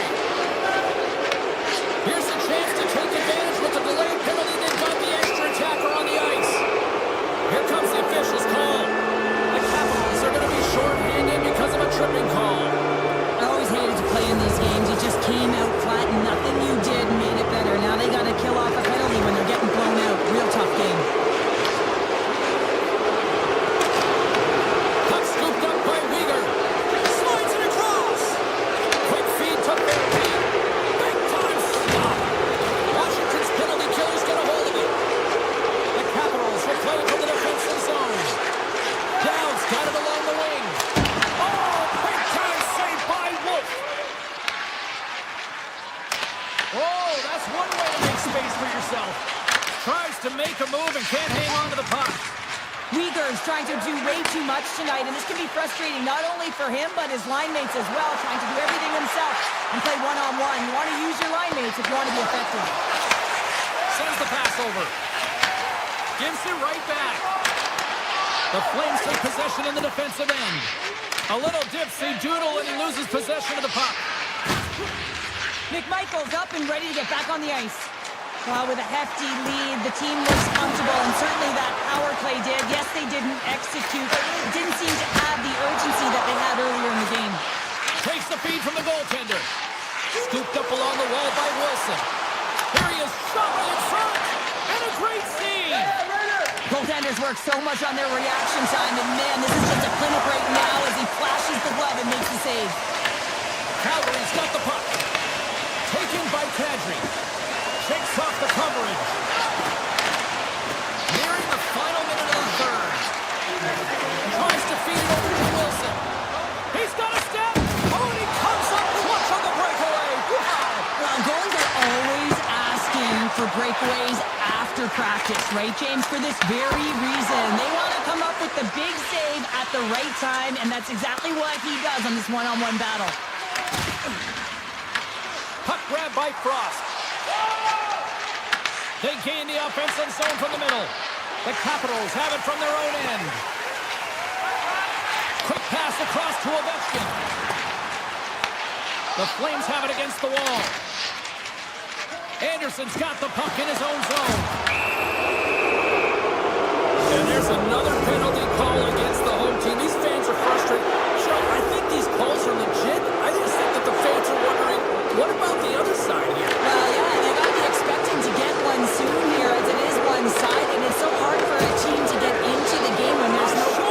Here's a chance to take advantage with the delayed penalty. They've got the extra attacker on the ice. Here comes the official's call. The Capitals are going to be short-handed because of a tripping call. I always hated to play in these games. You just came out flat and nothing you did made it better. Now they got to kill off a penalty when they're getting blown out. Real tough game. Puck scooped up by Weegar. Slides it across. Quick feed to Berkey. Big time stop. Washington's penalty killers get a hold of it. The Capitals will play it from the defensive zone. Dowd's got it along the wing. Oh, big time save by Wolf. Oh, that's one way to make space for yourself. Tries to make a move and can't hang on to the puck. Weegar is trying to do way too much tonight, and this can be frustrating not only for him, but his line mates as well, trying to do everything himself and play one-on-one. You want to use your line mates if you want to be effective. Sends the pass over. Gives it right back. The Flames take possession in the defensive end. A little dipsy doodle, and he loses possession of the puck. McMichael's up and ready to get back on the ice. With a hefty lead, the team looks comfortable, and certainly that power play did. Yes, they didn't execute. It didn't seem to have the urgency that they had earlier in the game. Takes the feed from the goaltender. Scooped up along the wall by Wilson. Here he is, shot right in front. And a great save. Goaltenders work so much on their reaction time, and man, this is just a clinic right now as he flashes the glove and makes the save. Calgary's got the puck. Taken by Kadri. Shakes off the coverage. Nearing the final minute of the third. Tries to feed it over to Wilson. He's got a step. Oh, and he comes up clutch on the breakaway. Wow. Well, goalies are always asking for breakaways after practice, right, James? For this very reason. They want to come up with the big save at the right time, and that's exactly what he does on this one-on-one battle. Puck grab by Frost. They gain the offensive zone from the middle. The Capitals have it from their own end. Quick pass across to Ovechkin. The Flames have it against the wall. Anderson's got the puck in his own zone. And there's another penalty call against the home team. These fans are frustrated. Sure, I think these calls are legit. I just think that the fans are wondering, what about the other side here? Well, yeah, they got to be expecting to get one soon here, as it is one-sided. It's so hard for a team to get into the game when there's no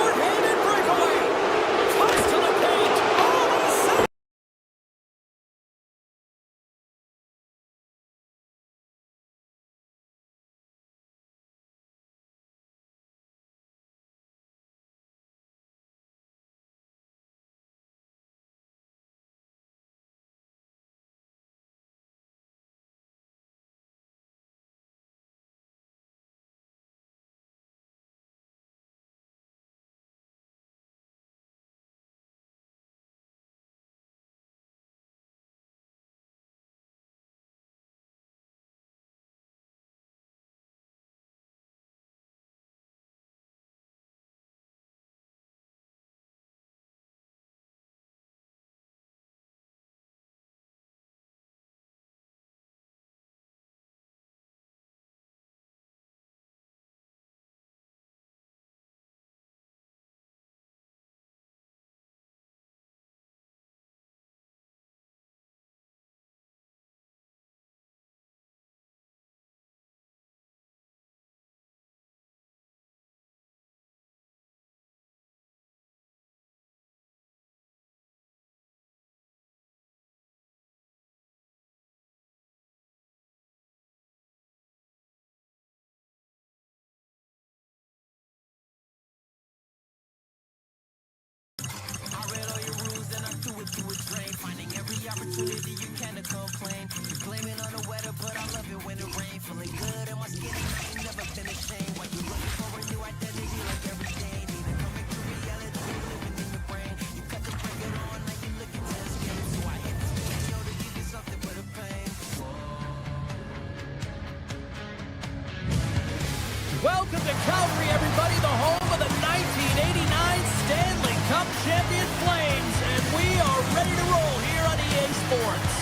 champion Flames, and we are ready to roll here on EA Sports.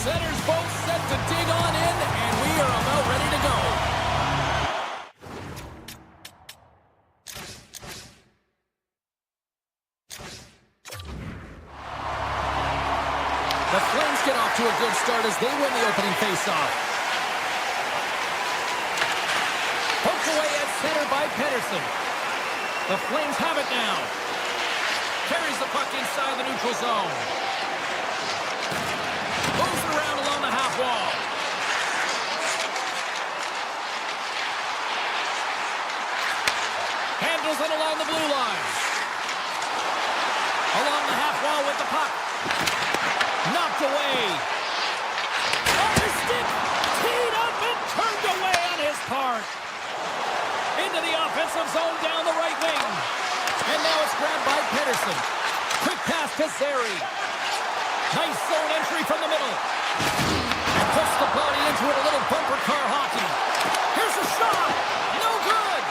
Centers both set to dig on in, and we are about ready to go. The Flames get off to a good start as they win the opening faceoff. Poked away at center by Pedersen. The Flames have it now. Carries the puck inside the neutral zone. Moves it around along the half wall. Handles it along the blue line. Along the half wall with the puck. Knocked away. On his stick. Teed up and turned away on his part. Into the offensive zone down the right wing. And now it's grabbed by Pedersen. Quick pass to Zary. Nice zone entry from the middle. And puts the body into it, a little bumper car hockey. Here's a shot. No good.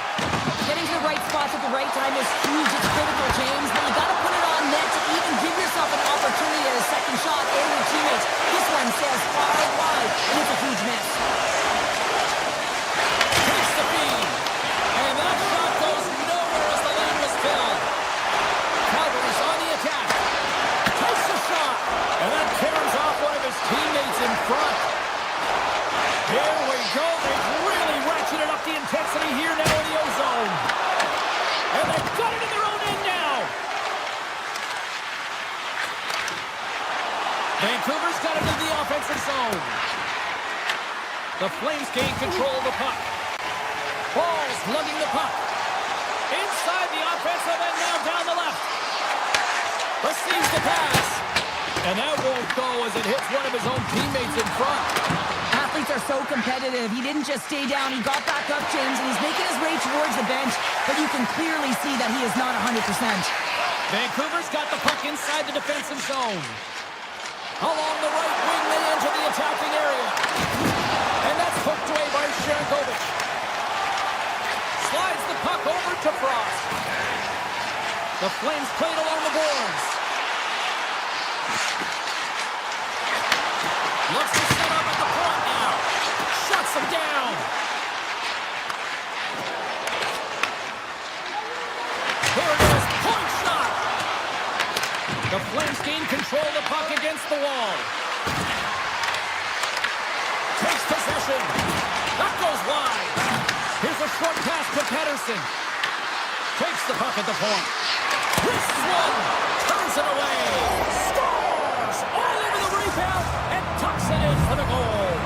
Getting to the right spots at the right time is huge. It's critical, James. But you got to put it on net to even give yourself an opportunity at a second shot and your teammates. This one sails far wide, and it's a huge miss. Takes the feed. And that shot goes nowhere as the lane was filled. Calgary's on the attack. Takes the shot. And that tears off one of his teammates in front. Here we go. They've really ratcheted up the intensity here now in the O-zone. And they've got it in their own end now. Vancouver's got it in the offensive zone. The Flames gain control of the puck. Ball's lugging the puck. Inside the offensive end now down the left. Receives the pass. And that won't go as it hits one of his own teammates in front. Athletes are so competitive. He didn't just stay down. He got back up, James, and he's making his way towards the bench. But you can clearly see that he is not 100%. Vancouver's got the puck inside the defensive zone. Along the right wing, they enter the attacking area. And that's hooked away by Sharangovich. Slides the puck over to Frost. The Flames played along the boards. Looks to set up at the point now. Shuts him down. Here it is. Point shot. The Flames gain control of the puck against the wall. Takes possession. That goes wide. Here's a short pass to Pedersen. Takes the puck at the point. Wrists one. Turns it away. Scores! All over the rebound and tucks it in for the goal.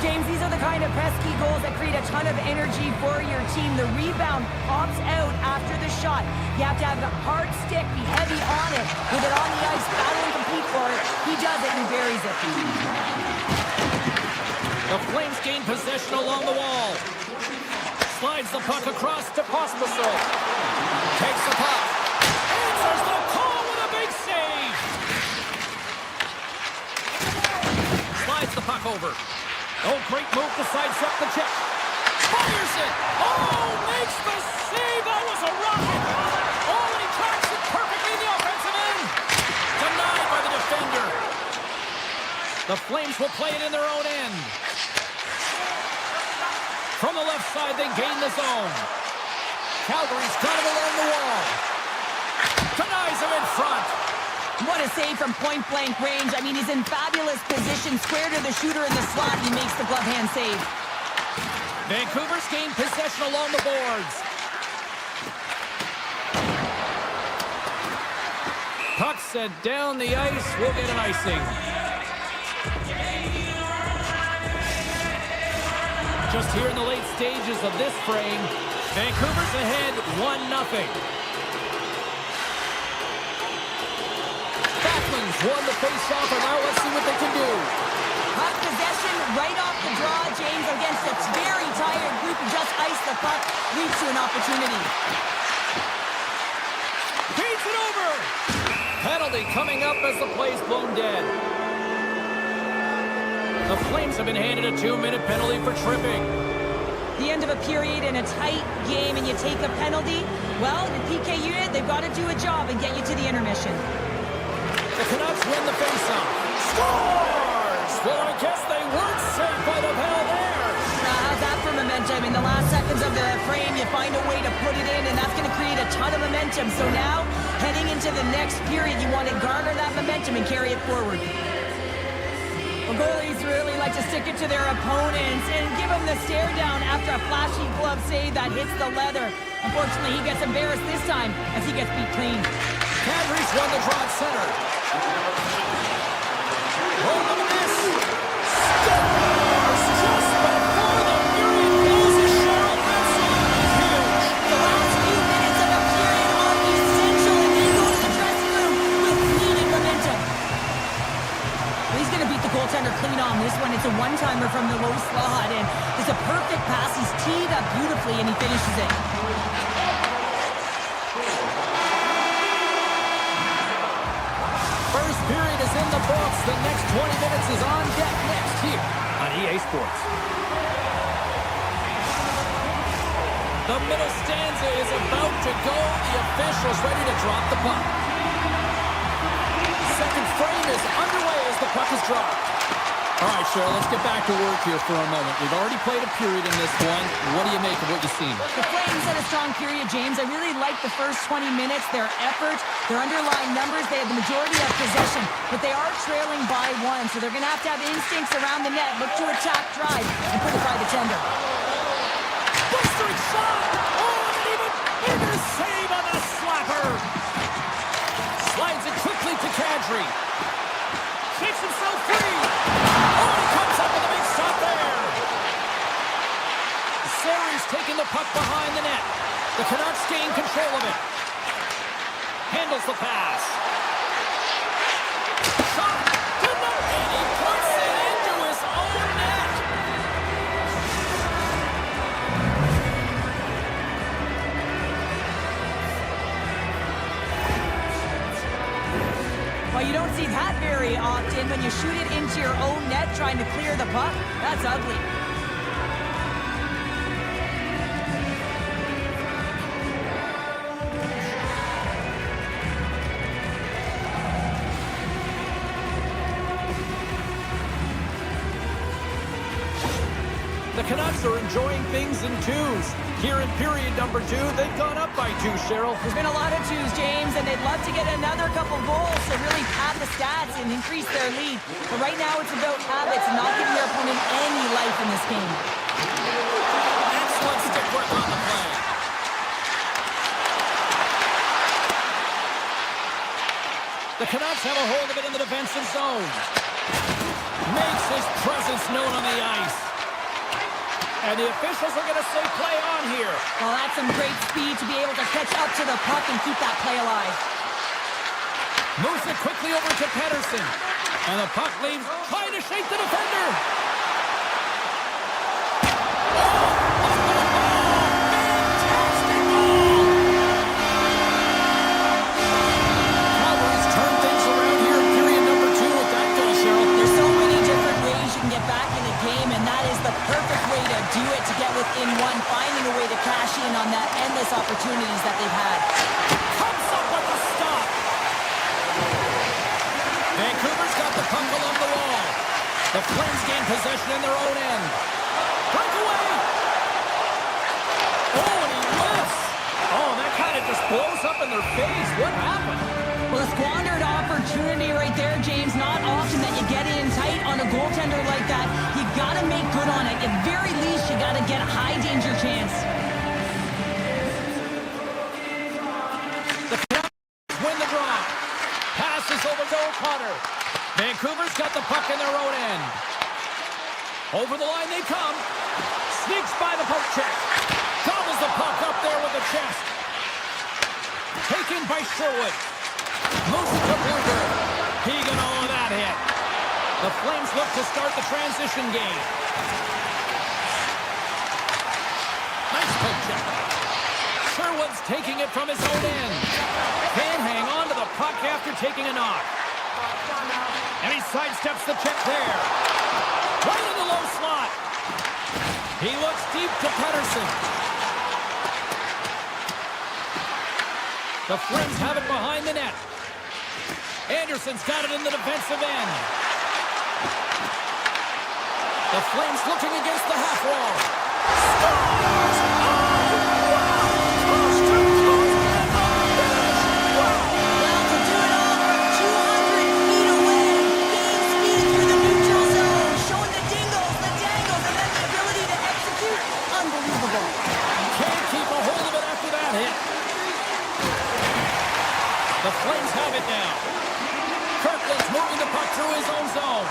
James, these are the kind of pesky goals that create a ton of energy for your team. The rebound pops out after the shot. You have to have a hard stick, be heavy on it. With it on the ice, battle and compete for it. He does it and buries it. The Flames gain possession along the wall. Slides the puck across to Pospisil. Takes the puck. Answers the call with a big save. Slides the puck over. Oh, great move to sidestep the check. Fires it. Oh, makes the save. That was a rocket. Oh, and he tracks it perfectly in the offensive end. Denied by the defender. The Flames will play it in their own end. From the left side, they gain the zone. Calgary's got it along the wall. Denies him in front. What a save from point-blank range. I mean, he's in fabulous position. Square to the shooter in the slot. He makes the glove hand save. Vancouver's gained possession along the boards. Puck sent down the ice. We'll get an icing. Just here in the late stages of this frame, Vancouver's ahead 1-0. Backlund's won the face-off, and now let's see what they can do. Hot possession right off the draw, James, against a very tired group who just iced the puck, leads to an opportunity. Feeds it over! Penalty coming up as the play's blown dead. The Flames have been handed a 2-minute penalty for tripping. The end of a period in a tight game and you take a penalty, well, the PK unit, they've got to do a job and get you to the intermission. The Canucks win the faceoff. Scores! Well, I guess they weren't safe by the penalty there. How's that for momentum? In the last seconds of the frame, you find a way to put it in, and that's going to create a ton of momentum. So now, heading into the next period, you want to garner that momentum and carry it forward. Well, goalies really like to stick it to their opponents and give them the stare down after a flashy glove save that hits the leather. Unfortunately, he gets embarrassed this time as he gets beat clean. Calgary's won the draw at center. Oh, look at this. Scores just before the period closes. Cheryl, absolutely huge. The last few minutes of a period are essential, and they go to the dressing room with needed momentum. Well, he's going to beat the goaltender clean on this one. It's a one-timer from the low slot, and it's a perfect pass. He's teed up beautifully, and he finishes it. First period is in the books. The next 20 minutes is on deck next here on EA Sports. The middle stanza is about to go. The official's ready to drop the puck. Second frame is underway as the puck is dropped. All right, Cheryl, let's get back to work here for a moment. We've already played a period in this one. What do you make of what you've seen? The Flames had a strong period, James. I really liked the first 20 minutes, their effort, their underlying numbers. They had the majority of possession, but they are trailing by one, so they're going to have instincts around the net, look to attack, drive, and put it by the tender. Blistering shot! Oh, and even bigger save on the slapper! Slides it quickly to Kadri. Shakes himself free! Oh, he comes up with a big shot there! Sarah's taking the puck behind the net. The Canucks gain control of it. Handles the pass. Shot! Good luck! And he puts it into his own net! Well, you don't see that very often when you shoot it into your own net trying to clear the puck. That's ugly. The Canucks are enjoying things in twos. Here in period number 2, they've gone up by 2, Cheryl. There's been a lot of twos, James, and they'd love to get another couple goals to really pad the stats and increase their lead. But right now it's about habits, not giving your opponent any life in this game. Excellent stick work on the play. The Canucks have a hold of it in the defensive zone. Makes his presence known on the ice. And the officials are going to say play on here. Well, that's some great speed to be able to catch up to the puck and keep that play alive. Moves it quickly over to Pedersen. And the puck leaves, trying to shake the defender. Fantastic goal! Calgary's turned things around here in period number 2 with that goal, Cheryl. There's so many different ways you can get back in the game, and that is the perfect way to do it, to get within one, finding a way to cash in on that endless opportunities that they've had. Comes up with the stop. Vancouver's got the puck along the wall. The Flames gain possession in their own end. Breakaway! Oh, and he lifts! Oh, that kind of just blows up in their face. What happened? Well, a squandered opportunity right there, James. Not often that you get in tight on a goaltender like that. You got to make good on it. At very least, you got to get a high danger chance. The Canucks win the draw. Passes over to O'Connor. Vancouver's got the puck in their own end. Over the line they come. Sneaks by the poke check. Gobbles the puck up there with the chest. Taken by Sherwood. Moves it to Bluger. He got all of that hit. The Flames look to start the transition game. Nice poke check. Sherwood's taking it from his own end. Can't hang on to the puck after taking a knock. And he sidesteps the check there. Right in the low slot. He looks deep to Pettersson. The Flames have it behind the net. Anderson's got it in the defensive end. The Flames looking against the half wall. Scores! Well, to do it all from 200 feet away, game speed through the neutral zone, showing the dingles, the dangles, and then the ability to execute. Unbelievable. Can't keep a hold of it after that hit. The Flames have it now. Kirkland's moving the puck through his own zone.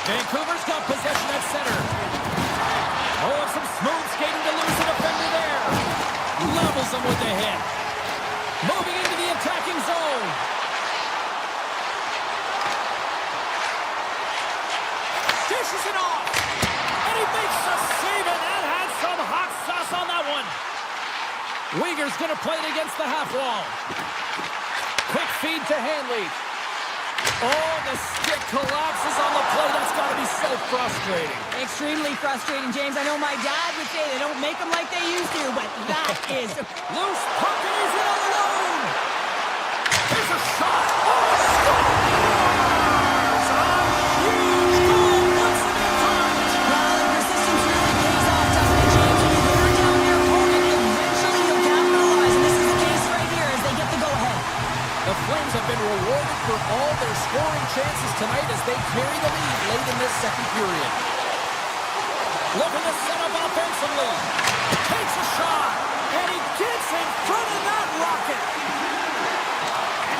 Vancouver's got possession at center. Oh, and some smooth skating to lose the defender there. Levels him with the hit. Moving into the attacking zone. Dishes it off. And he makes the save, and that had some hot sauce on that one. Uyghur's going to play it against the half wall. Quick feed to Hanley. Oh, the stick collapses on the play. That's got to be so frustrating. Extremely frustrating, James. I know my dad would say they don't make them like they used to, but that is... Loose puck, and he's in alone. Here's a shot. Oh, scores! A huge goal once again tonight. Well, the persistence really pays off, doesn't it, James? When you wear down your opponent, eventually you'll capitalize, and this is the case right here as they get the go-ahead. The Flames have been rewarded for all their scoring chances tonight as they carry the lead late in this second period. Looking to set up offensively. Takes a shot, and he gets in front of that rocket.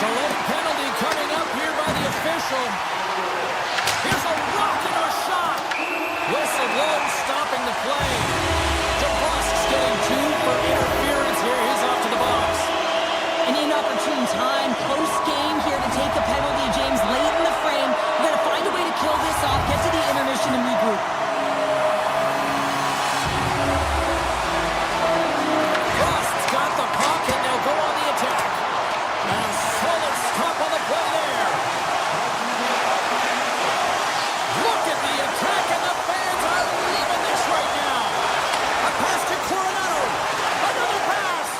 Delayed penalty coming up here by the official. Here's a rocket of a shot. Whistle low, stopping the play. DeBrusk's getting two for interference here. He's off to the box. An inopportune time, post-game here to take a penalty, James, late in the frame. We've got to find a way to kill this off, get to the intermission, and regroup. Frost's got the puck, and they'll go on the attack. And a solid stop on the play there. Look at the attack, and the fans are leaving this right now. A pass to Coronado. Another pass.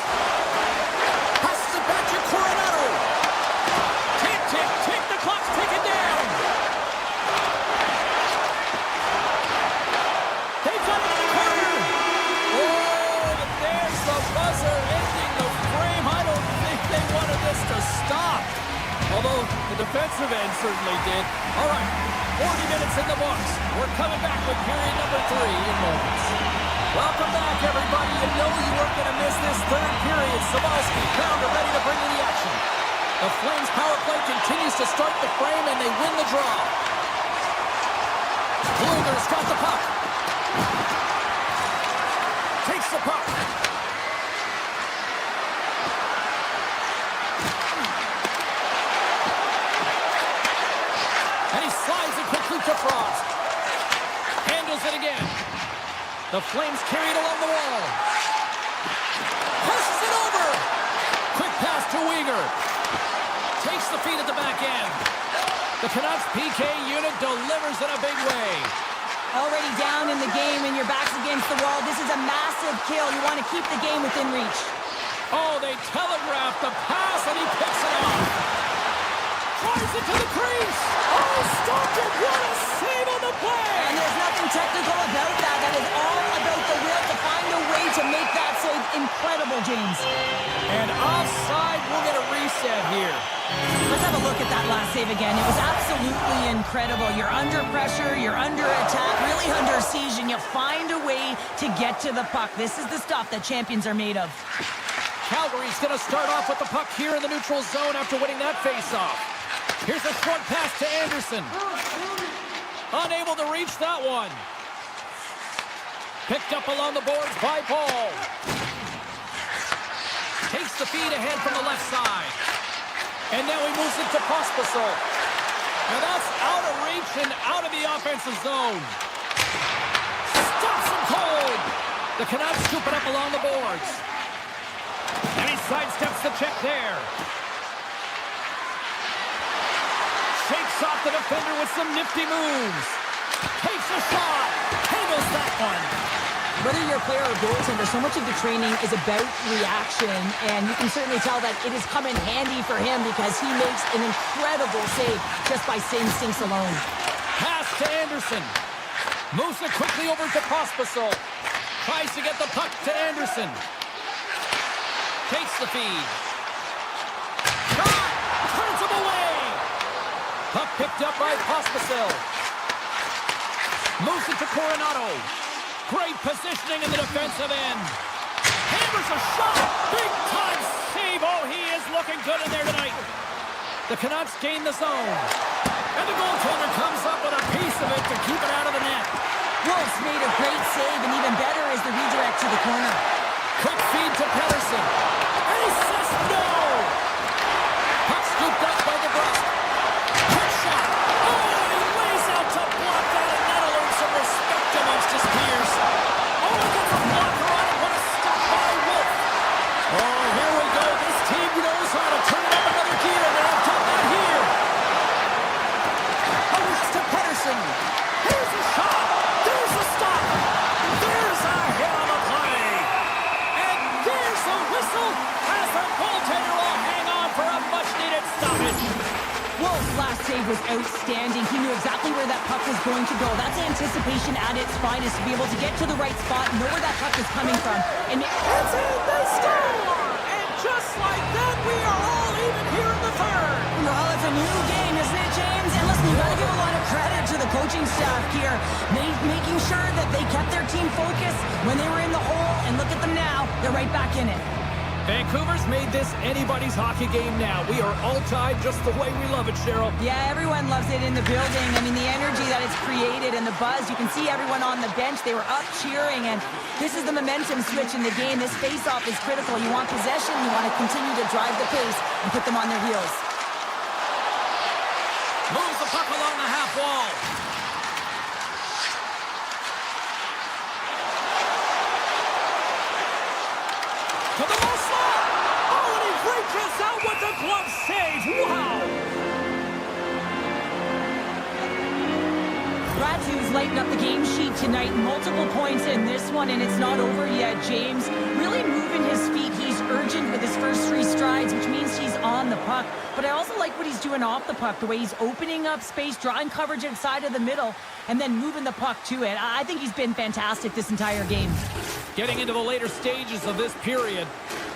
Passes it back to Coronado. Tick, tick, tick. The clock's ticking down. They've got it in the corner. Oh, but there's the buzzer ending the frame. I don't think they wanted this to stop. Although the defensive end certainly did. All right, 40 minutes in the books. We're coming back with period number 3 in moments. Welcome back, everybody. You know you weren't going to miss this third period. Sabalski, Pounder ready to bring in the action. The Flames power play continues to start the frame, and they win the draw. Bluger's got the puck. Takes the puck. And he slides it quickly to Frost. Handles it again. The Flames carry it along the wall. Pushes it over. Quick pass to Uyghur. Takes the feed at the back end. The Canucks PK unit delivers in a big way. Already down in the game and your back's against the wall. This is a massive kill. You want to keep the game within reach. Oh, they telegraph the pass, and he picks it off. Flies it to the crease. Oh, stopped it. What a save on the play. And there's nothing technical about that. That is all about the will to find a way to make that save incredible, James. And offside, we'll get a reset here. Let's have a look at that last save again. It was absolutely incredible. You're under pressure, you're under attack, really under siege, and you find a way to get to the puck. This is the stuff that champions are made of. Calgary's going to start off with the puck here in the neutral zone after winning that faceoff. Here's a short pass to Anderson. Unable to reach that one. Picked up along the boards by Paul. Takes the feed ahead from the left side. And now he moves it to Pospisil. Now that's out of reach and out of the offensive zone. Stops him cold. The Canucks scoop it up along the boards. And he sidesteps the check there. Shakes off off the defender with some nifty moves. Takes a shot. Handles that one. Whether you're a player or goaltender, so much of the training is about reaction, and you can certainly tell that it has come in handy for him because he makes an incredible save just by instincts alone. Pass to Anderson. Moves it quickly over to Pospisil. Tries to get the puck to Anderson. Takes the feed. Shot! Turns him away! Puck picked up by Pospisil. Moves it to Coronado. Great positioning in the defensive end. Hammers a shot! Big time save! Oh, he is looking good in there tonight. The Canucks gain the zone. And the goaltender comes up with a piece of it to keep it out of the net. Wolf's made a great save, and even better is the redirect to the corner. Quick feed to Pettersson. And he says no! Puck scooped up by DeBrusque. Quick shot. Oh, and he lays out to block that, and that'll earn some respect amongst his peers. Oh, he gets a blocker on it. What a stop by Wolf. Oh, here we go. This team knows how to turn it up another gear, and they've done that here. Oh, it's to Pettersson. Here's a shot. There's a stop. There's a hit on the play. And there's a whistle as the goaltender will hang on for a much-needed stoppage. Wolf's last save was outstanding. He knew exactly where that puck was going to go. That's anticipation at its finest, to be able to get to the right spot, know where that puck is coming from, and It's in the score! And just like that, we are all even here in the third. well, it's a new game, isn't it, James? And listen, you got to give a lot of credit to the coaching staff here, making sure that they kept their team focused when they were in the hole, and look at them now. They're right back in it. Vancouver's made this anybody's hockey game now. We are all tied just the way we love it, Cheryl. Yeah, everyone loves it in the building. I mean, the energy that it's created and the buzz. You can see everyone on the bench. They were up cheering, and this is the momentum switch in the game. This face-off is critical. You want possession. You want to continue to drive the pace and put them on their heels. Moves the puck along the half wall. To the low slot. Oh, and he reaches out with the glove save. Wow. Ratu's lighting up the game sheet tonight. Multiple points in this one, and it's not over yet, James. Really moving his feet. He's urgent with his first 3 strides, which means he's on the puck. But I also like what he's doing off the puck, the way he's opening up space, drawing coverage inside of the middle, and then moving the puck to it. I think he's been fantastic this entire game. Getting into the later stages of this period,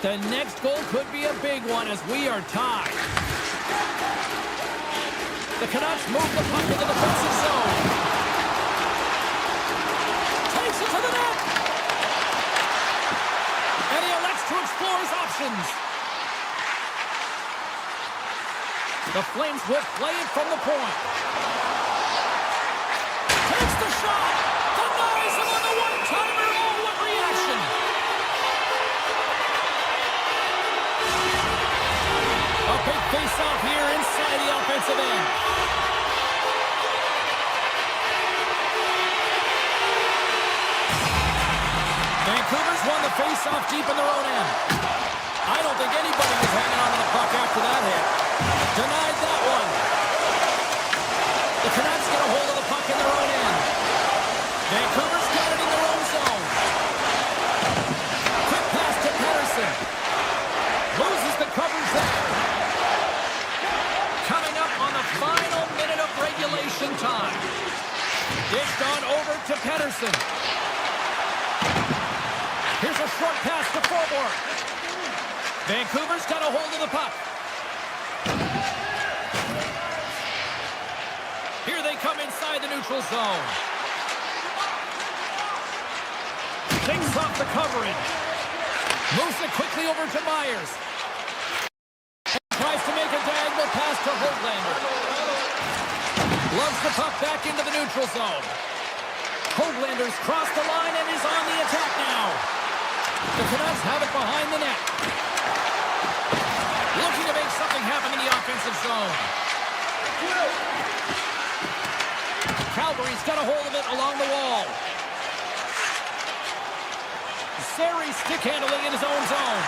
the next goal could be a big one as we are tied. The Canucks move the puck to the defensive zone. Takes it to the net. And he elects to explore his options. The Flames will play it from the point. Takes the shot. Denies him on the one-timer. Oh, what reaction. A big face-off here inside the offensive end. Vancouver's won the face-off deep in their own end. I don't think anybody was hanging on to the puck after that hit. Denied that one. The Canucks get a hold of the puck in their own end. Vancouver's got it in their own zone. Quick pass to Pettersson. Loses the coverage there. Coming up on the final minute of regulation time. Dished on over to Pettersson. Here's a short pass to forward. Vancouver's got a hold of the puck. Here they come inside the neutral zone. Takes off the coverage. Moves it quickly over to Myers. Tries to make a diagonal pass to Höglander. Loves the puck back into the neutral zone. Höglander's crossed the line and is on the attack now. The Canucks have it behind the net. Looking to make something happen in the offensive zone. Calgary's got a hold of it along the wall. Sari stick handling in his own zone.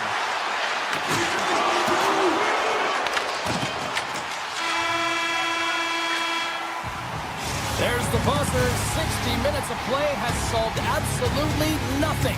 Here's the buzzer. 60 minutes of play has solved absolutely nothing.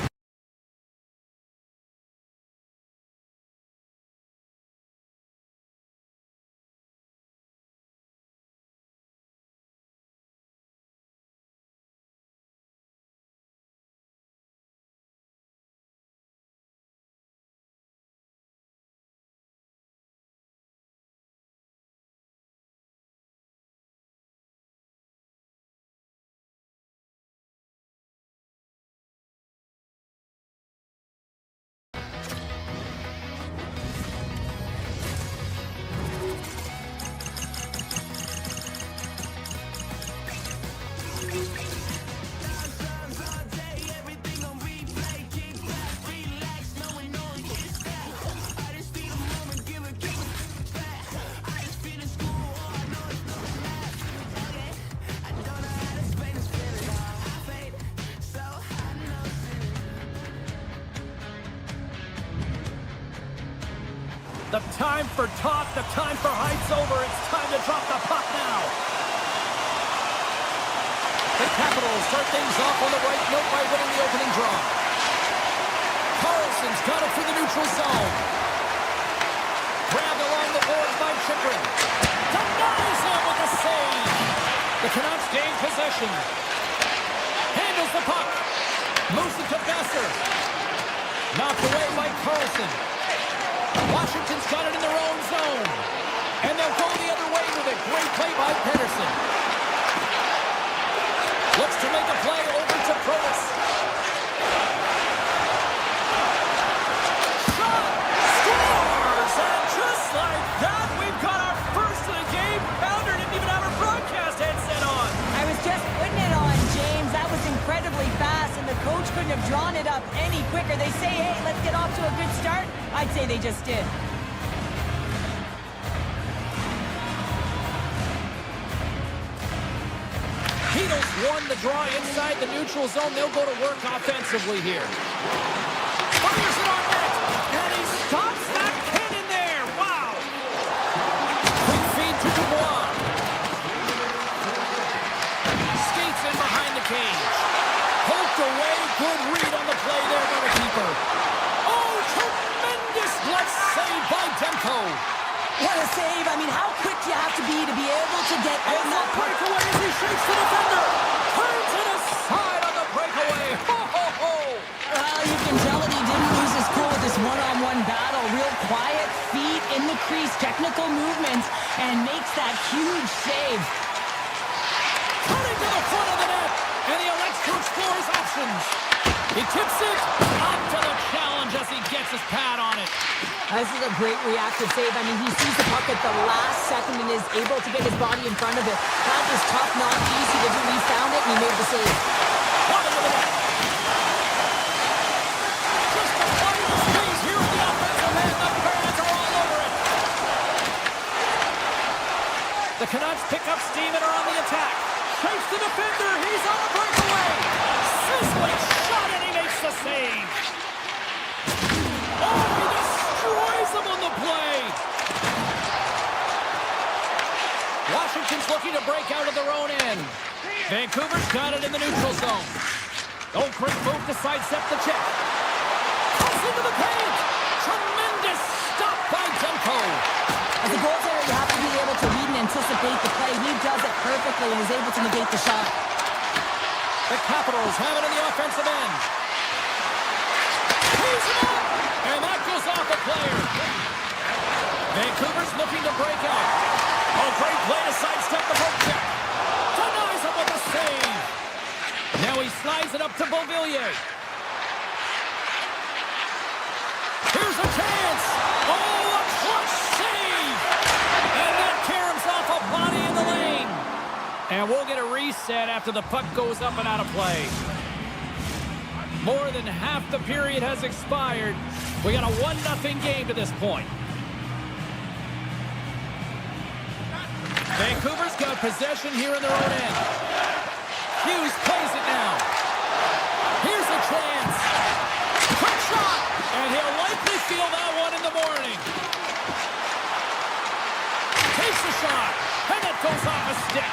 The time for talk, the time for hype's over. It's time to drop the puck now. The Capitals start things off on the right note by winning the opening draw. Carlson's got it through the neutral zone. Grabbed along the boards by Chikrin. Denies him with a save. The Canucks gain possession. Handles the puck. Moves it to Besser. Knocked away by Carlson. Washington's got it in their own zone. And they'll go the other way with a great play by Pedersen. Looks to make a play over to Protas. Shot! Scores! And just like that, we've got our first of the game. Pounder didn't even have her broadcast headset on. I was just putting it on, James. That was incredibly fast, and the coach couldn't have drawn it up any quicker. They say, hey, let's get off to a good start. I'd say they just did. Beatles won the draw inside the neutral zone. They'll go to work offensively here. Fires it on net, and he stops that cannon there. Wow! Quick feed to Dubois. Skates in behind the cage. Poked away. Good read on the play there by the keeper. Oh, tremendous glove save by Demko. What a save. I mean, how quick do you have to be able to get on that puck? Breakaway as he shakes the defender. Turns it aside on the breakaway. Ho, ho, ho. Well, you can tell that he didn't lose his cool with this one-on-one battle. Real quiet, feet in the crease, technical movements, and makes that huge save. Turning to the front of the net, and he elects to explore his options. He tips it up to the challenge as he gets his pad on it. This is a great reactive save. I mean, he sees the puck at the last second and is able to get his body in front of it. That was tough, not easy to do. He found it and he made the save. Bottom of the net. Just a final squeeze here in the offensive end. The fans are all over it. The Canucks pick up steam and are on the attack. Shakes the defender. He's on the breakaway. Sizzling shot and he makes the save. Oh, he destroys him on the play. Washington's looking to break out of their own end. Vancouver's got it in the neutral zone. Oh, great move to sidestep the check. Cuts into the paint. Tremendous stop by Demko. As a goaltender, you have to be able to read and anticipate the play. He does it perfectly and is able to negate the shot. The Capitals have it in the offensive end. He's up! And that goes off a player. Vancouver's looking to break out. Oh, great play to sidestep the poke check. Denies him with a save. Now he slides it up to Beauvillier. Here's a chance. Oh, a clutch save. And that caroms off a body in the lane. And we'll get a reset after the puck goes up and out of play. More than half the period has expired. We got a 1-0 game to this point. Vancouver's got possession here in their own end. Hughes plays it now. Here's a chance. Quick shot. And he'll likely feel that one in the morning. Takes a shot. And it goes off a stick.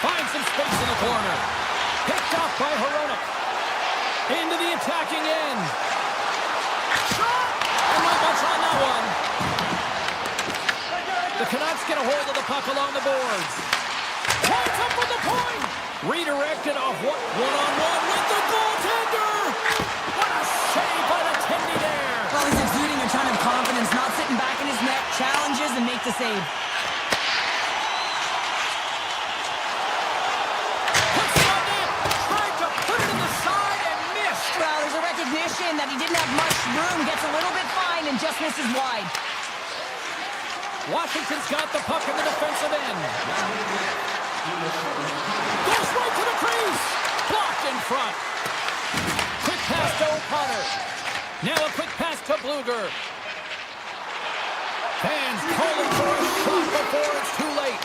Finds some space in the moving in. Shot! And not much on that one. The Canucks get a hold of the puck along the boards. Points up from the point. Redirected off one-on-one with the goaltender. What a save by the Tindy there. Well, he's exuding a ton of confidence, not sitting back in his net, challenges and makes the save. Puts it on net. Tried to put it in the side and missed. Well, there's a recognition that he didn't have much room, gets a little bit fine and just misses wide. Washington's got the puck in the defensive end. Goes right to the crease. Blocked in front. Quick pass to O'Connor. Now a quick pass to Bluger. Fans calling for a shot before it's too late.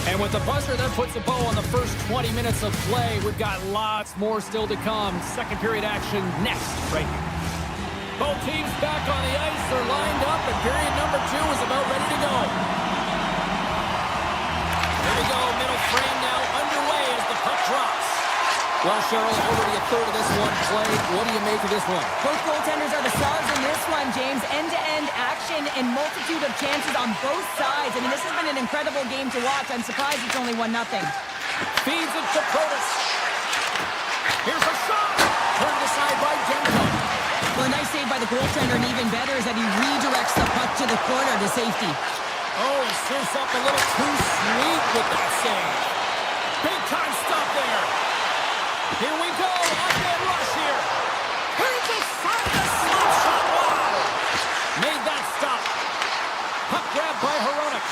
And with the buzzer, that puts a bow on the first 20 minutes of play. We've got lots more still to come. Second period action next, right here. Both teams back on the ice. They're lined up, and period number 2 is about ready to go. Here we go, middle frame now underway as the puck drops. Well, Cheryl, already a third of this one played. What do you make of this one? Both goaltenders are the stars in this one, James. End-to-end action and multitude of chances on both sides. I mean, this has been an incredible game to watch. I'm surprised it's only 1-0. Feeds it to Protas. Here's a shot. Turned aside by Demko. Well, a nice save by the goaltender, and even better is that he redirects the puck to the corner to safety. Oh, he surfs up a little too sweet with that save. Big time stop there. Here we go. Up-man rush here. Here's the side, the slap shot. Wow. Made that stop. Puck grab by Hronek.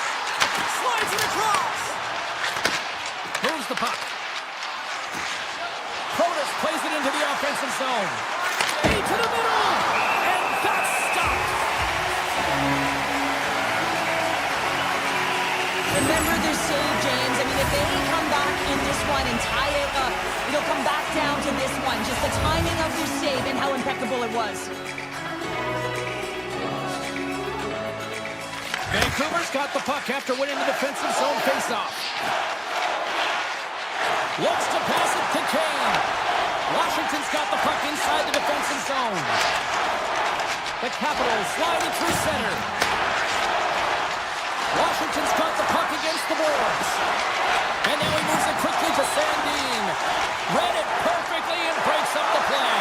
Slides it across. Moves the puck. Protas plays it into the offensive zone. To the middle, and that's stopped. Remember this save, James. I mean, if they come back in this one and tie it up, it'll come back down to this one. Just the timing of this save and how impeccable it was. Vancouver's got the puck after winning the defensive zone faceoff. Looks to pass it to Kane. Washington's got the puck inside the defensive zone. The Capitals slide it through center. Washington's got the puck against the boards. And now he moves it quickly to Sandin. Read it perfectly and breaks up the play.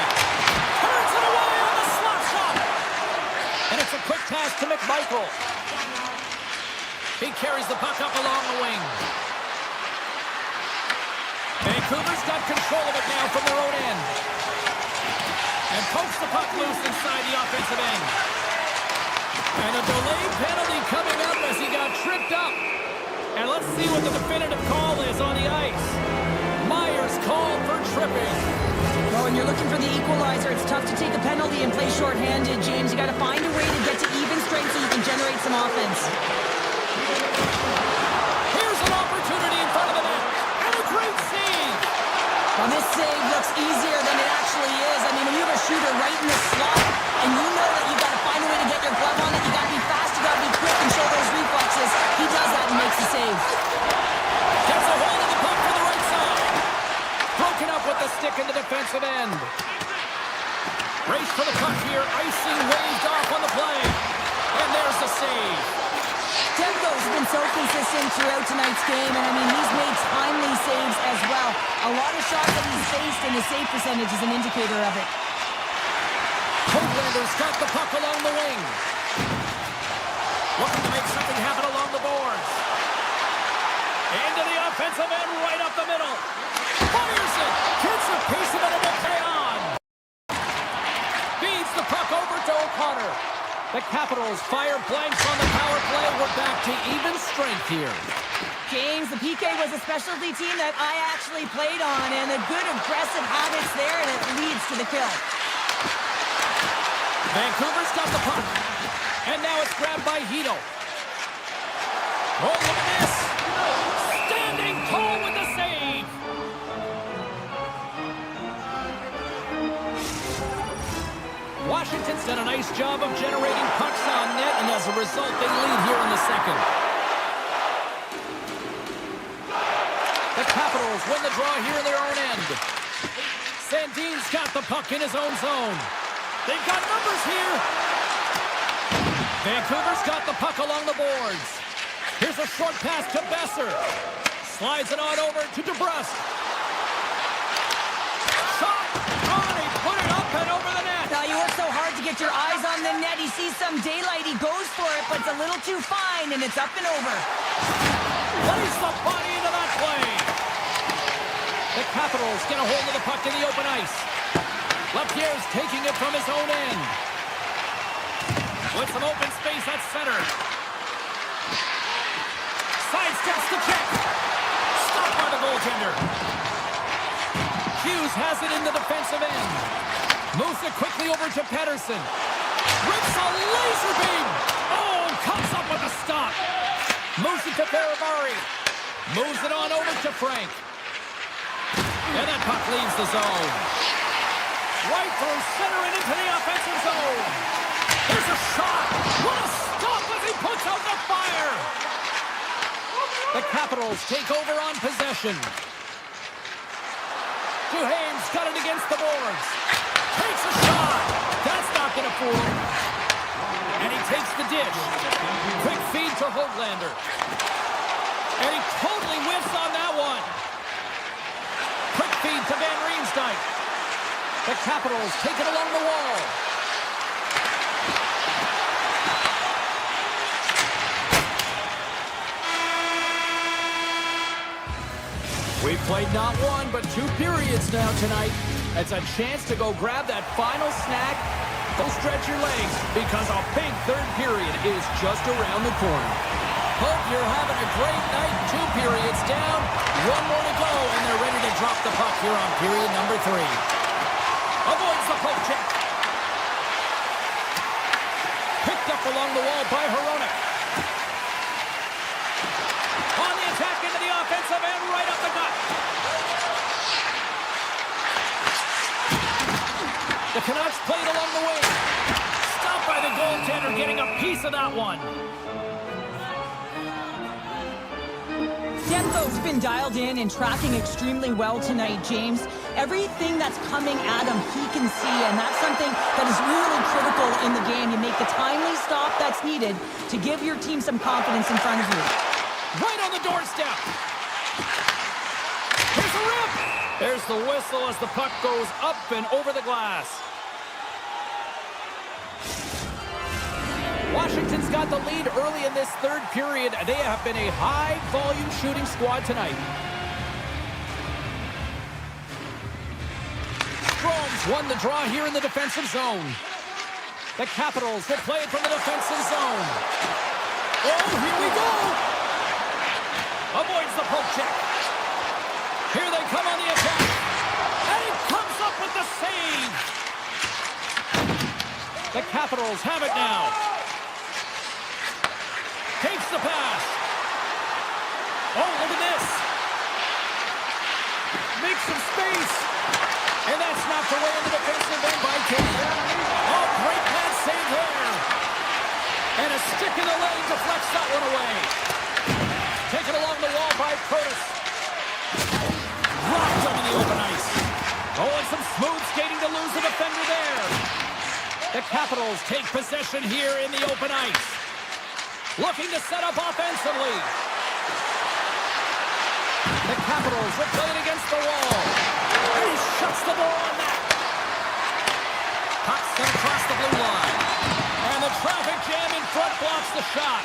Turns it away on the slap shot. And it's a quick pass to McMichael. He carries the puck up along the wing. Vancouver's got control of it now from their own end. And pokes the puck loose inside the offensive end. And a delayed penalty coming up as he got tripped up. And let's see what the definitive call is on the ice. Myers called for tripping. Well, when you're looking for the equalizer, it's tough to take a penalty and play shorthanded, James. You got to find a way to get to even strength so you can generate some offense. Here's an opportunity in front of the net. And a great save. Well, this save looks easier than it actually is. I mean, when you have a shooter right in the slot, and you know that you've got to find a way to get your glove on it, you got to be fast, you got to be quick and show those reflexes. He does that and makes the save. Gets a hold of the puck for the right side. Broken up with the stick in the defensive end. Race for the puck here. Icing waved off on the play. And there's the save. Demko's been so consistent throughout tonight's game, and I mean, he's made timely saves as well. A lot of shots that he's faced, and his save percentage is an indicator of it. Hoaglander's got the puck along the wing. Looking to make something happen along the boards. Into the offensive end, right up the middle. Fires it. Gets a piece of it and will pay on. Feeds the puck over to O'Connor. The Capitals fire blanks on the power play. We're back to even strength here. James, the PK was a specialty team that I actually played on, and the good aggressive habits there, and it leads to the kill. Vancouver's got the puck. And now it's grabbed by Hito. Oh, look at this. Standing tall with the save. Washington's done a nice job of generating pucks on net, and as a result, they lead here in the second. The Capitals win the draw here in their own end. Sandin's got the puck in his own zone. They've got numbers here. Vancouver's got the puck along the boards. Here's a short pass to Besser. Slides it on over to DeBrusque. Shot! Oh, he put it up and over the net. Now, you work so hard to get your eyes on the net. He sees some daylight. He goes for it, but it's a little too fine, and it's up and over. Plays the body into that play. The Capitals get a hold of the puck in the open ice. Lapierre's taking it from his own end. With some open space at center. Sidesteps to check. Stopped by the goaltender. Hughes has it in the defensive end. Moves it quickly over to Pettersson. Rips a laser beam. Oh, comes up with a stop. Moves it to Baravari. Moves it on over to Frank. And that puck leaves the zone. Right through center and into the offensive zone. There's a shot. What a stop as he puts out the fire. The Capitals take over on possession. Duhaime's got it against the boards. Takes a shot. That's not going to fool him. And he takes the dish. Quick feed to Höglander. And he totally whiffs on that one. Quick feed to Van Riemsdyk. The Capitals take it along the wall. We've played not one, but 2 periods now tonight. It's a chance to go grab that final snack. Go stretch your legs, because a big third period is just around the corner. Hope you're having a great night. 2 periods down, 1 more to go, and they're ready to drop the puck here on period number 3. Avoids the poke check. Picked up along the wall by Hronek. On the attack into the offensive end, right up the gut. The Canucks played along the wing. Stopped by the goaltender, getting a piece of that one. Demko's been dialed in and tracking extremely well tonight, James. Everything that's coming at him, he can see, and that's something that is really critical in the game. You make the timely stop that's needed to give your team some confidence in front of you. Right on the doorstep. Here's a rip. There's the whistle as the puck goes up and over the glass. Washington's got the lead early in this third period. They have been a high-volume shooting squad tonight. Strome's won the draw here in the defensive zone. The Capitals will play it from the defensive zone. Oh, here we go! Avoids the poke check. Here they come on the attack. And he comes up with the save. The Capitals have it now. Takes the pass. Oh, look at this. Makes some space. And that's knocked away in the defensive end by Kane. Oh, great pass save there. And a stick in the leg deflects that one away. Taken along the wall by Curtis. Rocked him in the open ice. Oh, and some smooth skating to lose the defender there. The Capitals take possession here in the open ice. Looking to set up offensively. The Capitals will play it against the wall. And he shuts the door on that. Puck sent across the blue line. And the traffic jam in front blocks the shot.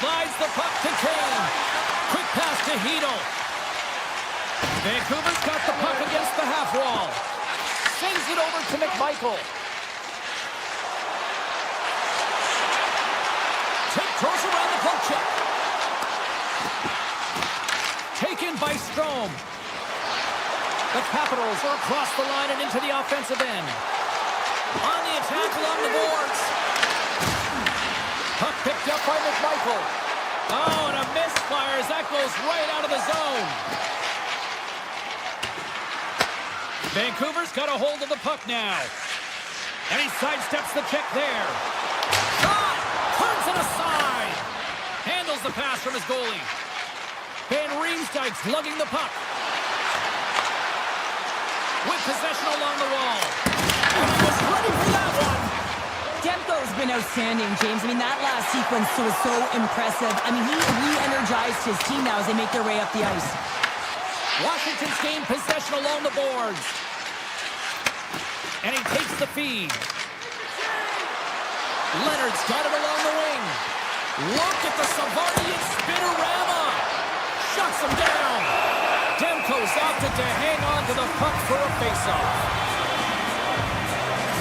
Slides the puck to Kane. Quick pass to Hedl. Vancouver's got the puck against the half wall. Sends it over to McMichael. Throws around the poke check. Taken by Strome. The Capitals are across the line and into the offensive end. On the attack along the boards. Puck picked up by McMichael. Oh, and a misfire as that goes right out of the zone. Vancouver's got a hold of the puck now. And he sidesteps the check there. Shot! Turns it aside. Handles the pass from his goalie. Van Riemsdyk's lugging the puck. With possession along the wall. And he was ready for that one. Demko's been outstanding, James. I mean, that last sequence was so impressive. I mean, he re-energized his team now as they make their way up the ice. Washington's gained possession along the boards. And he takes the feed. Leonard's got it along the wing. Look at the Savardian spinorama. Shuts him down. Demko's opted to hang on to the puck for a faceoff.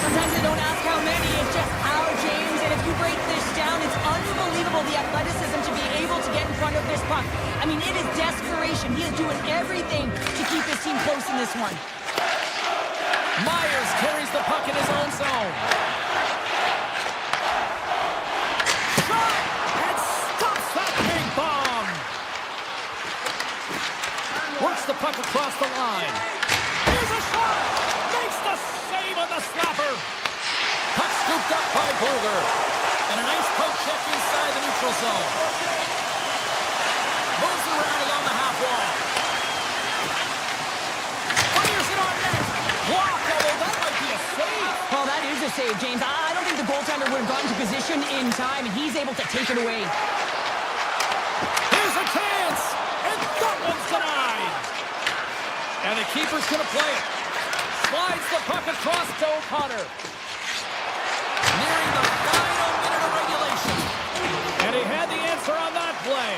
Sometimes they don't ask how many, it's just how, James. And if you break this down, it's unbelievable the athleticism to be able to get in front of this puck. I mean, it is desperation. He is doing everything to keep his team close in this one. Myers carries the puck in his own zone. Shot! And stops that big bomb! Works the puck across the line. Here's a shot! Makes the save on the slapper! Puck scooped up by Bolger. And a nice poke check inside the neutral zone. Moves around along the half wall. Fires it on net! Blocked, although that might be a save. Well, that is a save, James. I don't think the goaltender would have gotten to position in time, and he's able to take it away. Here's a chance! And that one's denied! And the keeper's going to play it. Slides the puck across to O'Connor. Nearing the final minute of regulation. And he had the answer on that play.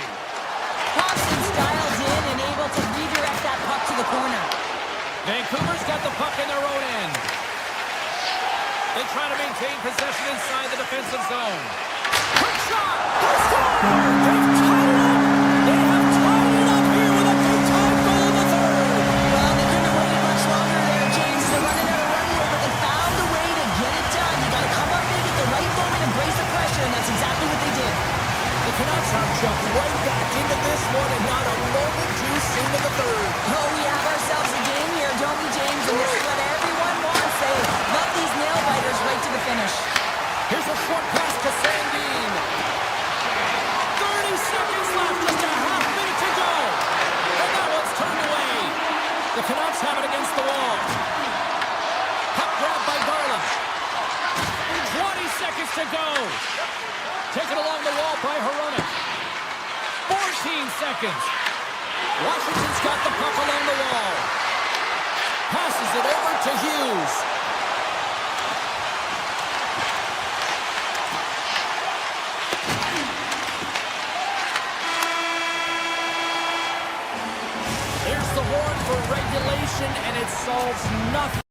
Hobson's dialed in and able to redirect that puck to the corner. Vancouver's got the puck in their own end. They try to maintain possession inside the defensive zone. Quick shot! They score! They've tied it up! They have tied it up here with a big-time goal in the third! Well, they couldn't have waited much longer there, James. They're running out of runway, but they found a way to get it done. You got to come up big at the right moment and brace the pressure, and that's exactly what they did. The Canucks have jumped right back into this one and not a moment too soon in the third. Oh, we have ourselves a game here, don't we, James? And this is what everyone wants. They love these nail-biters right to the finish. Here's a short pass to Sandin. 30 seconds left, just a half minute to go. And that one's turned away. The Canucks have it against the wall. Puck grab by Garland. 20 seconds to go. Taken along the wall by Hronek. 14 seconds. Washington's got the puck along the wall. Passes it over to Hughes. There's the horn for regulation, and it solves nothing.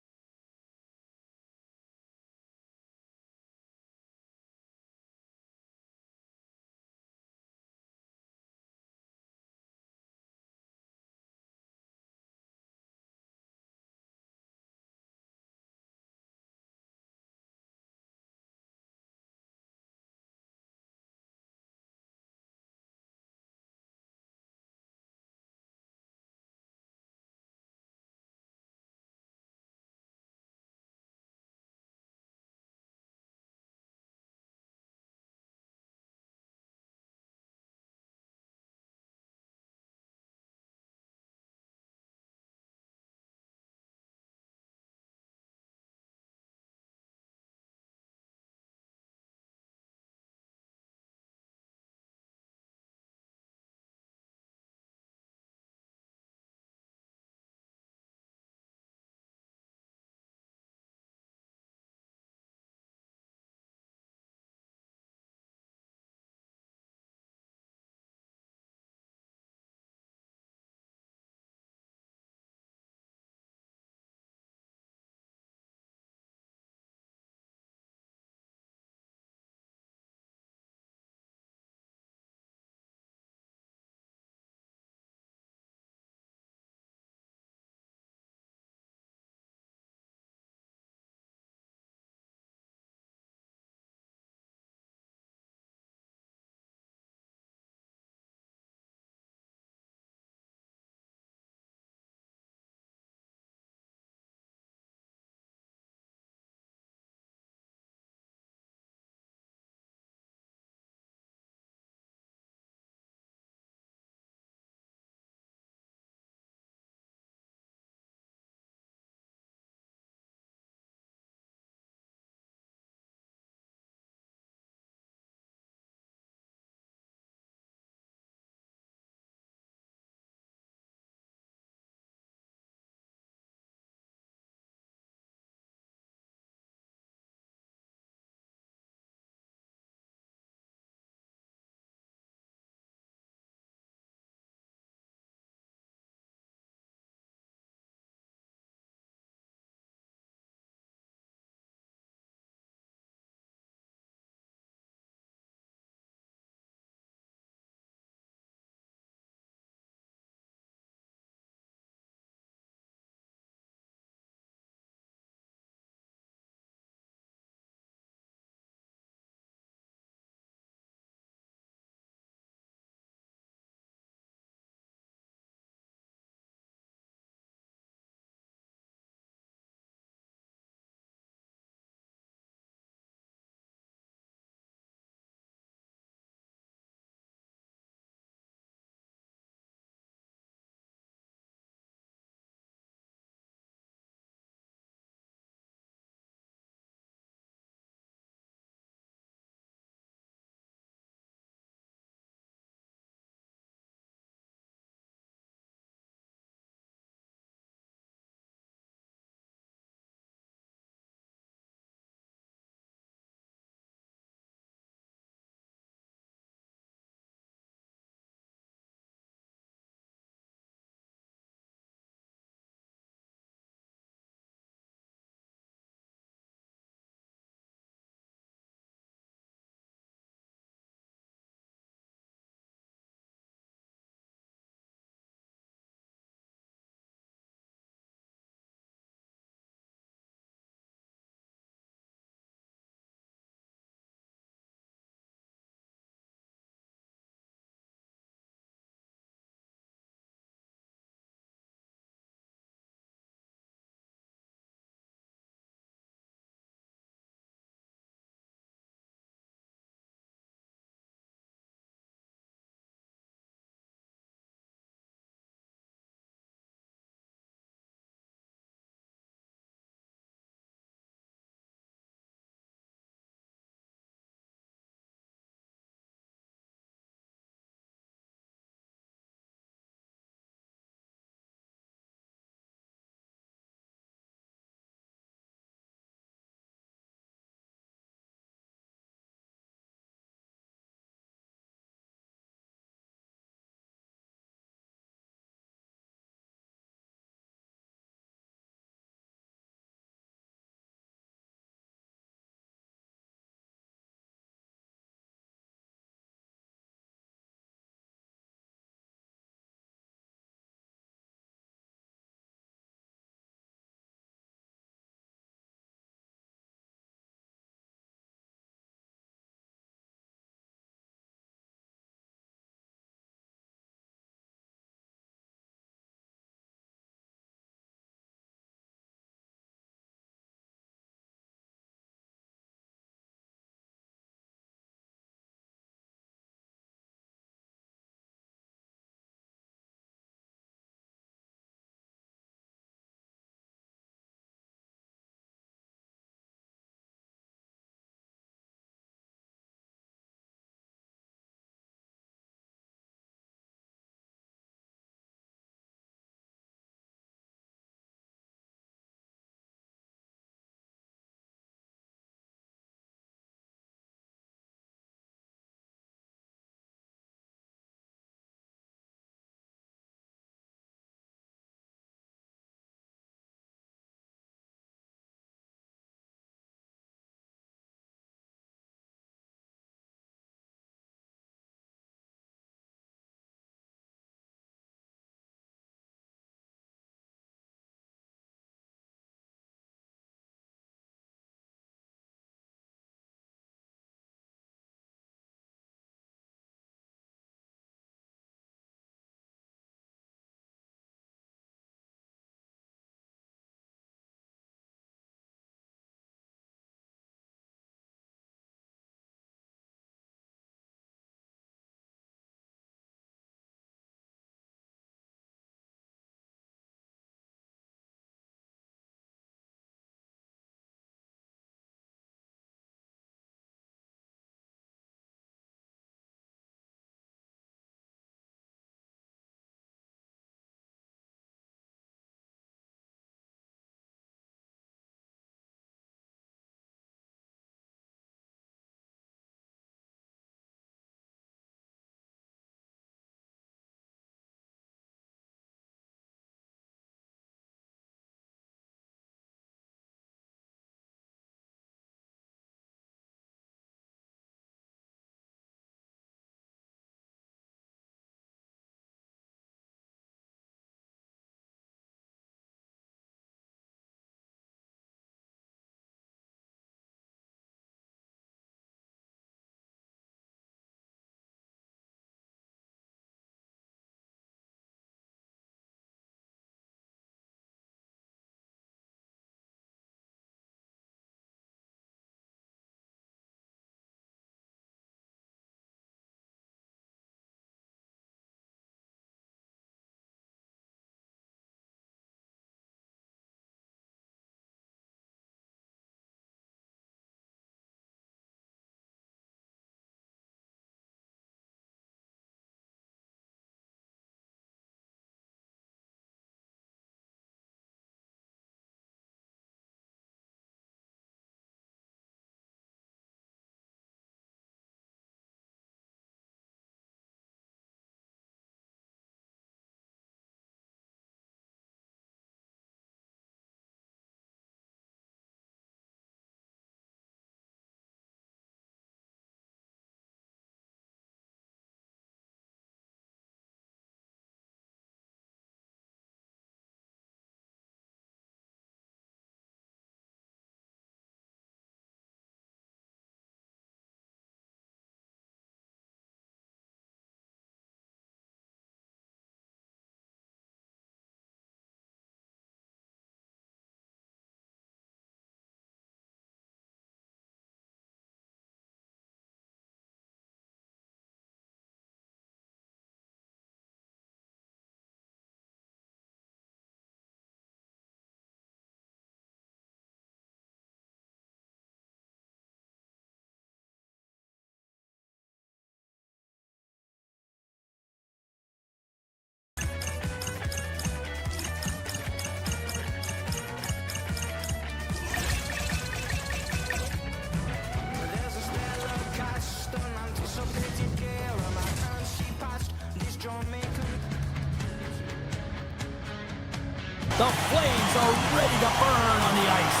The Flames are ready to burn on the ice.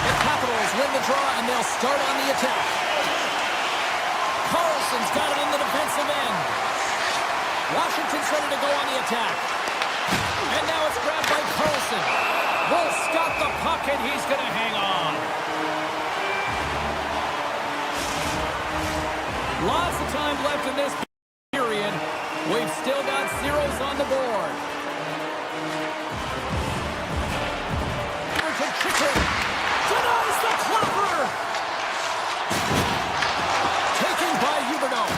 The Capitals win the draw, and they'll start on the attack. Carlson's got it in the defensive end. Washington's ready to go on the attack. And now it's grabbed by Carlson. Wolf's got the puck, and he's going to hang on. Lots of time left in this period. We've still got zeros on the board. To Chicken. Denies the clapper. Taken by Huberdeau.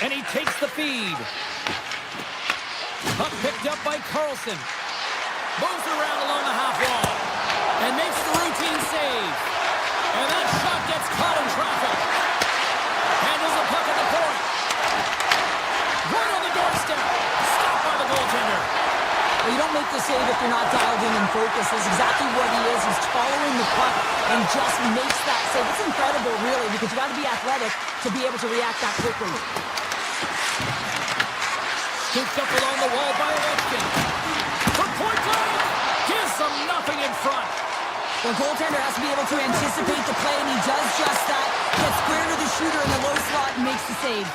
And he takes the feed. Puck picked up by Carlson. Moves around along the half wall. And makes the routine save. And that shot gets caught in traffic. Handles the puck at the point. Right on the doorstep. Stopped by the goaltender. Well, you don't make the save if you're not dialed in and focused. That's exactly what he is. He's following the puck and just makes that save. It's incredible, really, because you got to be athletic to be able to react that quickly. Scooped up along the wall by Ovechkin. For point blank. Gives them nothing in front. The goaltender has to be able to anticipate the play, and he does just that. Gets square to the shooter in the low slot and makes the save.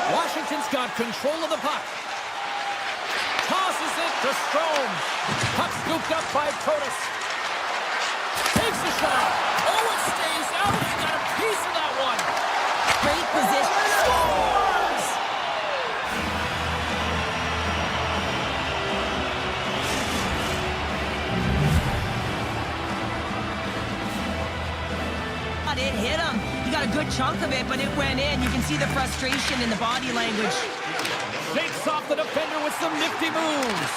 Washington's got control of the puck. Tosses it to Strome. Puck scooped up by Protas. Takes the shot. Oh, it stays out. He got a piece of that one. Great position. Scores! It hit him. He got a good chunk of it, but it went in. You can see the frustration in the body language. Shakes off the defender with some nifty moves.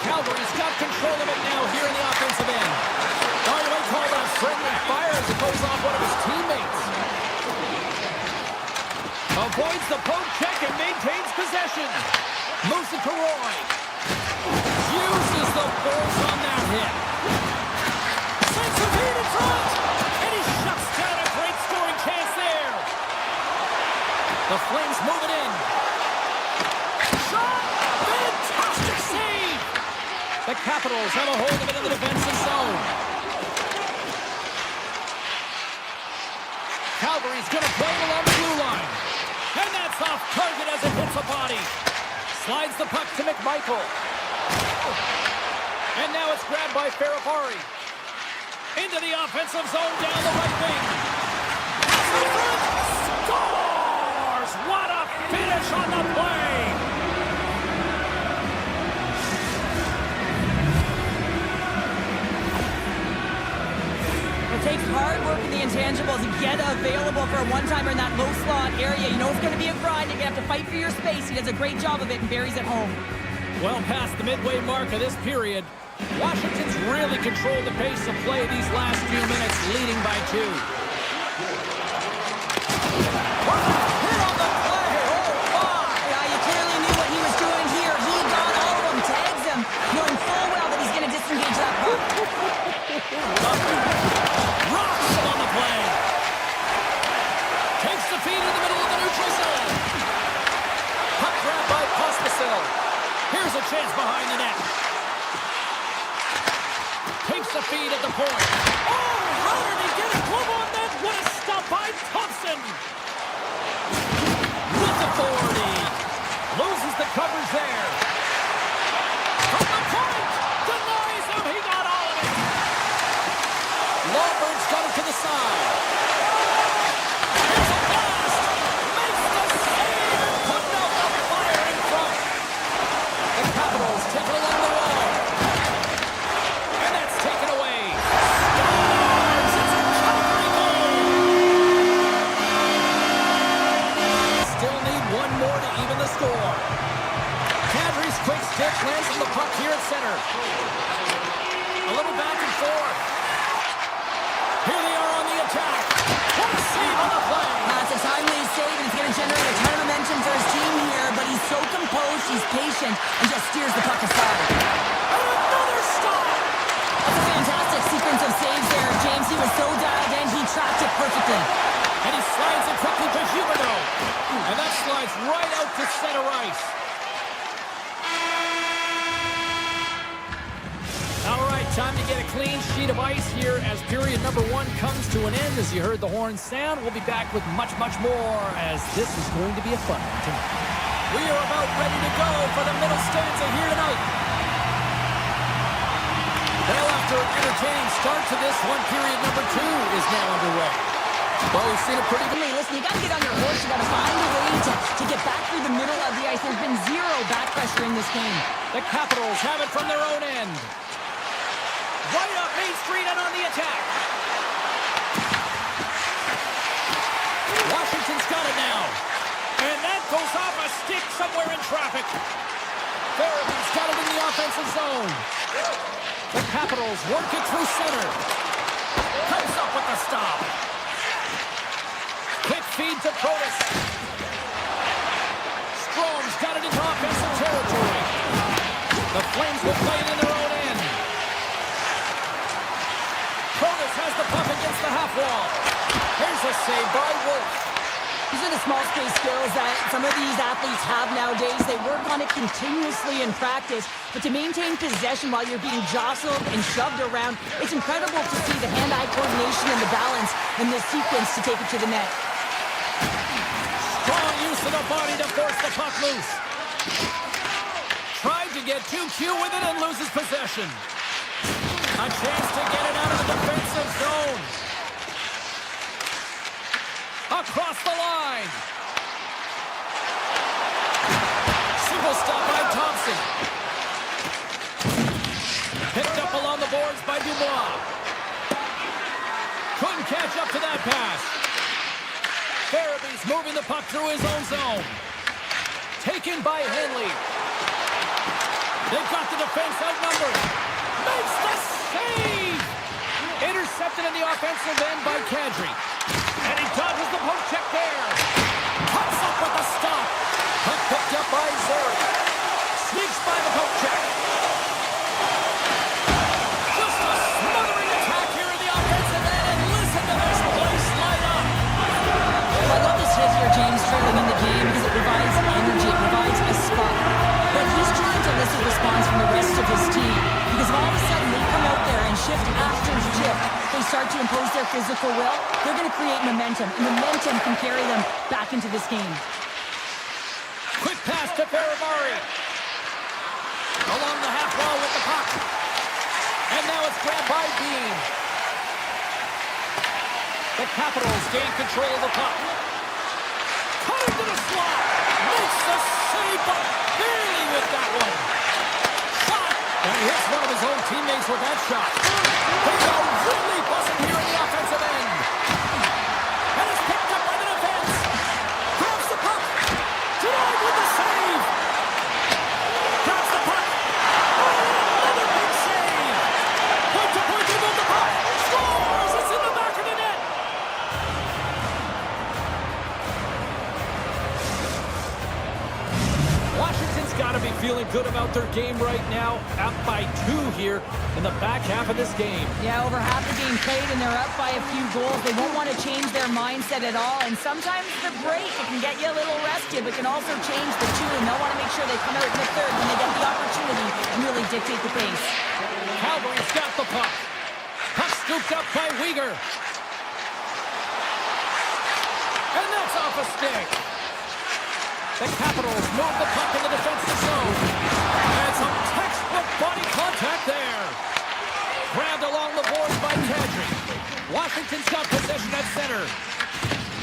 Calgary's got control of it now here in the offensive end. Oh, you might call that friendly fire as it goes off one of his teammates. Avoids the poke check and maintains possession. Moves it to Roy. Uses the force on that hit. Sends the feed in front. And he shuts down a great scoring chance there. The Flames move it in. Shot! Fantastic save! The Capitals have a hold of it in the defensive zone. Calgary's going to play it along the blue line. And that's off target as it hits a body. Slides the puck to McMichael. And now it's grabbed by Ferrapari. Into the offensive zone down the right wing. Scores! What a finish on the play! It takes hard work in the intangibles to get available for a one-timer in that low slot area. You know it's going to be a grind. You're going to have to fight for your space. He does a great job of it and buries it home. Well past the midway mark of this period, Washington's really controlled the pace of play these last few minutes, leading by 2. Hit on the play! Oh, my! Yeah, you clearly knew what he was doing here. He got all of them, tags him, knowing full well that he's going to disengage that puck. Rocks him on the play. Takes the feed in the middle of the neutral zone. Puck grab by Pospisil. Here's a chance behind the net. Takes the feed at the point. Oh, how did he get a glove on that? What a stop by Thompson. With authority. Loses the coverage there. From the point. Denies him. He got all of it. Lawburn's got it to the side. Here's a blast. Makes the save and putting out the fire in front. The Capitals take it along the wall. And that's taken away. Scores! It's a Calgary goal! Still need one more to even the score. Kadri's quick stick lands on the puck here at center. A little back and forth. Here they are on the attack. What a save on the play. It's a timely save, and it's going to generate a ton of momentum for his team here, but he's so composed, he's patient, and just steers the puck aside. And another stop. That's a fantastic sequence of saves there, James. He was so dialed in, he tracked it gets right out to center ice. All right, time to get a clean sheet of ice here as period number 1 comes to an end. As you heard the horn sound, we'll be back with much, much more as this is going to be a fun one tonight. We are about ready to go for the middle stanza here tonight. Well, after an entertaining start to this one, period number 2 is now underway. Well, we've seen a pretty good... Hey, listen, you got to get on your horse. You got to find a way to get back through the middle of the ice. There's been zero back pressure in this game. The Capitals have it from their own end. Right up Main Street and on the attack. Washington's got it now. And that goes off a stick somewhere in traffic. Farabee's got it in the offensive zone. The Capitals work it through center. Comes up with the stop. Quick feed to Protas. Strom's got it into offensive territory. The Flames will play it in their own end. Protas has the puck against the half wall. Here's a save by Wolf. These are the small space skills that some of these athletes have nowadays. They work on it continuously in practice, but to maintain possession while you're being jostled and shoved around, it's incredible to see the hand-eye coordination and the balance in this sequence to take it to the net. Strong use of the body to force the puck loose. Tried to get too cute with it and loses possession. A chance to get it out of the defensive zone. Across the line. Simple stop by Thompson. Picked up along the boards by Dubois. Couldn't catch up to that pass. Farabee's moving the puck through his own zone. Taken by Henley. They've got the defense outnumbered. Makes the save! Intercepted in the offensive end by Kadri. And he dodges the poke check there. Pops up with the stop. Puck picked up by Zeri. Sneaks by the poke check. Just a smothering attack here in the offensive end. And listen to this place light up. Well, I love this hit here, James, trailing in the game because it provides energy, it provides a spark. But he's trying to elicit response from the rest of his team because if all of a sudden they come out there and shift after shift, they start to impose their physical will, they're going to create momentum, and momentum can carry them back into this game. Quick pass to Ferravari. Along the half wall with the puck. And now it's grabbed by Bean. The Capitals gain control of the puck. Cut into the slot. Makes the save, but barely with that one. Shot. And he hits one of his own teammates with that shot. They are really buzzing here in the offensive end. And it's picked up by the defense. Grabs the puck. Denied with the save. Grabs the puck. Oh, another big save. Point to point, they move the puck. Scores. It's in the back of the net. Washington's got to be feeling good about their game right now. Up by 2 here in the back half of this game. Yeah, over half the game played and they're up by a few goals. They won't want to change their mindset at all. And sometimes the break, it can get you a little rested, but can also change the tune. They'll want to make sure they come out in the third when they get the opportunity and really dictate the pace. Calgary's got the puck. Puck scooped up by Weegar. And that's off a stick. The Capitals move the puck in the defensive zone. And some textbook body contact there. Grabbed along the boards by Kadri. Washington's got possession at center.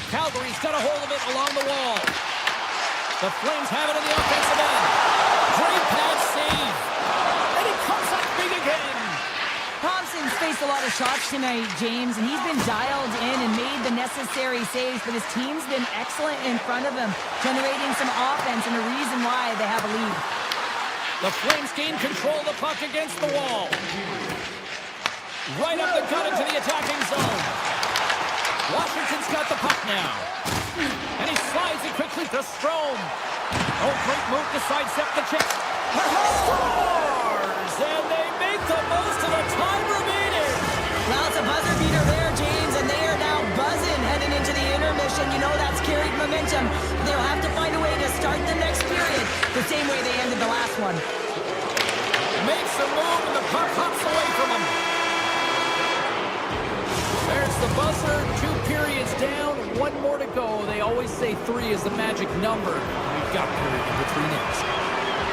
Calgary's got a hold of it along the wall. The Flames have it in the offensive end. Great pad save. And he comes up big again. Thompson's faced a lot of shots tonight, James, and he's been dialed in and made the necessary saves, but his team's been excellent in front of him, generating some offense and a reason why they have a lead. The Flames gain control of the puck against the wall. Right up the gut into the attacking zone. Washington's got the puck now. And he slides it quickly to Strome. Oh, great move to sidestep the chip. Scores! And they make the most of the time remaining. Well, it's a buzzer beater there, James, and they are now buzzing heading into the intermission. You know that's carried momentum. They'll have to find a way to start the next period the same way they ended the last one. Makes a move, and the puck hops away from him. There's the buzzer. 2 periods down, 1 more to go. They always say 3 is the magic number. We've got period number 3 next.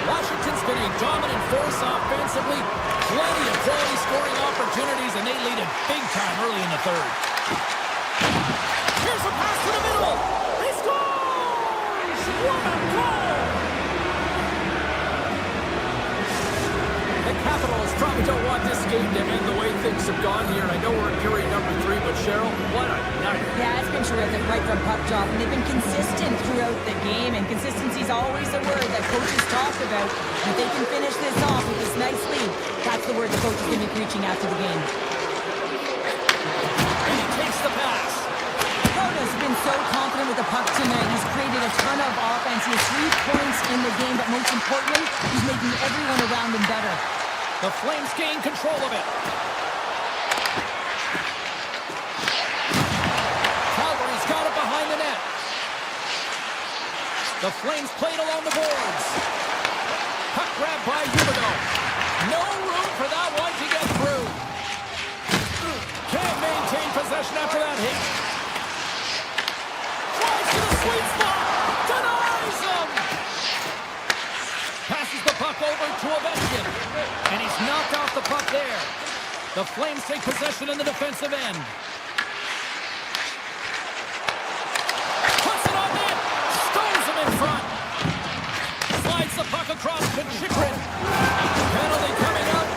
Washington's been a dominant force offensively. Plenty of quality scoring opportunities, and they lead it big time early in the third. Here's a pass to the middle. He scores! What a goal! The Capitals probably don't want this game to end the way things have gone here. I know we're in period number 3, but Cheryl, what a night. Yeah, it's been terrific right from puck drop, and they've been consistent throughout the game, and consistency is always the word that coaches talk about. And if they can finish this off with this nice lead, that's the word the coach is going to be preaching after the game. And he takes the pass. Prota's been so confident with the puck tonight. He's created a ton of offense. He has 3 points in the game, but most importantly, he's making everyone around him better. The Flames gain control of it. Calgary's got it behind the net. The Flames played along the boards. Puck grabbed by Huberdeau. No room for that one to get through. Can't maintain possession after that hit. Tries to the sweet spot. Denies him. Passes the puck over to Ovechkin. And he's knocked off the puck there. The Flames take possession in the defensive end. Puts it on net. Stones him in front. Slides the puck across to Chychrun. Penalty coming up.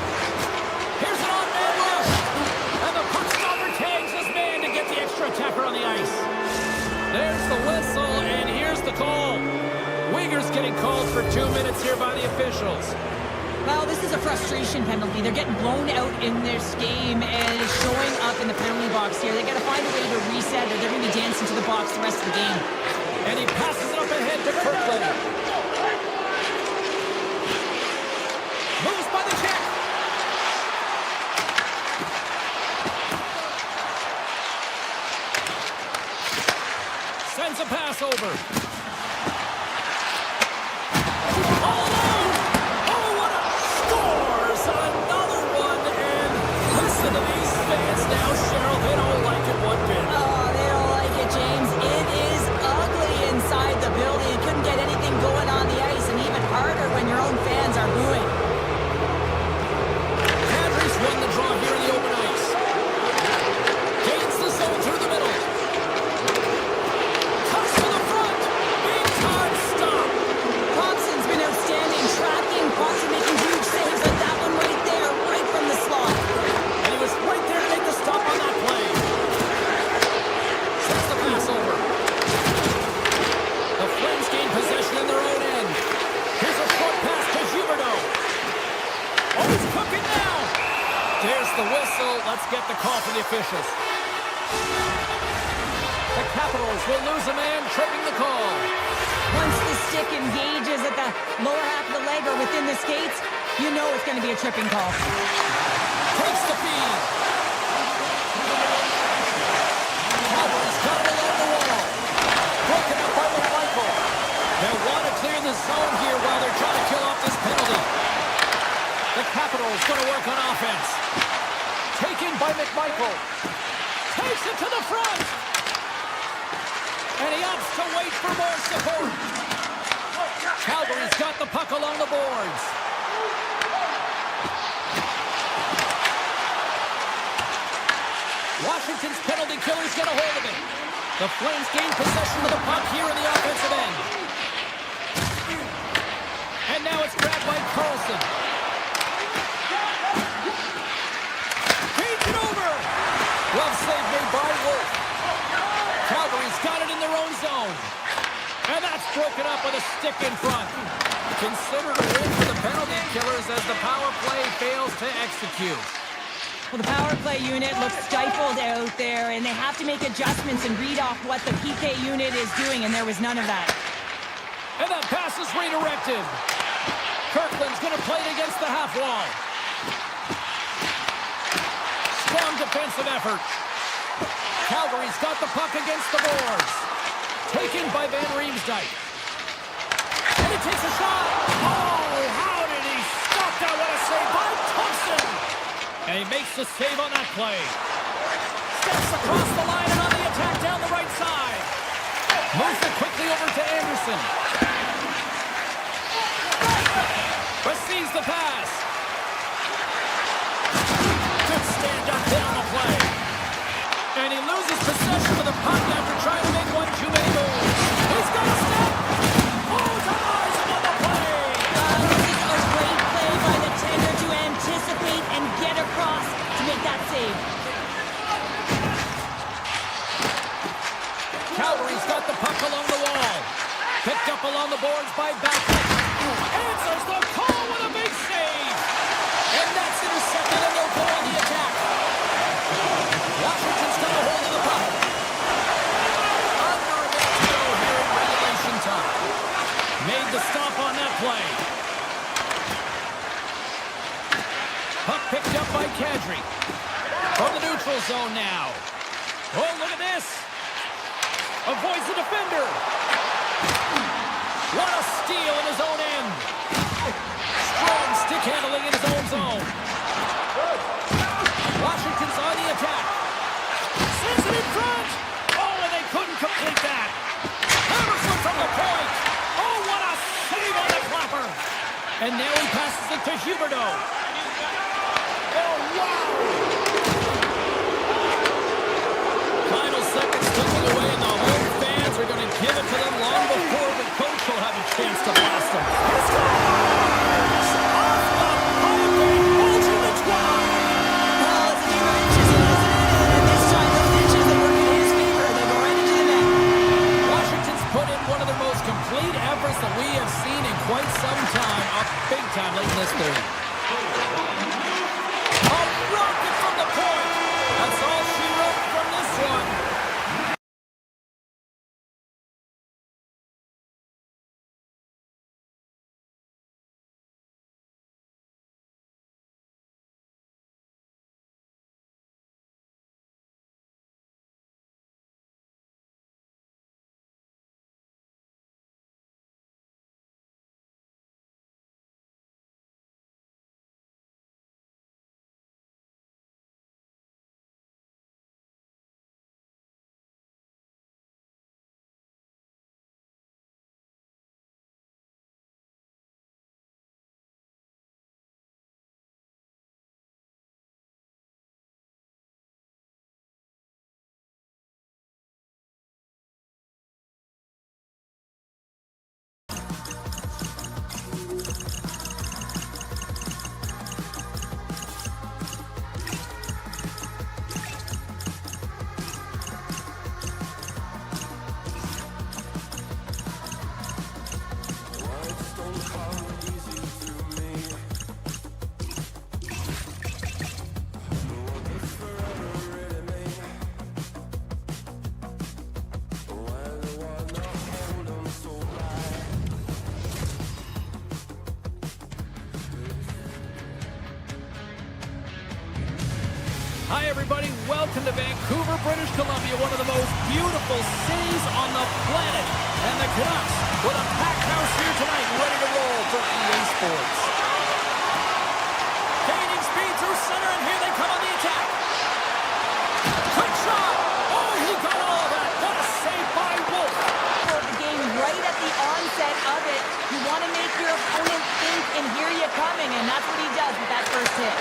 Here's an on-man rush. And the puck stopper tags his man to get the extra attacker on the ice. There's the whistle, and here's the call. Uyghur's getting called for 2 minutes here by the officials. Well, this is a frustration penalty. They're getting blown out in this game, and it's showing up in the penalty box here. They got to find a way to reset, or they're going to be dancing to the box the rest of the game. And he passes it up ahead to Kirkland. Moves by the check. Sends a pass over. All alone. Oh, what a scores! Another one, and listen to these fans now, Cheryl. They don't like it one bit. Oh, they don't like it, James. It is ugly inside the building. You couldn't get anything going on the ice, and even harder when your own fans are booing. Cadry's won the draw here in the open ice. Gains the zone through the middle. Cuts to the front. Big time stop. Thompson's been outstanding, tracking pucks and making huge saves like that one right there, right from the slot. And he was right there to make the stop on that play. Sends the pass over. The Flames gain possession in their own end. Here's a short pass to Huberdeau. Oh, he's cooking now. There's the whistle. Let's get the call from the officials. The Capitals will lose a man, tripping the call. Once the stick engages at the lower half of the leg or within the skates, you know it's going to be a tripping call. Takes the feed. Calgary's got it along the wall. Broken up by McMichael. They'll want to clear the zone here while they're trying to kill off this penalty. The Capitals going to work on offense. Taken by McMichael. Takes it to the front. And he opts to wait for more support. Calgary's got the puck along the boards. Washington's penalty killers get a hold of it. The Flames gain possession of the puck here in the offensive end. And now it's grabbed by Carlson. Feeds it over. Glove save made by Wolf. Calgary's got it in their own zone. And that's broken up with a stick in front. Considered a win for the penalty killers as the power play fails to execute. Well, the power play unit looks stifled out there, and they have to make adjustments and read off what the PK unit is doing, and there was none of that. And that pass is redirected. Kirkland's going to play it against the half wall. Strong defensive effort. Calgary's got the puck against the boards. Taken by Van Riemsdyk. takes a shot. Oh, how did he stop that? What a save by Thompson. And he makes the save on that play. Steps across the line and on the attack down the right side. Moves it quickly over to Anderson. Receives the pass. Good stand-up hit on the play. And he loses possession of the puck after trying to make one too many moves. He's got a step. Oh, denies him on the play. This is a great play by the tender to anticipate and get across to make that save. Calgary's got the puck along the wall. Picked up along the boards by Baltic. Answers the call with a big save. And that's intercepted, and they'll go on the attack. Washington's got a hold of the puck. Under a minute to go here in regulation time. Made the stop on that play. Puck picked up by Kadri. From the neutral zone now. Oh, look at this. Avoids the defender. What a steal in his own end. Strong stick handling in his own zone. Washington's on the attack. Sends it in front. Oh, and they couldn't complete that. Hammerson from the point. Oh, what a save on the clapper. And now he passes it to Huberdeau. Oh, wow. Final seconds ticking away, and the home fans are going to give it to them long before the coach will have a chance to blast them. He scores! Off the pipe and bulging the twine! Oh, it's a game of inches, isn't it? And this time, those inches, they work in his favor. They go right into the net. Washington's put in one of their most complete efforts that we have seen in quite some time. Up big time late in this third. A rocket from the point! That's all she wrote from this one. Hi, everybody. Welcome to Vancouver, British Columbia, one of the most beautiful cities on the planet. And the Canucks with a packed house here tonight, ready to roll for EA Sports. Gaining speed through center, and here they come on the attack. Quick shot. Oh, he got all of that. What a save by Wolf. The game right at the onset of it. You want to make your opponent think and hear you coming, and that's what he does with that first hit.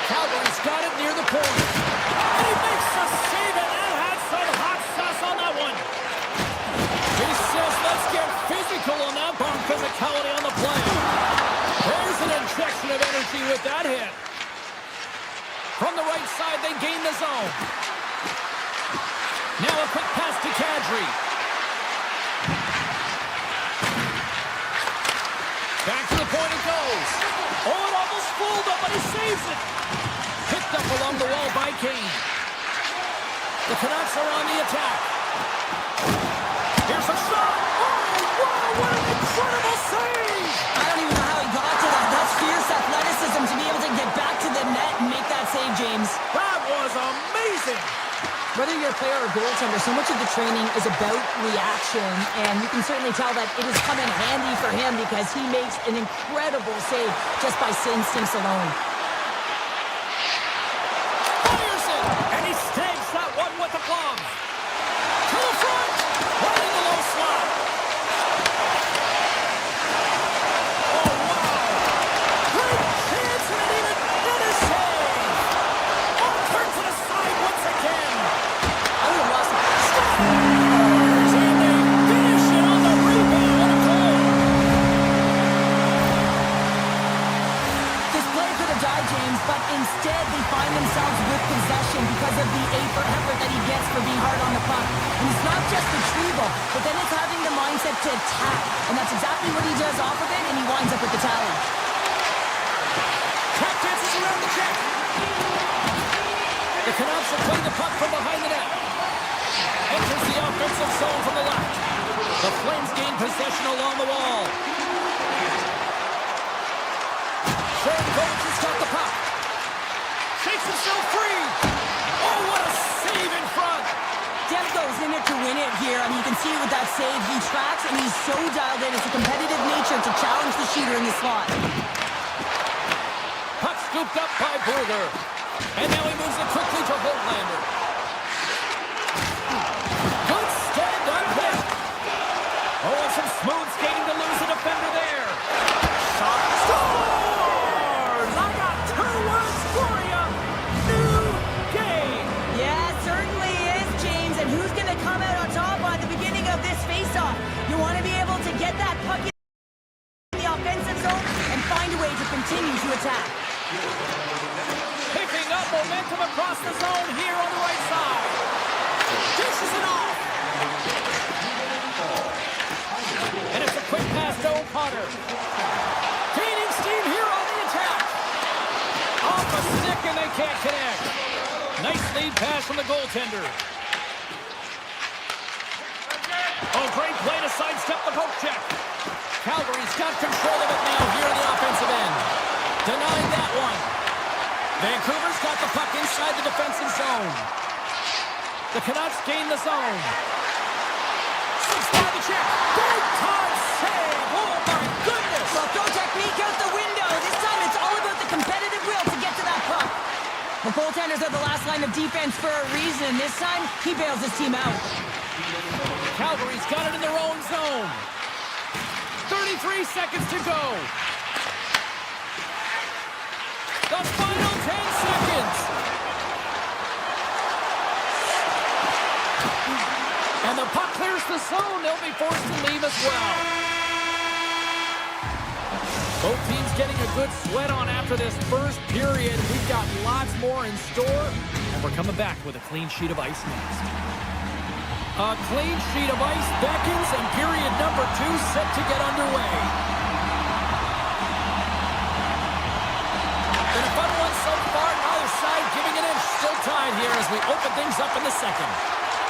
Calgary's got it near the point. And he makes a save, and that had some hot sauce on that one. He says, let's get physical on that bomb. Physicality on the play. There's an injection of energy with that hit. From the right side, they gain the zone. Now a quick pass to Kadri. Back to the point it goes. Oh, it almost fooled him, but he saves it. Picked up along the wall by Kane. The Canucks are on the attack. Here's a shot. Oh, wow, what an incredible save. I don't even know how he got to that. That's fierce athleticism to be able to get back to the net and make that save, James. That was amazing. Whether you're either player or goaltender, so much of the training is about reaction, and you can certainly tell that it has come in handy for him because he makes an incredible save just by instincts alone. Fires it, and he snags that one with the glove. To the front, right in the low slot. Oh, wow. Great chance, and it even did a save. Oh, turns it aside once again. I would have lost it. Scores, and they finish it on the rebound. What a goal. This play could have died, James, but instead they find themselves with possession because of the effort that he gets for being hard on the puck. And it's not just retrieval, but then it's having the mindset to attack. And that's exactly what he does off of it, and he winds up with the tally. Tap dances around the check. The Canucks will play the puck from behind the net. Enters the offensive zone from the left. The Flames gain possession along the wall. Has got the puck. Shakes himself free. Oh, what a save in front. Deb goes in it to win it here, and you can see with that save, he tracks and he's so dialed in. It's a competitive nature to challenge the shooter in the slot. Puck scooped up by Burger. And now he moves it quickly to Holtlander. Good stand-up hit. Oh, and some smooth skating to lose the defender there. Shot. Scores! I got two words for you. New game. Yeah, it certainly is, James. And who's going to come out on top at the beginning of this face-off? You want to be able to get that puck in the offensive zone and find a way to continue to attack. Picking up momentum across the zone here on the right side. Dishes it off. And it's a quick pass to O'Connor. Gaining steam here on the attack. Off a stick and they can't connect. Nice lead pass from the goaltender. Oh, great play to sidestep the poke check. Calgary's got control of it now here in the offensive end. Denying that one. Vancouver's got the puck inside the defensive zone. The Canucks gain the zone. Six by the check. Big time save. Oh, my goodness. Well, throw technique out the window. This time it's all about the competitive will to get to that puck. The goaltenders are the last line of defense for a reason. This time, he bails his team out. Calgary's got it in their own zone. 33 seconds to go. The final 10 seconds. And the puck clears the zone. They'll be forced to leave as well. Both teams getting a good sweat on after this first period. We've got lots more in store. And we're coming back with a clean sheet of ice next. A clean sheet of ice beckons, and period number 2 set to get underway. Been a fun one so far. Neither side giving an inch. Still tied here as we open things up in the second.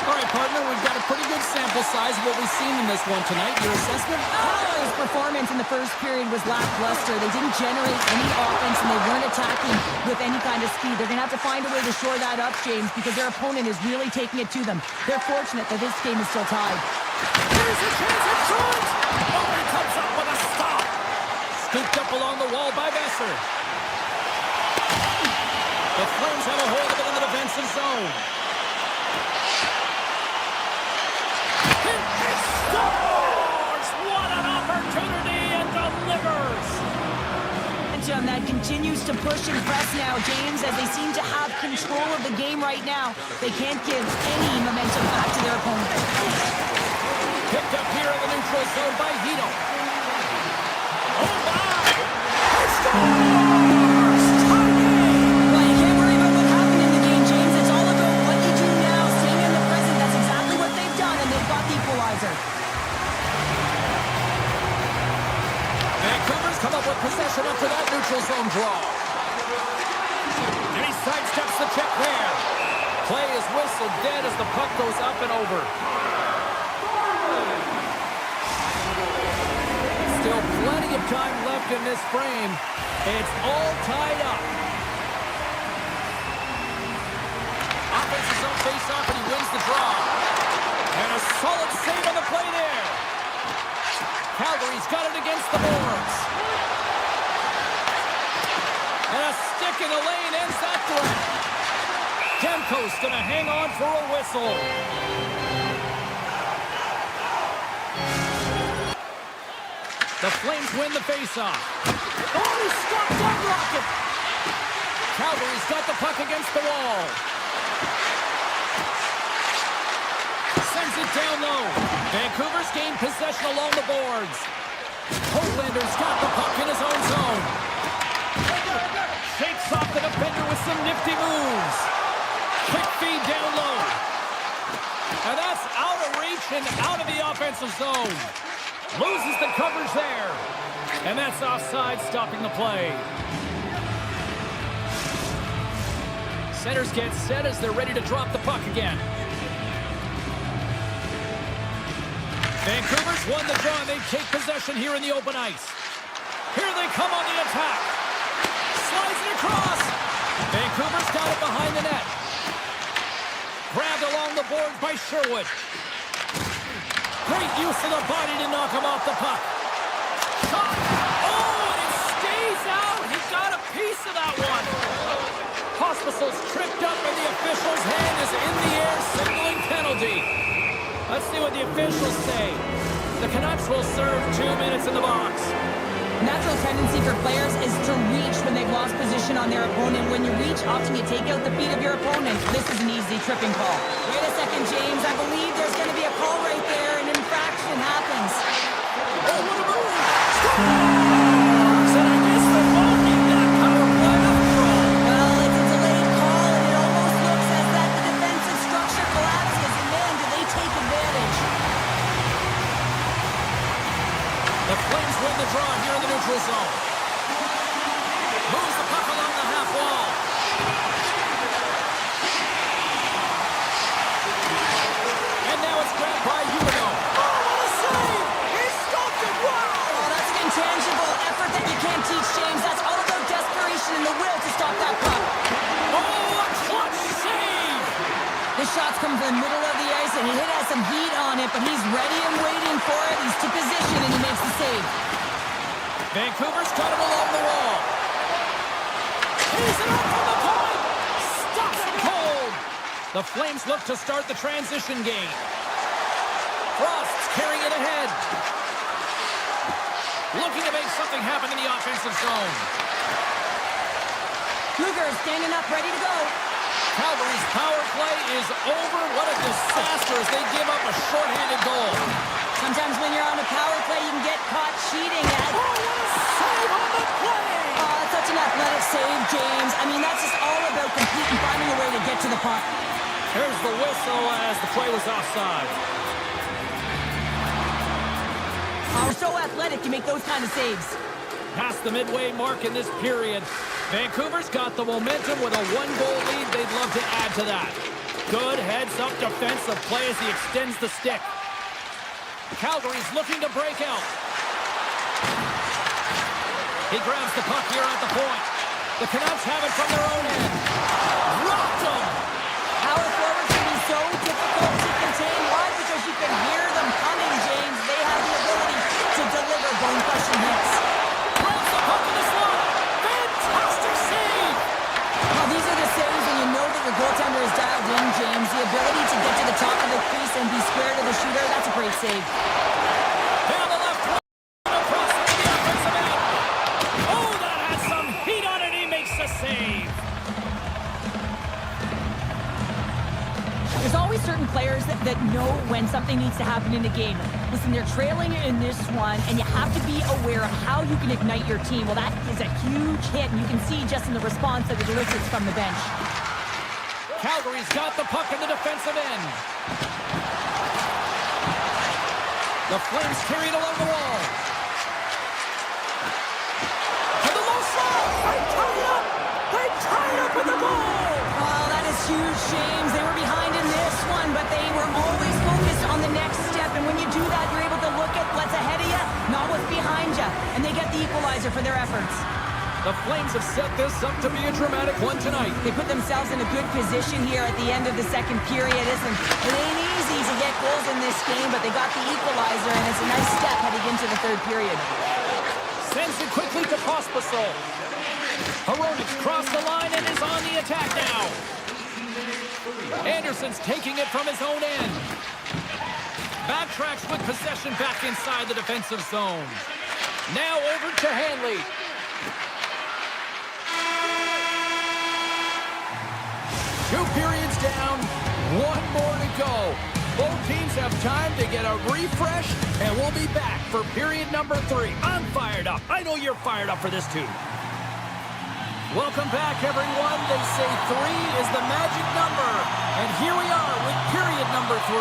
All right, partner, we've got a pretty good sample size of what we've seen in this one tonight. Your assessment? His performance in the first period was lackluster. They didn't generate any offense, and they weren't attacking with any kind of speed. They're going to have to find a way to shore that up, James, because their opponent is really taking it to them. They're fortunate that this game is still tied. Here's a chance in front! Oh, he comes up with a stop! Scooped up along the wall by Besser. The Flames have a hold of it in the defensive zone. Scores! What an opportunity, and delivers! That continues to push and press now, James, as they seem to have control of the game right now. They can't give any momentum back to their opponent. Picked up here in the neutral zone by Hito. Oh, my! He scores! Well, you can't worry about what happened in the game, James. It's all about what you do now, staying in the present. That's exactly what they've done, and they've got the equalizer. Vancouver's come up with possession after that neutral zone draw. And he sidesteps the check there. Play is whistled dead as the puck goes up and over. Still plenty of time left in this frame. It's all tied up. Offense is on face-off, and he wins the draw. And a solid save on the play there. Calgary's got it against the boards. And a stick in the lane ends that threat. Demko's going to hang on for a whistle. The Flames win the faceoff. Oh, he stopped that rocket. Calgary's got the puck against the wall. Sends it down low. Vancouver's gained possession along the boards. Hoaglander's got the puck in his own zone. Shakes off the defender with some nifty moves. Quick feed down low. And that's out of reach and out of the offensive zone. Loses the coverage there. And that's offside, stopping the play. Centers get set as they're ready to drop the puck again. Vancouver's won the draw, and they take possession here in the open ice. Here they come on the attack. Slides it across. Vancouver's got it behind the net. Grabbed along the boards by Sherwood. Great use of the body to knock him off the puck. Shot. Oh, and it stays out. He got a piece of that one. Hospital's tripped up, and the official's hand is in the air, signaling penalty. Let's see what the officials say. The Canucks will serve 2 minutes in the box. Natural tendency for players is to reach when they've lost position on their opponent. When you reach, often you take out the feet of your opponent. This is an easy tripping call. Wait a second, James. I believe there's going to be a call right there. An infraction happens. Oh, what a move! And I guess the ball beat that power play after all. Well, it's a delayed call, and it almost looks as that the defensive structure collapses. And man, do they take advantage. The Flames win the draw here in the neutral zone. Moves the puck along the half wall. And now it's grabbed by Huberdeau. Oh, what a save! He stopped it! Wow! Oh, that's an intangible effort that you can't teach, James. That's all about desperation and the will to stop that puck. Oh, a clutch save! The shots come from the middle of the ice, and he has some heat on it, but he's ready and waiting for it. He's to position, and he makes the save. Vancouver's got him along the wall. He's it up from the point! Stops it cold! The Flames look to start the transition game. Frost's carrying it ahead. Looking to make something happen in the offensive zone. Luger is standing up, ready to go. Calgary's power play is over. What a disaster as they give up a shorthanded goal. Sometimes when you're on a power play, you can get caught cheating at... Oh, what a save on the play! Oh, such an athletic save, James. I mean, that's just all about competing, finding a way to get to the puck. Here's the whistle as the play was offside. Oh, so athletic to make those kind of saves. Past the midway mark in this period. Vancouver's got the momentum with a one-goal lead. They'd love to add to that. Good heads-up defensive play as he extends the stick. Calgary's looking to break out. He grabs the puck here at the point. The Canucks have it from their own end. Rocked him! Power forwards can be so difficult to contain. Why? Because you can hear them coming, James. They have the ability to deliver bone-crushing hits. Grabs the puck in the slot. Fantastic save! Now, these are the saves when you know that your goaltender is dialed in, James. The ability to get to the top of the crease and be square to the shooter, that's a great save. Down the left wing, across into the offensive end. Oh, that has some heat on it. He makes the save. There's always certain players that know when something needs to happen in a game. Listen, they're trailing in this one, and you have to be aware of how you can ignite your team. Well, that is a huge hit, and you can see just in the response that it elicits from the bench. Calgary's got the puck in the defensive end. The Flames carry it along the wall. To the low slot. They tie it up. They tie it up with the goal. Oh, that is huge, James. They were behind in this one, but they were always focused on the next step. And when you do that, you're able to look at what's ahead of you, not what's behind you. And they get the equalizer for their efforts. The Flames have set this up to be a dramatic one tonight. They put themselves in a good position here at the end of the second period. Listen, it ain't easy to get goals in this game, but they got the equalizer, and it's a nice step heading into the third period. Sends it quickly to Pospisil. Hronek's crossed the line and is on the attack now. Anderson's taking it from his own end. Backtracks with possession back inside the defensive zone. Now over to Hanley. Two periods down, one more to go. Both teams have time to get a refresh, and we'll be back for period number 3. I'm fired up. I know you're fired up for this too. Welcome back, everyone. They say 3 is the magic number, and here we are with period number 3.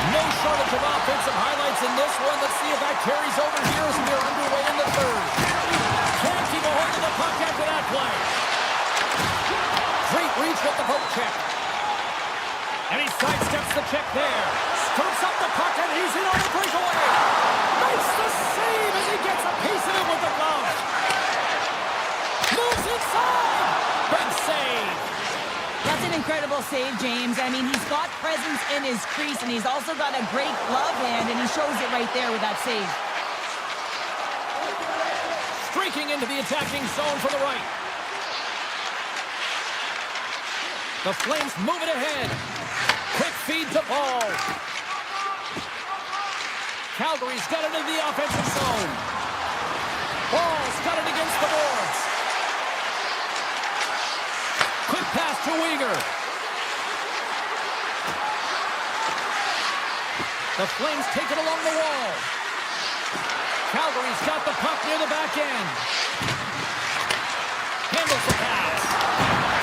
No shortage of offensive highlights in this one. Let's see if that carries over here as we're underway in the third. Can't keep a hold of the puck after that play. Great reach with the poke check. And he sidesteps the check there. Scoops up the puck and he's in on the breakaway. Makes the save as he gets a piece of it with the glove. Moves inside. Big save. That's an incredible save, James. I mean, he's got presence in his crease, and he's also got a great glove hand, and he shows it right there with that save. Streaking into the attacking zone for the right. The Flames move it ahead. Quick feed to Ball. Calgary's got it in the offensive zone. Ball's got it against the boards. Quick pass to Weegar. The Flames take it along the wall. Calgary's got the puck near the back end. Handles the pass.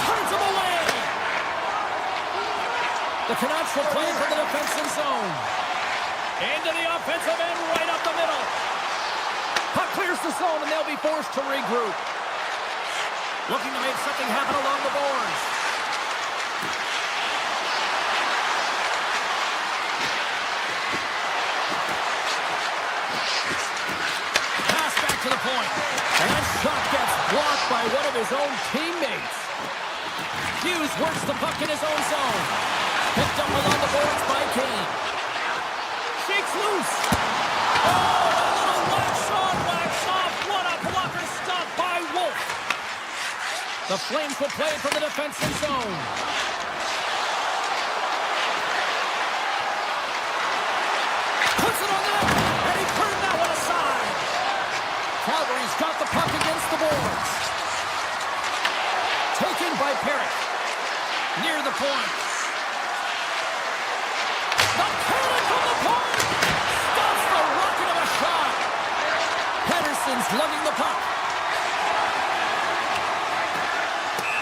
Turns him away. The Canucks will play for the defensive zone. Into the offensive end, right up the middle. Puck clears the zone, and they'll be forced to regroup. Looking to make something happen along the boards. Pass back to the point. And that shot gets blocked by one of his own teammates. Hughes works the puck in his own zone. Picked up along the boards by Kane. Shakes loose. Oh, a little wax on, wax off. What a blocker stop by Wolf. The Flames will play from the defensive zone. Puts it on the net, and he turned that one aside. Calgary's got the puck against the boards. Taken by Perry. Near the point. The cannon from the point! Stops the rocket of a shot! Pedersen's lugging the puck.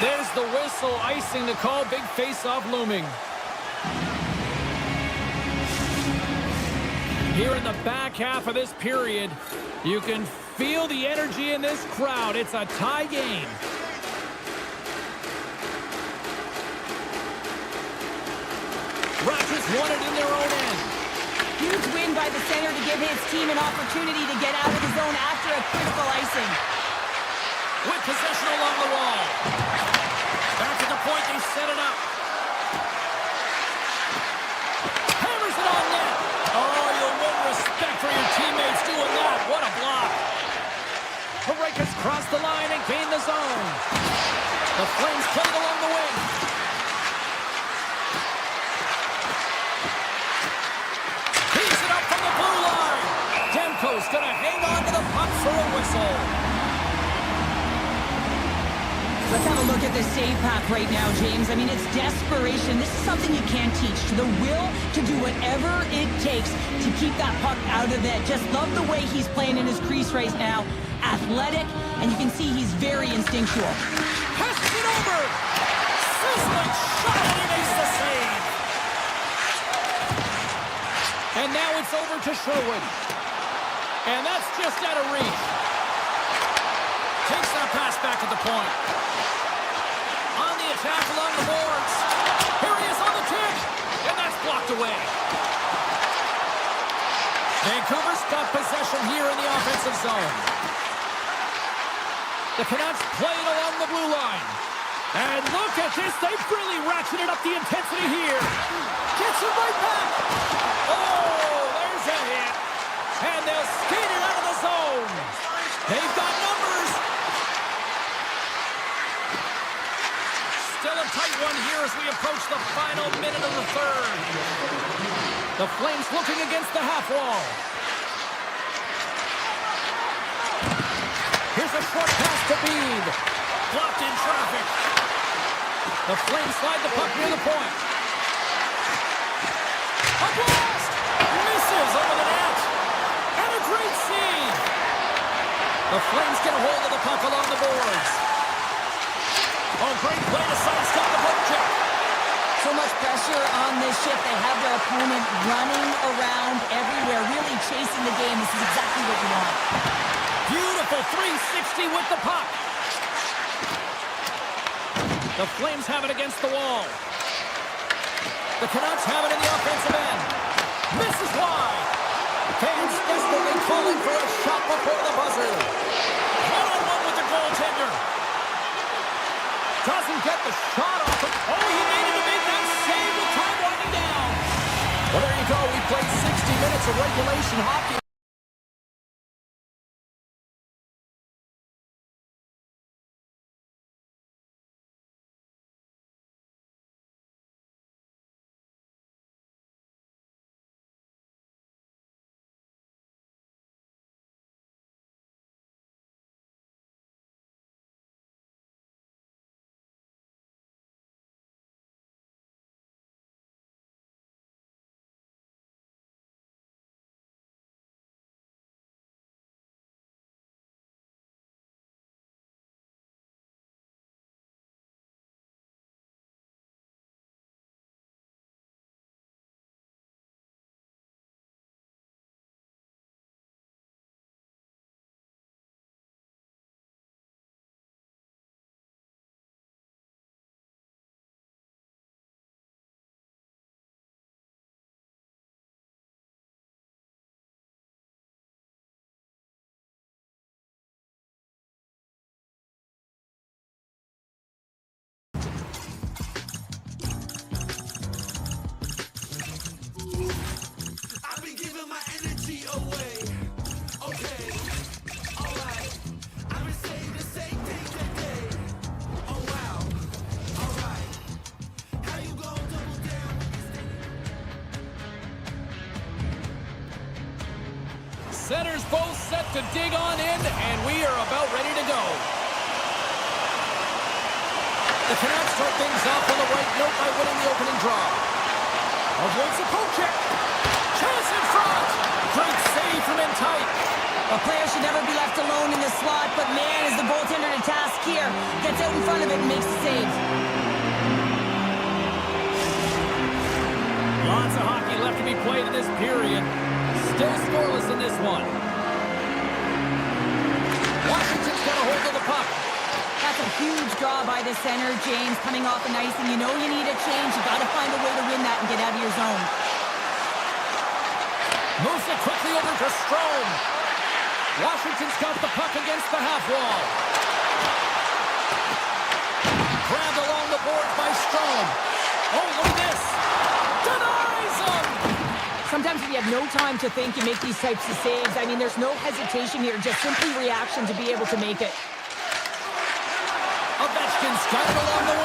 There's the whistle, icing to call, big face-off looming. Here in the back half of this period, you can feel the energy in this crowd. It's a tie game. Rogers won it in their own end. Huge win by the center to give his team an opportunity to get out of the zone after a critical icing. With possession along the wall. Back at the point, they set it up. Hammers it on net. Oh, you'll win respect for your teammates doing that. What a block. Hronek's crossed the line and gained the zone. The Flames play it along the wing. He's it up from the blue line. Demko's going to hang on to the puck for a whistle. Let's have a look at the save pack right now, James. I mean, it's desperation. This is something you can't teach. The will to do whatever it takes to keep that puck out of it. Just love the way he's playing in his crease right now. Athletic, and you can see he's very instinctual. Passes it over. Sizzling shot, and he makes the save. And now it's over to Sherwood. And that's just out of reach. Takes that pass back at the point. On the attack along the boards. Here he is on the tip. And that's blocked away. Vancouver's got possession here in the offensive zone. The Canucks play it along the blue line. And look at this. They've really ratcheted up the intensity here. Gets it right back. Oh, there's a hit. And they'll skate it out of the zone. They've got numbers. Still a tight one here as we approach the final minute of the third. The Flames looking against the half wall. Here's a short pass to Bede. Blocked in traffic. The Flames slide the puck near the point. A blast! Misses over the net. And a great save. The Flames get a hold of the puck along the boards. Oh, great play to sidestep the poke check. So much pressure on this shift. They have their opponent running around everywhere, really chasing the game. This is exactly what you want. Beautiful 360 with the puck. The Flames have it against the wall. The Canucks have it in the offensive end. Misses wide. Fans desperately calling for a shot before the buzzer. One-on-one with the goaltender. Doesn't get the shot off him. Oh, he needed to make that save with time winding down. Well, there you go. We played 60 minutes of regulation hockey. Centers both set to dig on in, and we are about ready to go. The Canucks start things off on the right note by winning the opening draw. Avoids a poke check. Chance in front. Great save from in tight. A player should never be left alone in the slot, but man, is the goaltender to task here. Gets out in front of it and makes the save. Lots of hockey left to be played in this period. Still scoreless in this one. Washington's got a hold of the puck. That's a huge draw by the center, James, coming off an ice, and you know you need a change. You got to find a way to win that and get out of your zone. Moves it quickly over to Strome. Washington's got the puck against the half wall. Grabbed along the boards by Strome. Oh, look at this. Denies him. Sometimes if you have no time to think, you make these types of saves. I mean, there's no hesitation here, just simply reaction to be able to make it. Ovechkin's got it along the